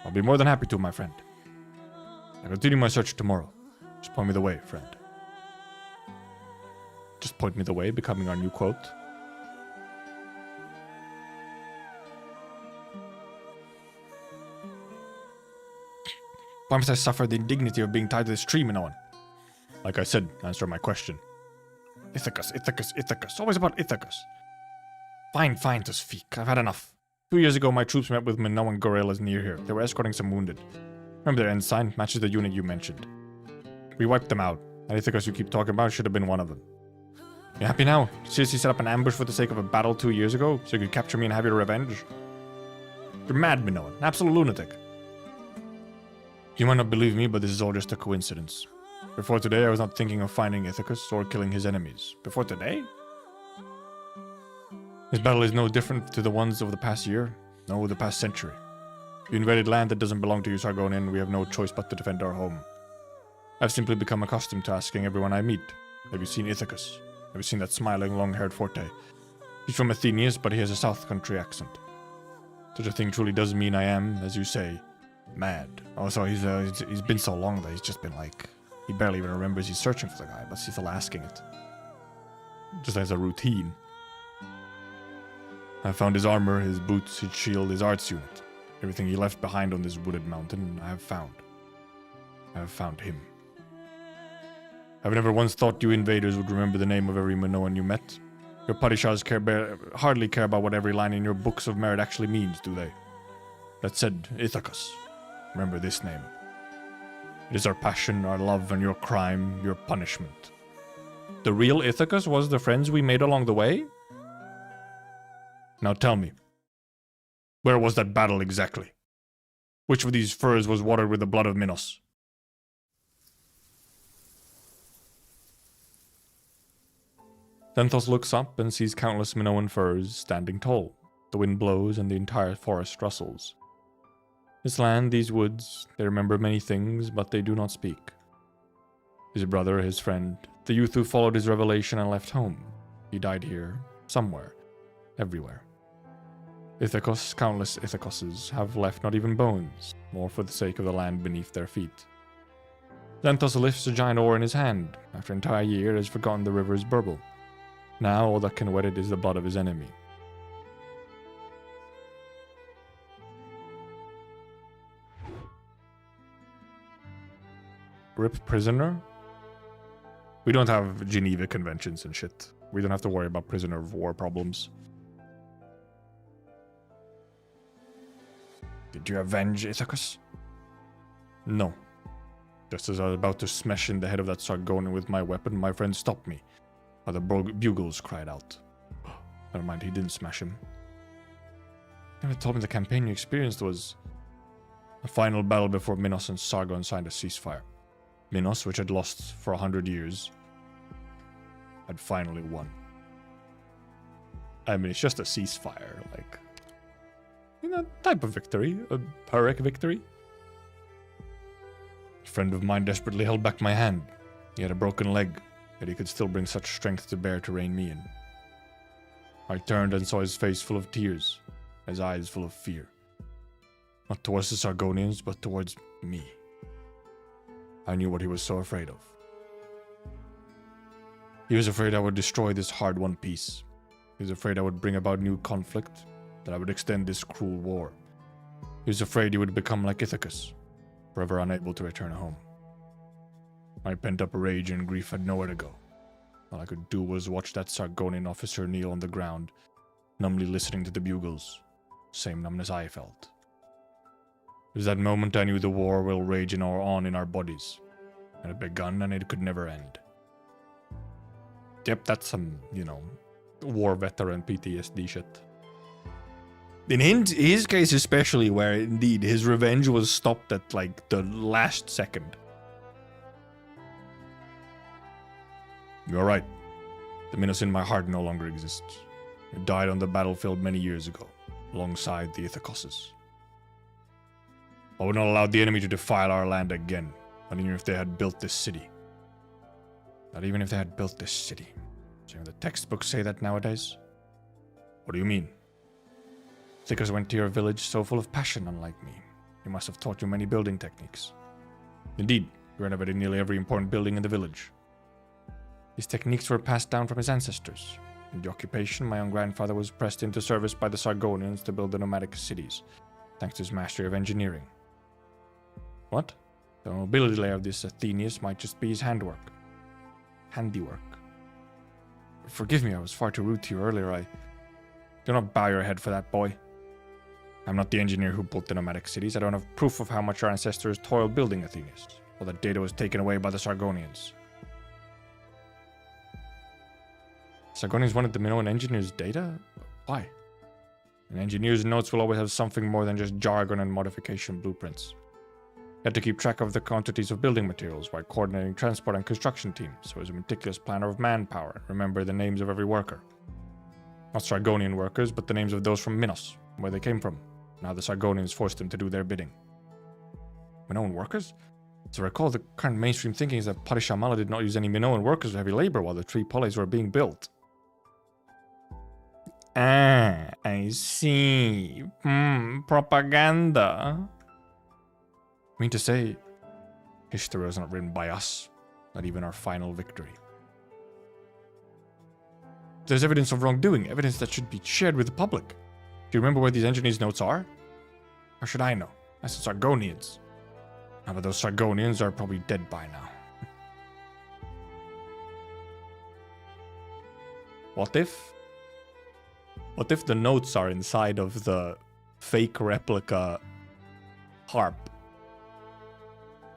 I'll be more than happy to, my friend. I'll continue my search tomorrow. Just point me the way, friend. Just point me the way, becoming our new quote. Why must I suffer the indignity of being tied to this tree, Minoan? Like I said, answer my question. Ithacus, Ithacus, Ithacus. Always about Ithacus. Fine, to speak. I've had enough. 2 years ago, my troops met with Minoan gorillas near here. They were escorting some wounded. Remember their ensign? Matches the unit you mentioned. We wiped them out. And Ithacus you keep talking about should have been one of them. You happy now? Seriously set up an ambush for the sake of a battle 2 years ago? So you could capture me and have your revenge? You're mad, Minoan. Absolute lunatic. You might not believe me, but this is all just a coincidence. Before today, I was not thinking of finding Ithacus or killing his enemies. Before today? This battle is no different to the ones of the past year. No, the past century. You invaded land that doesn't belong to you, Sargonian. We have no choice but to defend our home. I've simply become accustomed to asking everyone I meet, have you seen Ithacus? Have you seen that smiling, long-haired Forte? He's from Athenius, but he has a South Country accent. Such a thing truly does mean I am, as you say, mad. Also, he's been so long that he's just been like... He barely even remembers he's searching for the guy, but he's still asking it. Just as a routine. I found his armor, his boots, his shield, his arts unit. Everything he left behind on this wooded mountain, I have found. I have found him. I've never once thought you invaders would remember the name of every Minoan you met. Your Padishahs hardly care about what every line in your books of merit actually means, do they? That said, Ithacus. Remember this name. It is our passion, our love, and your crime, your punishment. The real Ithacus was the friends we made along the way? Now tell me, where was that battle exactly? Which of these furs was watered with the blood of Minos? Xanthos looks up and sees countless Minoan firs standing tall. The wind blows and the entire forest rustles. This land, these woods, they remember many things, but they do not speak. His brother, his friend, the youth who followed his revelation and left home. He died here, somewhere, everywhere. Ithacus, countless Ithacuses, have left not even bones, more for the sake of the land beneath their feet. Xanthos lifts a giant oar in his hand. After an entire year, he has forgotten the river's burble. Now all that can wet it is the blood of his enemy. Rip prisoner? We don't have Geneva conventions and shit. We don't have to worry about prisoner of war problems. Did you avenge Ithacus? No. Just as I was about to smash in the head of that Sargonian with my weapon, my friend stopped me. Other bugles cried out. Never mind, he didn't smash him. Never told me the campaign you experienced was A final battle before Minos and Sargon signed a ceasefire. Minos, which had lost for 100 years, had finally won. I mean, it's just a ceasefire, like, you know, type of victory, a Pyrrhic victory. A friend of mine desperately held back my hand. He had a broken leg, yet he could still bring such strength to bear to rein me in. I turned and saw his face full of tears, his eyes full of fear. Not towards the Sargonians, but towards me. I knew what he was so afraid of. He was afraid I would destroy this hard-won peace. He was afraid I would bring about new conflict, that I would extend this cruel war. He was afraid he would become like Ithacus, forever unable to return home. My pent-up rage and grief had nowhere to go. All I could do was watch that Sargonian officer kneel on the ground, numbly listening to the bugles, same numbness I felt. It was that moment I knew the war will rage on in our bodies. It had begun and it could never end. Yep, that's some, you know, war veteran PTSD shit. In his case especially, where indeed his revenge was stopped at like the last second. You're right. The Minos in my heart no longer exists. It died on the battlefield many years ago, alongside the Ithacoses. I would not allow the enemy to defile our land again, not even if they had built this city. Not even if they had built this city. So the textbooks say that nowadays? What do you mean? Ithacus went to your village so full of passion, unlike me. He must have taught you many building techniques. Indeed, he renovated nearly every important building in the village. These techniques were passed down from his ancestors. In the occupation, my own grandfather was pressed into service by the Sargonians to build the nomadic cities, thanks to his mastery of engineering. What? The mobility layer of this Athenius might just be his handiwork. Forgive me, I was far too rude to you earlier. Do not bow your head for that, boy. I'm not the engineer who built the nomadic cities. I don't have proof of how much our ancestors toiled building Athenius. All that data was taken away by the Sargonians. Sargonians wanted the Minoan engineers' data? Why? An engineer's notes will always have something more than just jargon and modification blueprints. He had to keep track of the quantities of building materials while coordinating transport and construction teams, so he was a meticulous planner of manpower and remembered the names of every worker. Not Sargonian workers, but the names of those from Minos, where they came from. Now the Sargonians forced him to do their bidding. Minoan workers? As I recall, the current mainstream thinking is that Parishamala did not use any Minoan workers or heavy labor while the three polis were being built. Ah, I see. Propaganda. I mean to say, history was not written by us, not even our final victory. There's evidence of wrongdoing, evidence that should be shared with the public. Do you remember where these engineers' notes are? Or should I know? That's the Sargonians. Now, but those Sargonians are probably dead by now. What if the notes are inside of the fake replica harp?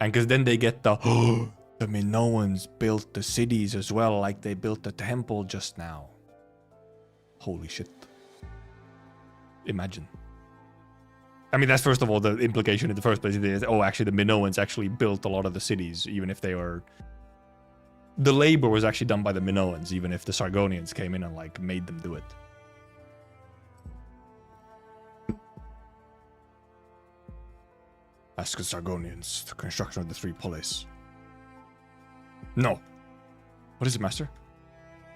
And because then they get the, oh, the Minoans built the cities as well, like they built the temple just now. Holy shit. Imagine. I mean, that's first of all the implication in the first place. Is, oh, actually the Minoans actually built a lot of the cities, even if they were... The labor was actually done by the Minoans, even if the Sargonians came in and like made them do it. Ask the Sargonians, the construction of the three polis. No. What is it, Master?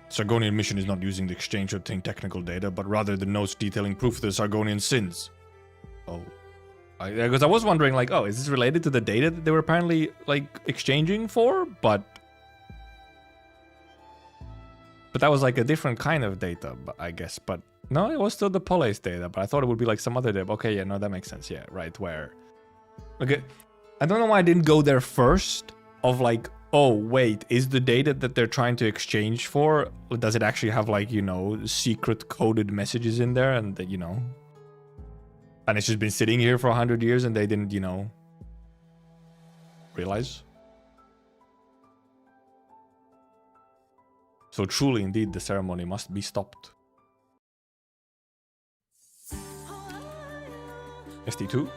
Sargonian mission is not using the exchange to obtain technical data, but rather the notes detailing proof of the Sargonian sins. Oh. Because I was wondering, like, oh, is this related to the data that they were apparently, like, exchanging for? But that was, like, a different kind of data, I guess. But, no, it was still the polis data, but I thought it would be, like, some other data. Okay, yeah, no, that makes sense, yeah, right, where... Okay, I don't know why I didn't go there first, of, like, oh, wait, is the data that they're trying to exchange for, does it actually have, like, you know, secret coded messages in there, and, you know... And it's just been sitting here for 100 years and they didn't, you know, realize. So truly, indeed, the ceremony must be stopped. ST2?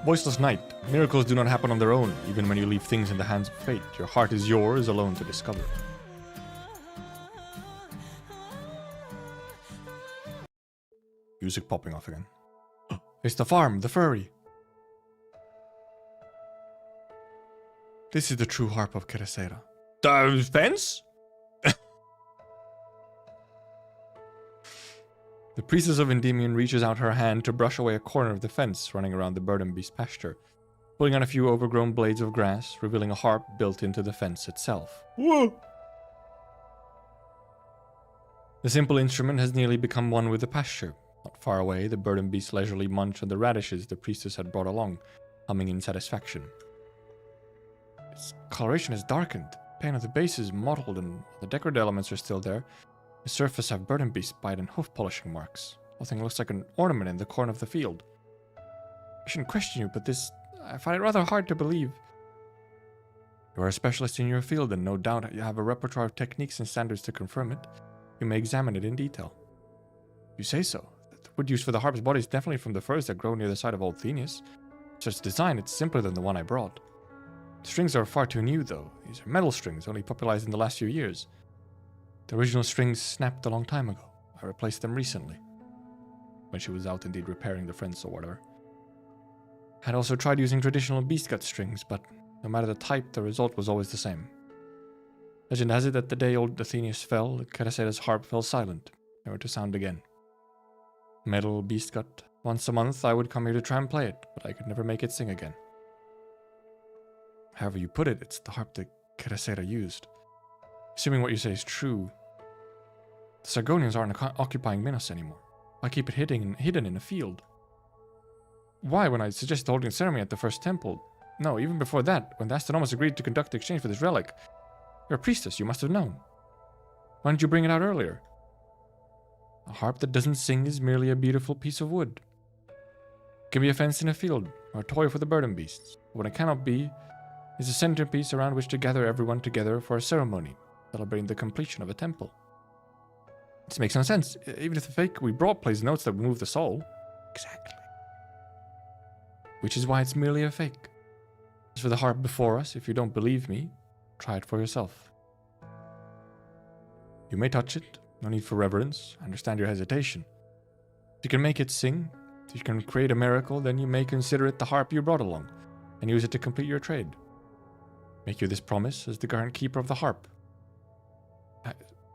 Voiceless Knight, miracles do not happen on their own, even when you leave things in the hands of fate. Your heart is yours alone to discover. Music popping off again. It's the farm, the furry. This is the true harp of Keresera. The fence? The priestess of Endymion reaches out her hand to brush away a corner of the fence running around the burden beast pasture, pulling out a few overgrown blades of grass, revealing a harp built into the fence itself. Whoa! The simple instrument has nearly become one with the pasture. Not far away, the burden beast leisurely munched on the radishes the priestess had brought along, humming in satisfaction. Its coloration is darkened, the paint of the base is mottled, and the decorative elements are still there. The surface have burden beast bite and hoof polishing marks. Nothing looks like an ornament in the corner of the field. I shouldn't question you, but I find it rather hard to believe. You are a specialist in your field, and no doubt you have a repertoire of techniques and standards to confirm it. You may examine it in detail. You say so. The wood used for the harp's body is definitely from the firs that grow near the site of Old Thenius. Such design, it's simpler than the one I brought. The strings are far too new, though. These are metal strings, only popularized in the last few years. The original strings snapped a long time ago. I replaced them recently. When she was out indeed repairing the fence or whatever. I had also tried using traditional beast gut strings, but no matter the type, the result was always the same. Legend has it that the day old Athenius fell, Keresera's harp fell silent, never to sound again. Metal beast gut. Once a month I would come here to try and play it, but I could never make it sing again. However you put it, it's the harp that Keresera used. Assuming what you say is true, the Sargonians aren't occupying Minos anymore. Why keep it hidden in a field? Why, when I suggested holding a ceremony at the first temple? No, even before that, when the astronomers agreed to conduct the exchange for this relic. You're a priestess, you must have known. Why didn't you bring it out earlier? A harp that doesn't sing is merely a beautiful piece of wood. It can be a fence in a field, or a toy for the burden beasts. But what it cannot be is a centerpiece around which to gather everyone together for a ceremony, celebrating the completion of a temple. This makes no sense, even if the fake we brought plays notes that remove the soul. Exactly. Which is why it's merely a fake. As for the harp before us, if you don't believe me, try it for yourself. You may touch it, no need for reverence, I understand your hesitation. If you can make it sing, if you can create a miracle, then you may consider it the harp you brought along, and use it to complete your trade. Make you this promise as the current keeper of the harp.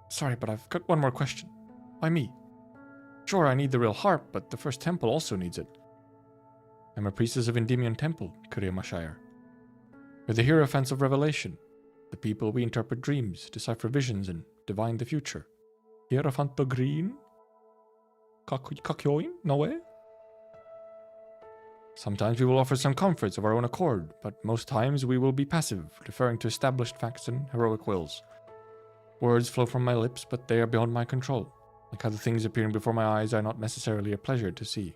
Sorry, but I've got one more question. Why me? Sure, I need the real harp, but the first temple also needs it. I'm a priestess of Endymion Temple, Kuriamashire. We're the hierophants of revelation, the people we interpret dreams, decipher visions, and divine the future. Hierophant the green? Kakyoin? Noway? Sometimes we will offer some comforts of our own accord, but most times we will be passive, referring to established facts and heroic wills. Words flow from my lips, but they are beyond my control. Like how the things appearing before my eyes are not necessarily a pleasure to see.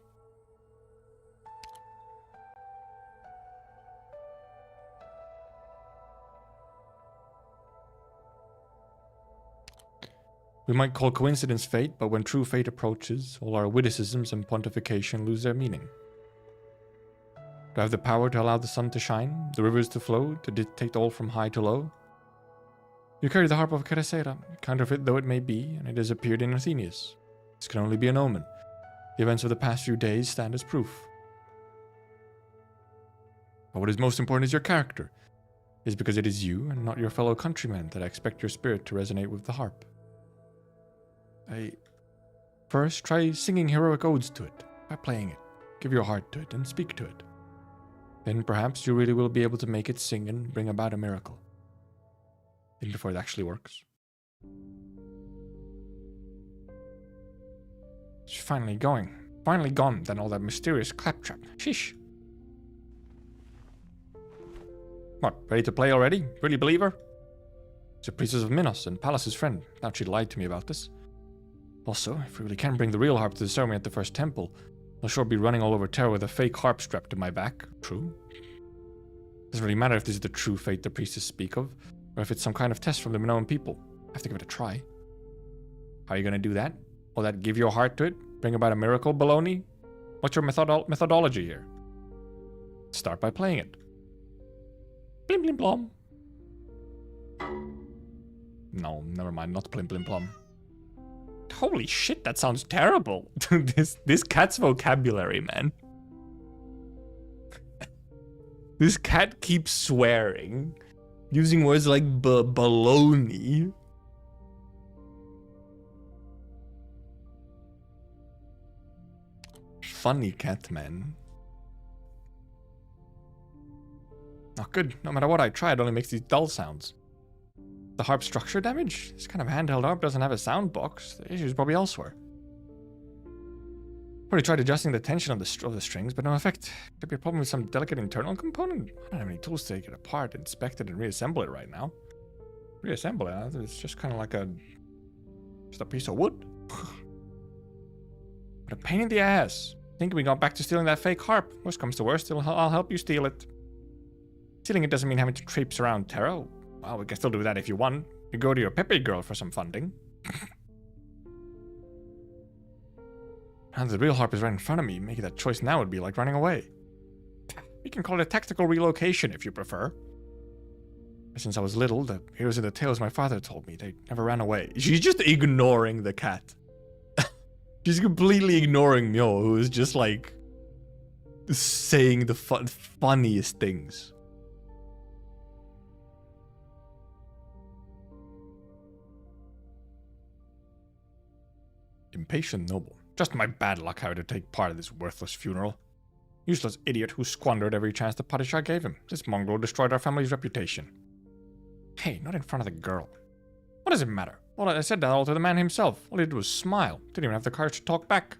We might call coincidence fate, but when true fate approaches, all our witticisms and pontification lose their meaning. Do I have the power to allow the sun to shine, the rivers to flow, to dictate all from high to low? You carry the harp of Keresera, counterfeit though it may be, and it has appeared in Athenius. This can only be an omen. The events of the past few days stand as proof. But what is most important is your character. It is because it is you, and not your fellow countrymen, that I expect your spirit to resonate with the harp. First, try singing heroic odes to it. Try playing it. Give your heart to it, and speak to it. Then perhaps you really will be able to make it sing and bring about a miracle. Even before it actually works. It's finally going. Finally gone, then all that mysterious claptrap. Sheesh. What, ready to play already? Really believe her? She's a priestess of Minos and Pallas's friend. Now she lied to me about this. Also, if we really can bring the real harp to the ceremony at the first temple, I'll sure be running all over Terra with a fake harp strapped to my back. True. Doesn't really matter if this is the true fate the priestess speak of, or if it's some kind of test from the Minoan people. I have to give it a try. How are you going to do that? Will that give your heart to it? Bring about a miracle, baloney? What's your methodology here? Start by playing it. Blim blim blom. No, never mind, not blim blim blom. Holy shit, that sounds terrible. this cat's vocabulary, man. This cat keeps swearing, using words like baloney. Funny cat, man. Not good. No matter what I try, it only makes these dull sounds. The harp structure damage? This kind of handheld harp doesn't have a sound box. The issue is probably elsewhere. Probably tried adjusting the tension of the strings, but no effect. Could be a problem with some delicate internal component. I don't have any tools to take it apart, inspect it, and reassemble it right now. Reassemble it? It's just kind of like just a piece of wood. What a pain in the ass. Think we got back to stealing that fake harp. Worst comes to worst, I'll help you steal it. Stealing it doesn't mean having to traipse around Terra. Well, we can still do that if you want. You go to your Pepe girl for some funding. And the real harp is right in front of me. Making that choice now would be like running away. We can call it a tactical relocation if you prefer. Since I was little, the heroes of the tales my father told me, they never ran away. She's just ignoring the cat. She's completely ignoring Myo, who is just like saying the funniest things. Impatient noble. Just my bad luck how to take part in this worthless funeral. Useless idiot who squandered every chance the Padishah gave him. This mongrel destroyed our family's reputation. Hey, not in front of the girl. What does it matter? Well, I said that all to the man himself. All he did was smile. Didn't even have the courage to talk back.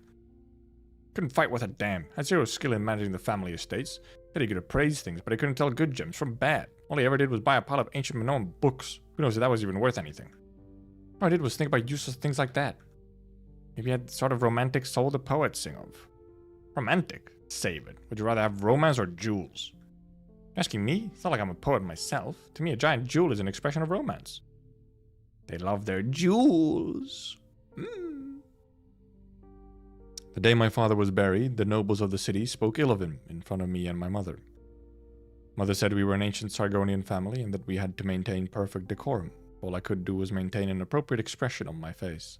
Couldn't fight worth a damn. Had zero skill in managing the family estates. Said he could appraise things, but he couldn't tell good gems from bad. All he ever did was buy a pile of ancient Minoan books. Who knows if that was even worth anything? All I did was think about useless things like that. Maybe he had the sort of romantic soul the poets sing of. Romantic? Save it. Would you rather have romance or jewels? Asking me? It's not like I'm a poet myself. To me, a giant jewel is an expression of romance. They love their jewels. The day my father was buried, the nobles of the city spoke ill of him in front of me and my mother. Mother said we were an ancient Sargonian family and that we had to maintain perfect decorum. All I could do was maintain an appropriate expression on my face.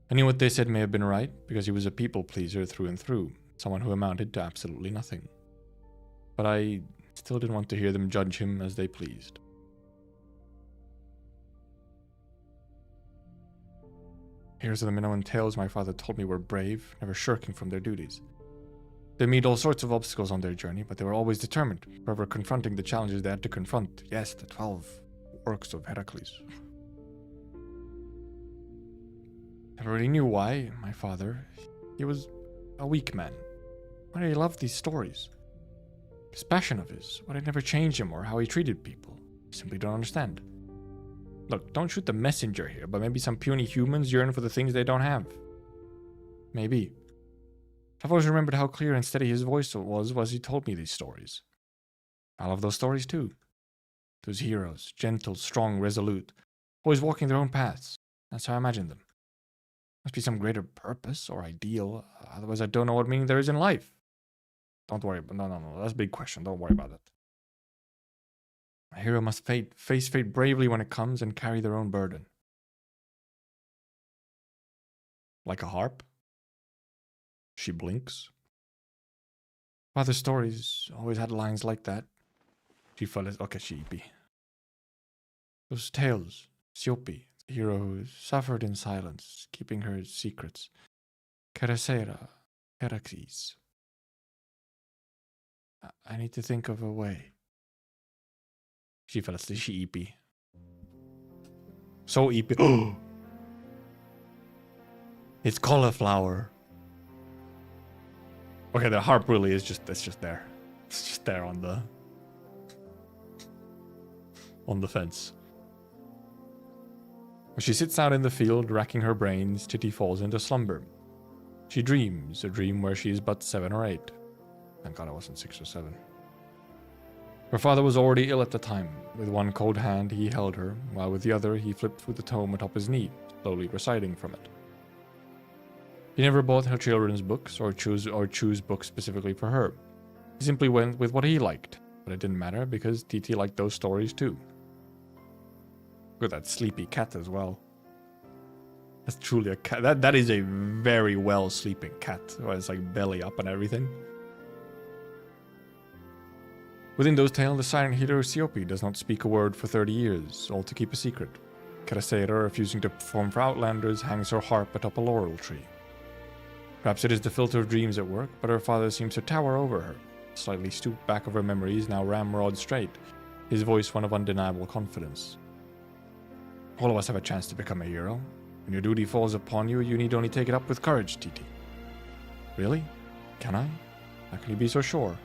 I knew what they said may have been right, because he was a people pleaser through and through, someone who amounted to absolutely nothing. But I still didn't want to hear them judge him as they pleased. Heroes of the Minoan tales my father told me were brave, never shirking from their duties. They meet all sorts of obstacles on their journey, but they were always determined, forever confronting the challenges they had to confront. Yes, the 12 works of Heracles. I already knew why, my father. He was a weak man. Why did he love these stories? This passion of his, why did it never change him or how he treated people? I simply don't understand. Look, don't shoot the messenger here, but maybe some puny humans yearn for the things they don't have. Maybe. I've always remembered how clear and steady his voice was as he told me these stories. I love those stories too. Those heroes, gentle, strong, resolute, always walking their own paths. That's how I imagined them. Must be some greater purpose or ideal, otherwise I don't know what meaning there is in life. Don't worry, no, that's a big question, don't worry about it. A hero must face fate bravely when it comes and carry their own burden. Like a harp? She blinks. Father's stories always had lines like that. She fell as Okashipi. Those tales, Siopi, the hero who suffered in silence, keeping her secrets. Kerasera, Heracles. I need to think of a way. She fell asleep. She eepy. So eepy. It's cauliflower. Okay, the harp really is it's just there. It's just there on the fence. When she sits out in the field, racking her brains, Titty falls into slumber. She dreams, a dream where she is but 7 or 8. Thank God I wasn't 6 or 7. Her father was already ill at the time. With one cold hand he held her, while with the other he flipped through the tome atop his knee, slowly reciting from it. He never bought her children's books or choose books specifically for her. He simply went with what he liked, but it didn't matter because TT liked those stories too. Look at that sleepy cat as well. That's truly a cat. That is a very well sleeping cat. Where it's like belly up and everything. Within those tales, the silent healer Siope does not speak a word for 30 years, all to keep a secret. Karasera, refusing to perform for Outlanders, hangs her harp atop a laurel tree. Perhaps it is the filter of dreams at work, but her father seems to tower over her. Slightly stooped back of her memories, now ramrod straight, his voice one of undeniable confidence. All of us have a chance to become a hero. When your duty falls upon you, you need only take it up with courage, TT. Really? Can I? How can you be so sure?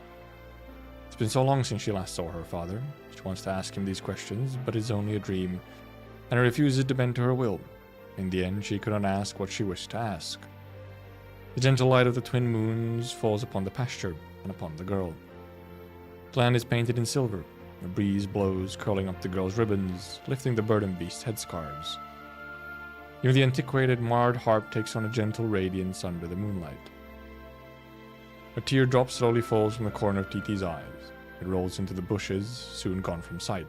It's been so long since she last saw her father. She wants to ask him these questions, but it's only a dream, and he refuses to bend to her will. In the end, she could not ask what she wished to ask. The gentle light of the twin moons falls upon the pasture and upon the girl. The land is painted in silver. A breeze blows, curling up the girl's ribbons, lifting the burden beast's headscarves. Even the antiquated, marred harp takes on a gentle radiance under the moonlight. A teardrop slowly falls from the corner of TT's eyes. It rolls into the bushes, soon gone from sight.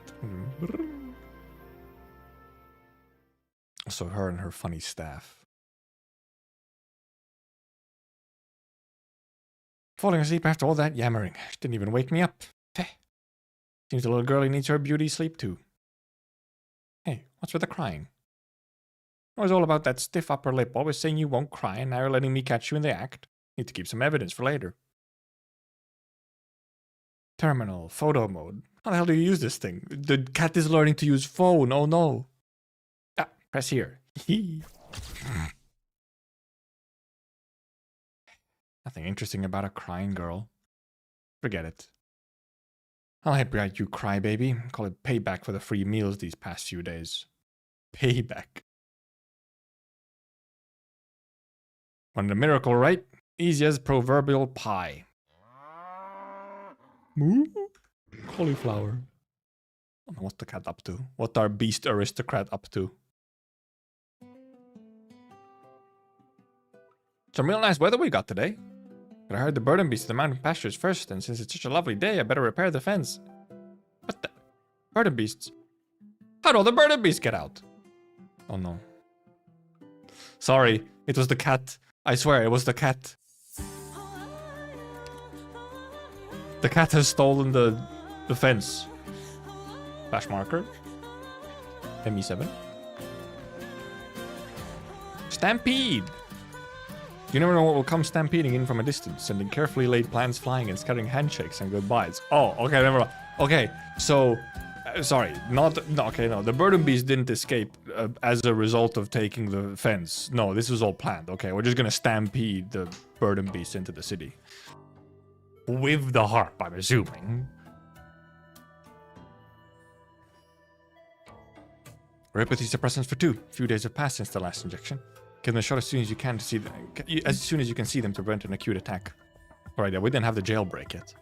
Also her and her funny staff. Falling asleep after all that yammering. She didn't even wake me up. Feh. Seems the little girlie needs her beauty sleep too. Hey, what's with the crying? It was all about that stiff upper lip, always saying you won't cry, and now you're letting me catch you in the act. Need to keep some evidence for later. Terminal, photo mode. How the hell do you use this thing? The cat is learning to use phone, oh no. Ah, press here. Nothing interesting about a crying girl. Forget it. I'll help you cry, baby. Call it payback for the free meals these past few days. Payback. Wanted a miracle, right? Easy as proverbial pie. Moo? Cauliflower. I don't know what the cat up to. What our beast aristocrat up to. Some real nice weather we got today. But I heard the burden beast to the mountain pastures first, and since it's such a lovely day, I better repair the fence. What the? Burden beasts? How'd all the burden beasts get out? Oh no. Sorry, it was the cat. I swear, it was the cat. The cat has stolen the fence. Flash marker. ME7. Stampede! You never know what will come stampeding in from a distance, sending carefully laid plans flying and scattering handshakes and goodbyes. Oh, okay, never mind. Okay, so... sorry, no, the burden beast didn't escape as a result of taking the fence. No, this was all planned. Okay, we're just gonna stampede the burden beast into the city. With the harp, I'm assuming. Repathy suppressants for 2. Few days have passed since the last injection. Give them a shot as soon as you can to see them, as soon as you can see them to prevent an acute attack. Alright, yeah, we didn't have the jailbreak yet.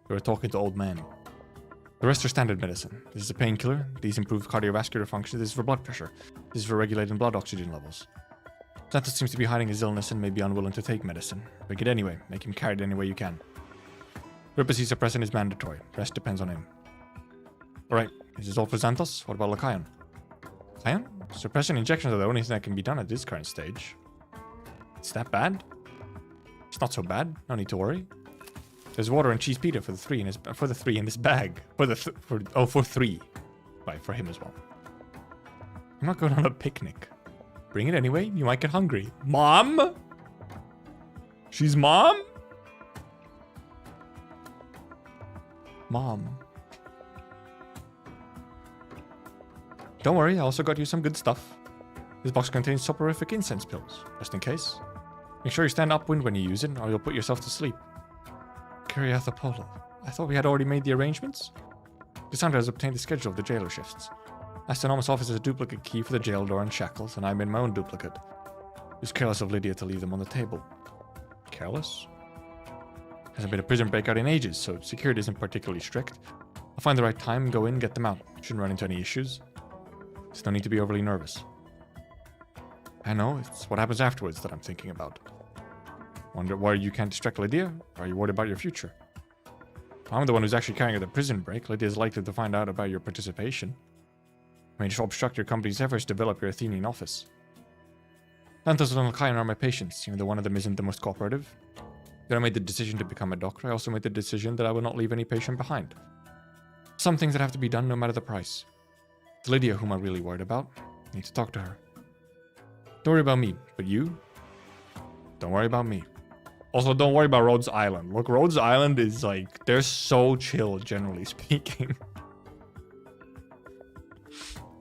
We were talking to old man. The rest are standard medicine. This is a painkiller. These improve cardiovascular function. This is for blood pressure. This is for regulating blood oxygen levels. Xanthus seems to be hiding his illness and may be unwilling to take medicine. Take it anyway. Make him carry it any way you can. Repathy suppressant is mandatory. Rest depends on him. Alright, this is all for Xanthos. What about Lakion? Lakion? Suppression injections are the only thing that can be done at this current stage. It's that bad? It's not so bad. No need to worry. There's water and cheese pita for the three in his bag. For 3. Right, for him as well. I'm not going on a picnic. Bring it anyway. You might get hungry. Mom? She's mom? Mom. Don't worry, I also got you some good stuff. This box contains soporific incense pills, just in case. Make sure you stand upwind when you use it, or you'll put yourself to sleep. Curiatha Polo. I thought we had already made the arrangements? Cassandra has obtained the schedule of the jailer shifts. Astronomus offers a duplicate key for the jail door and shackles, and I made my own duplicate. It was careless of Lydia to leave them on the table. Careless? Hasn't been a prison breakout in ages, so security isn't particularly strict. I'll find the right time, go in, get them out. Shouldn't run into any issues. There's no need to be overly nervous. I know, it's what happens afterwards that I'm thinking about. Wonder why you can't distract Lydia? Or are you worried about your future? I'm the one who's actually carrying out the prison break. Lydia is likely to find out about your participation. I may just obstruct your company's efforts to develop your Athenian office. Xanthos and Alkain are my patients, even though one of them isn't the most cooperative. When I made the decision to become a doctor, I also made the decision that I would not leave any patient behind. Some things that have to be done no matter the price. It's Lydia whom I'm really worried about. I need to talk to her. Don't worry about me, but you? Don't worry about me. Also, don't worry about Rhodes Island. Look, Rhodes Island is like, they're so chill, generally speaking.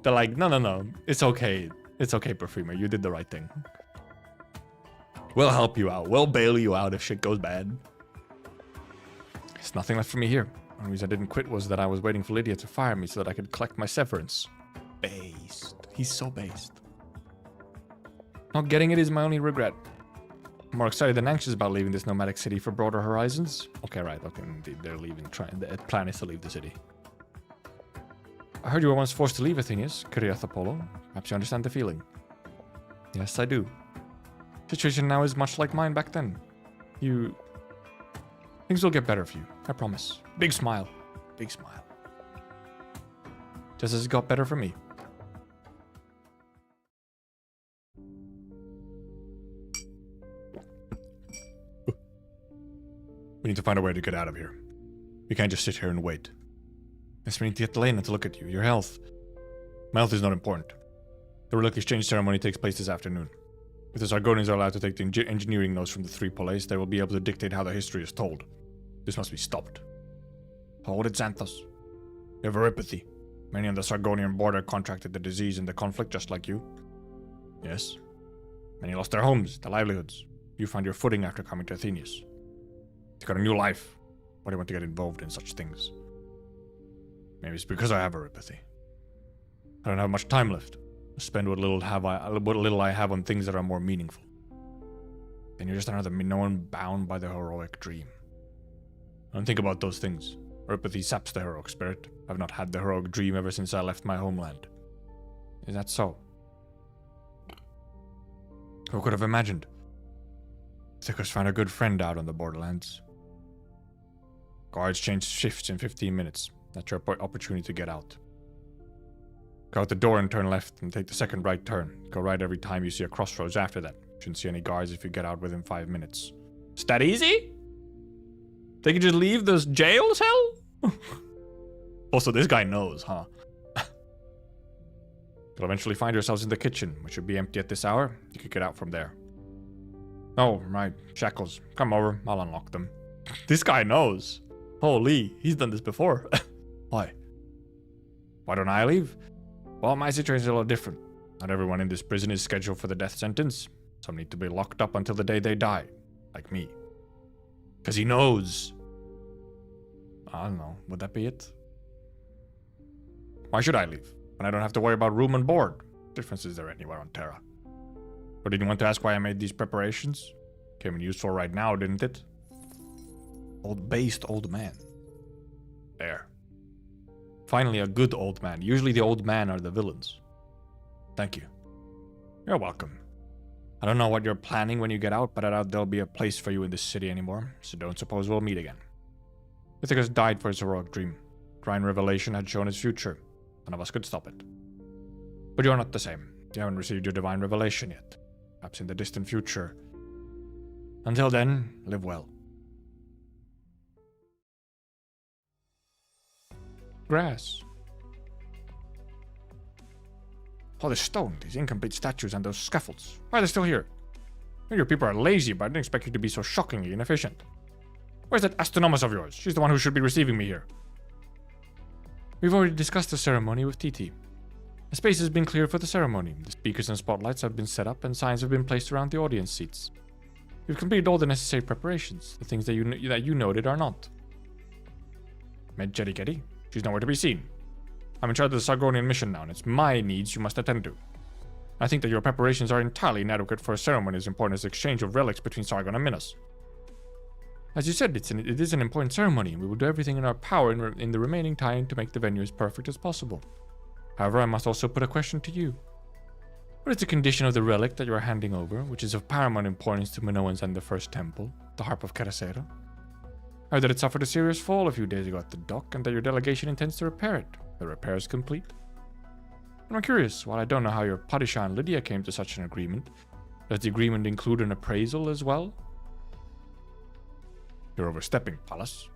They're like, no, it's okay. It's okay, Perfumer, you did the right thing. We'll help you out. We'll bail you out if shit goes bad. There's nothing left for me here. The only reason I didn't quit was that I was waiting for Lydia to fire me so that I could collect my severance. Based. He's so based. Not getting it is my only regret. I'm more excited than anxious about leaving this nomadic city for broader horizons. Okay, right. Okay, indeed, they're leaving. The plan is to leave the city. I heard you were once forced to leave Athenius, Kyriath Apollo. Perhaps you understand the feeling. Yes, I do. The situation now is much like mine back then. Things will get better for you, I promise. Big smile. Big smile. Just as it got better for me. We need to find a way to get out of here. We can't just sit here and wait. Yes, we need to get Lena to look at you. Your health. My health is not important. The relic exchange ceremony takes place this afternoon. If the Sargonians are allowed to take the engineering notes from the three poleis, they will be able to dictate how the history is told. This must be stopped. Hold it, Xanthos. You have Eurypathy. Many on the Sargonian border contracted the disease in the conflict just like you. Yes. Many lost their homes, their livelihoods. You found your footing after coming to Athenius. You got a new life. Why do you want to get involved in such things? Maybe it's because I have Eurypathy. I don't have much time left. I spend what little I have on things that are more meaningful. Then you're just another Minoan bound by the heroic dream. I don't think about those things. Eurypathy saps the heroic spirit. I've not had the heroic dream ever since I left my homeland. Is that so? Who could have imagined? Ithacus found a good friend out on the borderlands. Guards change shifts in 15 minutes. That's your opportunity to get out. Go out the door and turn left and take the second right turn. Go right every time you see a crossroads after that. Shouldn't see any guards if you get out within 5 minutes. Is that easy? They can just leave this jail cell? Also, this guy knows, huh? You'll eventually find yourselves in the kitchen, which should be empty at this hour. You could get out from there. Oh, right. Shackles. Come over. I'll unlock them. This guy knows. Holy, he's done this before. Why? Why don't I leave? Well, my situation is a little different. Not everyone in this prison is scheduled for the death sentence. Some need to be locked up until the day they die. Like me. Because he knows. I don't know. Would that be it? Why should I leave? When I don't have to worry about room and board. What difference is there anywhere on Terra? Or did you want to ask why I made these preparations? Came in useful right now, didn't it? Old-based old man. There. Finally, a good old man. Usually the old men are the villains. Thank you. You're welcome. I don't know what you're planning when you get out, but I doubt there'll be a place for you in this city anymore, so don't suppose we'll meet again. Ithacus died for his heroic dream. Divine revelation had shown his future. None of us could stop it. But you're not the same. You haven't received your divine revelation yet. Perhaps in the distant future. Until then, live well. Grass. All this stone, these incomplete statues and those scaffolds. Why are they still here? Your people are lazy, but I didn't expect you to be so shockingly inefficient. Where's that astronomos of yours? She's the one who should be receiving me here. We've already discussed the ceremony with TT. The space has been cleared for the ceremony. The speakers and spotlights have been set up and signs have been placed around the audience seats. We've completed all the necessary preparations. The things that you noted are not. Medjehtiqedti? She's nowhere to be seen. I'm in charge of the Sargonian mission now, and it's my needs you must attend to. I think that your preparations are entirely inadequate for a ceremony as important as the exchange of relics between Sargon and Minos. As you said, it is an important ceremony, and we will do everything in our power in the remaining time to make the venue as perfect as possible. However, I must also put a question to you. What is the condition of the relic that you are handing over, which is of paramount importance to Minoans and the First Temple, the Harp of Kerasera? I heard that it suffered a serious fall a few days ago at the dock, and that your delegation intends to repair it. The repair is complete. And I'm curious, while I don't know how your Padishah and Lydia came to such an agreement, does the agreement include an appraisal as well? You're overstepping, Pallas.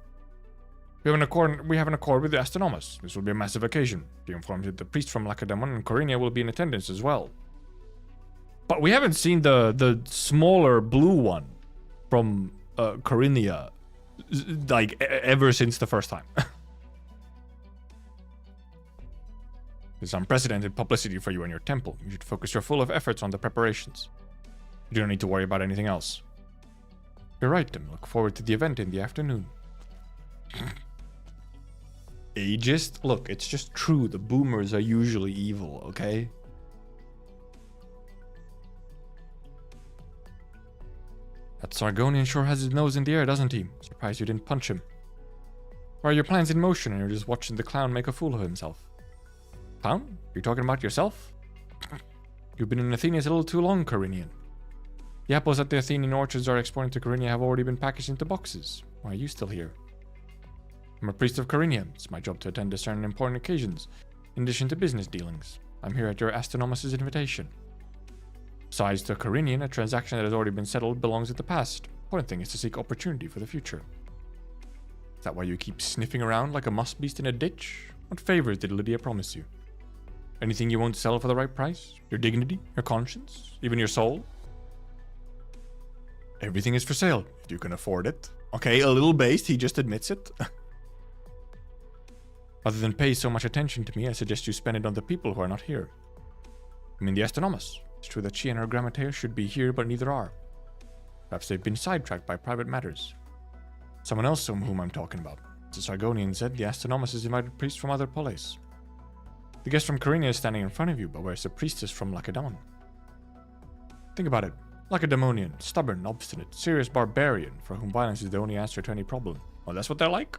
We have an accord with the Astronomers. This will be a massive occasion. Be informed that the priest from Lacedaemon and Corinia will be in attendance as well. But we haven't seen the smaller blue one from Corinia, like, ever since the first time. There's unprecedented publicity for you and your temple. You should focus your full of efforts on the preparations. You don't need to worry about anything else. You're right, then. Look forward to the event in the afternoon. Ageist? Look, it's just true. The boomers are usually evil, okay? That Sargonian sure has his nose in the air, doesn't he? Surprised you didn't punch him. Or are your plans in motion and you're just watching the clown make a fool of himself? Clown? You're talking about yourself? You've been in Athenians a little too long, Corinian. The apples that the Athenian orchards are exporting to Corinia have already been packaged into boxes. Why are you still here? I'm a priest of Corinia. It's my job to attend to certain important occasions, in addition to business dealings. I'm here at your Astronomus' invitation. Besides, to Corinian, a transaction that has already been settled belongs in the past. Important thing is to seek opportunity for the future. Is that why you keep sniffing around like a musk beast in a ditch? What favors did Lydia promise you? Anything you won't sell for the right price? Your dignity? Your conscience? Even your soul? Everything is for sale, if you can afford it. Okay, a little based, he just admits it. Rather than pay so much attention to me, I suggest you spend it on the people who are not here. I mean the Astronomus. It's true that she and her Grammatea should be here, but neither are. Perhaps they've been sidetracked by private matters. Someone else whom I'm talking about. As the Sargonian said, the Astronomus has invited priests from other polis. The guest from Corinia is standing in front of you, but where's the priestess from Lacedaemon? Think about it. Lacedaemonian, stubborn, obstinate, serious barbarian, for whom violence is the only answer to any problem. Well, that's what they're like.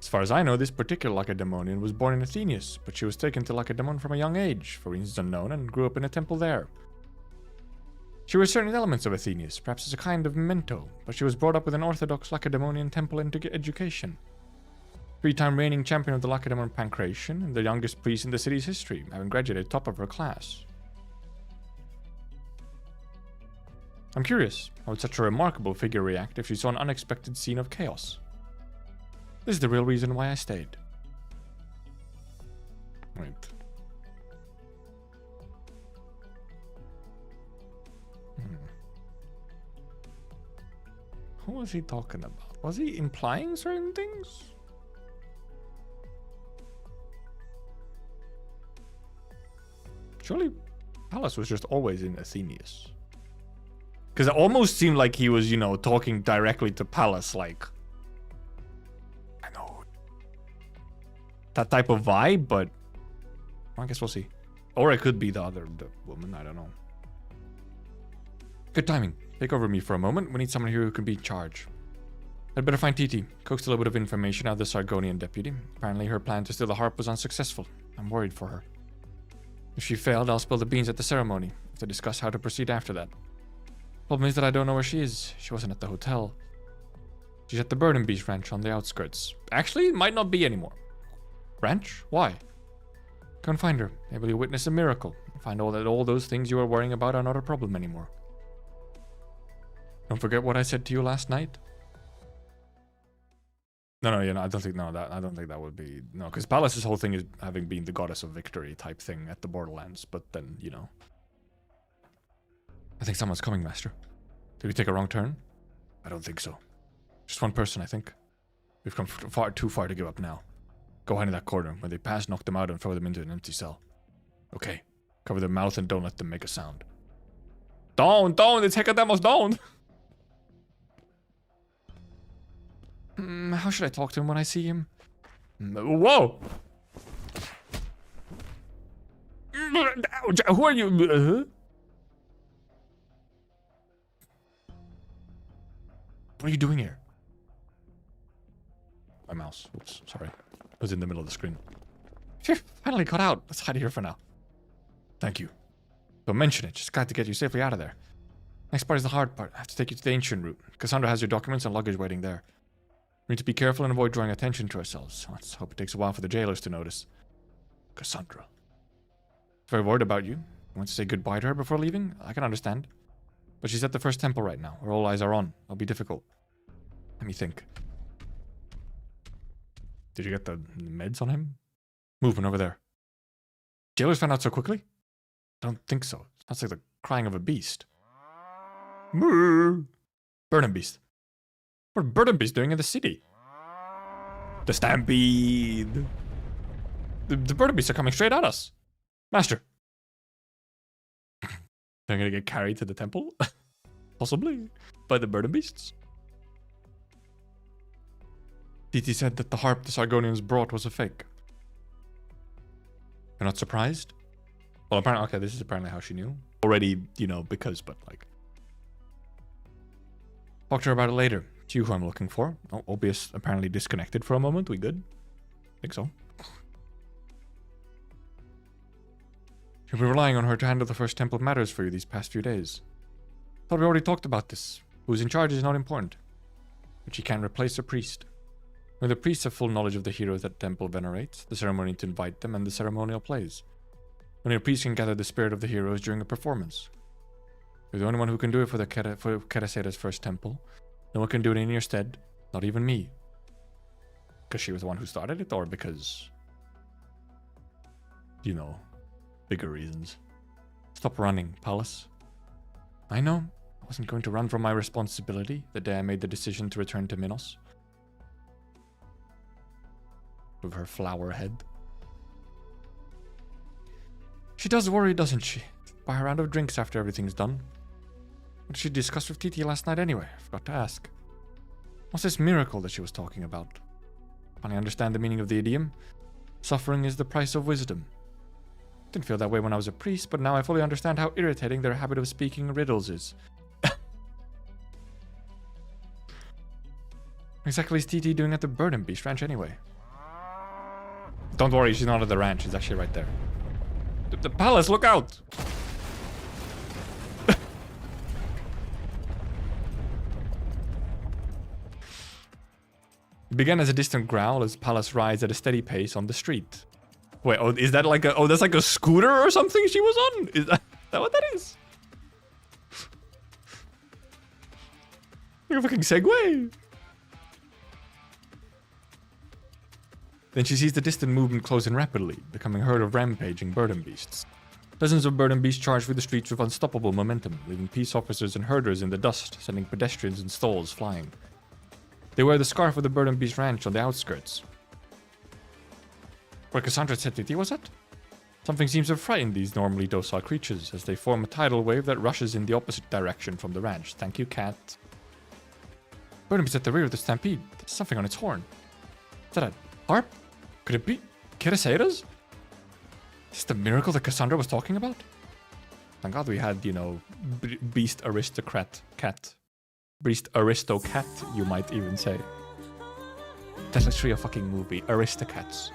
As far as I know, this particular Lacedaemonian was born in Athenius, but she was taken to Lacedaemon from a young age, for reasons unknown, and grew up in a temple there. She was certain elements of Athenius, perhaps as a kind of memento, but she was brought up with an orthodox Lacedaemonian temple education. Three-time reigning champion of the Lacedaemon Pancration, and the youngest priest in the city's history, having graduated top of her class. I'm curious, how would such a remarkable figure react if she saw an unexpected scene of chaos? This is the real reason why I stayed. Wait. What was he talking about? Was he implying certain things? Surely Pallas was just always in Athenius. Because it almost seemed like he was, you know, talking directly to Pallas, like... I know. That type of vibe, but... I guess we'll see. Or it could be the woman, I don't know. Good timing. Take over me for a moment. We need someone here who can be in charge. I'd better find Titi. Coaxed a little bit of information out of the Sargonian deputy. Apparently her plan to steal the harp was unsuccessful. I'm worried for her. If she failed, I'll spill the beans at the ceremony. To discuss how to proceed after that. Problem is that I don't know where she is. She wasn't at the hotel. She's at the Burden Beach Ranch on the outskirts. Actually, it might not be anymore. Ranch? Why? Go and find her. Maybe you'll witness a miracle. Find out that all those things you were worrying about are not a problem anymore. Don't forget what I said to you last night. No, I don't think that would be no, because Pallas' whole thing is having been the goddess of victory type thing at the Borderlands, but then, you know. I think someone's coming, Master. Did we take a wrong turn? I don't think so. Just one person, I think. We've come too far to give up now. Go hide in that corner. When they pass, knock them out and throw them into an empty cell. Okay. Cover their mouth and don't let them make a sound. Don't! It's Hecademos, don't! How should I talk to him when I see him? Whoa! Who are you? What are you doing here? My mouse. Oops, sorry. It was in the middle of the screen. Phew, finally got out. Let's hide here for now. Thank you. Don't mention it. Just glad to get you safely out of there. Next part is the hard part. I have to take you to the ancient route. Cassandra has your documents and luggage waiting there. We need to be careful and avoid drawing attention to ourselves. Let's hope it takes a while for the jailers to notice. Cassandra. Very worried about you. You want to say goodbye to her before leaving? I can understand. But she's at the first temple right now, where all eyes are on. It'll be difficult. Let me think. Did you get the meds on him? Movement over there. Jailers found out so quickly? I don't think so. Sounds like the crying of a beast. Moo! Burden beast. What are burden beasts doing in the city? The stampede! The burden beasts are coming straight at us. Master. They're gonna get carried to the temple? Possibly. By the burden beasts? Titi said that the harp the Sargonians brought was a fake. You're not surprised? Well, apparently, okay, this is apparently how she knew. Already, you know, because, but like. Talk to her about it later. It's you who I'm looking for. Oh, Obius apparently disconnected for a moment. We good? Think so. You've been relying on her to handle the first temple matters for you these past few days. Thought we already talked about this. Who's in charge is not important. But she can't replace a priest. When the priests have full knowledge of the heroes that the temple venerates, the ceremony to invite them, and the ceremonial plays. Only a priest can gather the spirit of the heroes during a performance. You're the only one who can do it for Keresera's first temple. No one can do it in your stead, not even me. Because she was the one who started it, or because... you know, bigger reasons. Stop running, Pallas. I know. I wasn't going to run from my responsibility the day I made the decision to return to Minos. With her flower head. She does worry, doesn't she? Buy a round of drinks after everything's done. What did she discuss with Titi last night anyway? I forgot to ask. What's this miracle that she was talking about? Finally understand the meaning of the idiom. Suffering is the price of wisdom. Didn't feel that way when I was a priest, but now I fully understand how irritating their habit of speaking riddles is. What exactly is Titi doing at the Burden Beast Ranch anyway? Don't worry, she's not at the ranch. She's actually right there. The palace, look out! It began as a distant growl as Pallas rides at a steady pace on the street. Wait, oh, is that like a... oh, that's like a scooter or something she was on? Is that what that is? Like a fucking Segway. Then she sees the distant movement close in rapidly, becoming a herd of rampaging burden beasts. Dozens of burden beasts charge through the streets with unstoppable momentum, leaving peace officers and herders in the dust, sending pedestrians and stalls flying. They wear the scarf of the burden beast ranch on the outskirts. Where Cassandra said Titi was at? Something seems to have frightened these normally docile creatures, as they form a tidal wave that rushes in the opposite direction from the ranch. Thank you, cat. Burden beast at the rear of the stampede. There's something on its horn. Is that a harp? Could it be Keresera's? Is this the miracle that Cassandra was talking about? Thank God we had, you know, beast aristocrat cat. Beast aristocat, you might even say. That's literally a fucking movie. Aristocats.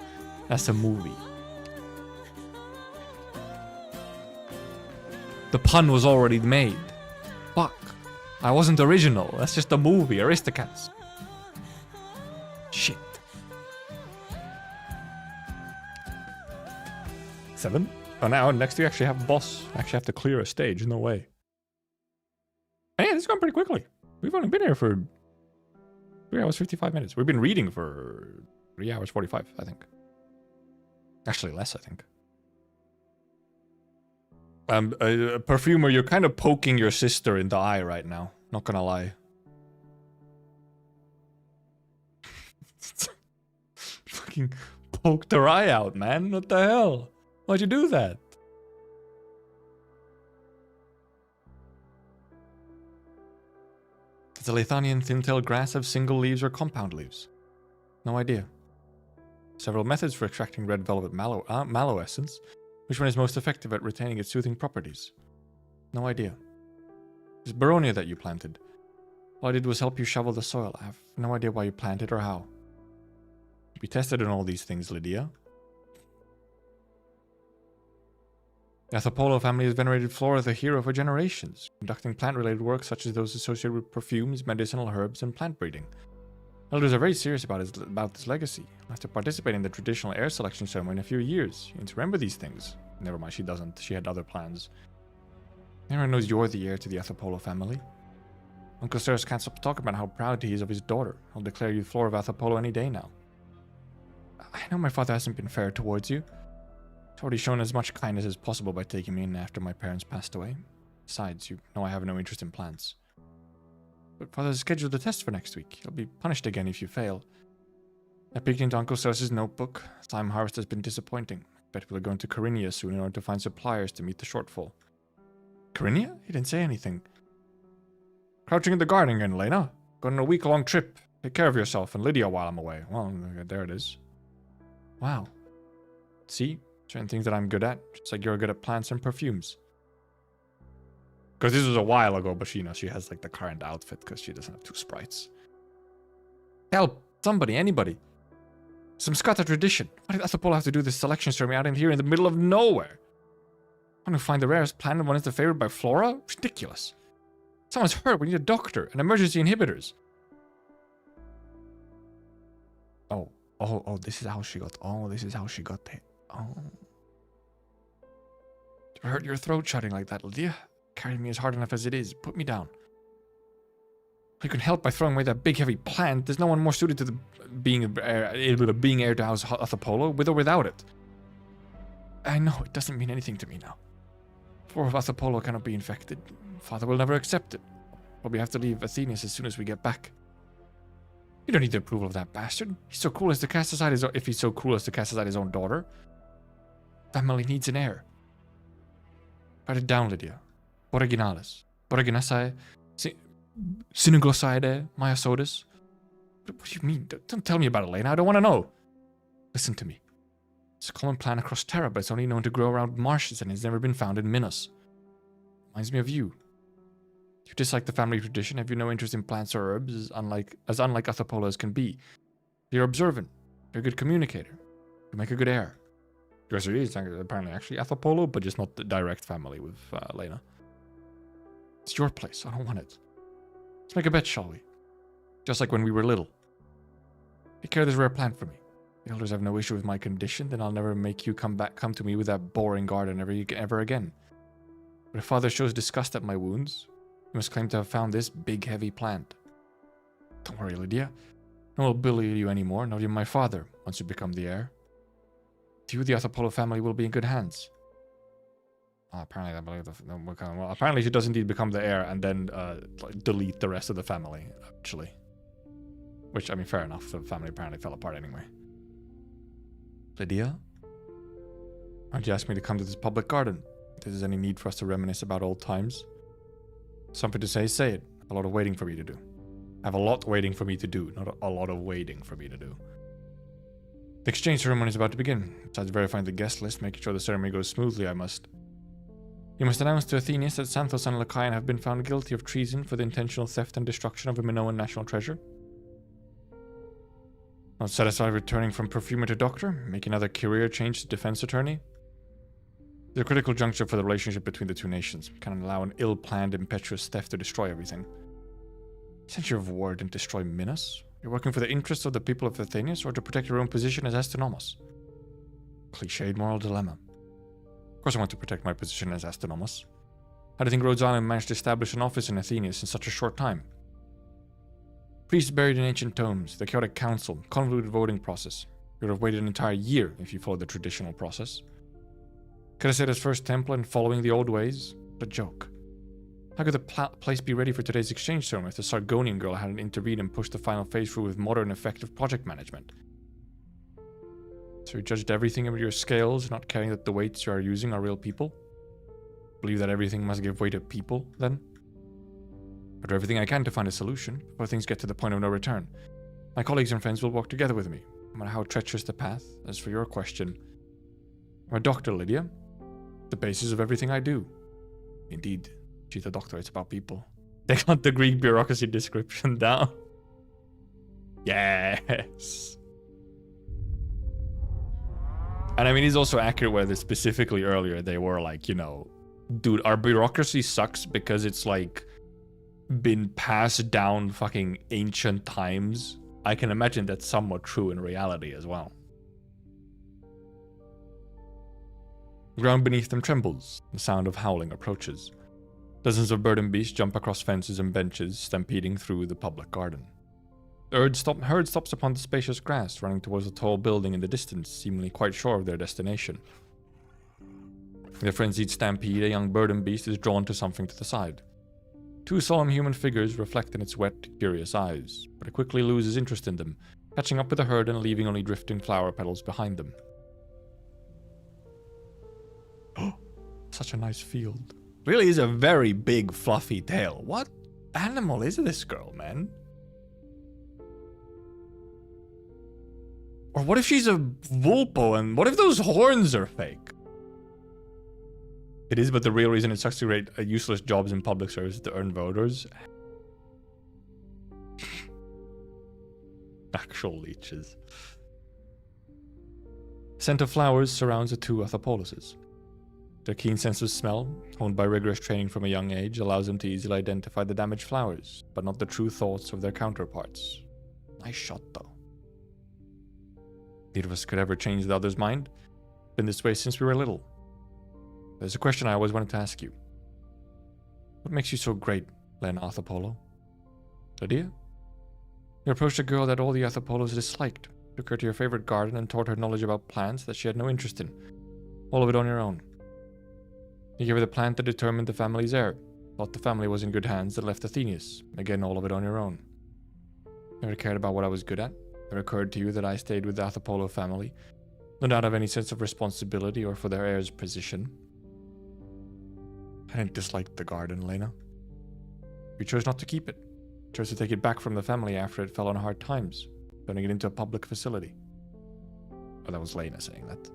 That's a movie. The pun was already made. Fuck. I wasn't original. That's just a movie. Aristocats. Shit. 7? Oh, now next we actually have a boss. I actually have to clear a stage. No way. Hey, this has gone pretty quickly. We've only been here for 3 hours 55 minutes. We've been reading for 3 hours 45, I think. Actually less, I think. Perfumer, you're kind of poking your sister in the eye right now. Not gonna lie. Fucking poked her eye out, man. What the hell? Why'd you do that? Does the Lathanian thin-tailed grass have single leaves or compound leaves? No idea. Several methods for extracting red velvet mallow essence. Which one is most effective at retaining its soothing properties? No idea. It's Baronia that you planted. All I did was help you shovel the soil. I have no idea why you planted or how. We tested on all these things, Lydia. The Athapolo family has venerated Flora the hero for generations, conducting plant-related work such as those associated with perfumes, medicinal herbs, and plant breeding. Elders are very serious about this legacy. After participating in the traditional heir selection ceremony in a few years, you need to remember these things. Never mind, she doesn't. She had other plans. Everyone knows you're the heir to the Athapolo family. Uncle Slurs can't stop talking about how proud he is of his daughter. He'll declare you floor of Athapolo any day now. I know my father hasn't been fair towards you. He's already shown as much kindness as possible by taking me in after my parents passed away. Besides, you know I have no interest in plants. But father has scheduled a test for next week. You'll be punished again if you fail. I peeked into Uncle Slurs' notebook. Time harvest has been disappointing. Bet we'll go into Carinia soon in order to find suppliers to meet the shortfall. Carinia? He didn't say anything. Crouching in the garden again, Lena. Going on a week-long trip. Take care of yourself and Lydia while I'm away. Well, there it is. Wow. See? Certain things that I'm good at. Just like you're good at plants and perfumes. Because this was a while ago, but she has like the current outfit because she doesn't have 2 sprites. Help! Somebody, anybody. Some Scotta tradition. Why did Athapolo have to do this selection ceremony out in here in the middle of nowhere? I want to find the rarest plant and one is the favored by Flora? Ridiculous. Someone's hurt. We need a doctor and emergency inhibitors. Oh, this is how she got. Oh, this is how she got hit. Oh. You hurt your throat shutting like that, Lydia. Carrying me is hard enough as it is. Put me down. You can help by throwing away that big heavy plant. There's no one more suited to being heir to House Athapolo, with or without it. I know, it doesn't mean anything to me now. Floor of Athapolo cannot be infected. Father will never accept it. Probably have to leave Athenius as soon as we get back. You don't need the approval of that bastard. He's so cruel as to cast aside if he's so cruel as to cast aside his own daughter. Family needs an heir. Write it down, Lydia. Boraginalis. Boraginasae. Synagloside. Myosotis. What do you mean? Don't tell me about it, Elena. I don't want to know. Listen to me. It's a common plant across Terra, but it's only known to grow around marshes and has never been found in Minos. Reminds me of you. You dislike the family tradition, have you no interest in plants or herbs, as unlike Athapolo as can be. You're observant. You're a good communicator. You make a good heir. Yours is apparently actually Athapolo, but just not the direct family with Lena. It's your place. I don't want it. Let's make a bet, shall we? Just like when we were little. Take care of this rare plant for me. The elders have no issue with my condition, then I'll never make you come to me with that boring garden ever again. But if father shows disgust at my wounds, you must claim to have found this big, heavy plant. Don't worry, Lydia. No one will bully you anymore, not even my father, once you become the heir. You, the Athapolo family, will be in good hands. Apparently she does indeed become the heir and then delete the rest of the family, actually. Which, I mean, fair enough. The family apparently fell apart anyway. Lydia? Why'd you ask me to come to this public garden? If there's any need for us to reminisce about old times. Something to say, say it. I have a lot of waiting for me to do. I have a lot waiting for me to do, not a lot of waiting for me to do. The exchange ceremony is about to begin. Besides verifying the guest list, making sure the ceremony goes smoothly, You must announce to Athenius that Xanthos and Lycaon have been found guilty of treason for the intentional theft and destruction of a Minoan national treasure. Not satisfied returning from perfumer to doctor, make another career change to defense attorney. It's a critical juncture for the relationship between the 2 nations. We cannot allow an ill-planned, impetuous theft to destroy everything. Since you're of war, didn't destroy Minos. You're working for the interests of the people of Athenius or to protect your own position as Astynomos. Cliched moral dilemma. Of course I want to protect my position as Astynomos. How do you think Rhodes Island managed to establish an office in Athenius in such a short time? Priests buried in ancient tomes, the chaotic council, convoluted voting process. You would have waited an entire year if you followed the traditional process. Could have said his first temple and following the old ways? What a joke. How could the place be ready for today's exchange ceremony if the Sargonian girl hadn't intervened and pushed the final phase through with modern, effective project management? So you judged everything over your scales, not caring that the weights you are using are real people? Believe that everything must give way to people, then? I'll do everything I can to find a solution before things get to the point of no return. My colleagues and friends will work together with me, no matter how treacherous the path. As for your question, I'm a doctor, Lydia. The basis of everything I do. Indeed, she's a doctor, it's about people. They got the Greek bureaucracy description down. Yes. And I mean, it's also accurate where they specifically earlier they were like, you know, dude, our bureaucracy sucks because it's like been passed down fucking ancient times. I can imagine that's somewhat true in reality as well. The ground beneath them trembles. The sound of howling approaches. Dozens of bird and beast jump across fences and benches, stampeding through the public garden. The herd stops upon the spacious grass, running towards a tall building in the distance, seemingly quite sure of their destination. In the frenzied stampede, a young bird and beast is drawn to something to the side. Two solemn human figures reflect in its wet, curious eyes, but it quickly loses interest in them, catching up with the herd and leaving only drifting flower petals behind them. Such a nice field. Really is a very big, fluffy tail. What animal is this girl, man? Or what if she's a vulpo, and what if those horns are fake? It is, but the real reason it sucks to create useless jobs in public service to earn voters. Actual leeches. Scent of flowers surrounds the two Athapoluses. Their keen sense of smell, honed by rigorous training from a young age, allows them to easily identify the damaged flowers, but not the true thoughts of their counterparts. Nice shot, though. Neither of us could ever change the other's mind. Been this way since we were little. There's a question I always wanted to ask you. What makes you so great, Lena Athapolo? Lydia? You approached a girl that all the Athapolos disliked, took her to your favorite garden and taught her knowledge about plants that she had no interest in. All of it on your own. You gave her the plant that determined the family's heir. Thought the family was in good hands that left Athenius. Again, all of it on your own. Never cared about what I was good at. Never occurred to you that I stayed with the Athapolo family, not out of any sense of responsibility or for their heir's position. I didn't dislike the garden, Lena. You chose not to keep it. You chose to take it back from the family after it fell on hard times, turning it into a public facility. Oh, that was Lena saying that.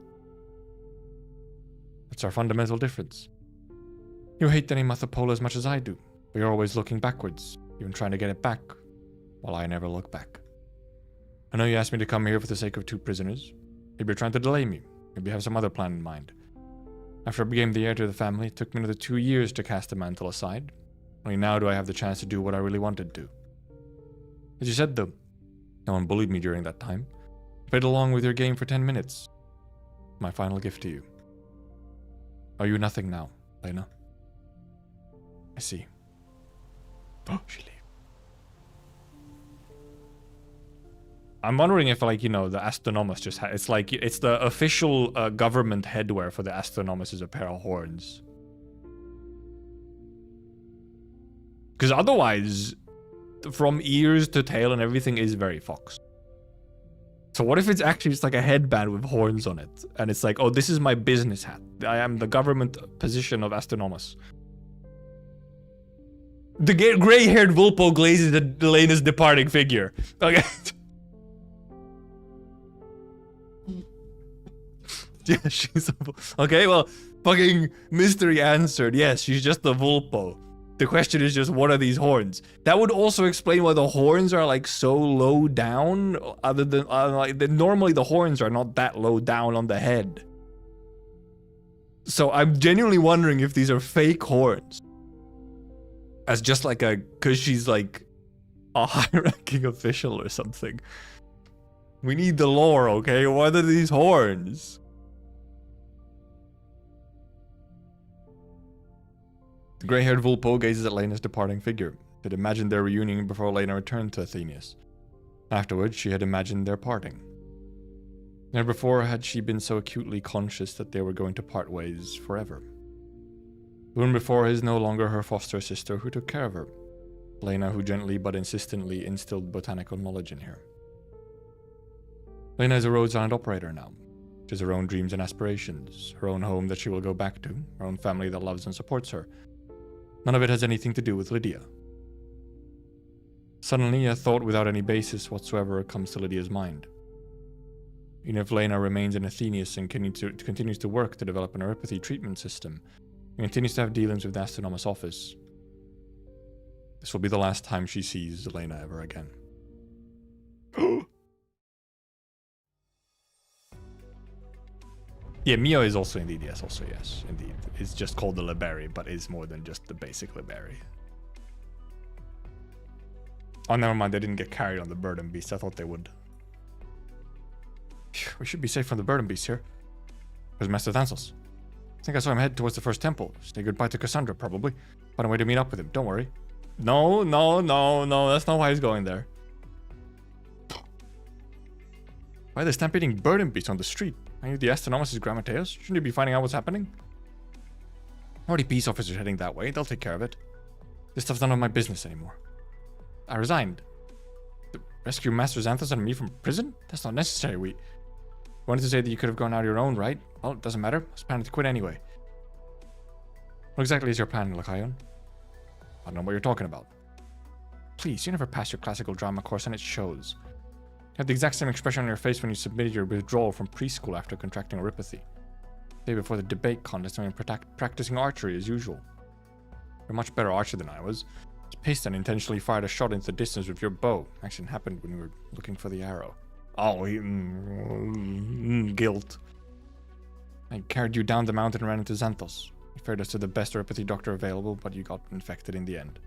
That's our fundamental difference. You hate any Athapolo as much as I do, but you're always looking backwards, even trying to get it back, while I never look back. I know you asked me to come here for the sake of 2 prisoners. Maybe you're trying to delay me. Maybe you have some other plan in mind. After I became the heir to the family, it took me another 2 years to cast the mantle aside. Only now do I have the chance to do what I really wanted to. As you said, though, no one bullied me during that time. I played along with your game for 10 minutes. My final gift to you. Are you nothing now, Lena? I see. Oh, she leaves. I'm wondering if, like, you know, the Astronomus just it's like, it's the official government headwear for the Astronomus is a pair of horns. Because otherwise, from ears to tail and everything is very fox. So what if it's actually just like a headband with horns on it? And it's like, oh, this is my business hat. I am the government position of Astronomus. The gray-haired Vulpo glazes Lena's departing figure. Okay. Yeah, she's okay, well, fucking mystery answered. Yes, she's just a Vulpo. The question is just, what are these horns? That would also explain why the horns are like so low down, other than normally the horns are not that low down on the head. So I'm genuinely wondering if these are fake horns. As just like cause she's like a high-ranking official or something. We need the lore, okay? What are these horns? The grey-haired Vulpo gazes at Lena's departing figure. She had imagined their reunion before Lena returned to Athenius. Afterwards, she had imagined their parting. Never before had she been so acutely conscious that they were going to part ways forever. The woman before is no longer her foster sister who took care of her. Lena, who gently but insistently instilled botanical knowledge in her. Lena is a Rhode Island operator now. She has her own dreams and aspirations, her own home that she will go back to, her own family that loves and supports her. None of it has anything to do with Lydia. Suddenly, a thought without any basis whatsoever comes to Lydia's mind. Even if Lena remains in Athenius and continues to work to develop an neuropathy treatment system, and continues to have dealings with the Astronomus office, this will be the last time she sees Lena ever again. Yeah, Mio is also indeed, yes, also yes, indeed. It's just called the Liberi, but is more than just the basic Liberi. Oh, never mind. They didn't get carried on the burden beast. I thought they would. Phew, we should be safe from the burden beast here. Where's Master Thansos? I think I saw him head towards the first temple. Say goodbye to Cassandra, probably. Find a way to meet up with him. Don't worry. No. That's not why he's going there. Why are they stampeding burden beasts on the street? Are you the Astronomus' Grammateus? Shouldn't you be finding out what's happening? Already peace officers heading that way. They'll take care of it. This stuff's none of my business anymore. I resigned. To rescue Master Xanthos and me from prison? That's not necessary. We wanted to say that you could have gone out your own, right? Well, it doesn't matter. I was planning to quit anyway. What exactly is your plan, Lycaon? I don't know what you're talking about. Please, you never passed your classical drama course and it shows. You had the exact same expression on your face when you submitted your withdrawal from preschool after contracting oropathy. The day before the debate contest, I mean, practicing archery as usual. You're a much better archer than I was. Paced and intentionally fired a shot into the distance with your bow. Accident happened when we were looking for the arrow. Oh, guilt. I carried you down the mountain and ran into Xanthos. You fared us to the best oropathy doctor available, but you got infected in the end.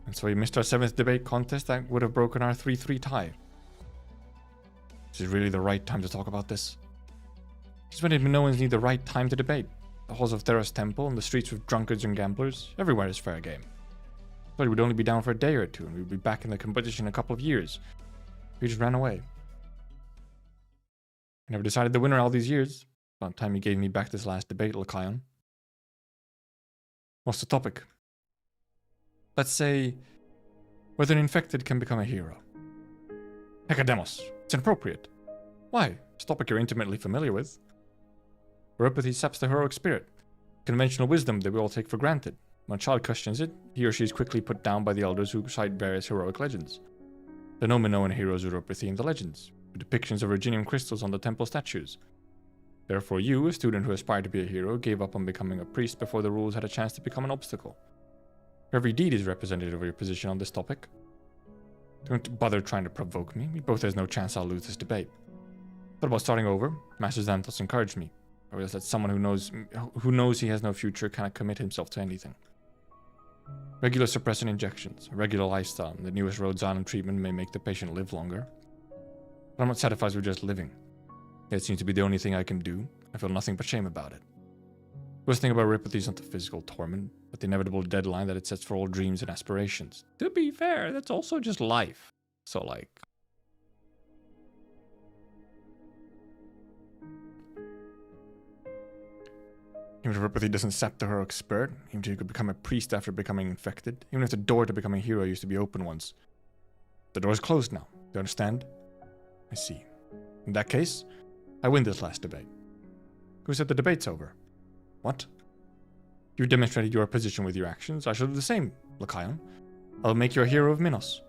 And so we missed our 7th debate contest that would have broken our 3-3 tie. Is it really the right time to talk about this? Just when Minoans need the right time to debate. The halls of Theros Temple and the streets with drunkards and gamblers. Everywhere is fair game. Thought he would only be down for a day or two, and we'd be back in the competition in a couple of years. We just ran away. I never decided the winner all these years. About time you gave me back this last debate, Lycaon. What's the topic? Let's say whether an infected can become a hero. Hecademos. It's inappropriate. Why? It's a topic you're intimately familiar with. Oropathy saps the heroic spirit. Conventional wisdom that we all take for granted. When a child questions it, he or she is quickly put down by the elders who cite various heroic legends. There are no Minoan heroes with oropathy in the legends, with depictions of Virginium crystals on the temple statues. Therefore you, a student who aspired to be a hero, gave up on becoming a priest before the rules had a chance to become an obstacle. Every deed is representative of your position on this topic. Don't bother trying to provoke me. We both there's no chance I'll lose this debate. What about starting over? Master Xanthos encouraged me. I realized that someone who knows he has no future cannot commit himself to anything. Regular suppressant injections, a regular lifestyle, and the newest Rhodes Island treatment may make the patient live longer. But I'm not satisfied with just living. It seems to be the only thing I can do. I feel nothing but shame about it. The worst thing about oropathy is not the physical torment, but the inevitable deadline that it sets for all dreams and aspirations. To be fair, that's also just life. So like... Even if oropathy doesn't sap the heroic spirit, even if you could become a priest after becoming infected, even if the door to becoming a hero used to be open once, the door's closed now. Do you understand? I see. In that case, I win this last debate. Who said the debate's over? What? You demonstrated your position with your actions. I shall do the same, Lycaon. I'll make you a hero of Minos.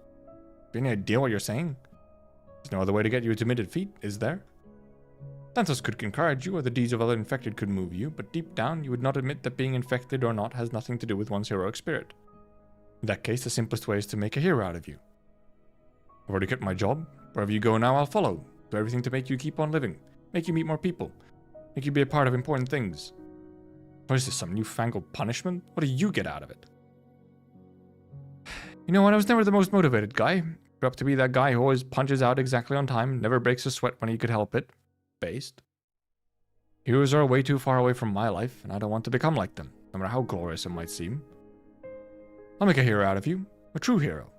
Do you have any idea what you're saying? There's no other way to get you to mid-defeat, is there? Xanthos could encourage you, or the deeds of other infected could move you, but deep down you would not admit that being infected or not has nothing to do with one's heroic spirit. In that case, the simplest way is to make a hero out of you. I've already kept my job. Wherever you go now, I'll follow. Do everything to make you keep on living. Make you meet more people. Make you be a part of important things. What is this, some newfangled punishment? What do you get out of it? You know what, I was never the most motivated guy. Grew up to be that guy who always punches out exactly on time, never breaks a sweat when he could help it. Based. Heroes are way too far away from my life, and I don't want to become like them, no matter how glorious it might seem. I'll make a hero out of you. A true hero.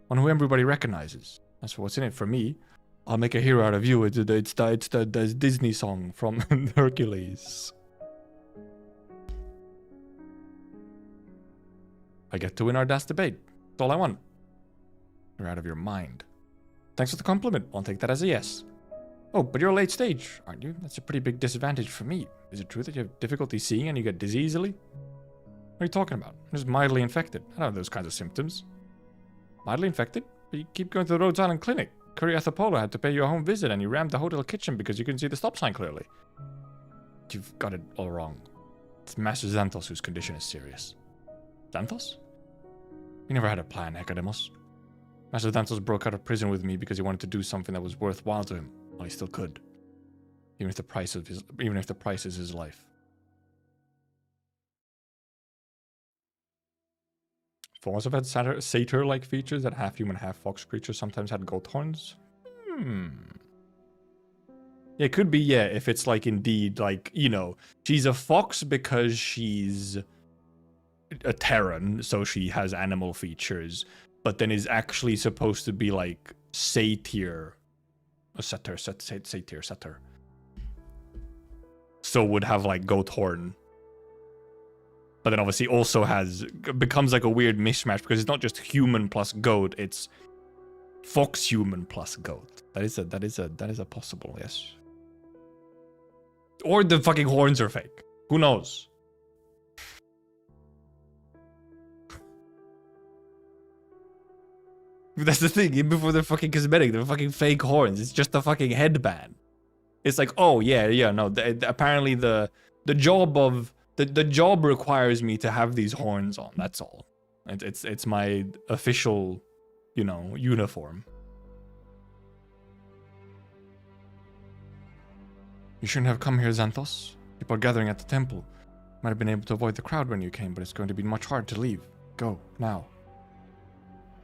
One who everybody recognizes. As for what's in it for me, I'll make a hero out of you. It's the Disney song from Hercules. I get to win our last debate. That's all I want. You're out of your mind. Thanks for the compliment. I'll take that as a yes. Oh, but you're late stage, aren't you? That's a pretty big disadvantage for me. Is it true that you have difficulty seeing and you get dizzy easily? What are you talking about? I'm just mildly infected. I don't have those kinds of symptoms. Mildly infected? But you keep going to the Rhodes Island clinic. Curry Polo had to pay you a home visit and you rammed the hotel kitchen because you couldn't see the stop sign clearly. You've got it all wrong. It's Master Xanthos whose condition is serious. Xanthos? We never had a plan, Hecademos. Master Xanthos broke out of prison with me because he wanted to do something that was worthwhile to him. Well, he still could. Even if the price is his life. Forms have had satyr-like features that half human, half fox creatures sometimes had goat horns. Hmm. Yeah, it could be, yeah, if it's like indeed, like, you know, she's a fox because she's a Terran, so she has animal features, but then is actually supposed to be like satyr. A satyr. So would have like goat horn. But then obviously also becomes like a weird mishmash because it's not just human plus goat, it's fox human plus goat. That is a possible, yes. Or the fucking horns are fake. Who knows? That's the thing, even before they're fucking cosmetic, they're fucking fake horns. It's just a fucking headband. It's like, oh yeah, no. Apparently the job requires me to have these horns on. That's all. It's my official, you know, uniform. You shouldn't have come here, Xanthos. People are gathering at the temple. Might have been able to avoid the crowd when you came, but it's going to be much hard to leave. Go now.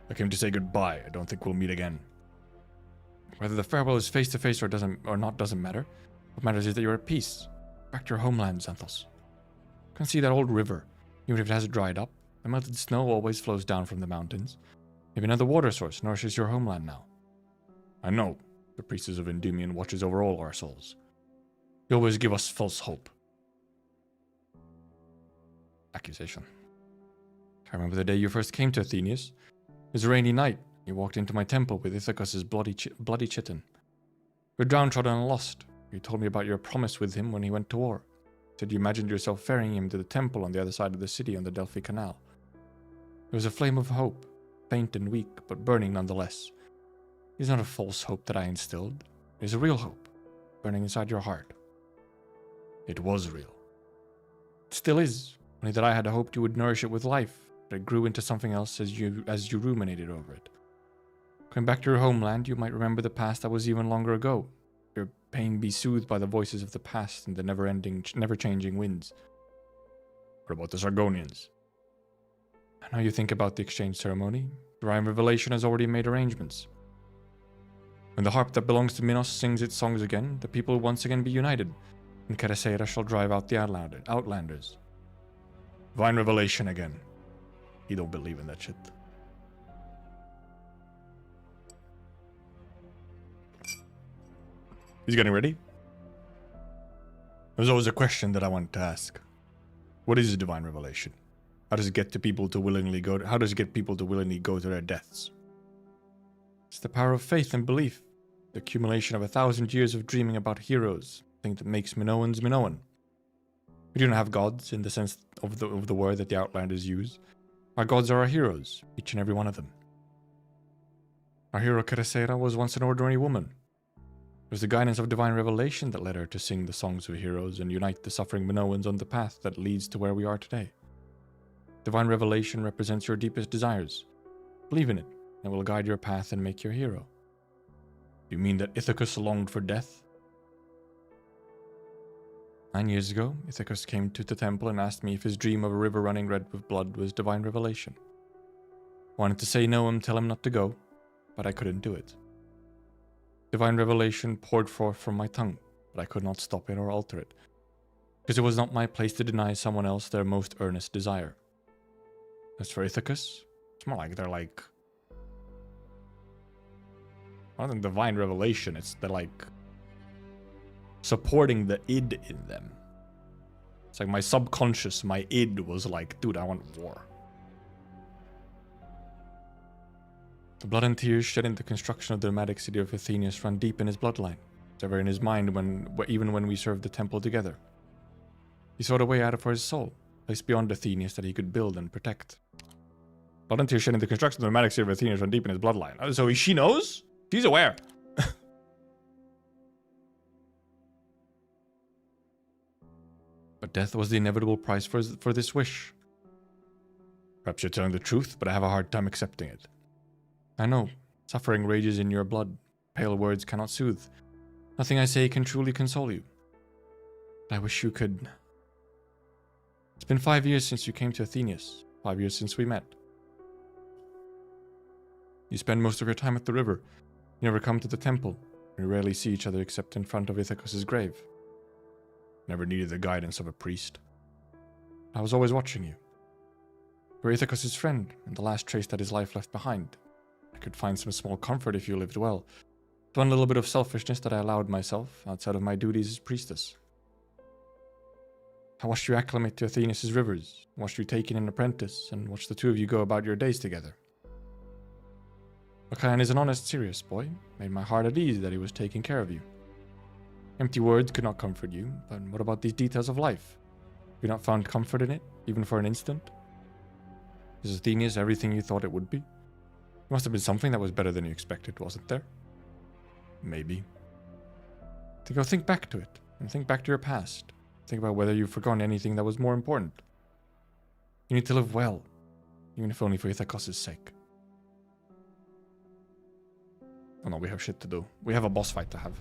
I came to say goodbye. I don't think we'll meet again. Whether the farewell is face to face or not doesn't matter. What matters is that you're at peace. Back to your homeland, Xanthos. You can see that old river. Even if it has dried up, the melted snow always flows down from the mountains. Maybe another water source nourishes your homeland now. I know. The priestess of Endymion watches over all our souls. You always give us false hope. Accusation. I remember the day you first came to Athenius. It was a rainy night. You walked into my temple with Ithacus' bloody chitin. You were downtrodden and lost. You told me about your promise with him when he went to war. You said you imagined yourself ferrying him to the temple on the other side of the city on the Delphi Canal. It was a flame of hope, faint and weak, but burning nonetheless. It is not a false hope that I instilled. It is a real hope, burning inside your heart. It was real. It still is, only that I had hoped you would nourish it with life, but it grew into something else as you ruminated over it. Going back to your homeland, you might remember the past that was even longer ago. Your pain be soothed by the voices of the past and the never-changing winds. What about the Sargonians? I know you think about the exchange ceremony. Divine Revelation has already made arrangements. When the harp that belongs to Minos sings its songs again, the people will once again be united, and Keraseira shall drive out the outlanders. Divine Revelation again. He don't believe in that shit. He's getting ready. There's always a question that I want to ask. What is a divine revelation? How does it get people to willingly go to their deaths? It's the power of faith and belief. The accumulation of 1,000 years of dreaming about heroes. The thing that makes Minoans Minoan. We do not have gods in the sense of the word that the Outlanders use. Our gods are our heroes, each and every one of them. Our hero Keraseira was once an ordinary woman. It was the guidance of divine revelation that led her to sing the songs of heroes and unite the suffering Minoans on the path that leads to where we are today. Divine revelation represents your deepest desires. Believe in it, and it will guide your path and make you a hero. You mean that Ithacus longed for death? 9 years ago, Ithacus came to the temple and asked me if his dream of a river running red with blood was divine revelation. I wanted to say no and tell him not to go, but I couldn't do it. Divine revelation poured forth from my tongue, but I could not stop it or alter it, because it was not my place to deny someone else their most earnest desire. As for Ithacus, it's more like they're like... More than divine revelation, they're like... supporting the id in them. It's like my subconscious, my id was like, dude, I want war. The blood and tears shed in the construction of the nomadic city of Athenius run deep in his bloodline. It's ever in his mind even when we served the temple together. He sought a way out for his soul, a place beyond Athenius that he could build and protect. Blood and tears shed in the construction of the nomadic city of Athenius run deep in his bloodline. So she knows? She's aware. But death was the inevitable price for this wish. Perhaps you're telling the truth, but I have a hard time accepting it. I know. Suffering rages in your blood. Pale words cannot soothe. Nothing I say can truly console you. But I wish you could... It's been 5 years since you came to Athenius. 5 years since we met. You spend most of your time at the river. You never come to the temple. We rarely see each other except in front of Ithacus' grave. Never needed the guidance of a priest. I was always watching you. You were Ithacus' friend, and the last trace that his life left behind. I could find some small comfort if you lived well. One little bit of selfishness that I allowed myself, outside of my duties as priestess. I watched you acclimate to Athena's rivers, watched you take in an apprentice, and watched the two of you go about your days together. Okayan is an honest, serious boy. Made my heart at ease that he was taking care of you. Empty words could not comfort you, but what about these details of life? Have you not found comfort in it, even for an instant? Is Athena's everything you thought it would be? It must have been something that was better than you expected, wasn't there? Maybe. To go think back to it, and think back to your past. Think about whether you've forgotten anything that was more important. You need to live well, even if only for Ithacos' sake. Oh no, we have shit to do. We have a boss fight to have.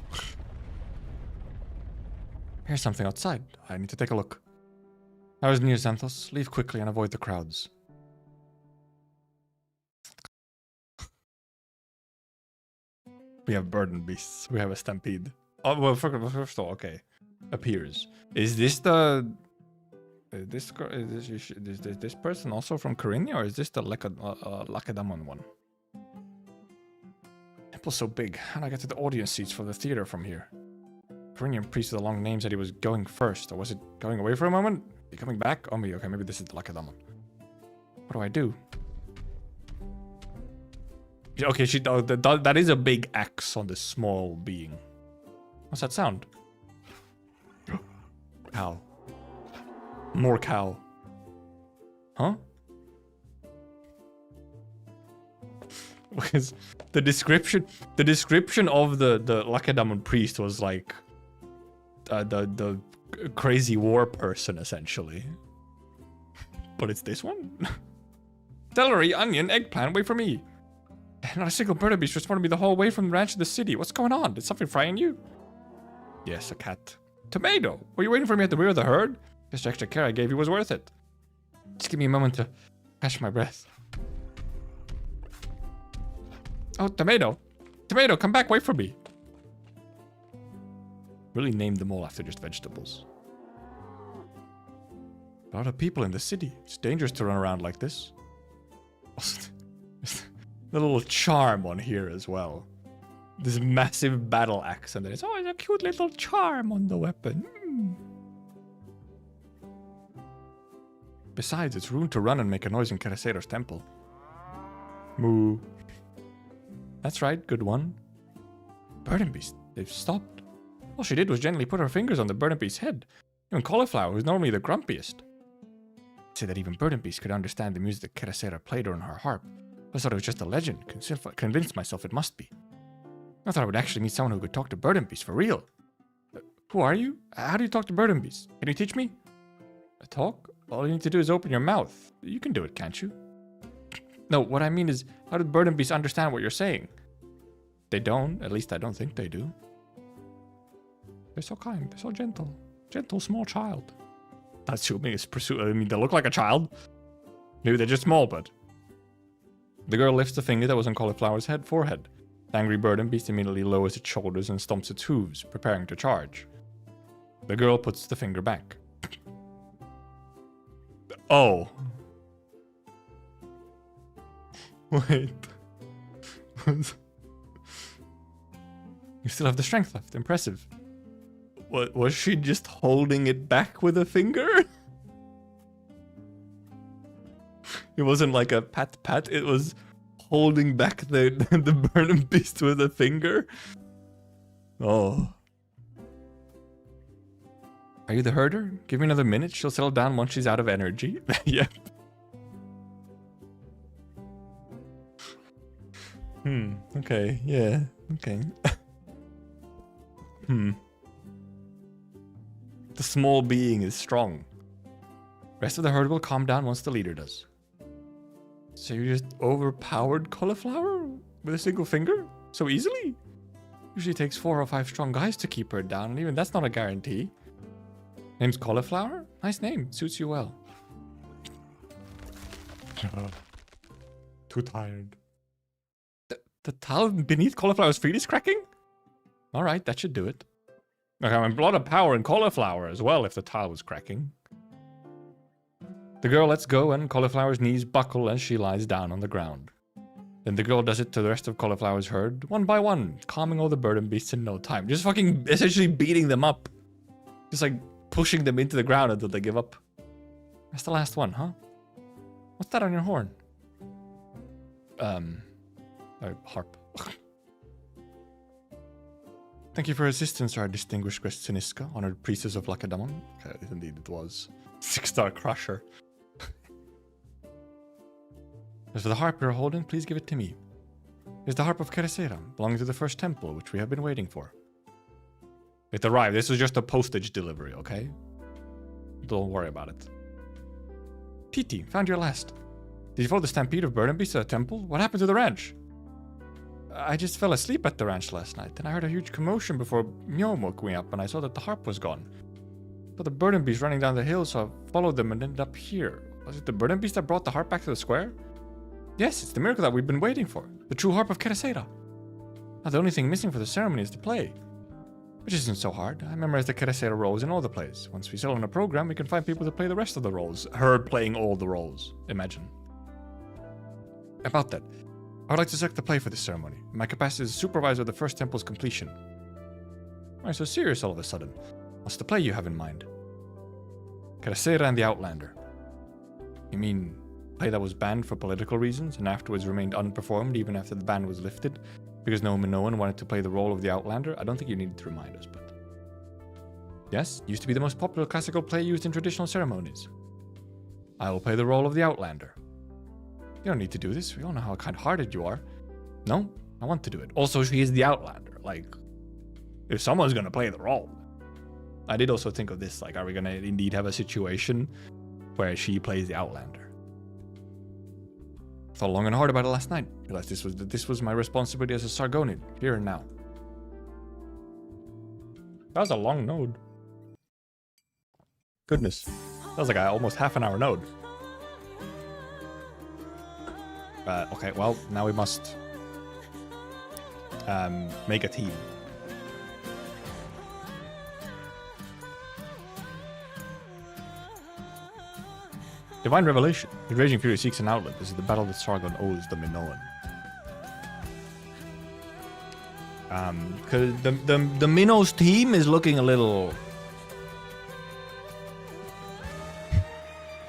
Here's something outside. I need to take a look. I was near Xanthos. Leave quickly and avoid the crowds. We have burden beasts. We have a stampede. Oh, well, first of all, okay. Appears. Is this the... Is this person also from Corinia, or is this the Lacedaemon one? Temple's so big. How do I get to the audience seats for the theater from here? Corinian priest with the long name said he was going first, or was it going away for a moment? Is he coming back? Oh, okay, maybe this is the Lacedaemon. What do I do? Okay, that is a big axe on this small being. What's that sound? Cow. More cow. Huh? Because the description of the Lacedaemon priest was like the crazy war person essentially. But it's this one? Celery, onion, eggplant, wait for me. Not a single bird beast responded to me the whole way from the ranch to the city. What's going on? Did something frying you? Yes, a cat. Tomato! Were you waiting for me at the rear of the herd? This extra care I gave you was worth it. Just give me a moment to catch my breath. Oh, Tomato! Tomato, come back, wait for me! Really named them all after just vegetables. A lot of people in the city. It's dangerous to run around like this. The little charm on here as well. This massive battle axe, and then it's always a cute little charm on the weapon. Besides, it's rude to run and make a noise in Karasero's temple. Moo. That's right, good one. Burden Beast, they've stopped. All she did was gently put her fingers on the Burden Beast's head. Even Cauliflower, who's normally the grumpiest. I'd say that even Burden Beast could understand the music that Karasera played on her harp. I thought it was just a legend, convinced myself it must be. I thought I would actually meet someone who could talk to Burden Beast for real. Who are you? How do you talk to Burden Beast? Can you teach me? A talk? All you need to do is open your mouth. You can do it, can't you? No, what I mean is, how did Burden Beast understand what you're saying? They don't. At least I don't think they do. They're so kind. They're so gentle. Gentle, small child. Not assuming it's I mean, they look like a child. Maybe they're just small, but... The girl lifts the finger that was on Cauliflower's forehead. The angry Burden Beast immediately lowers its shoulders and stomps its hooves, preparing to charge. The girl puts the finger back. Oh. Wait. You still have the strength left. Impressive. What, was she just holding it back with a finger? It wasn't like a pat, it was holding back the Burden Beast with a finger. Oh. Are you the herder? Give me another minute, she'll settle down once she's out of energy. Yep. Okay, yeah, okay. The small being is strong. Rest of the herd will calm down once the leader does. So you just overpowered Cauliflower with a single finger? So easily? Usually takes 4 or 5 strong guys to keep her down, and even that's not a guarantee. Name's Cauliflower? Nice name, suits you well. Too tired. The tile beneath Cauliflower's feet is cracking? Alright, that should do it. Okay, I'm a lot of power in Cauliflower as well if the tile was cracking. The girl lets go and Cauliflower's knees buckle as she lies down on the ground. Then the girl does it to the rest of Cauliflower's herd, one by one, calming all the burden beasts in no time. Just fucking essentially beating them up. Just like pushing them into the ground until they give up. That's the last one, huh? What's that on your horn? A harp. Thank you for assistance, our distinguished guest Siniska, honored priestess of Lacedemon. Okay, indeed it was. 6-star crusher. As for the harp you're holding, please give it to me. It's the harp of Keresera, belonging to the first temple, which we have been waiting for. It arrived. This was just a postage delivery, okay? Don't worry about it. Titi, found your last. Did you follow the stampede of burden beasts at the temple? What happened to the ranch? I just fell asleep at the ranch last night, and I heard a huge commotion before Myo woke me up, and I saw that the harp was gone. But the burden beast running down the hill, so I followed them and ended up here. Was it the burden beast that brought the harp back to the square? Yes, it's the miracle that we've been waiting for. The true harp of Keresera. Now the only thing missing for the ceremony is to play. Which isn't so hard. I memorize the Keresera roles in all the plays. Once we settle on a program, we can find people to play the rest of the roles. Her playing all the roles. Imagine. About that, I would like to select the play for this ceremony. In my capacity as supervisor of the first temple's completion. Why are you so serious all of a sudden? What's the play you have in mind? Keresera and the Outlander. You mean play that was banned for political reasons and afterwards remained unperformed even after the ban was lifted because no one wanted to play the role of the Outlander? I don't think you needed to remind us, but... Yes, used to be the most popular classical play used in traditional ceremonies. I will play the role of the Outlander. You don't need to do this. We all know how kind-hearted you are. No, I want to do it. Also, she is the Outlander. Like, if someone's gonna play the role. I did also think of this, like, are we gonna indeed have a situation where she plays the Outlander? Thought long and hard about it last night. Realized this was my responsibility as a Sargonian, here and now. That was a long node. Goodness. That was like almost half an hour node. Okay, well, now we must make a team. Divine Revelation. The Raging Fury seeks an outlet. This is the battle that Sargon owes the Minoan. Cause the Minos team is looking a little,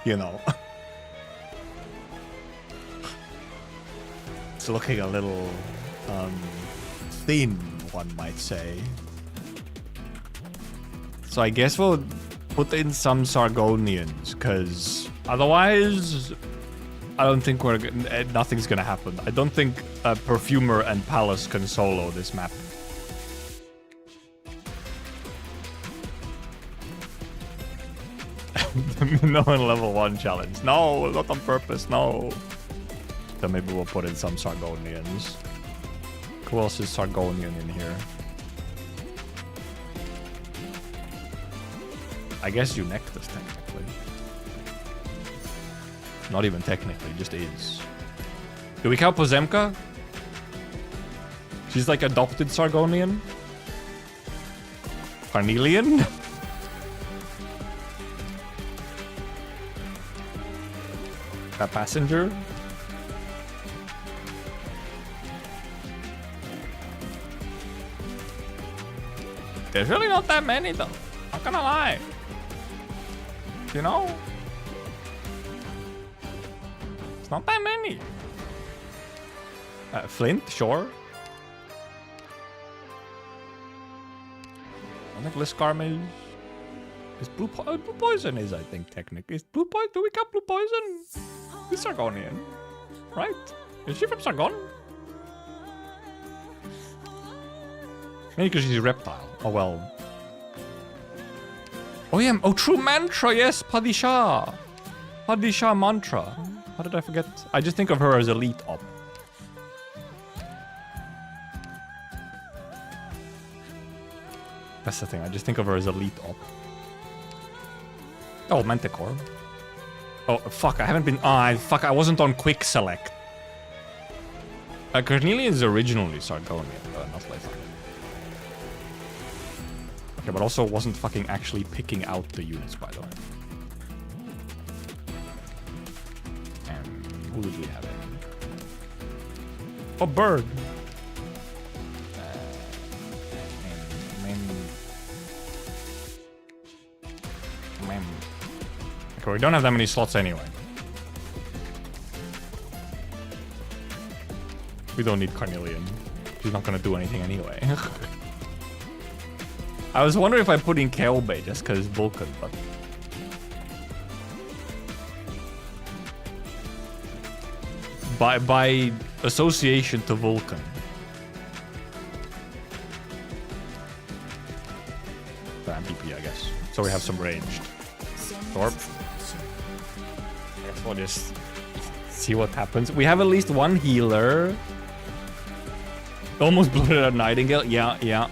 you know, it's looking a little thin, one might say. So I guess we'll put in some Sargonians, because otherwise, I don't think nothing's gonna happen. I don't think Perfumer and Palace can solo this map. No one level 1 challenge. No, not on purpose, no. So maybe we'll put in some Sargonians. Who else is Sargonian in here? I guess Eunectus, technically. Not even technically, just is. Do we count Pozemka? She's like adopted Sargonian? Carnelian? A passenger? There's really not that many though. Not gonna lie. You know? It's not that many. Flint, sure. I think Liscarm is Blue Poison is, I think, technically. Is Blue Poison? Do we count Blue Poison? He's Sargonian, right? Is she from Sargon? Maybe because she's a reptile. Oh well. Oh yeah, oh true mantra, yes, Padishah. Padishah mantra. How did I forget? I just think of her as elite op. That's the thing, I just think of her as elite op. Oh, Manticore. Oh, fuck, I haven't been... fuck, I wasn't on quick select. Cornelians originally Sargonian, not Lathan. Okay, but also wasn't fucking actually picking out the units, by the way. And who did we have in? A bird! Okay, we don't have that many slots anyway. We don't need Carnelian. She's not gonna do anything anyway. I was wondering if I put in Kelbe just because Vulcan, but... By association to Vulcan. Bam, PP, I guess. So we have some ranged. Thorpe. I guess we'll just see what happens. We have at least one healer. Almost bloated out Nightingale. Yeah.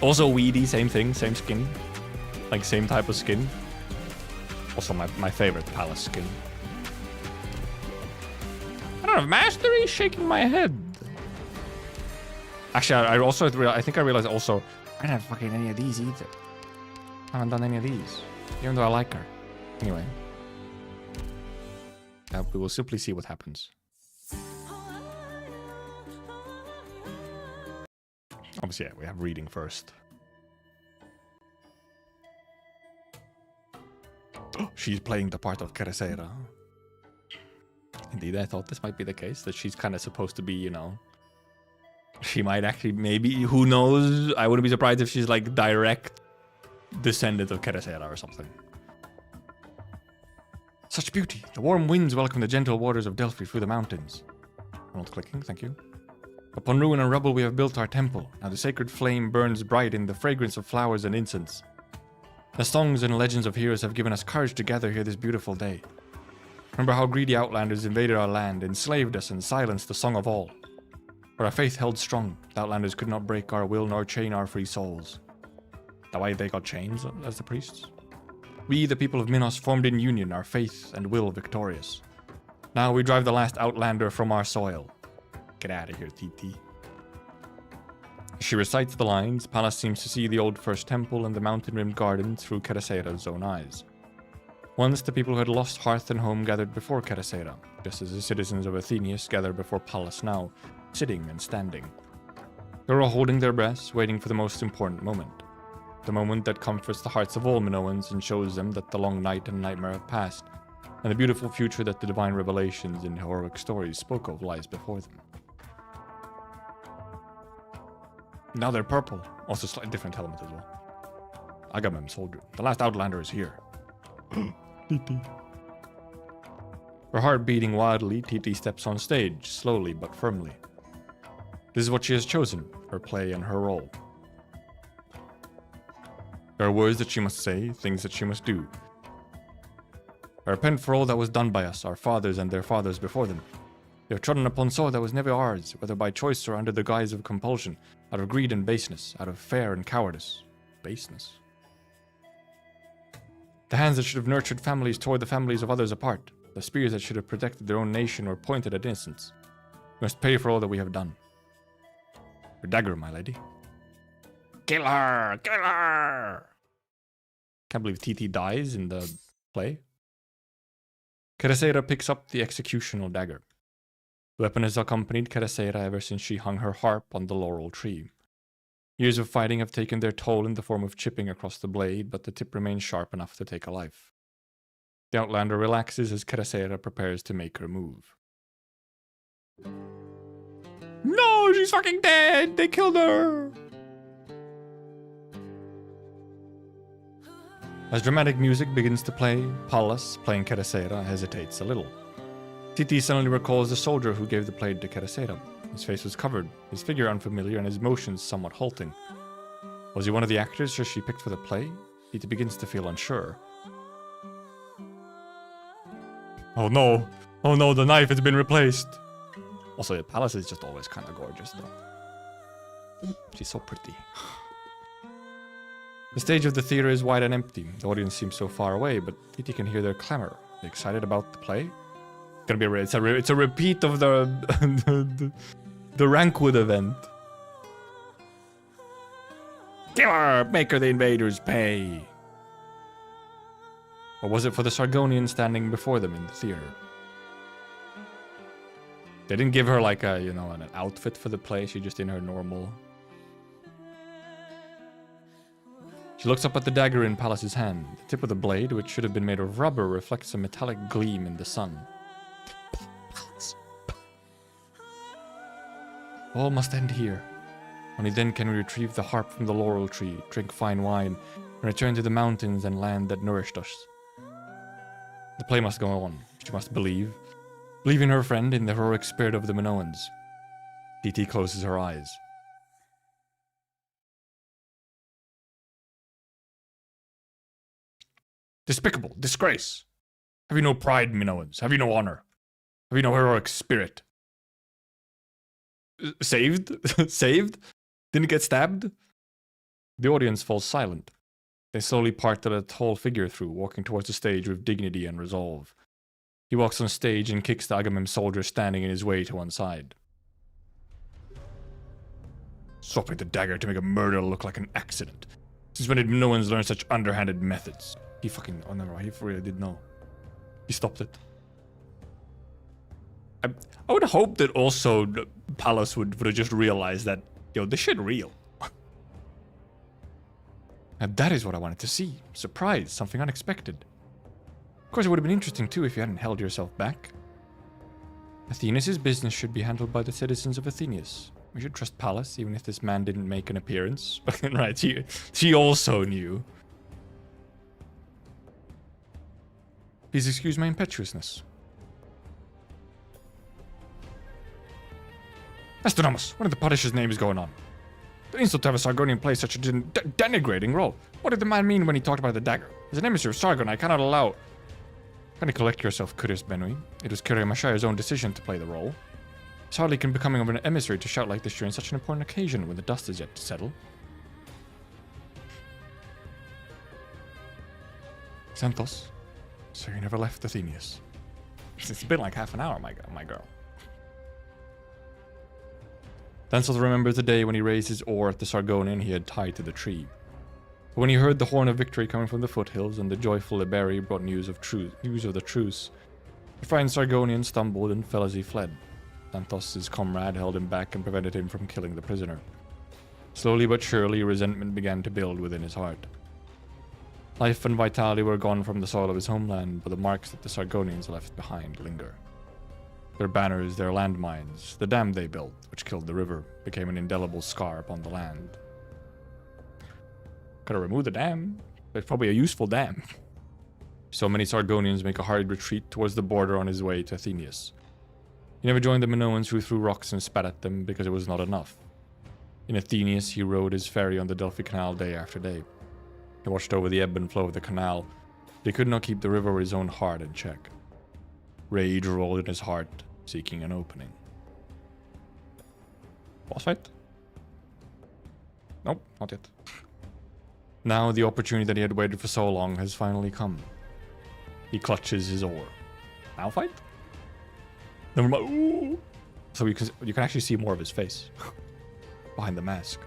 Also Weedy, same thing, same skin. Like same type of skin. Also my favorite palace skin. I don't have mastery, shaking my head. Actually, I think I realized also I don't have fucking any of these either. I haven't done any of these. Even though I like her. Anyway. We will simply see what happens. Obviously, yeah, we have reading first. She's playing the part of Keresera. Indeed, I thought this might be the case, that she's kind of supposed to be, you know... She might actually, maybe, who knows? I wouldn't be surprised if she's like direct descendant of Keresera or something. Such beauty! The warm winds welcome the gentle waters of Delphi through the mountains. I'm not clicking, thank you. Upon ruin and rubble we have built our temple. Now the sacred flame burns bright in the fragrance of flowers and incense. The songs and legends of heroes have given us courage to gather here this beautiful day. Remember how greedy outlanders invaded our land, enslaved us, and silenced the song of all. But our faith held strong. The outlanders could not break our will nor chain our free souls. That why they got chains as the priests? We, the people of Minos, formed in union, our faith and will victorious. Now we drive the last outlander from our soil. Get out of here, TT. She recites the lines. Pallas seems to see the old first temple and the mountain-rimmed garden through Keresera's own eyes. Once the people who had lost hearth and home gathered before Keresera, just as the citizens of Athenius gather before Pallas now, sitting and standing. They were all holding their breaths, waiting for the most important moment. The moment that comforts the hearts of all Minoans and shows them that the long night and nightmare have passed, and the beautiful future that the divine revelations and heroic stories spoke of lies before them. Now they're purple. Also slightly different helmet as well. Agamemnon soldier. The last outlander is here. TT. Her heart beating wildly, TT steps on stage, slowly but firmly. This is what she has chosen, her play and her role. There are words that she must say, things that she must do. I repent for all that was done by us, our fathers and their fathers before them. They have trodden upon soil that was never ours, whether by choice or under the guise of compulsion, out of greed and baseness, out of fear and cowardice. Baseness. The hands that should have nurtured families tore the families of others apart. The spears that should have protected their own nation were pointed at innocents. We must pay for all that we have done. Your dagger, my lady. Kill her! Kill her! Can't believe TT dies in the play. Keresera picks up the executional dagger. The weapon has accompanied Keresera ever since she hung her harp on the laurel tree. Years of fighting have taken their toll in the form of chipping across the blade, but the tip remains sharp enough to take a life. The outlander relaxes as Keresera prepares to make her move. No, she's fucking dead! They killed her! As dramatic music begins to play, Pallas, playing Keresera, hesitates a little. TT suddenly recalls the soldier who gave the blade to Keresera. His face was covered, his figure unfamiliar, and his motions somewhat halting. Was he one of the actors she picked for the play? TT begins to feel unsure. Oh no! Oh no, the knife has been replaced! Also, Pallas is just always kind of gorgeous, though. She's so pretty. The stage of the theater is wide and empty. The audience seems so far away, but TT can hear their clamor. Are they excited about the play? gonna be it's a repeat of the the Rankwood event. Kill her! Make her the invaders pay! Or was it for the Sargonian standing before them in the theater? They didn't give her like a, you know, an outfit for the play. She's just in her normal. She looks up at the dagger in Pallas's hand. The tip of the blade, which should have been made of rubber, reflects a metallic gleam in the sun. All must end here. Only then can we retrieve the harp from the laurel tree, drink fine wine, and return to the mountains and land that nourished us. The play must go on. She must believe. Believe in her friend, in the heroic spirit of the Minoans. DT closes her eyes. Despicable. Disgrace. Have you no pride, Minoans? Have you no honor? Have you no heroic spirit? Saved? Saved? Didn't get stabbed? The audience falls silent. They slowly part to let a tall figure through, walking towards the stage with dignity and resolve. He walks on stage and kicks the Agamem soldier standing in his way to one side. Swapping the dagger to make a murder look like an accident. Since when did Minoans learn such underhanded methods? He fucking... Oh, never mind. He really did know. He stopped it. I would hope that also Pallas would have just realized that, yo, this shit real. And that is what I wanted to see. Surprise, something unexpected. Of course, it would have been interesting too if you hadn't held yourself back. Athena's business should be handled by the citizens of Athenius. We should trust Pallas, even if this man didn't make an appearance. Right, she also knew. Please excuse my impetuousness. Astronomos, what in the Padish's name is going on? The insult to have a Sargonian play such a denigrating role. What did the man mean when he talked about the dagger? As an emissary of Sargon, I cannot allow... Kindly collect yourself, Curious Benui. It was Kiriamashire's own decision to play the role. It's hardly becoming of an emissary to shout like this during such an important occasion when the dust is yet to settle. Xanthos, so you never left Athenius. It's been like half an hour, my girl. Xanthos remembers the day when he raised his oar at the Sargonian he had tied to the tree. But when he heard the horn of victory coming from the foothills and the joyful Liberi brought news of the truce, the frightened Sargonian stumbled and fell as he fled. Xanthos' comrade held him back and prevented him from killing the prisoner. Slowly but surely, resentment began to build within his heart. Life and vitality were gone from the soil of his homeland, but the marks that the Sargonians left behind linger. Their banners, their landmines, the dam they built, which killed the river, became an indelible scar upon the land. Gotta remove the dam. It's probably a useful dam. So many Sargonians make a hurried retreat towards the border on his way to Athenius. He never joined the Minoans who threw rocks and spat at them because it was not enough. In Athenius, he rowed his ferry on the Delphi Canal day after day. He watched over the ebb and flow of the canal, but he could not keep the river with his own heart in check. Rage rolled in his heart, seeking an opening. Boss fight? Nope, not yet. Now the opportunity that he had waited for so long has finally come. He clutches his oar. Now fight? Never mind. Ooh. So you can actually see more of his face behind the mask.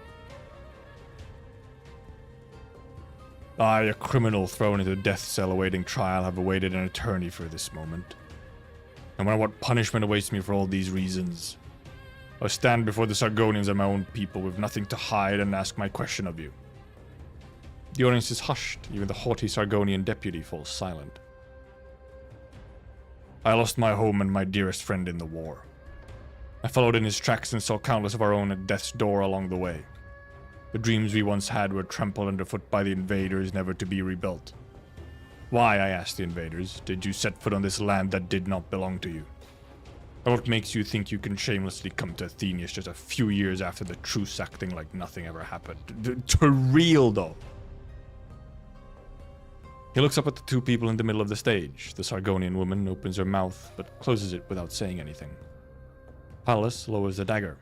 I, a criminal thrown into a death cell awaiting trial, have awaited an eternity for this moment. No matter what punishment awaits me for all these reasons, I'll stand before the Sargonians and my own people with nothing to hide and ask my question of you. The audience is hushed, even the haughty Sargonian deputy falls silent. I lost my home and my dearest friend in the war. I followed in his tracks and saw countless of our own at death's door along the way. The dreams we once had were trampled underfoot by the invaders, never to be rebuilt. Why, I asked the invaders, did you set foot on this land that did not belong to you? And what makes you think you can shamelessly come to Athenius just a few years after the truce, acting like nothing ever happened? To real, though. He looks up at the two people in the middle of the stage. The Sargonian woman opens her mouth, but closes it without saying anything. Pallas lowers the dagger.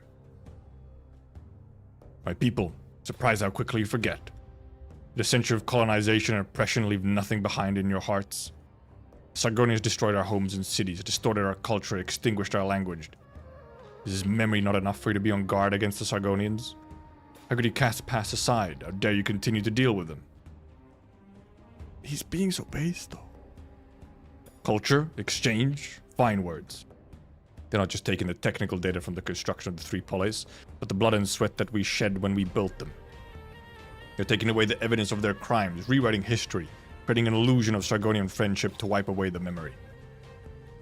My people, surprised how quickly you forget. The century of colonization and oppression leave nothing behind in your hearts. Sargonians destroyed our homes and cities, distorted our culture, extinguished our language. Is his memory not enough for you to be on guard against the Sargonians? How could you cast past aside? How dare you continue to deal with them? He's being so base, though. Culture, exchange, fine words. They're not just taking the technical data from the construction of the 3 polis, but the blood and sweat that we shed when we built them. They're taking away the evidence of their crimes, rewriting history, creating an illusion of Sargonian friendship to wipe away the memory.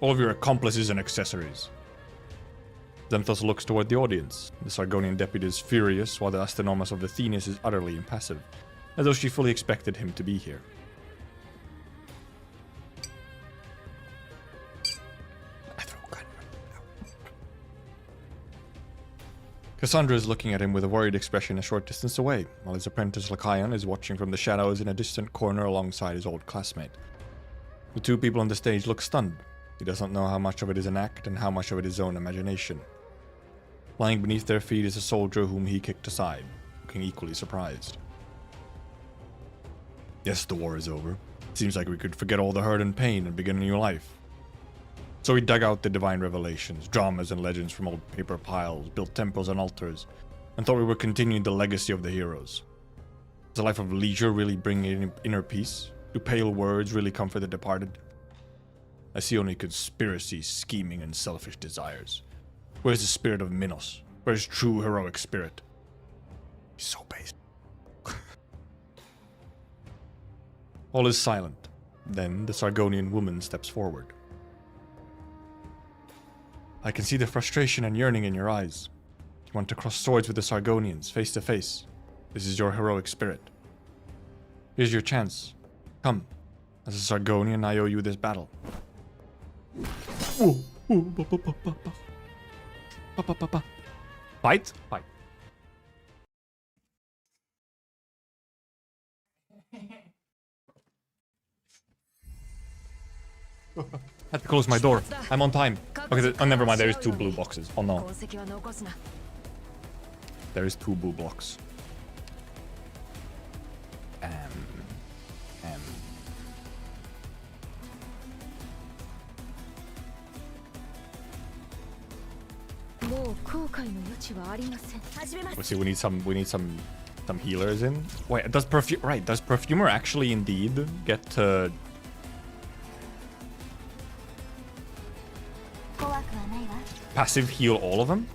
All of your accomplices and accessories. Xanthos looks toward the audience. The Sargonian deputy is furious, while the Astronomos of the Thenis is utterly impassive, as though she fully expected him to be here. Cassandra is looking at him with a worried expression a short distance away, while his apprentice Lycaon is watching from the shadows in a distant corner alongside his old classmate. The 2 people on the stage look stunned. He doesn't know how much of it is an act and how much of it is his own imagination. Lying beneath their feet is a soldier whom he kicked aside, looking equally surprised. Yes, the war is over. It seems like we could forget all the hurt and pain and begin a new life. So we dug out the divine revelations, dramas and legends from old paper piles, built temples and altars, and thought we were continuing the legacy of the heroes. Does a life of leisure really bring inner peace? Do pale words really comfort the departed? I see only conspiracy, scheming, and selfish desires. Where's the spirit of Minos? Where's true heroic spirit? He's so base. All is silent. Then the Sargonian woman steps forward. I can see the frustration and yearning in your eyes. You want to cross swords with the Sargonians, face to face. This is your heroic spirit. Here's your chance. Come. As a Sargonian, I owe you this battle. Fight? Fight. I had to close my door. I'm on time. Okay, oh, never mind. There is 2 blue boxes. Oh no. There is 2 blue blocks. Let's see. We need some healers in. Wait, does Perfumer actually indeed get to? Passive heal all of them?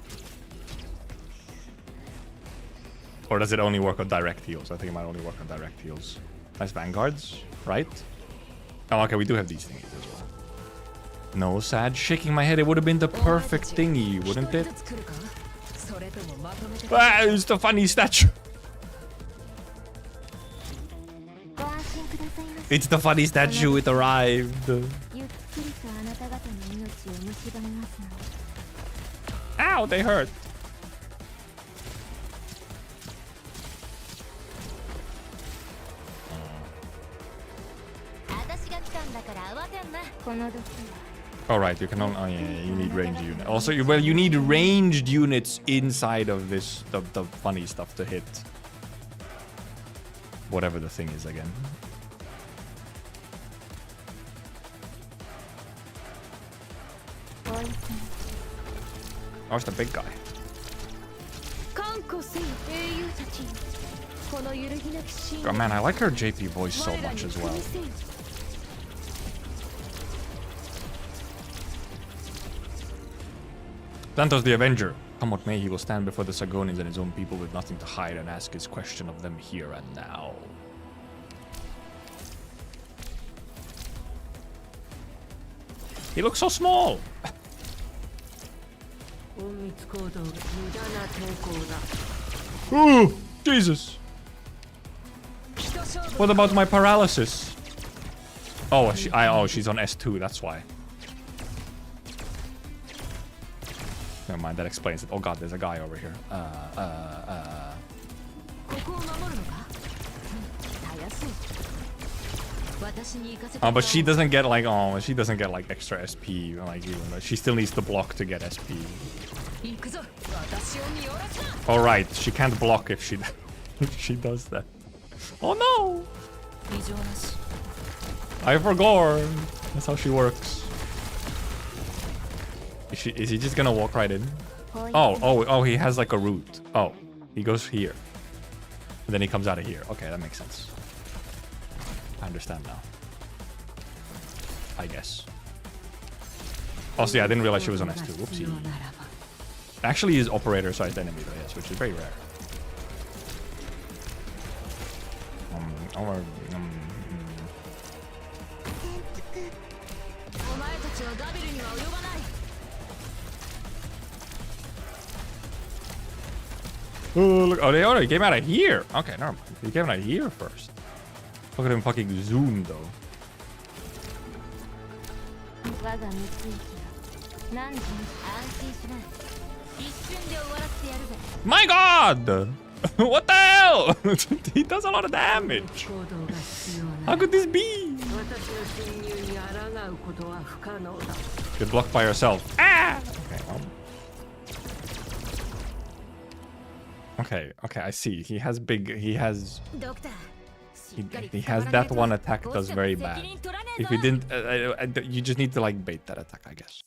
Or does it only work on direct heals? I think it might only work on direct heals. Nice vanguards, right? Oh, okay, we do have these thingies as well. No, sad. Shaking my head, it would have been the perfect thingy, wouldn't it? Ah, it's the funny statue. It's the funny statue, it arrived. Ow, they hurt. Alright, you can only... Oh yeah, you need ranged units. Also, you need ranged units inside of this, the funny stuff to hit. Whatever the thing is again. Oh, it's the big guy. Oh man, I like her JP voice so much as well. Xanthos the Avenger. Come what may, he will stand before the Sargonians and his own people with nothing to hide and ask his question of them here and now. He looks so small! Ooh, Jesus! What about my paralysis? Oh, she's on S2, that's why. Never mind, that explains it. Oh god, there's a guy over here. Oh, but she doesn't get like, she doesn't get like extra SP, like even though she still needs to block to get SP. Alright, she can't block if she if she does that. Oh no! I forgot. That's how she works. Is he just gonna walk right in? Oh, he has like a route. Oh, he goes here. And then he comes out of here. Okay, that makes sense. I understand now. I guess. Also, yeah, I didn't realize she was on S2. Whoopsie. Actually is operator-sized enemy though, yes, which is very rare. Oh, look. Oh, they already came out of here. Okay, never mind. He came out of here first. Look at him fucking zoom, though. My god! What the hell? He does a lot of damage. How could this be? Get blocked by yourself. Ah! Okay, well. Okay, I see. He has that one attack that does very bad. If you didn't, you just need to like bait that attack, I guess.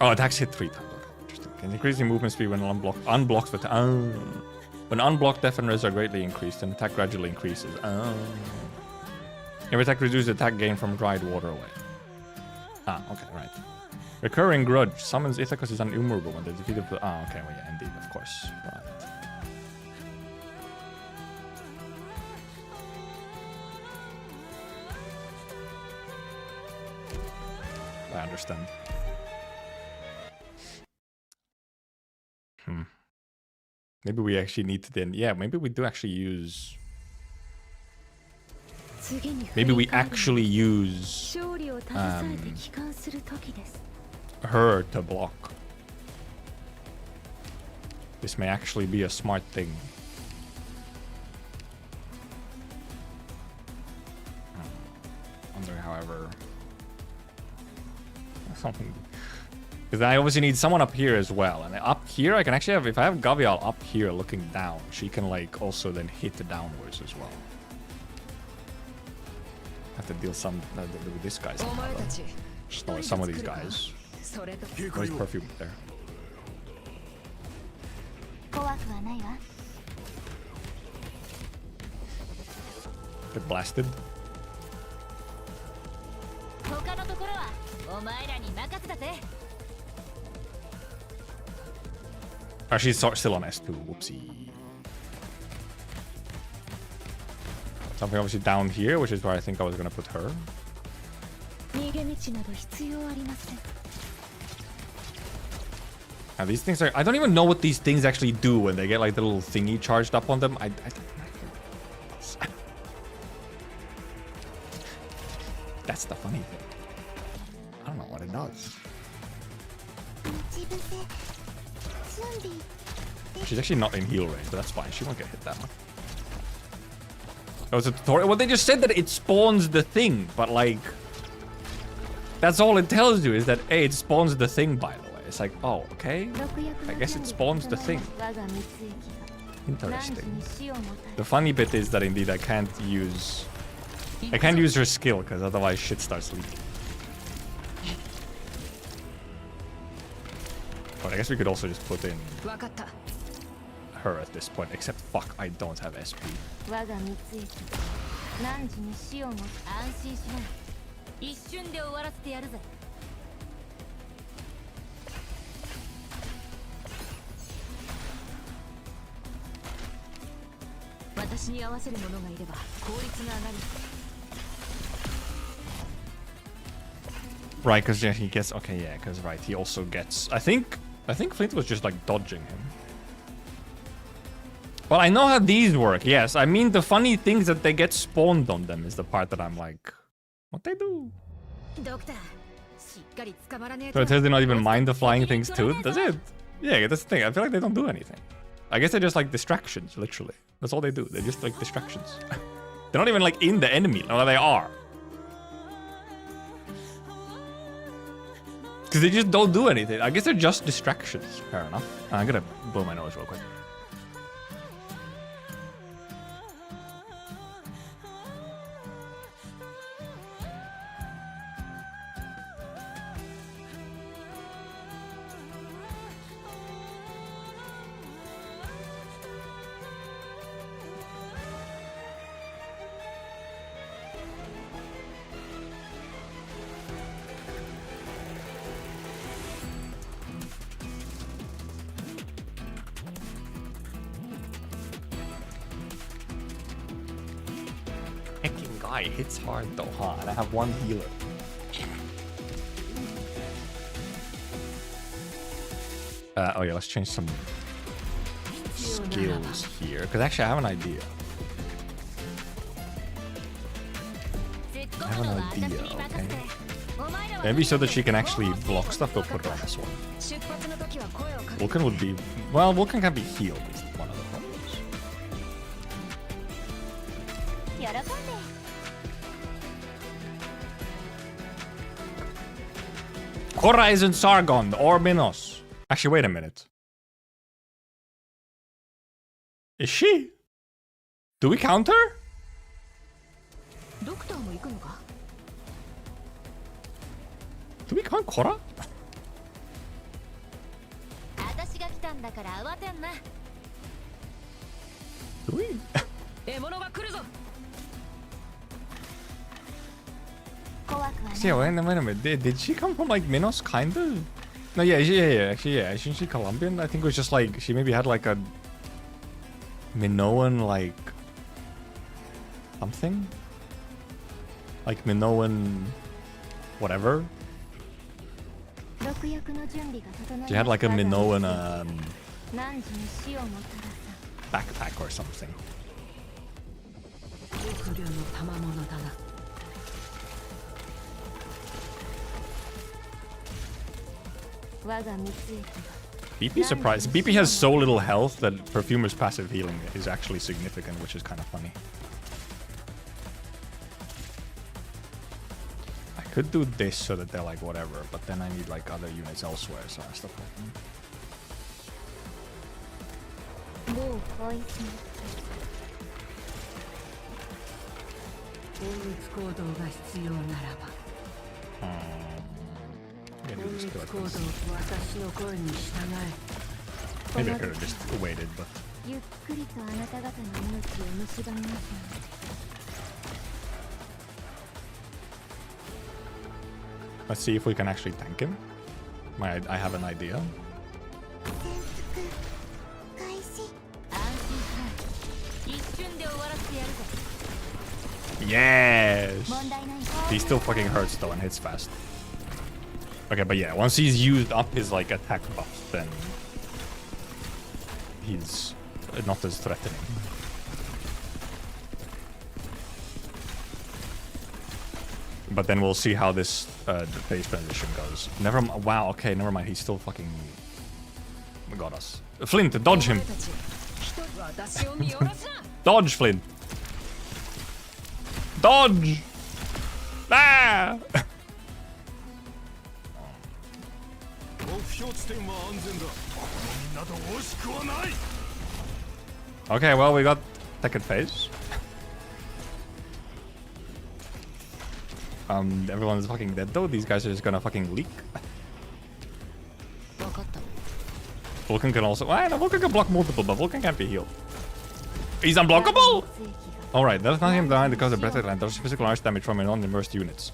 Oh, attacks hit 3 times. Okay, interesting. Can increase the movement speed when unblocks with when unblocked def and res are greatly increased and attack gradually increases. Every attack reduces attack gain from dried water away. Ah, okay, right. Recurring grudge summons Ithacus is unimmovable when they defeat the. Ah, okay, well, yeah, indeed, of course. Right. I understand. Maybe we actually need to then. Yeah, maybe we do actually use. Maybe we actually use her to block. This may actually be a smart thing. Wondering, however, something. Because I obviously need someone up here as well, and up here I can actually have. If I have Gavial up here looking down, she can like also then hit downwards as well. Have to deal with this guy somehow, or some of these guys. Where's perfume there? Get blasted. Oh, she's still on S2. Whoopsie. Something obviously down here, which is where I think I was gonna put her. Now these things are. I don't even know what these things actually do when they get like the little thingy charged up on them. That's the funny thing. I don't know what it does. She's actually not in heal range, but that's fine. She won't get hit that much. That was a tutorial. Well, they just said that it spawns the thing, but like, that's all it tells you is that hey, it spawns the thing. By the way, it's like, oh, okay. I guess it spawns the thing. Interesting. The funny bit is that indeed I can't use her skill because otherwise shit starts leaking. But I guess we could also just put in her at this point, except fuck, I don't have SP. Right, because yeah, he gets okay, yeah, because right, he also gets. I think Flint was just like dodging him. Well, I know how these work. Yes, I mean the funny things that they get spawned on them is the part that I'm like, what they do? So it says they not even mind the flying things too. Does it? Yeah, that's the thing. I feel like they don't do anything. I guess they're just like distractions, literally. That's all they do. They're just like distractions. They're not even like in the enemy. No, they are. Because they just don't do anything. I guess they're just distractions. Fair enough. I'm gonna blow my nose real quick. guy hits hard though, huh? And I have one healer. Oh yeah, let's change some skills here. Because actually I have an idea. I have an idea, okay? Maybe so that she can actually block stuff, we'll put her on this one. Vulcan would be... Well, Vulcan can be healed, is one of the problems. Korra isn't Sargon or Minos. Actually, wait a minute. Is she? Do we count her? Do we count Korra? Do we? See, wait a minute. Did she come from like Minos, kinda? No, yeah. Actually, yeah. Isn't she Colombian? I think it was just like she maybe had like a Minoan like something, like Minoan, whatever. She had like a Minoan backpack or something. BP surprised. BP has so little health that Perfumer's passive healing is actually significant, which is kind of funny. I could do this so that they're like whatever, but then I need like other units elsewhere, so I stop looking. Maybe I could have just waited, but... Let's see if we can actually tank him. I have an idea. Yes! He still fucking hurts though and hits fast. Okay, but yeah, once he's used up his like attack buff, then he's not as threatening. But then we'll see how this the phase transition goes. Wow, okay, never mind. He's still fucking got us. Flint, dodge him. Dodge, Flint. Dodge. Ah! Okay, well, we got second phase. Everyone's fucking dead though. These guys are just gonna fucking leak. Vulcan can also... Well, no, Vulcan can block multiple, but Vulcan can't be healed. He's unblockable! Alright, there's nothing behind because of breath land. There's physical arch damage from non-immersed units.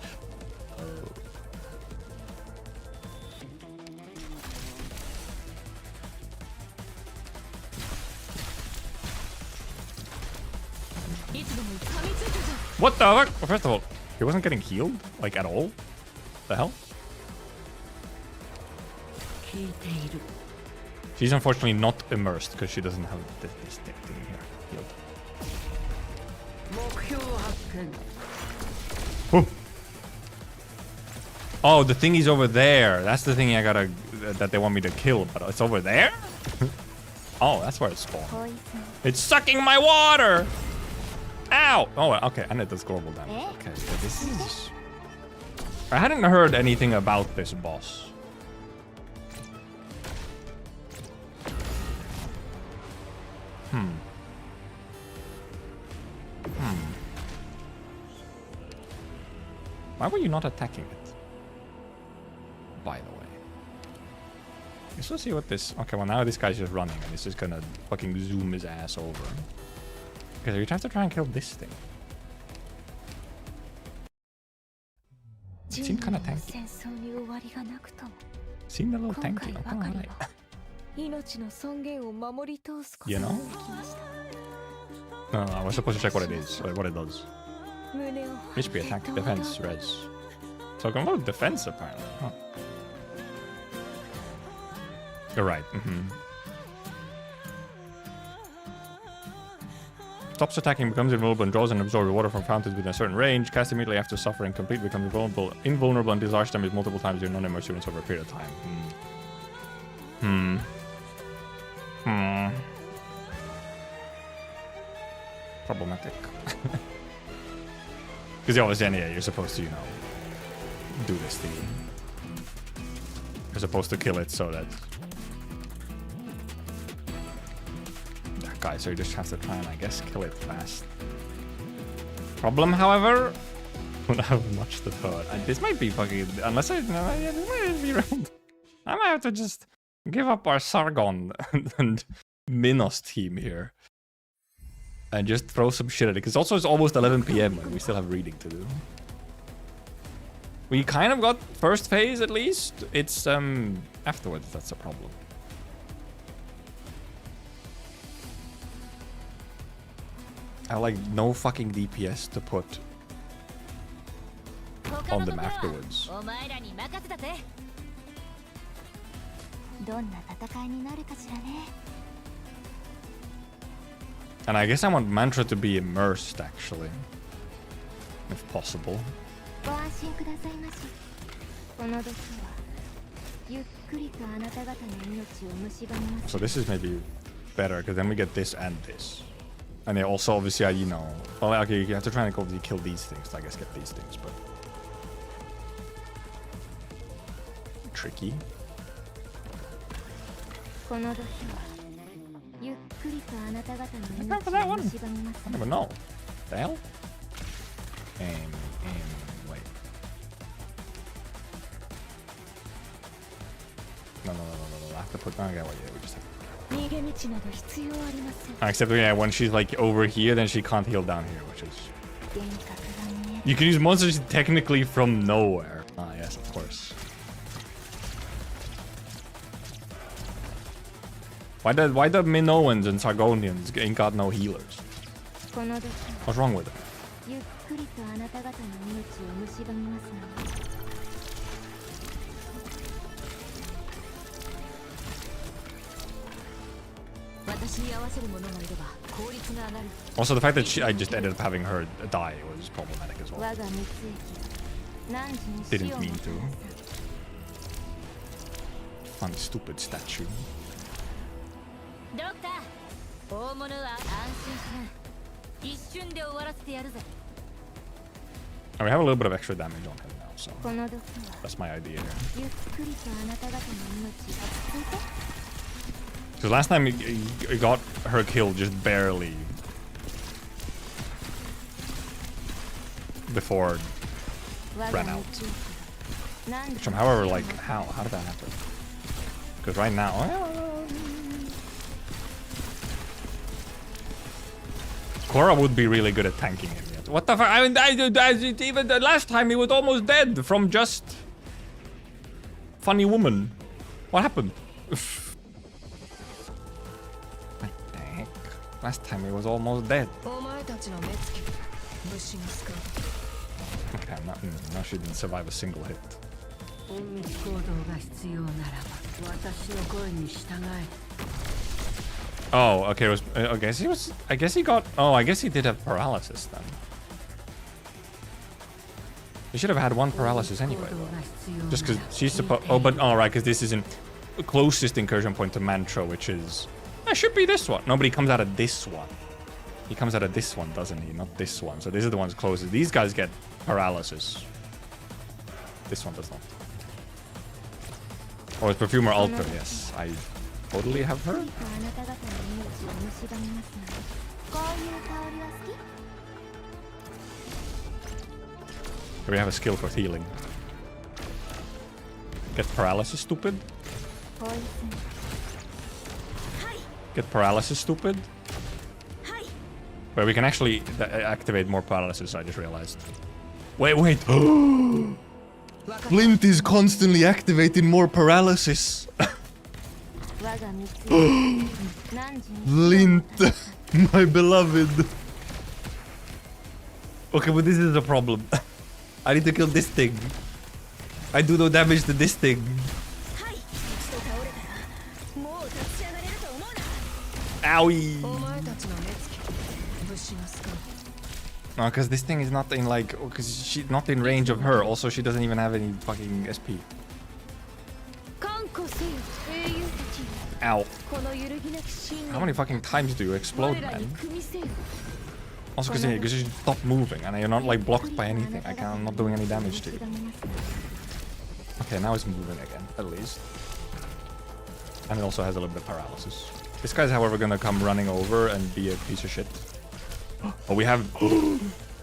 What the fuck? Well, first of all, he wasn't getting healed, like, at all? The hell? She's unfortunately not immersed, because she doesn't have this thing here. Healed. Oh, the thingy's over there. That's the thing I gotta... that they want me to kill, but it's over there? Oh, that's where it's spawned. It's sucking my water! Ow! Oh, okay, and it does global damage. Okay, so this is... I hadn't heard anything about this boss. Why were you not attacking it? By the way. Let's just see what this... Okay, well now this guy's just running and it's just gonna fucking zoom his ass over. Okay, so you have to try and kill this thing. It seemed kind of tanky. Seemed a little tanky, not gonna lie. You know? No, I was supposed to check what it is, or what it does. HP attack, defense, res. So I can load defense apparently. Huh. You're right. Stops attacking, becomes invulnerable, and draws and absorbs water from fountains within a certain range. Cast immediately after suffering complete, becomes invulnerable and deals large damage multiple times during non-immersive units over a period of time. Problematic. Because obviously, yeah, you're supposed to, you know, do this thing. You're supposed to kill it so that guy, so you just have to try and, I guess, kill it fast. Problem, however, I don't have much to thought. This might be fucking, unless I, no, yeah, this might be right. I might have to just give up our Sargon and Minos team here. And just throw some shit at it, because also it's almost 11 PM and we still have reading to do. We kind of got first phase at least. It's afterwards that's a problem. I like no fucking DPS to put on them afterwards. And I guess I want Mantra to be immersed actually, if possible. So this is maybe better, because then we get this and this. And they also obviously, you know, well, okay, you have to try and obviously kill these things to, I guess, get these things, but tricky. Remember that one? I never know. The hell? And wait. No. I have to put. Okay, well, yeah, we just have. Except yeah, when she's like over here, then she can't heal down here, which is. You can use monsters technically from nowhere. Ah, yes, of course. Why the Minoans and Sargonians ain't got no healers? What's wrong with them? Also, the fact that I just ended up having her die was problematic as well. Didn't mean to. Fun, stupid statue. And we have a little bit of extra damage on him now, so that's my idea here. Because last time he got her killed just barely before it ran out. Which I'm, however, like, how did that happen? Because right now, Korra would be really good at tanking him. What the fuck? I mean, even the last time he was almost dead from just funny woman. What happened? What the heck? Last time he was almost dead. Okay, now she didn't survive a single hit. Oh, okay. It was. I guess he was. I guess he got. Oh, I guess he did have paralysis then. He should have had one paralysis anyway, though. Just because she's supposed. Oh, but all right, because this isn't the closest incursion point to Mantra, which is. It should be this one. Nobody comes out of this one. He comes out of this one, doesn't he? Not this one. So these are the ones closest. These guys get paralysis. This one does not. Oh, it's Perfumer Alter. Yes, I totally have heard. We have a skill for healing. Get paralysis, stupid. Get paralysis, stupid. Where we can actually activate more paralysis, I just realized. Wait. Flint is constantly activating more paralysis. Flint, my beloved. Okay, but this is the problem. I need to kill this thing. I do no damage to this thing. Owie! No, because this thing is not in like, because she's not in range of her. Also, she doesn't even have any fucking SP. Ow. How many fucking times do you explode, man? Also, because you stop moving and you're not like blocked by anything. I'm not doing any damage to you. Okay, now it's moving again, at least. And it also has a little bit of paralysis. This guy's, however, gonna come running over and be a piece of shit. Oh, we have...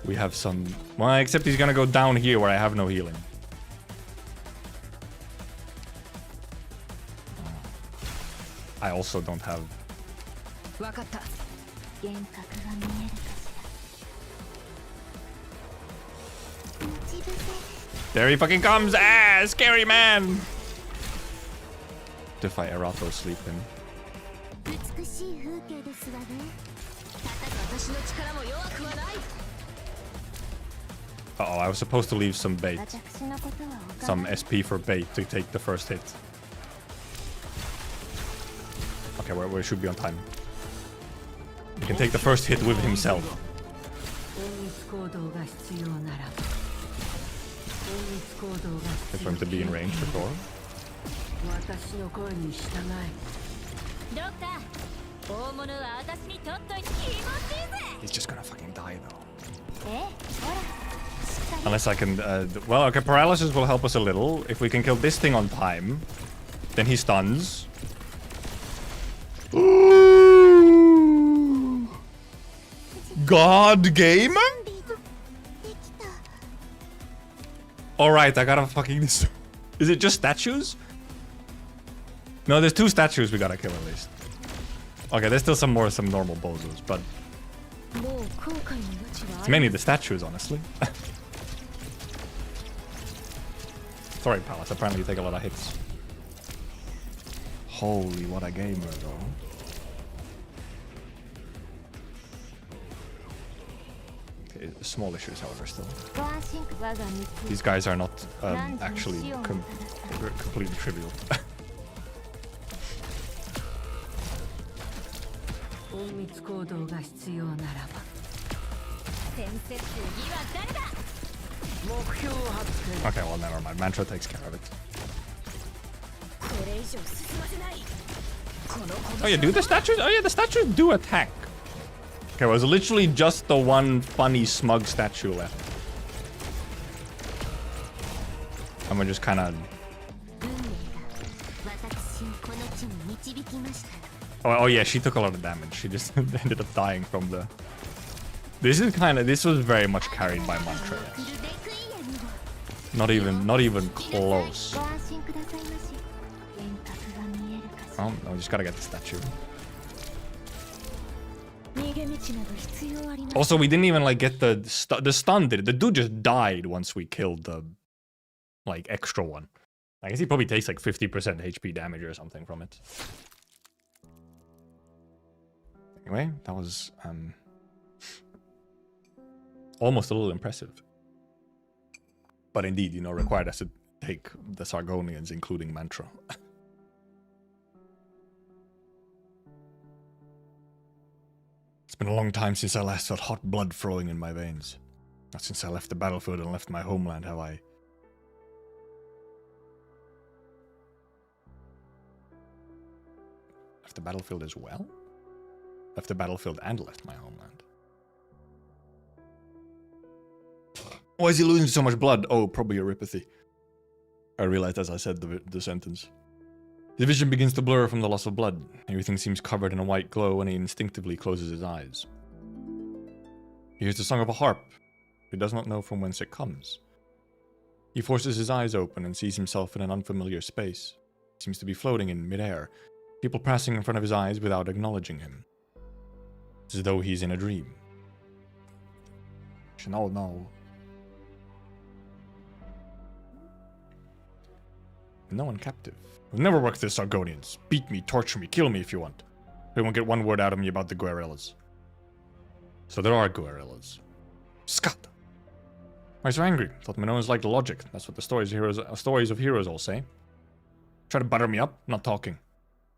we have some... Well, except he's gonna go down here where I have no healing. I also don't have... There he fucking comes! Ah, scary man! Defy Erato sleeping. Uh-oh, I was supposed to leave some bait. Some SP for bait to take the first hit. Okay, we should be on time. He can take the first hit with himself. Wait for him to be in range for Thor. He's just gonna fucking die though. Unless I can... well, okay, paralysis will help us a little. If we can kill this thing on time, then he stuns. God game? Alright, I gotta fucking... Is it just statues? No, there's 2 statues we gotta kill at least. Okay, there's still some normal bozos, but... It's mainly the statues, honestly. Sorry, Palace, apparently you take a lot of hits. Holy, what a gamer, though. Okay, small issues, however, still. These guys are not actually completely trivial. Okay, well, never mind. Mantra takes care of it. Oh yeah, do the statues? Oh yeah, the statues do attack. Okay, well, it was literally just the one funny smug statue left. And we're just kind of... Oh yeah, she took a lot of damage. She just ended up dying from the... This was very much carried by Mantra. Yes. Not even close. Oh, no, we just gotta get the statue. Also, we didn't even like get the stun did it. The dude just died once we killed the like extra one. I guess he probably takes like 50% HP damage or something from it. Anyway, that was almost a little impressive. But indeed, you know, required us to take the Sargonians, including Mantra. It's been a long time since I last felt hot blood flowing in my veins. Not since I left the battlefield and left my homeland have I... Left the battlefield as well? Left the battlefield and left my homeland. Why is he losing so much blood? Oh, probably neuropathy. I realized as I said the sentence. His vision begins to blur from the loss of blood. Everything seems covered in a white glow and he instinctively closes his eyes. He hears the song of a harp. He does not know from whence it comes. He forces his eyes open and sees himself in an unfamiliar space. He seems to be floating in midair. People passing in front of his eyes without acknowledging him. It's as though he's in a dream. No. No one captive. We'll never work with the Sargonians. Beat me, torture me, kill me if you want. They won't get one word out of me about the guerrillas. So there are guerrillas. Scat! Why so angry? Thought Minoans liked logic. That's what the stories of heroes all say. Try to butter me up? Not talking.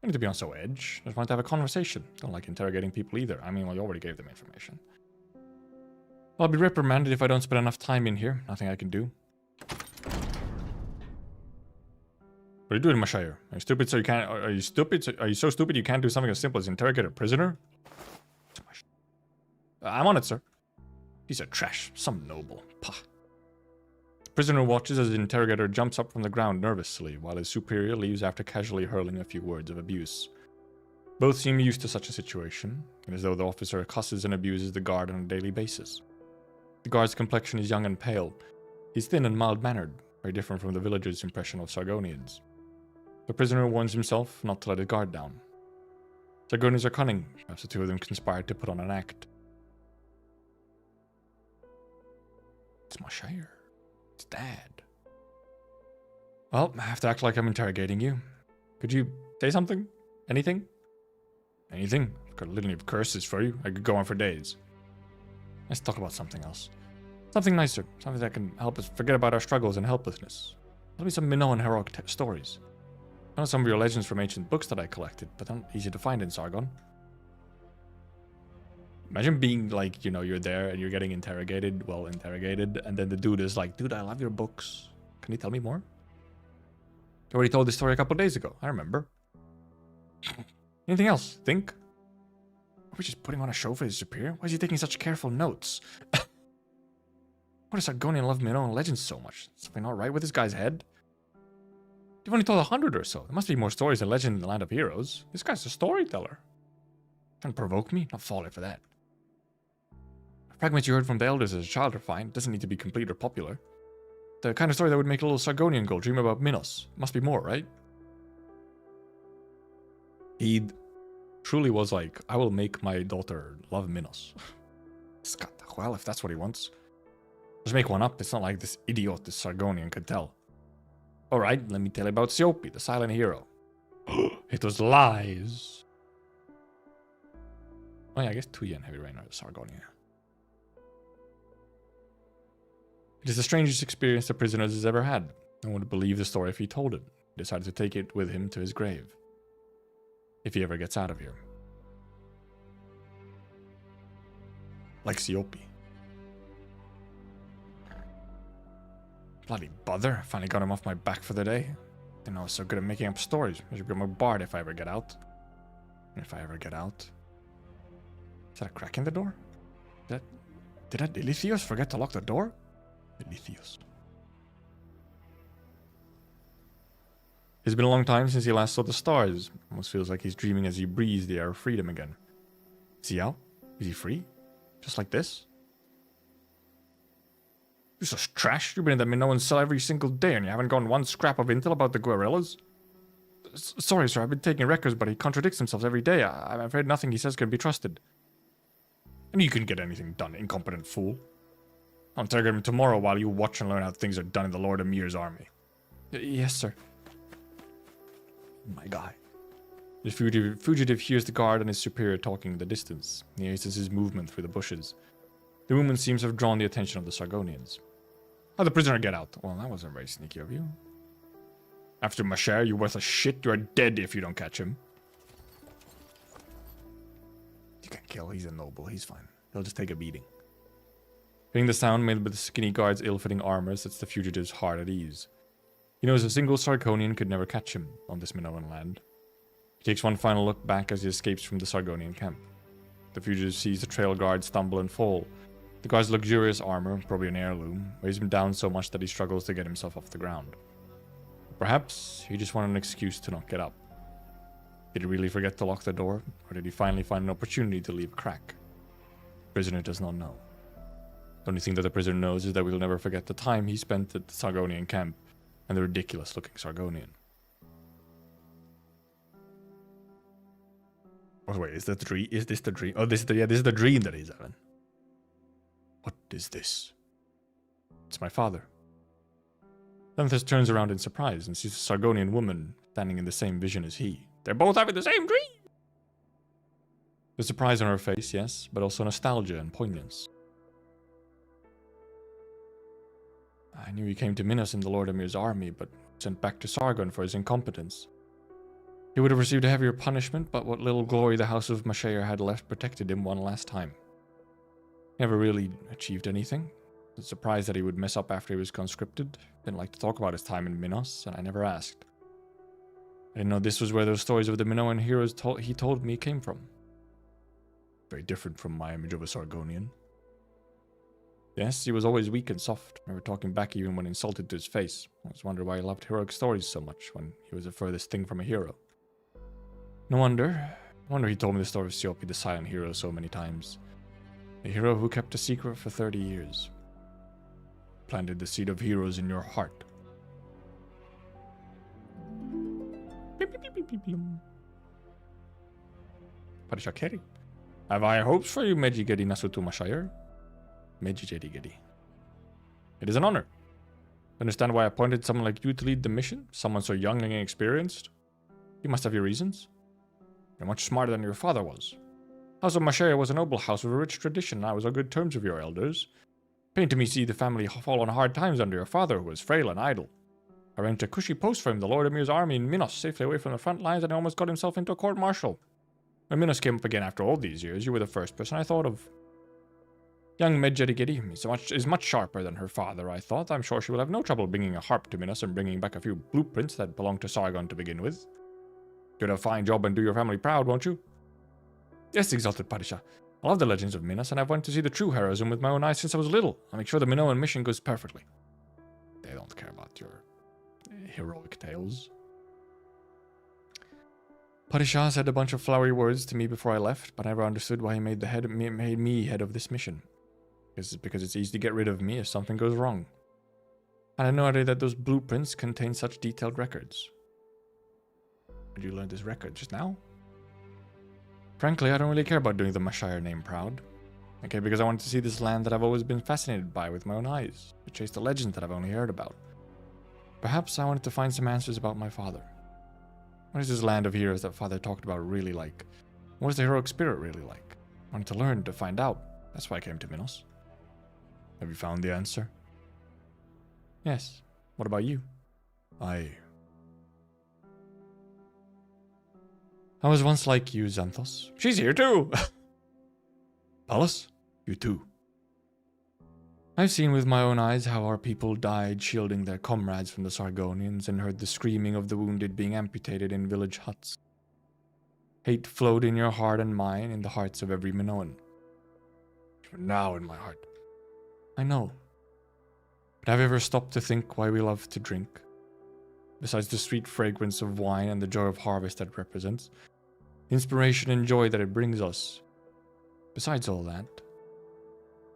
I need to be on so edge. Just want to have a conversation. Don't like interrogating people either. I mean, well, you already gave them information. I'll be reprimanded if I don't spend enough time in here. Nothing I can do. What are you doing, Mashire? Are you stupid so you can't... Are you stupid? Are you so stupid you can't do something as simple as interrogate a prisoner? I'm on it, sir. Piece of trash. Some noble. Pah. The prisoner watches as the interrogator jumps up from the ground nervously, while his superior leaves after casually hurling a few words of abuse. Both seem used to such a situation, and as though the officer cusses and abuses the guard on a daily basis. The guard's complexion is young and pale. He's thin and mild-mannered, very different from the villagers' impression of Sargonians. The prisoner warns himself not to let his guard down. Sargonians are cunning. Perhaps the two of them conspired to put on an act. It's Mashire. It's Dad. Well, I have to act like I'm interrogating you. Could you say something? Anything? Anything? I've got a litany of curses for you. I could go on for days. Let's talk about something else. Something nicer. Something that can help us forget about our struggles and helplessness. Tell me some Minoan heroic stories. I know some of your legends from ancient books that I collected, but they're not easy to find in Sargon. Imagine being like, you know, you're there and you're getting interrogated, and then the dude is like, dude, I love your books. Can you tell me more? You already told this story a couple days ago. I remember. Anything else? Think? Are we just putting on a show for his superior? Why is he taking such careful notes? Why does Sargonian love Minoan legends so much? Something not right with this guy's head? You've only told 100 or so. There must be more stories than legend in the land of heroes. This guy's a storyteller. Trying to provoke me? Not falling for that. The fragments you heard from the elders as a child are fine. It doesn't need to be complete or popular. The kind of story that would make a little Sargonian girl dream about Minos. Must be more, right? He truly was like, I will make my daughter love Minos. Well, if that's what he wants. Just make one up. It's not like this idiot, this Sargonian, could tell. Alright, let me tell you about Siopi, the silent hero. It was lies. Oh yeah, I guess Tuya and Heavy Rain are Sargonia. It is the strangest experience the prisoner has ever had. No one would believe the story if he told it. He decided to take it with him to his grave. If he ever gets out of here. Like Siopi. Bloody bother. I finally got him off my back for the day. Didn't know I was so good at making up stories. I should become a bard if I ever get out. If I ever get out. Is that a crack in the door? Did that Ilithios forget to lock the door? Ilithios. It's been a long time since he last saw the stars. Almost feels like he's dreaming as he breathes the air of freedom again. Is he out? Is he free? Just like this? This is trash. You've been in the Minoan cell every single day and you haven't gotten one scrap of intel about the guerrillas? Sorry, sir. I've been taking records, but he contradicts himself every day. I'm afraid nothing he says can be trusted. And you couldn't get anything done, incompetent fool. I'll interrogate him tomorrow while you watch and learn how things are done in the Lord Emir's army. Yes, sir. My guy. The fugitive hears the guard and his superior talking in the distance. He notices his movement through the bushes. The movement seems to have drawn the attention of the Sargonians. How'd the prisoner get out? Well, that wasn't very sneaky of you. After Mashire, you worthless shit. You are dead if you don't catch him. You can kill. He's a noble. He's fine. He'll just take a beating. Hearing the sound made by the skinny guard's ill-fitting armor sets the fugitive's heart at ease. He knows a single Sargonian could never catch him on this Minoan land. He takes one final look back as he escapes from the Sargonian camp. The fugitive sees the trail guard stumble and fall. The guard's luxurious armor, probably an heirloom, weighs him down so much that he struggles to get himself off the ground. Perhaps he just wanted an excuse to not get up. Did he really forget to lock the door, or did he finally find an opportunity to leave a crack? The prisoner does not know. The only thing that the prisoner knows is that we'll never forget the time he spent at the Sargonian camp and the ridiculous-looking Sargonian. Oh wait, is that the dream? Is this the dream? Oh, this is the dream that he's having. What is this? It's my father. Xanthus turns around in surprise and sees a Sargonian woman standing in the same vision as he. They're both having the same dream! There's surprise on her face, yes, but also nostalgia and poignance. I knew he came to Minos in the Lord Emir's army, but sent back to Sargon for his incompetence. He would have received a heavier punishment, but what little glory the House of Mashair had left protected him one last time. Never really achieved anything. I was surprised that he would mess up after he was conscripted. Didn't like to talk about his time in Minos, and I never asked. I didn't know this was where those stories of the Minoan heroes he told me came from. Very different from my image of a Sargonian. Yes, he was always weak and soft, never talking back even when insulted to his face. I was wondering why he loved heroic stories so much when he was the furthest thing from a hero. No wonder he told me the story of Siopi the silent hero so many times. A hero who kept a secret for 30 years. Planted the seed of heroes in your heart. Parishakeri. Have I hopes for you, Medjehtiqedti Nasutu Mashayar? Medjehtiqedti. It is an honor. Understand why I appointed someone like you to lead the mission? Someone so young and inexperienced? You must have your reasons. You're much smarter than your father was. House of Mashaya was a noble house with a rich tradition, and I was on good terms with your elders. Pain to me see the family fall on hard times under your father, who was frail and idle. I ran to a cushy post for him, the Lord Emir's army in Minos, safely away from the front lines, and he almost got himself into a court-martial. When Minos came up again after all these years, you were the first person I thought of. Young Medjehtiqedti is much sharper than her father, I thought. I'm sure she will have no trouble bringing a harp to Minos and bringing back a few blueprints that belonged to Sargon to begin with. You'll do a fine job and do your family proud, won't you? Yes, exalted Padishah. I love the legends of Minos, and I've wanted to see the true heroism with my own eyes since I was little. I'll make sure the Minoan mission goes perfectly. They don't care about your heroic tales. Padishah said a bunch of flowery words to me before I left, but I never understood why he made me head of this mission. Because it's easy to get rid of me if something goes wrong. I had no idea that those blueprints contain such detailed records. Did you learn this record just now? Frankly, I don't really care about doing the Mashire name proud. I care because I wanted to see this land that I've always been fascinated by with my own eyes, to chase the legends that I've only heard about. Perhaps I wanted to find some answers about my father. What is this land of heroes that father talked about really like? What is the heroic spirit really like? I wanted to learn, to find out. That's why I came to Minos. Have you found the answer? Yes. What about you? I was once like you, Xanthos. She's here too! Pallas? You too. I've seen with my own eyes how our people died shielding their comrades from the Sargonians and heard the screaming of the wounded being amputated in village huts. Hate flowed in your heart and mine, in the hearts of every Minoan. You're now in my heart. I know. But have you ever stopped to think why we love to drink? Besides the sweet fragrance of wine and the joy of harvest that it represents, the inspiration and joy that it brings us. Besides all that,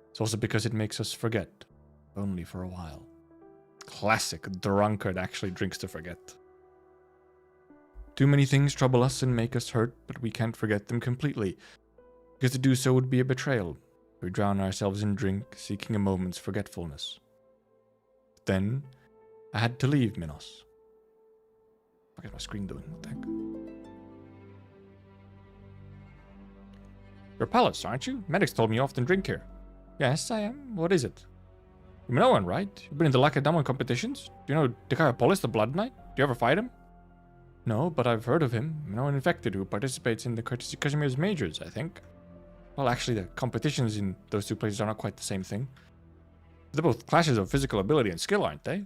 it's also because it makes us forget, only for a while. Classic drunkard actually drinks to forget. Too many things trouble us and make us hurt, but we can't forget them completely, because to do so would be a betrayal. We drown ourselves in drink, seeking a moment's forgetfulness. But then, I had to leave Minos. What is my screen doing? What the heck? You're Pallas, aren't you? Medics told me you often drink here. Yes, I am. What is it? You're Minoan, right? You've been in the Lacedaemon competitions? Do you know Dikaiopoulos, the Blood Knight? Do you ever fight him? No, but I've heard of him. Minoan infected who participates in the Casimir's Majors, I think. Well, actually, the competitions in those two places are not quite the same thing. They're both clashes of physical ability and skill, aren't they?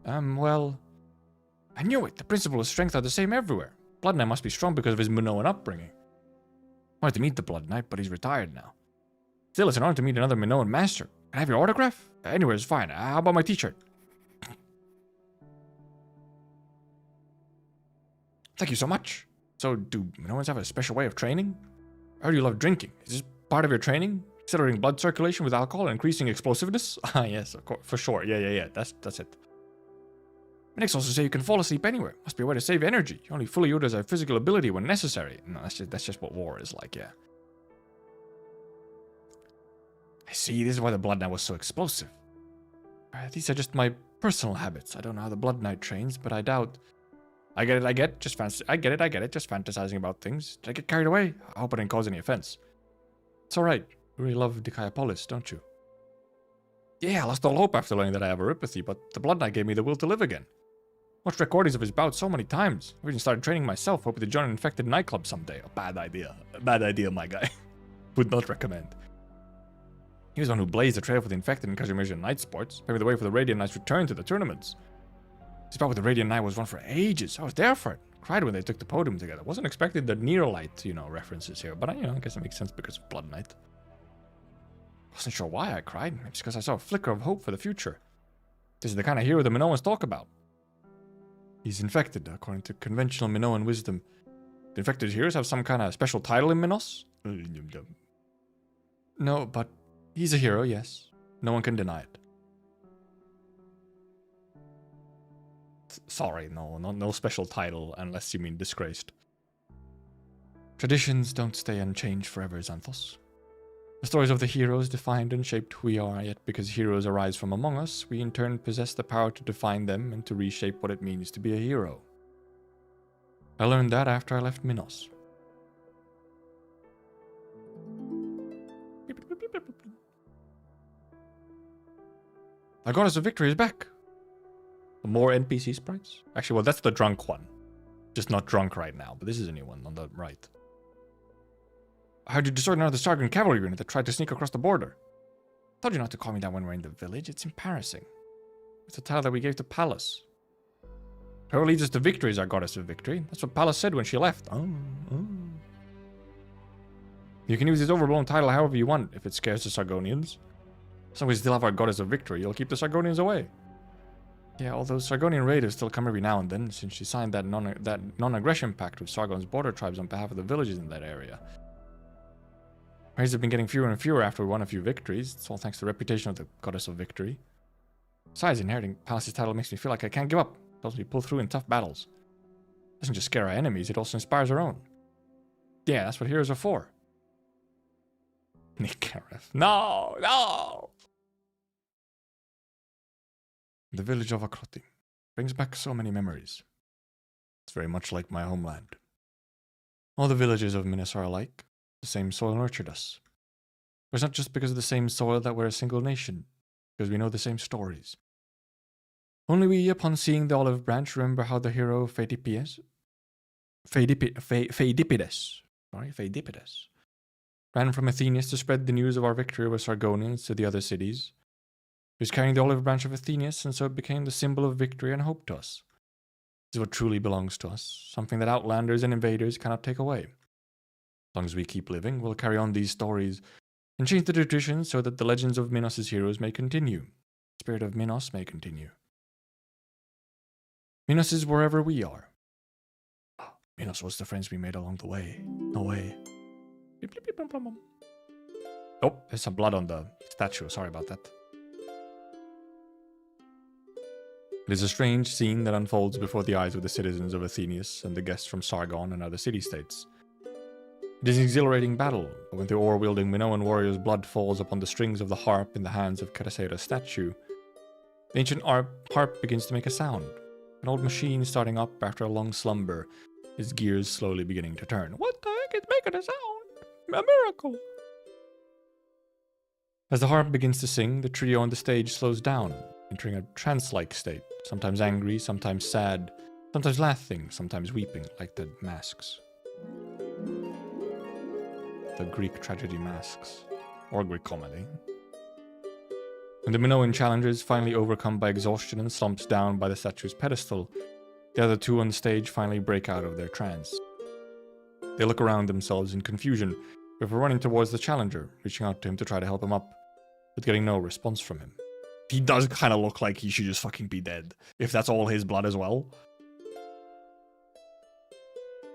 Well... I knew it. The principle of strength are the same everywhere. Blood Knight must be strong because of his Minoan upbringing. I wanted to meet the Blood Knight, but he's retired now. Still, it's an honor to meet another Minoan master. Can I have your autograph? Anywhere is fine. How about my t-shirt? Thank you so much. So, do Minoans have a special way of training? I heard you love drinking. Is this part of your training? Accelerating blood circulation with alcohol and increasing explosiveness? Ah, yes, of course, for sure. Yeah. That's it. Medics also say you can fall asleep anywhere. Must be a way to save energy. You only fully utilize our physical ability when necessary. No, that's just what war is like, yeah. I see, this is why the Blood Knight was so explosive. These are just my personal habits. I don't know how the Blood Knight trains, but I doubt. I get it, just fantasizing about things. Did I get carried away? I hope I didn't cause any offense. It's alright. You really love Dikaiopoulos, don't you? Yeah, I lost all hope after learning that I have neuropathy, but the Blood Knight gave me the will to live again. Watched recordings of his bouts so many times. I even started training myself, hoping to join an infected nightclub someday. A bad idea. A bad idea, my guy. Would not recommend. He was the one who blazed the trail for the infected in Kazimierz night sports, paving the way for the Radiant Knight's return to the tournaments. His bout with the Radiant Knight was one for ages. I was there for it. Cried when they took the podium together. Wasn't expecting the Nearlight, references here, but I guess it makes sense because of Blood Knight. Wasn't sure why I cried. Maybe it's because I saw a flicker of hope for the future. This is the kind of hero the Minoans talk about. He's infected, according to conventional Minoan wisdom. The infected heroes have some kind of special title in Minos? No, but he's a hero, yes. No one can deny it. Sorry, no special title, unless you mean disgraced. Traditions don't stay unchanged forever, Xanthos. The stories of the heroes defined and shaped who we are, yet because heroes arise from among us, we in turn possess the power to define them and to reshape what it means to be a hero. I learned that after I left Minos. The Goddess of Victory is back! More NPC sprites? Actually, well, that's the drunk one. Just not drunk right now, but this is a new one on the right. I heard you destroyed another Sargon cavalry unit that tried to sneak across the border. Told you not to call me that when we're in the village. It's embarrassing. It's the title that we gave to Pallas. Whoever leads us to victory is our Goddess of Victory. That's what Pallas said when she left. Oh. You can use this overblown title however you want if it scares the Sargonians. As long as we still have our Goddess of Victory, you'll keep the Sargonians away. Yeah, although Sargonian raiders still come every now and then, since she signed that non-aggression pact with Sargon's border tribes on behalf of the villages in that area. Raids have been getting fewer and fewer after we won a few victories. It's all thanks to the reputation of the Goddess of Victory. Besides, inheriting Pallas' title makes me feel like I can't give up. It helps me pull through in tough battles. It doesn't just scare our enemies, it also inspires our own. Yeah, that's what heroes are for. Nikareth. No! The village of Akroti brings back so many memories. It's very much like my homeland. All the villages of Minos are alike. The same soil nurtured us. But it's not just because of the same soil that we're a single nation, because we know the same stories. Only we, upon seeing the olive branch, remember how the hero Pheidippides ran from Athenius to spread the news of our victory over Sargonians to the other cities. He was carrying the olive branch of Athenius, and so it became the symbol of victory and hope to us. This is what truly belongs to us, something that outlanders and invaders cannot take away. As long as we keep living, we'll carry on these stories and change the traditions so that the legends of Minos' heroes may continue. The spirit of Minos may continue. Minos is wherever we are. Minos was the friends we made along the way. No way. Oh, there's some blood on the statue. Sorry about that. It is a strange scene that unfolds before the eyes of the citizens of Athenius and the guests from Sargon and other city-states. It is an exhilarating battle, but when the oar-wielding Minoan warrior's blood falls upon the strings of the harp in the hands of Caraceira's statue, the ancient harp begins to make a sound. An old machine starting up after a long slumber, its gears slowly beginning to turn. What the heck is making a sound? A miracle! As the harp begins to sing, the trio on the stage slows down, entering a trance-like state, sometimes angry, sometimes sad, sometimes laughing, sometimes weeping, like the masks. The Greek tragedy masks, or Greek comedy. When the Minoan challenger is finally overcome by exhaustion and slumps down by the statue's pedestal, the other two on the stage finally break out of their trance. They look around themselves in confusion, before running towards the challenger, reaching out to him to try to help him up, but getting no response from him. He does kind of look like he should just fucking be dead, if that's all his blood as well.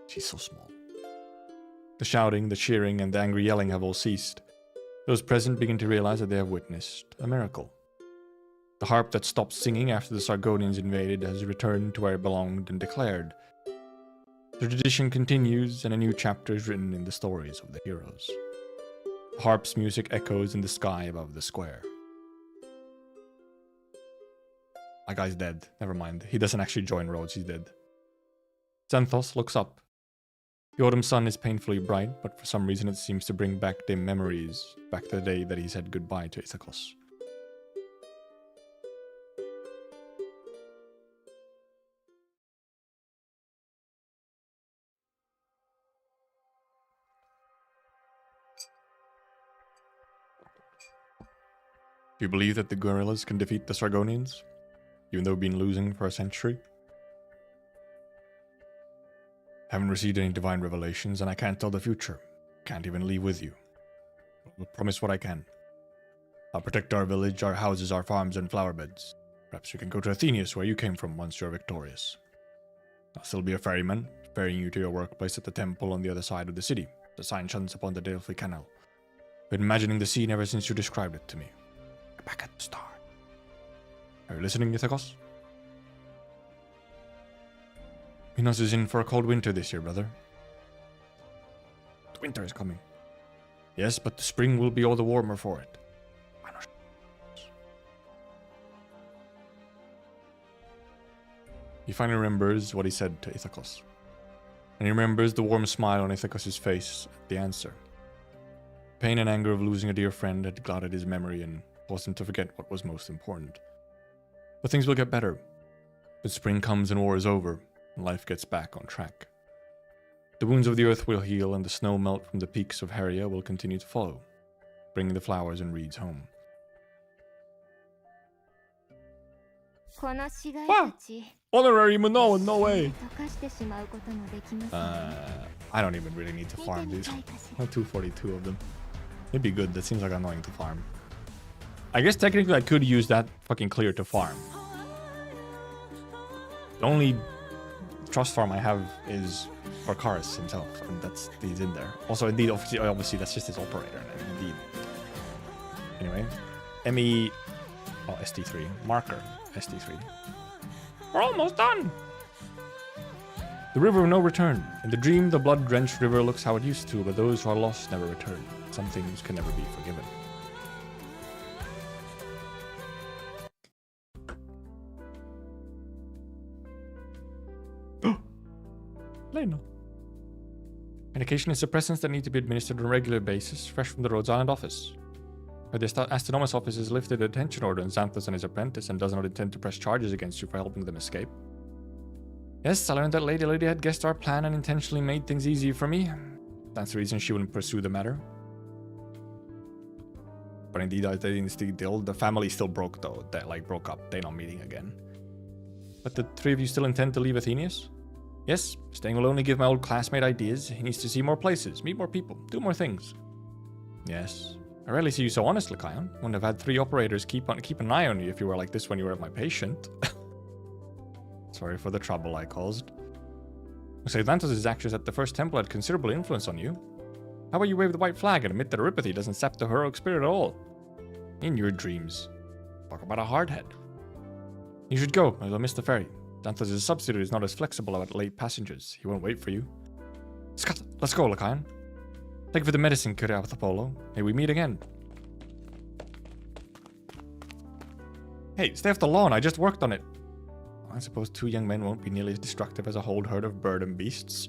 She's so small. The shouting, the cheering, and the angry yelling have all ceased. Those present begin to realize that they have witnessed a miracle. The harp that stopped singing after the Sargonians invaded has returned to where it belonged and declared. The tradition continues, and a new chapter is written in the stories of the heroes. The harp's music echoes in the sky above the square. My guy's dead. Never mind. He doesn't actually join Rhodes, he's dead. Xanthos looks up. The autumn sun is painfully bright, but for some reason it seems to bring back dim memories, back to the day that he said goodbye to Ithacos. Do you believe that the guerrillas can defeat the Sargonians, even though we've been losing for a century? Haven't received any divine revelations, and I can't tell the future. Can't even leave with you. I'll promise what I can. I'll protect our village, our houses, our farms, and flower beds. Perhaps you can go to Athenius, where you came from once you're victorious. I'll still be a ferryman, ferrying you to your workplace at the temple on the other side of the city. The sign shines upon the Delphi Canal. Been imagining the scene ever since you described it to me. You're back at the start. Are you listening, Ithacos? Minos is in for a cold winter this year, brother. The winter is coming. Yes, but the spring will be all the warmer for it. He finally remembers what he said to Ithacos. And he remembers the warm smile on Ithacos' face at the answer. Pain and anger of losing a dear friend had clouded his memory and caused him to forget what was most important. But things will get better. When spring comes and war is over, and life gets back on track. The wounds of the earth will heal, and the snow melt from the peaks of Heria will continue to follow, bringing the flowers and reeds home. Wow! Honorary Minoan, no way! I don't even really need to farm these. 242 of them. It'd be good, that seems like annoying to farm. I guess technically I could use that fucking clear to farm. The only trust farm I have is for Karis himself, and he's in there. Also, indeed, obviously that's just his operator, indeed. Anyway, ST3, marker, ST3. We're almost done! The river of no return. In the dream, the blood-drenched river looks how it used to, but those who are lost never return. Some things can never be forgiven. Lena. Medication is suppressants that need to be administered on a regular basis, fresh from the Rhodes Island office. But the Astronomus office has lifted a detention order on Xanthos and his apprentice and does not intend to press charges against you for helping them escape. Yes, I learned that Lady Lydia had guessed our plan and intentionally made things easier for me. That's the reason she wouldn't pursue the matter. But indeed, the family still broke though. They broke up. They're not meeting again. But the three of you still intend to leave Athenius? Yes, staying will only give my old classmate ideas. He needs to see more places, meet more people, do more things. Yes. I rarely see you so honest, Lycaon. Wouldn't have had 3 operators keep an eye on you if you were like this when you were my patient. Sorry for the trouble I caused. So Xanthos' actions at the first temple had considerable influence on you. How about you wave the white flag and admit that Eurypathy doesn't sap the heroic spirit at all? In your dreams. Talk about a hardhead. You should go, or you'll miss the ferry. Xanthos' substitute is not as flexible about late passengers. He won't wait for you. Scott, let's go, Lycaon. Thank you for the medicine, Kyriapolo. May we meet again. Hey, stay off the lawn. I just worked on it. I suppose 2 young men won't be nearly as destructive as a whole herd of bird and beasts.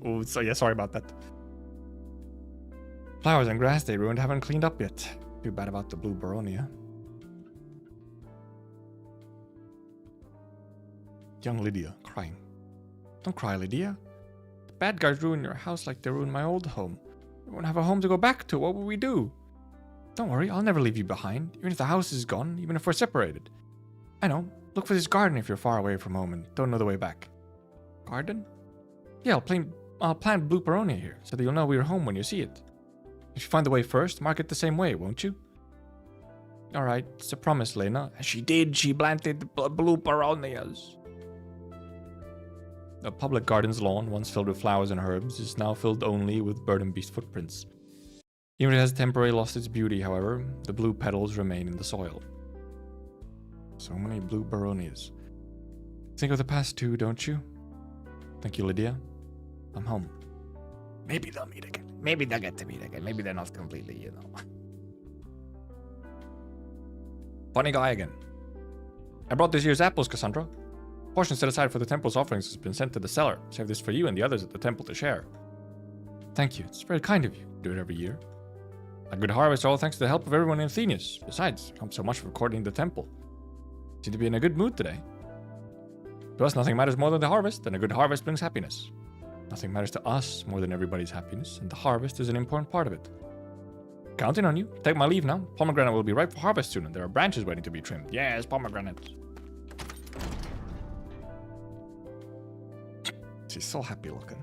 Oh, so yeah, sorry about that. Flowers and grass they ruined haven't cleaned up yet. Too bad about the blue baronia. Young Lydia, crying. Don't cry, Lydia. The bad guys ruined your house like they ruined my old home. We won't have a home to go back to. What will we do? Don't worry, I'll never leave you behind, even if the house is gone, even if we're separated. I know. Look for this garden if you're far away from home and don't know the way back. Garden? Yeah, I'll plant blue baronia here, so that you'll know we're home when you see it. If you find the way first, mark it the same way, won't you? Alright, it's a promise, Lena. She did, she planted blue baronias. The public garden's lawn, once filled with flowers and herbs, is now filled only with bird and beast footprints. Even if it has temporarily lost its beauty, however, the blue petals remain in the soil. So many blue baronias. Think of the past too, don't you? Thank you, Lydia. I'm home. Maybe they'll meet again. Maybe they'll get to meet again. Maybe they're not completely, you know. Funny guy again. I brought this year's apples, Cassandra. Portion set aside for the temple's offerings has been sent to the cellar. Save this for you and the others at the temple to share. Thank you. It's very kind of you. Do it every year. A good harvest all thanks to the help of everyone in Athenius. Besides, it comes so much for courting the temple. Seem to be in a good mood today. To us, nothing matters more than the harvest, and a good harvest brings happiness. Nothing matters to us more than everybody's happiness, and the harvest is an important part of it. Counting on you. Take my leave now. Pomegranate will be ripe for harvest soon, and there are branches waiting to be trimmed. Yes, pomegranates. She's so happy looking.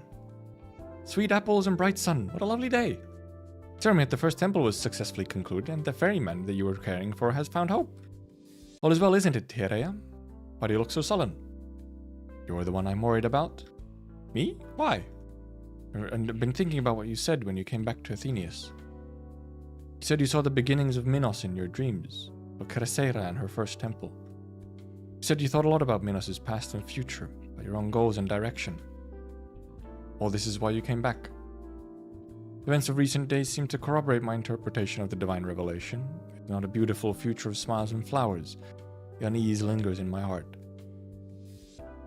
Sweet apples and bright sun. What a lovely day. Ceremony at the first temple was successfully concluded, and the ferryman that you were caring for has found hope. All is well, isn't it, Thyrea? Why do you look so sullen? You're the one I'm worried about. Me? Why? I've been thinking about what you said when you came back to Athenius. You said you saw the beginnings of Minos in your dreams, of Chrysaera and her first temple. You said you thought a lot about Minos' past and future, about your own goals and direction. All this is why you came back. Events of recent days seem to corroborate my interpretation of the divine revelation. It's not a beautiful future of smiles and flowers. The unease lingers in my heart.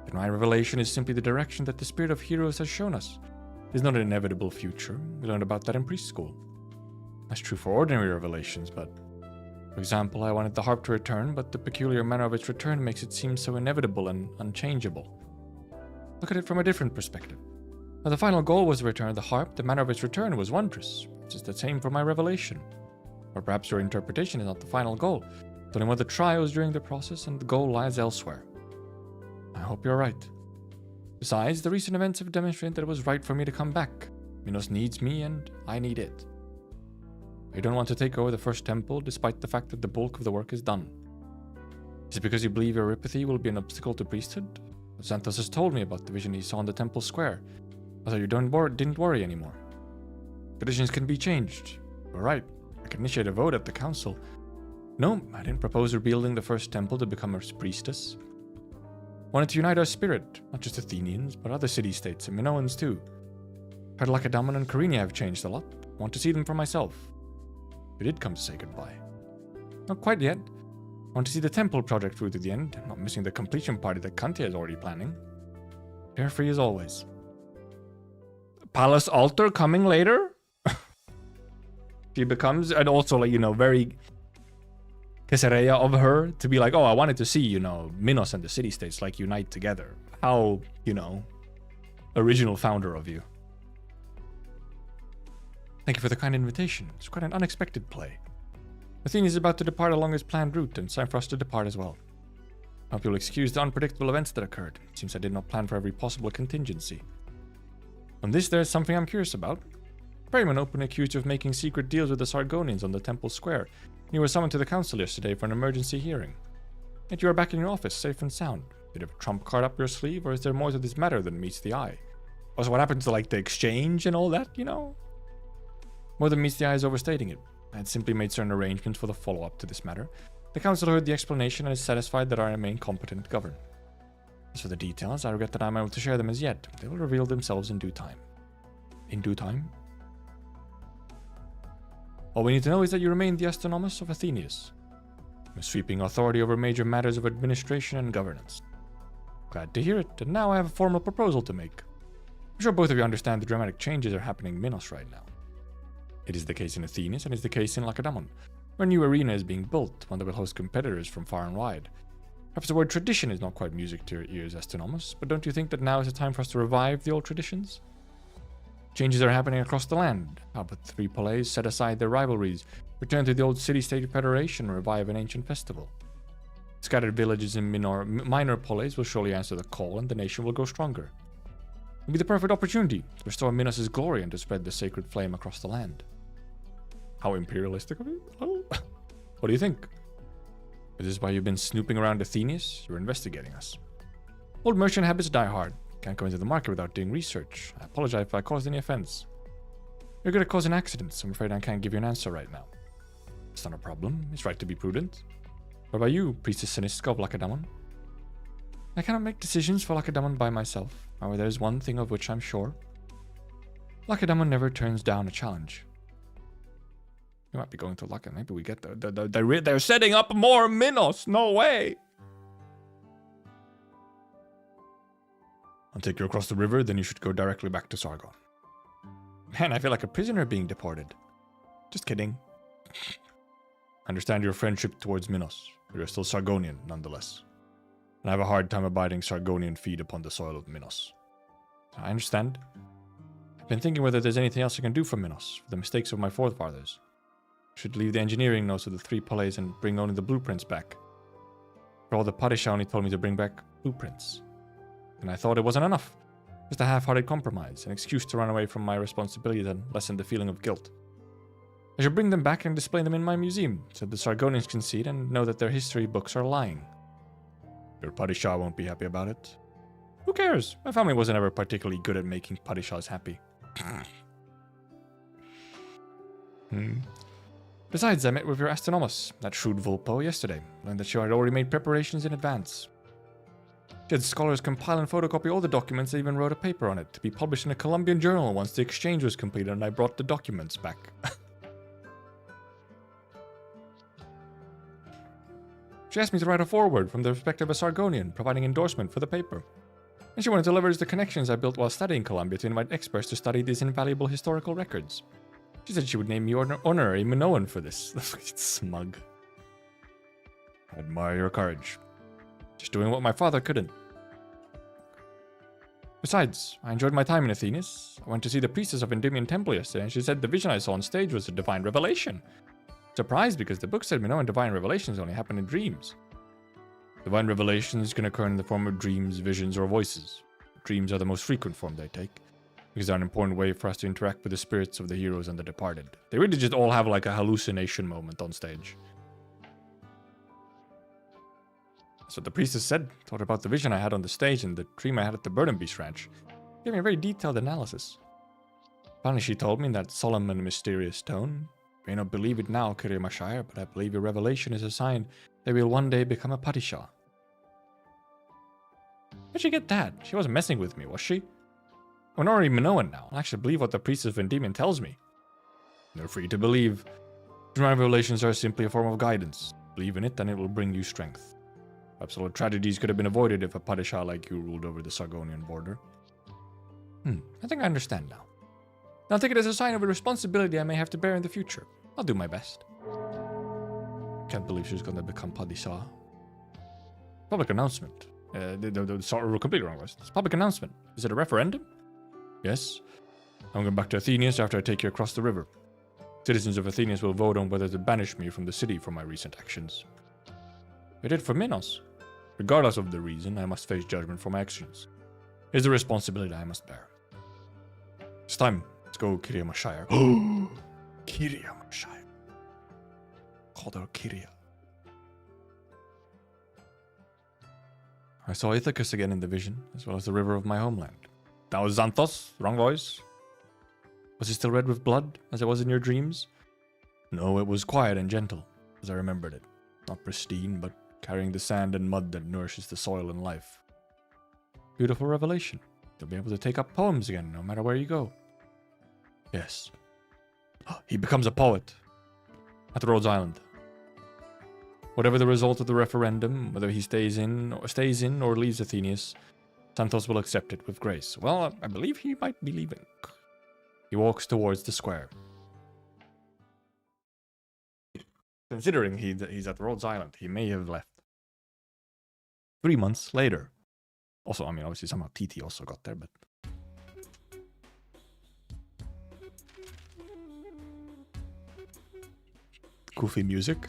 The divine revelation is simply the direction that the spirit of heroes has shown us. It is not an inevitable future. We learned about that in preschool. That's true for ordinary revelations, but... For example, I wanted the harp to return, but the peculiar manner of its return makes it seem so inevitable and unchangeable. Look at it from a different perspective. Now, the final goal was the return of the harp. The manner of its return was wondrous. It's just the same for my revelation. Or perhaps your interpretation is not the final goal. It's only one of the trials during the process, and the goal lies elsewhere. I hope you're right. Besides, the recent events have demonstrated that it was right for me to come back. Minos needs me, and I need it. You don't want to take over the first temple, despite the fact that the bulk of the work is done. Is it because you believe your apathy will be an obstacle to priesthood? Xanthos has told me about the vision he saw in the temple square. I thought you didn't worry anymore. Conditions can be changed. You're right. I can initiate a vote at the council. No, I didn't propose rebuilding the first temple to become a priestess. I wanted to unite our spirit, not just Athenians, but other city-states and Minoans too. Heard Lacedaemon and Kyrenia have changed a lot. I want to see them for myself. We did come to say goodbye. Not quite yet. I want to see the temple project through to the end, not missing the completion party that Kantia is already planning. Carefree as always. Palace altar coming later? She becomes, and also, like, very Caesarea of her to be like, oh, I wanted to see, Minos and the city-states, like, unite together. How, original founder of you. Thank you for the kind invitation. It's quite an unexpected play. Athene is about to depart along his planned route, and it's time for us to depart as well. I hope you'll excuse the unpredictable events that occurred. It seems I did not plan for every possible contingency. On this, there is something I'm curious about. Ferryman openly accused you of making secret deals with the Sargonians on the temple square. You were summoned to the council yesterday for an emergency hearing. Yet you are back in your office, safe and sound. Did you have a trump card up your sleeve, or is there more to this matter than meets the eye? Also, what happened to, the exchange and all that, More than meets the eye is overstating it. I had simply made certain arrangements for the follow-up to this matter. The council heard the explanation and is satisfied that I remain competent to govern. As for the details, I regret that I am able to share them as yet. They will reveal themselves in due time. In due time? All we need to know is that you remain the Astronomus of Athenius, with sweeping authority over major matters of administration and governance. Glad to hear it, and now I have a formal proposal to make. I'm sure both of you understand the dramatic changes are happening in Minos right now. It is the case in Athenius and is the case in Lacedaemon, where a new arena is being built, one that will host competitors from far and wide. Perhaps the word tradition is not quite music to your ears, Astronomus, but don't you think that now is the time for us to revive the old traditions? Changes are happening across the land. How about the three poleis set aside their rivalries, return to the old city-state federation, and revive an ancient festival? Scattered villages in minor poleis will surely answer the call, and the nation will grow stronger. It will be the perfect opportunity to restore Minos' glory and to spread the sacred flame across the land. How imperialistic of you? Oh. What do you think? Is this why you've been snooping around Athenius? You're investigating us. Old merchant habits die hard. Can't go into the market without doing research. I apologize if I caused any offense. You're good at causing accidents. I'm afraid I can't give you an answer right now. It's not a problem. It's right to be prudent. What about you, Priestess Siniska of Lacedaemon? I cannot make decisions for Lacedaemon by myself. However, there is one thing of which I'm sure. Lacedaemon never turns down a challenge. We might be going to Lacedaemon. Maybe we get they're setting up more Minos. No way. I'll take you across the river, then you should go directly back to Sargon. Man, I feel like a prisoner being deported. Just kidding. I understand your friendship towards Minos, but you're still Sargonian nonetheless. And I have a hard time abiding Sargonian feet upon the soil of Minos. I understand. I've been thinking whether there's anything else I can do for Minos, for the mistakes of my forefathers. Should leave the engineering notes of the 3 palays and bring only the blueprints back. For all the Padishah only told me to bring back blueprints. And I thought it wasn't enough. Just a half-hearted compromise, an excuse to run away from my responsibilities and lessen the feeling of guilt. I should bring them back and display them in my museum, so the Sargonians can see it and know that their history books are lying. Your Padishah won't be happy about it. Who cares? My family wasn't ever particularly good at making Padishahs happy. Besides, I met with your astronomos, that shrewd Vulpo, yesterday. Learned that she had already made preparations in advance. She had scholars compile and photocopy all the documents and even wrote a paper on it to be published in a Columbian journal once the exchange was completed and I brought the documents back. She asked me to write a foreword from the perspective of a Sargonian, providing endorsement for the paper. And she wanted to leverage the connections I built while studying Columbia to invite experts to study these invaluable historical records. She said she would name me honorary Minoan for this. It's smug. I admire your courage. Just doing what my father couldn't. Besides, I enjoyed my time in Athenas. I went to see the priestess of Endymion Temple yesterday, and she said the vision I saw on stage was a divine revelation. Surprised because the book said Minoan divine revelations only happen in dreams. Divine revelations can occur in the form of dreams, visions, or voices. Dreams are the most frequent form they take, because they're an important way for us to interact with the spirits of the heroes and the departed. They really just all have like a hallucination moment on stage. That's what the priestess said. Told her about the vision I had on the stage and the dream I had at the Burden Beast Ranch. Gave me a very detailed analysis. Finally, she told me in that solemn and mysterious tone, "You may not believe it now, Kiria Mashire, but I believe your revelation is a sign that we will one day become a Padishah." Where'd she get that? She wasn't messing with me, was she? I'm already Minoan now. I actually believe what the priestess of Endymion tells me. You're free to believe. Divine revelations are simply a form of guidance. Believe in it, and it will bring you strength. Absolute tragedies could have been avoided if a Padishah like you ruled over the Sargonian border. I think I understand now. I'll take it as a sign of a responsibility I may have to bear in the future. I'll do my best. Can't believe she's gonna become Padishah. Public announcement. Sorry, completely wrong. It's public announcement. Is it a referendum? Yes. I'm going back to Athenians after I take you across the river. Citizens of Athenians will vote on whether to banish me from the city for my recent actions. I did for Minos. Regardless of the reason, I must face judgment for my actions. Here's the responsibility I must bear. It's time. Let's go, Kiria Mashire. Kiria Mashire. Called her Kiria. I saw Ithacus again in the vision, as well as the river of my homeland. That was Xanthos, wrong voice. Was it still red with blood, as it was in your dreams? No, it was quiet and gentle, as I remembered it. Not pristine, but carrying the sand and mud that nourishes the soil and life. Beautiful revelation. You'll be able to take up poems again, no matter where you go. Yes. He becomes a poet. At Rhodes Island. Whatever the result of the referendum, whether he stays in or leaves Athenius, Xanthos will accept it with grace. Well, I believe he might be leaving. He walks towards the square. Considering he's at Rhodes Island, he may have left. 3 months later. Also, I mean, obviously somehow TT also got there, but... Goofy music.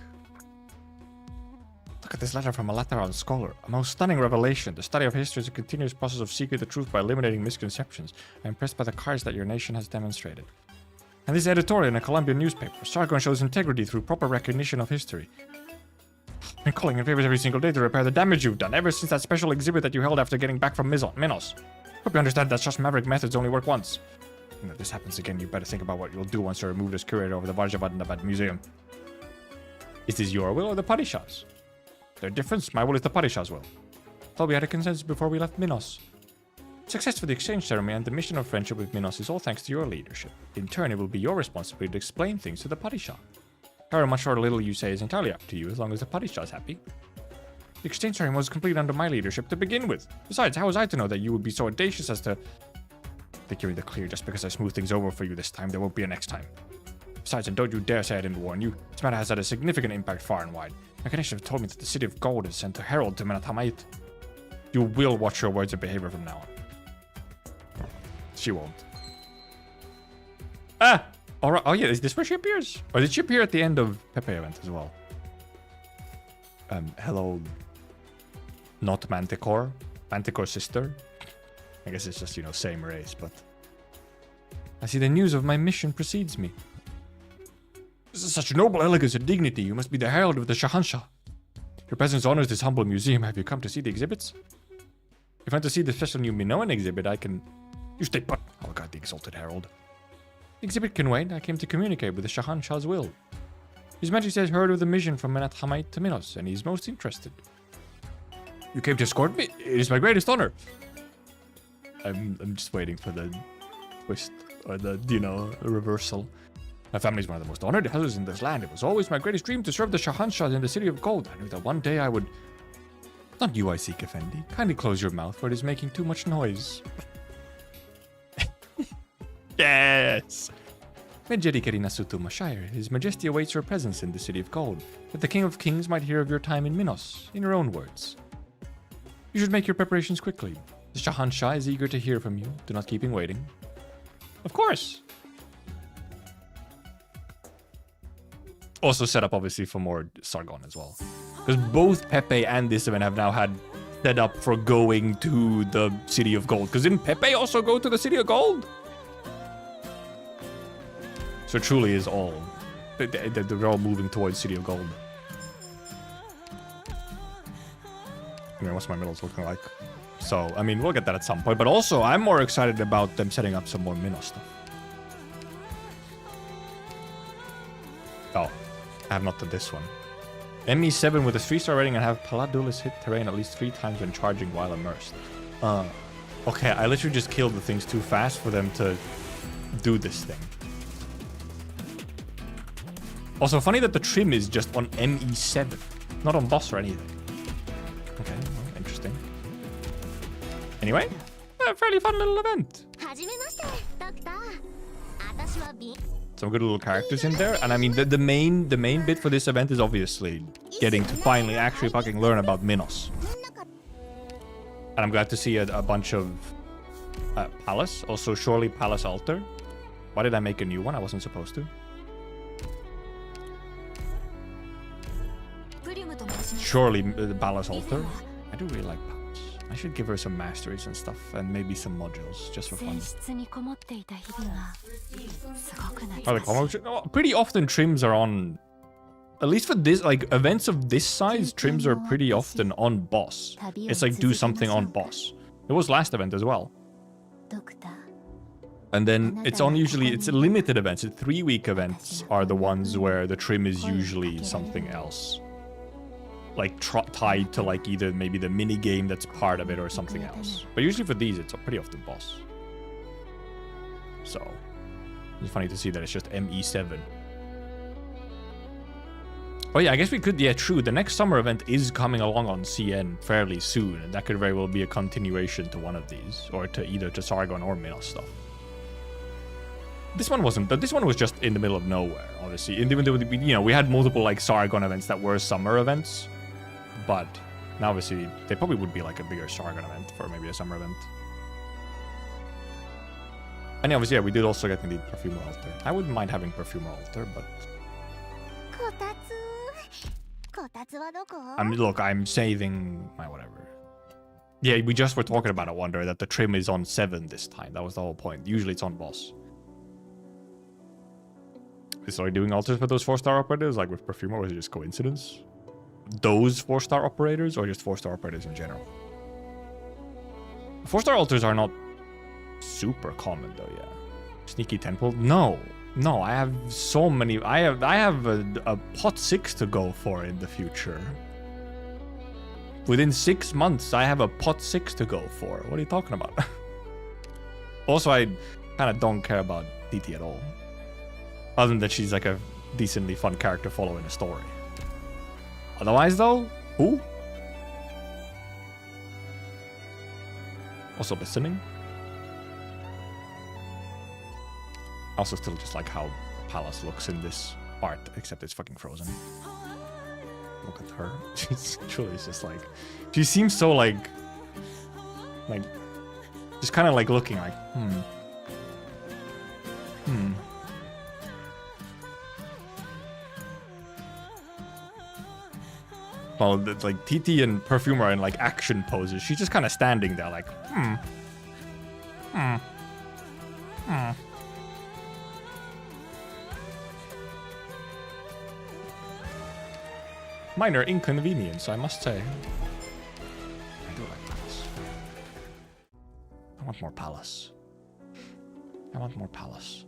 Look at this letter from a Lateran scholar. A most stunning revelation. The study of history is a continuous process of seeking the truth by eliminating misconceptions. I'm impressed by the courage that your nation has demonstrated. And this editorial in a Columbian newspaper. Sargon shows integrity through proper recognition of history. I've been calling in favors every single day to repair the damage you've done, ever since that special exhibit that you held after getting back from Minos. Hope you understand that such maverick methods only work once. And if this happens again, you better think about what you'll do once you're removed as curator over the Vajavadnabad Museum. Is this your will or the Padishah's? Their difference, my will is the Padishah's will. Thought we had a consensus before we left Minos. Success for the exchange ceremony and the mission of friendship with Minos is all thanks to your leadership. In turn, it will be your responsibility to explain things to the Padishah. However much or little you say is entirely up to you, as long as the Padishah is happy. The exchange ceremony was completed under my leadership to begin with. Besides, how was I to know that you would be so audacious as to... I think you're in the clear. Just because I smooth things over for you this time, there won't be a next time. Besides, and don't you dare say I didn't warn you. This matter has had a significant impact far and wide. My connection told me that the city of gold has sent a herald to Menatamait. You will watch your words and behavior from now on. She won't. Ah! Oh yeah, is this where she appears? Or did she appear at the end of Pepe event as well? Hello, not Manticore. Manticore's sister. I guess it's just, you know, same race, but... I see the news of my mission precedes me. This is such noble elegance and dignity. You must be the herald of the Shahanshah. Your presence honors this humble museum. Have you come to see the exhibits? If I'm to see the special new Minoan exhibit, I can... You stay put. Oh god, the exalted herald. The exhibit can wait. I came to communicate with the Shahanshah's will. His Majesty has heard of the mission from Menat to Minos, and he's most interested. You came to escort me? It is my greatest honor. I'm just waiting for the twist, or the, you know, reversal. My family is one of the most honored houses in this land. It was always my greatest dream to serve the Shahanshah in the City of Gold. I knew that one day I would... Not you, I seek, Effendi. Kindly close your mouth, for it is making too much noise. Yes! Medjehtiqedti Nasutu Mashire, His Majesty awaits your presence in the City of Gold, that the King of Kings might hear of your time in Minos, in your own words. You should make your preparations quickly. The Shahanshah is eager to hear from you. Do not keep him waiting. Of course! Also set up, obviously, for more Sargon as well. Because both Pepe and this event have now had set up for going to the City of Gold. Because didn't Pepe also go to the City of Gold? So it truly is all... They're all moving towards City of Gold. I mean, what's my middles looking like? So, I mean, we'll get that at some point. But also, I'm more excited about them setting up some more Minos stuff. Oh, I have not done this one. ME7 with a 3-star rating and have Paladulis hit terrain at least 3 times when charging while immersed. Okay, I literally just killed the things too fast for them to do this thing. Also, funny that the trim is just on ME7, not on boss or anything. Okay, well, interesting. Anyway, a fairly fun little event. Some good little characters in there, and I mean the main bit for this event is obviously getting to finally actually fucking learn about Minos. And I'm glad to see a bunch of Palace, also surely Palace Altar. Why did I make a new one? I wasn't supposed to. Surely the Palace Altar. I do really like Palace. I should give her some masteries and stuff, and maybe some modules, just for fun. Pretty often trims are on... At least for this, like, events of this size, trims are pretty often on boss. It's like, do something on boss. It was last event as well. And then it's on usually, it's limited events. 3-week events are the ones where the trim is usually something else. Like tied to like either maybe the mini game that's part of it or something else. But usually for these, it's pretty often boss. So it's funny to see that it's just ME7. Oh yeah, I guess we could, yeah, true. The next summer event is coming along on CN fairly soon, and that could very well be a continuation to one of these, or to either to Sargon or Minos stuff. This one wasn't, but this one was just in the middle of nowhere, obviously. You know, we had multiple like Sargon events that were summer events. But now obviously they probably would be like a bigger Sargon event for maybe a summer event. And yeah, obviously, yeah, we did also get the Perfumer Altar. I wouldn't mind having Perfumer Altar, but... Look, I'm saving my whatever. Yeah, we just were talking about, I wonder, that the trim is on 7 this time. That was the whole point. Usually it's on boss. Is I doing altars for those 4-star operators, like with Perfumer, or is it just coincidence? Those 4-star operators, or just 4-star operators in general? 4-star altars are not super common though, yeah. Sneaky Temple? No, I have so many. I have a pot 6 to go for in the future. Within 6 months, I have a pot 6 to go for. What are you talking about? Also, I kind of don't care about DT at all. Other than that she's like a decently fun character following a story. Otherwise though, who? Also listening. Also still just like how the palace looks in this part, except it's fucking frozen. Look at her. She's truly just like... She seems so like... just kind of like looking like, Well, it's like TT and Perfumer are in like action poses. She's just kind of standing there like, Minor inconvenience, I must say. I do like Palace. I want more Palace. I want more Palace.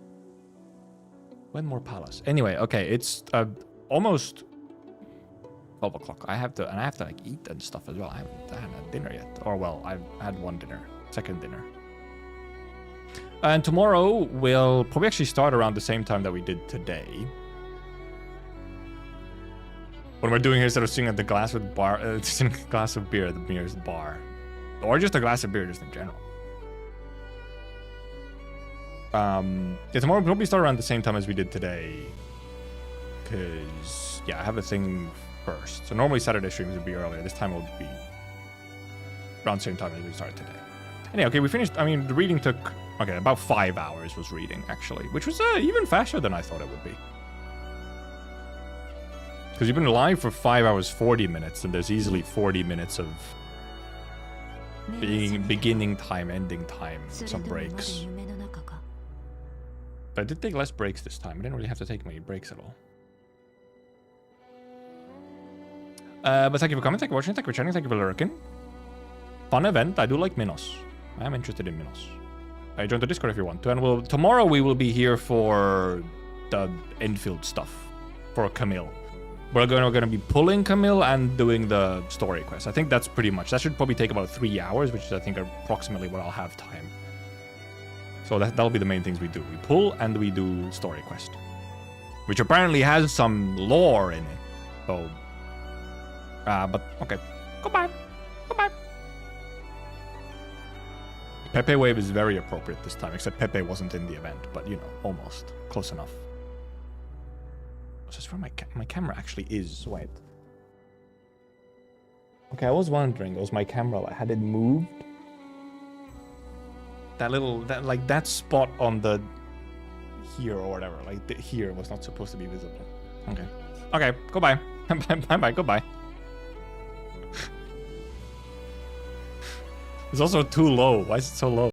When more Palace? Anyway, okay, it's almost 12 o'clock. I have to like eat and stuff as well. I haven't had dinner yet. Or well, I've had one dinner, second dinner. And tomorrow we'll probably actually start around the same time that we did today. What we're doing here instead of sitting at the glass with sitting a glass of beer at the nearest bar, or just a glass of beer, just in general. Yeah, tomorrow we'll probably start around the same time as we did today, because yeah, I have a thing first. So normally Saturday streams would be earlier. This time it would be around the same time as we started today. Anyway, okay, we finished. I mean, the reading took about 5 hours was reading actually, which was even faster than I thought it would be. Because you've been live for 5 hours 40 minutes, and there's easily 40 minutes of beginning time, ending time, some breaks. But I did take less breaks this time. I didn't really have to take many breaks at all. But thank you for coming, thank you for watching, thank you for chatting, thank you for lurking. Fun event. I do like Minos. I am interested in Minos. Join the Discord if you want to. And tomorrow we will be here for the Enfield stuff for Camille. We're going to be pulling Camille and doing the story quest. I think that's pretty much. That should probably take about 3 hours, which is, I think, approximately what I'll have time. So that'll be the main things we do. We pull and we do story quest, which apparently has some lore in it. So, but okay. Goodbye. Goodbye. Pepe Wave is very appropriate this time, except Pepe wasn't in the event, but you know, almost close enough. That's where my camera actually is. Wait. Okay, I was wondering, was my camera, like, had it moved? That spot on the here or whatever, like the here was not supposed to be visible. Okay. Okay, goodbye. Bye, goodbye. It's also too low. Why is it so low?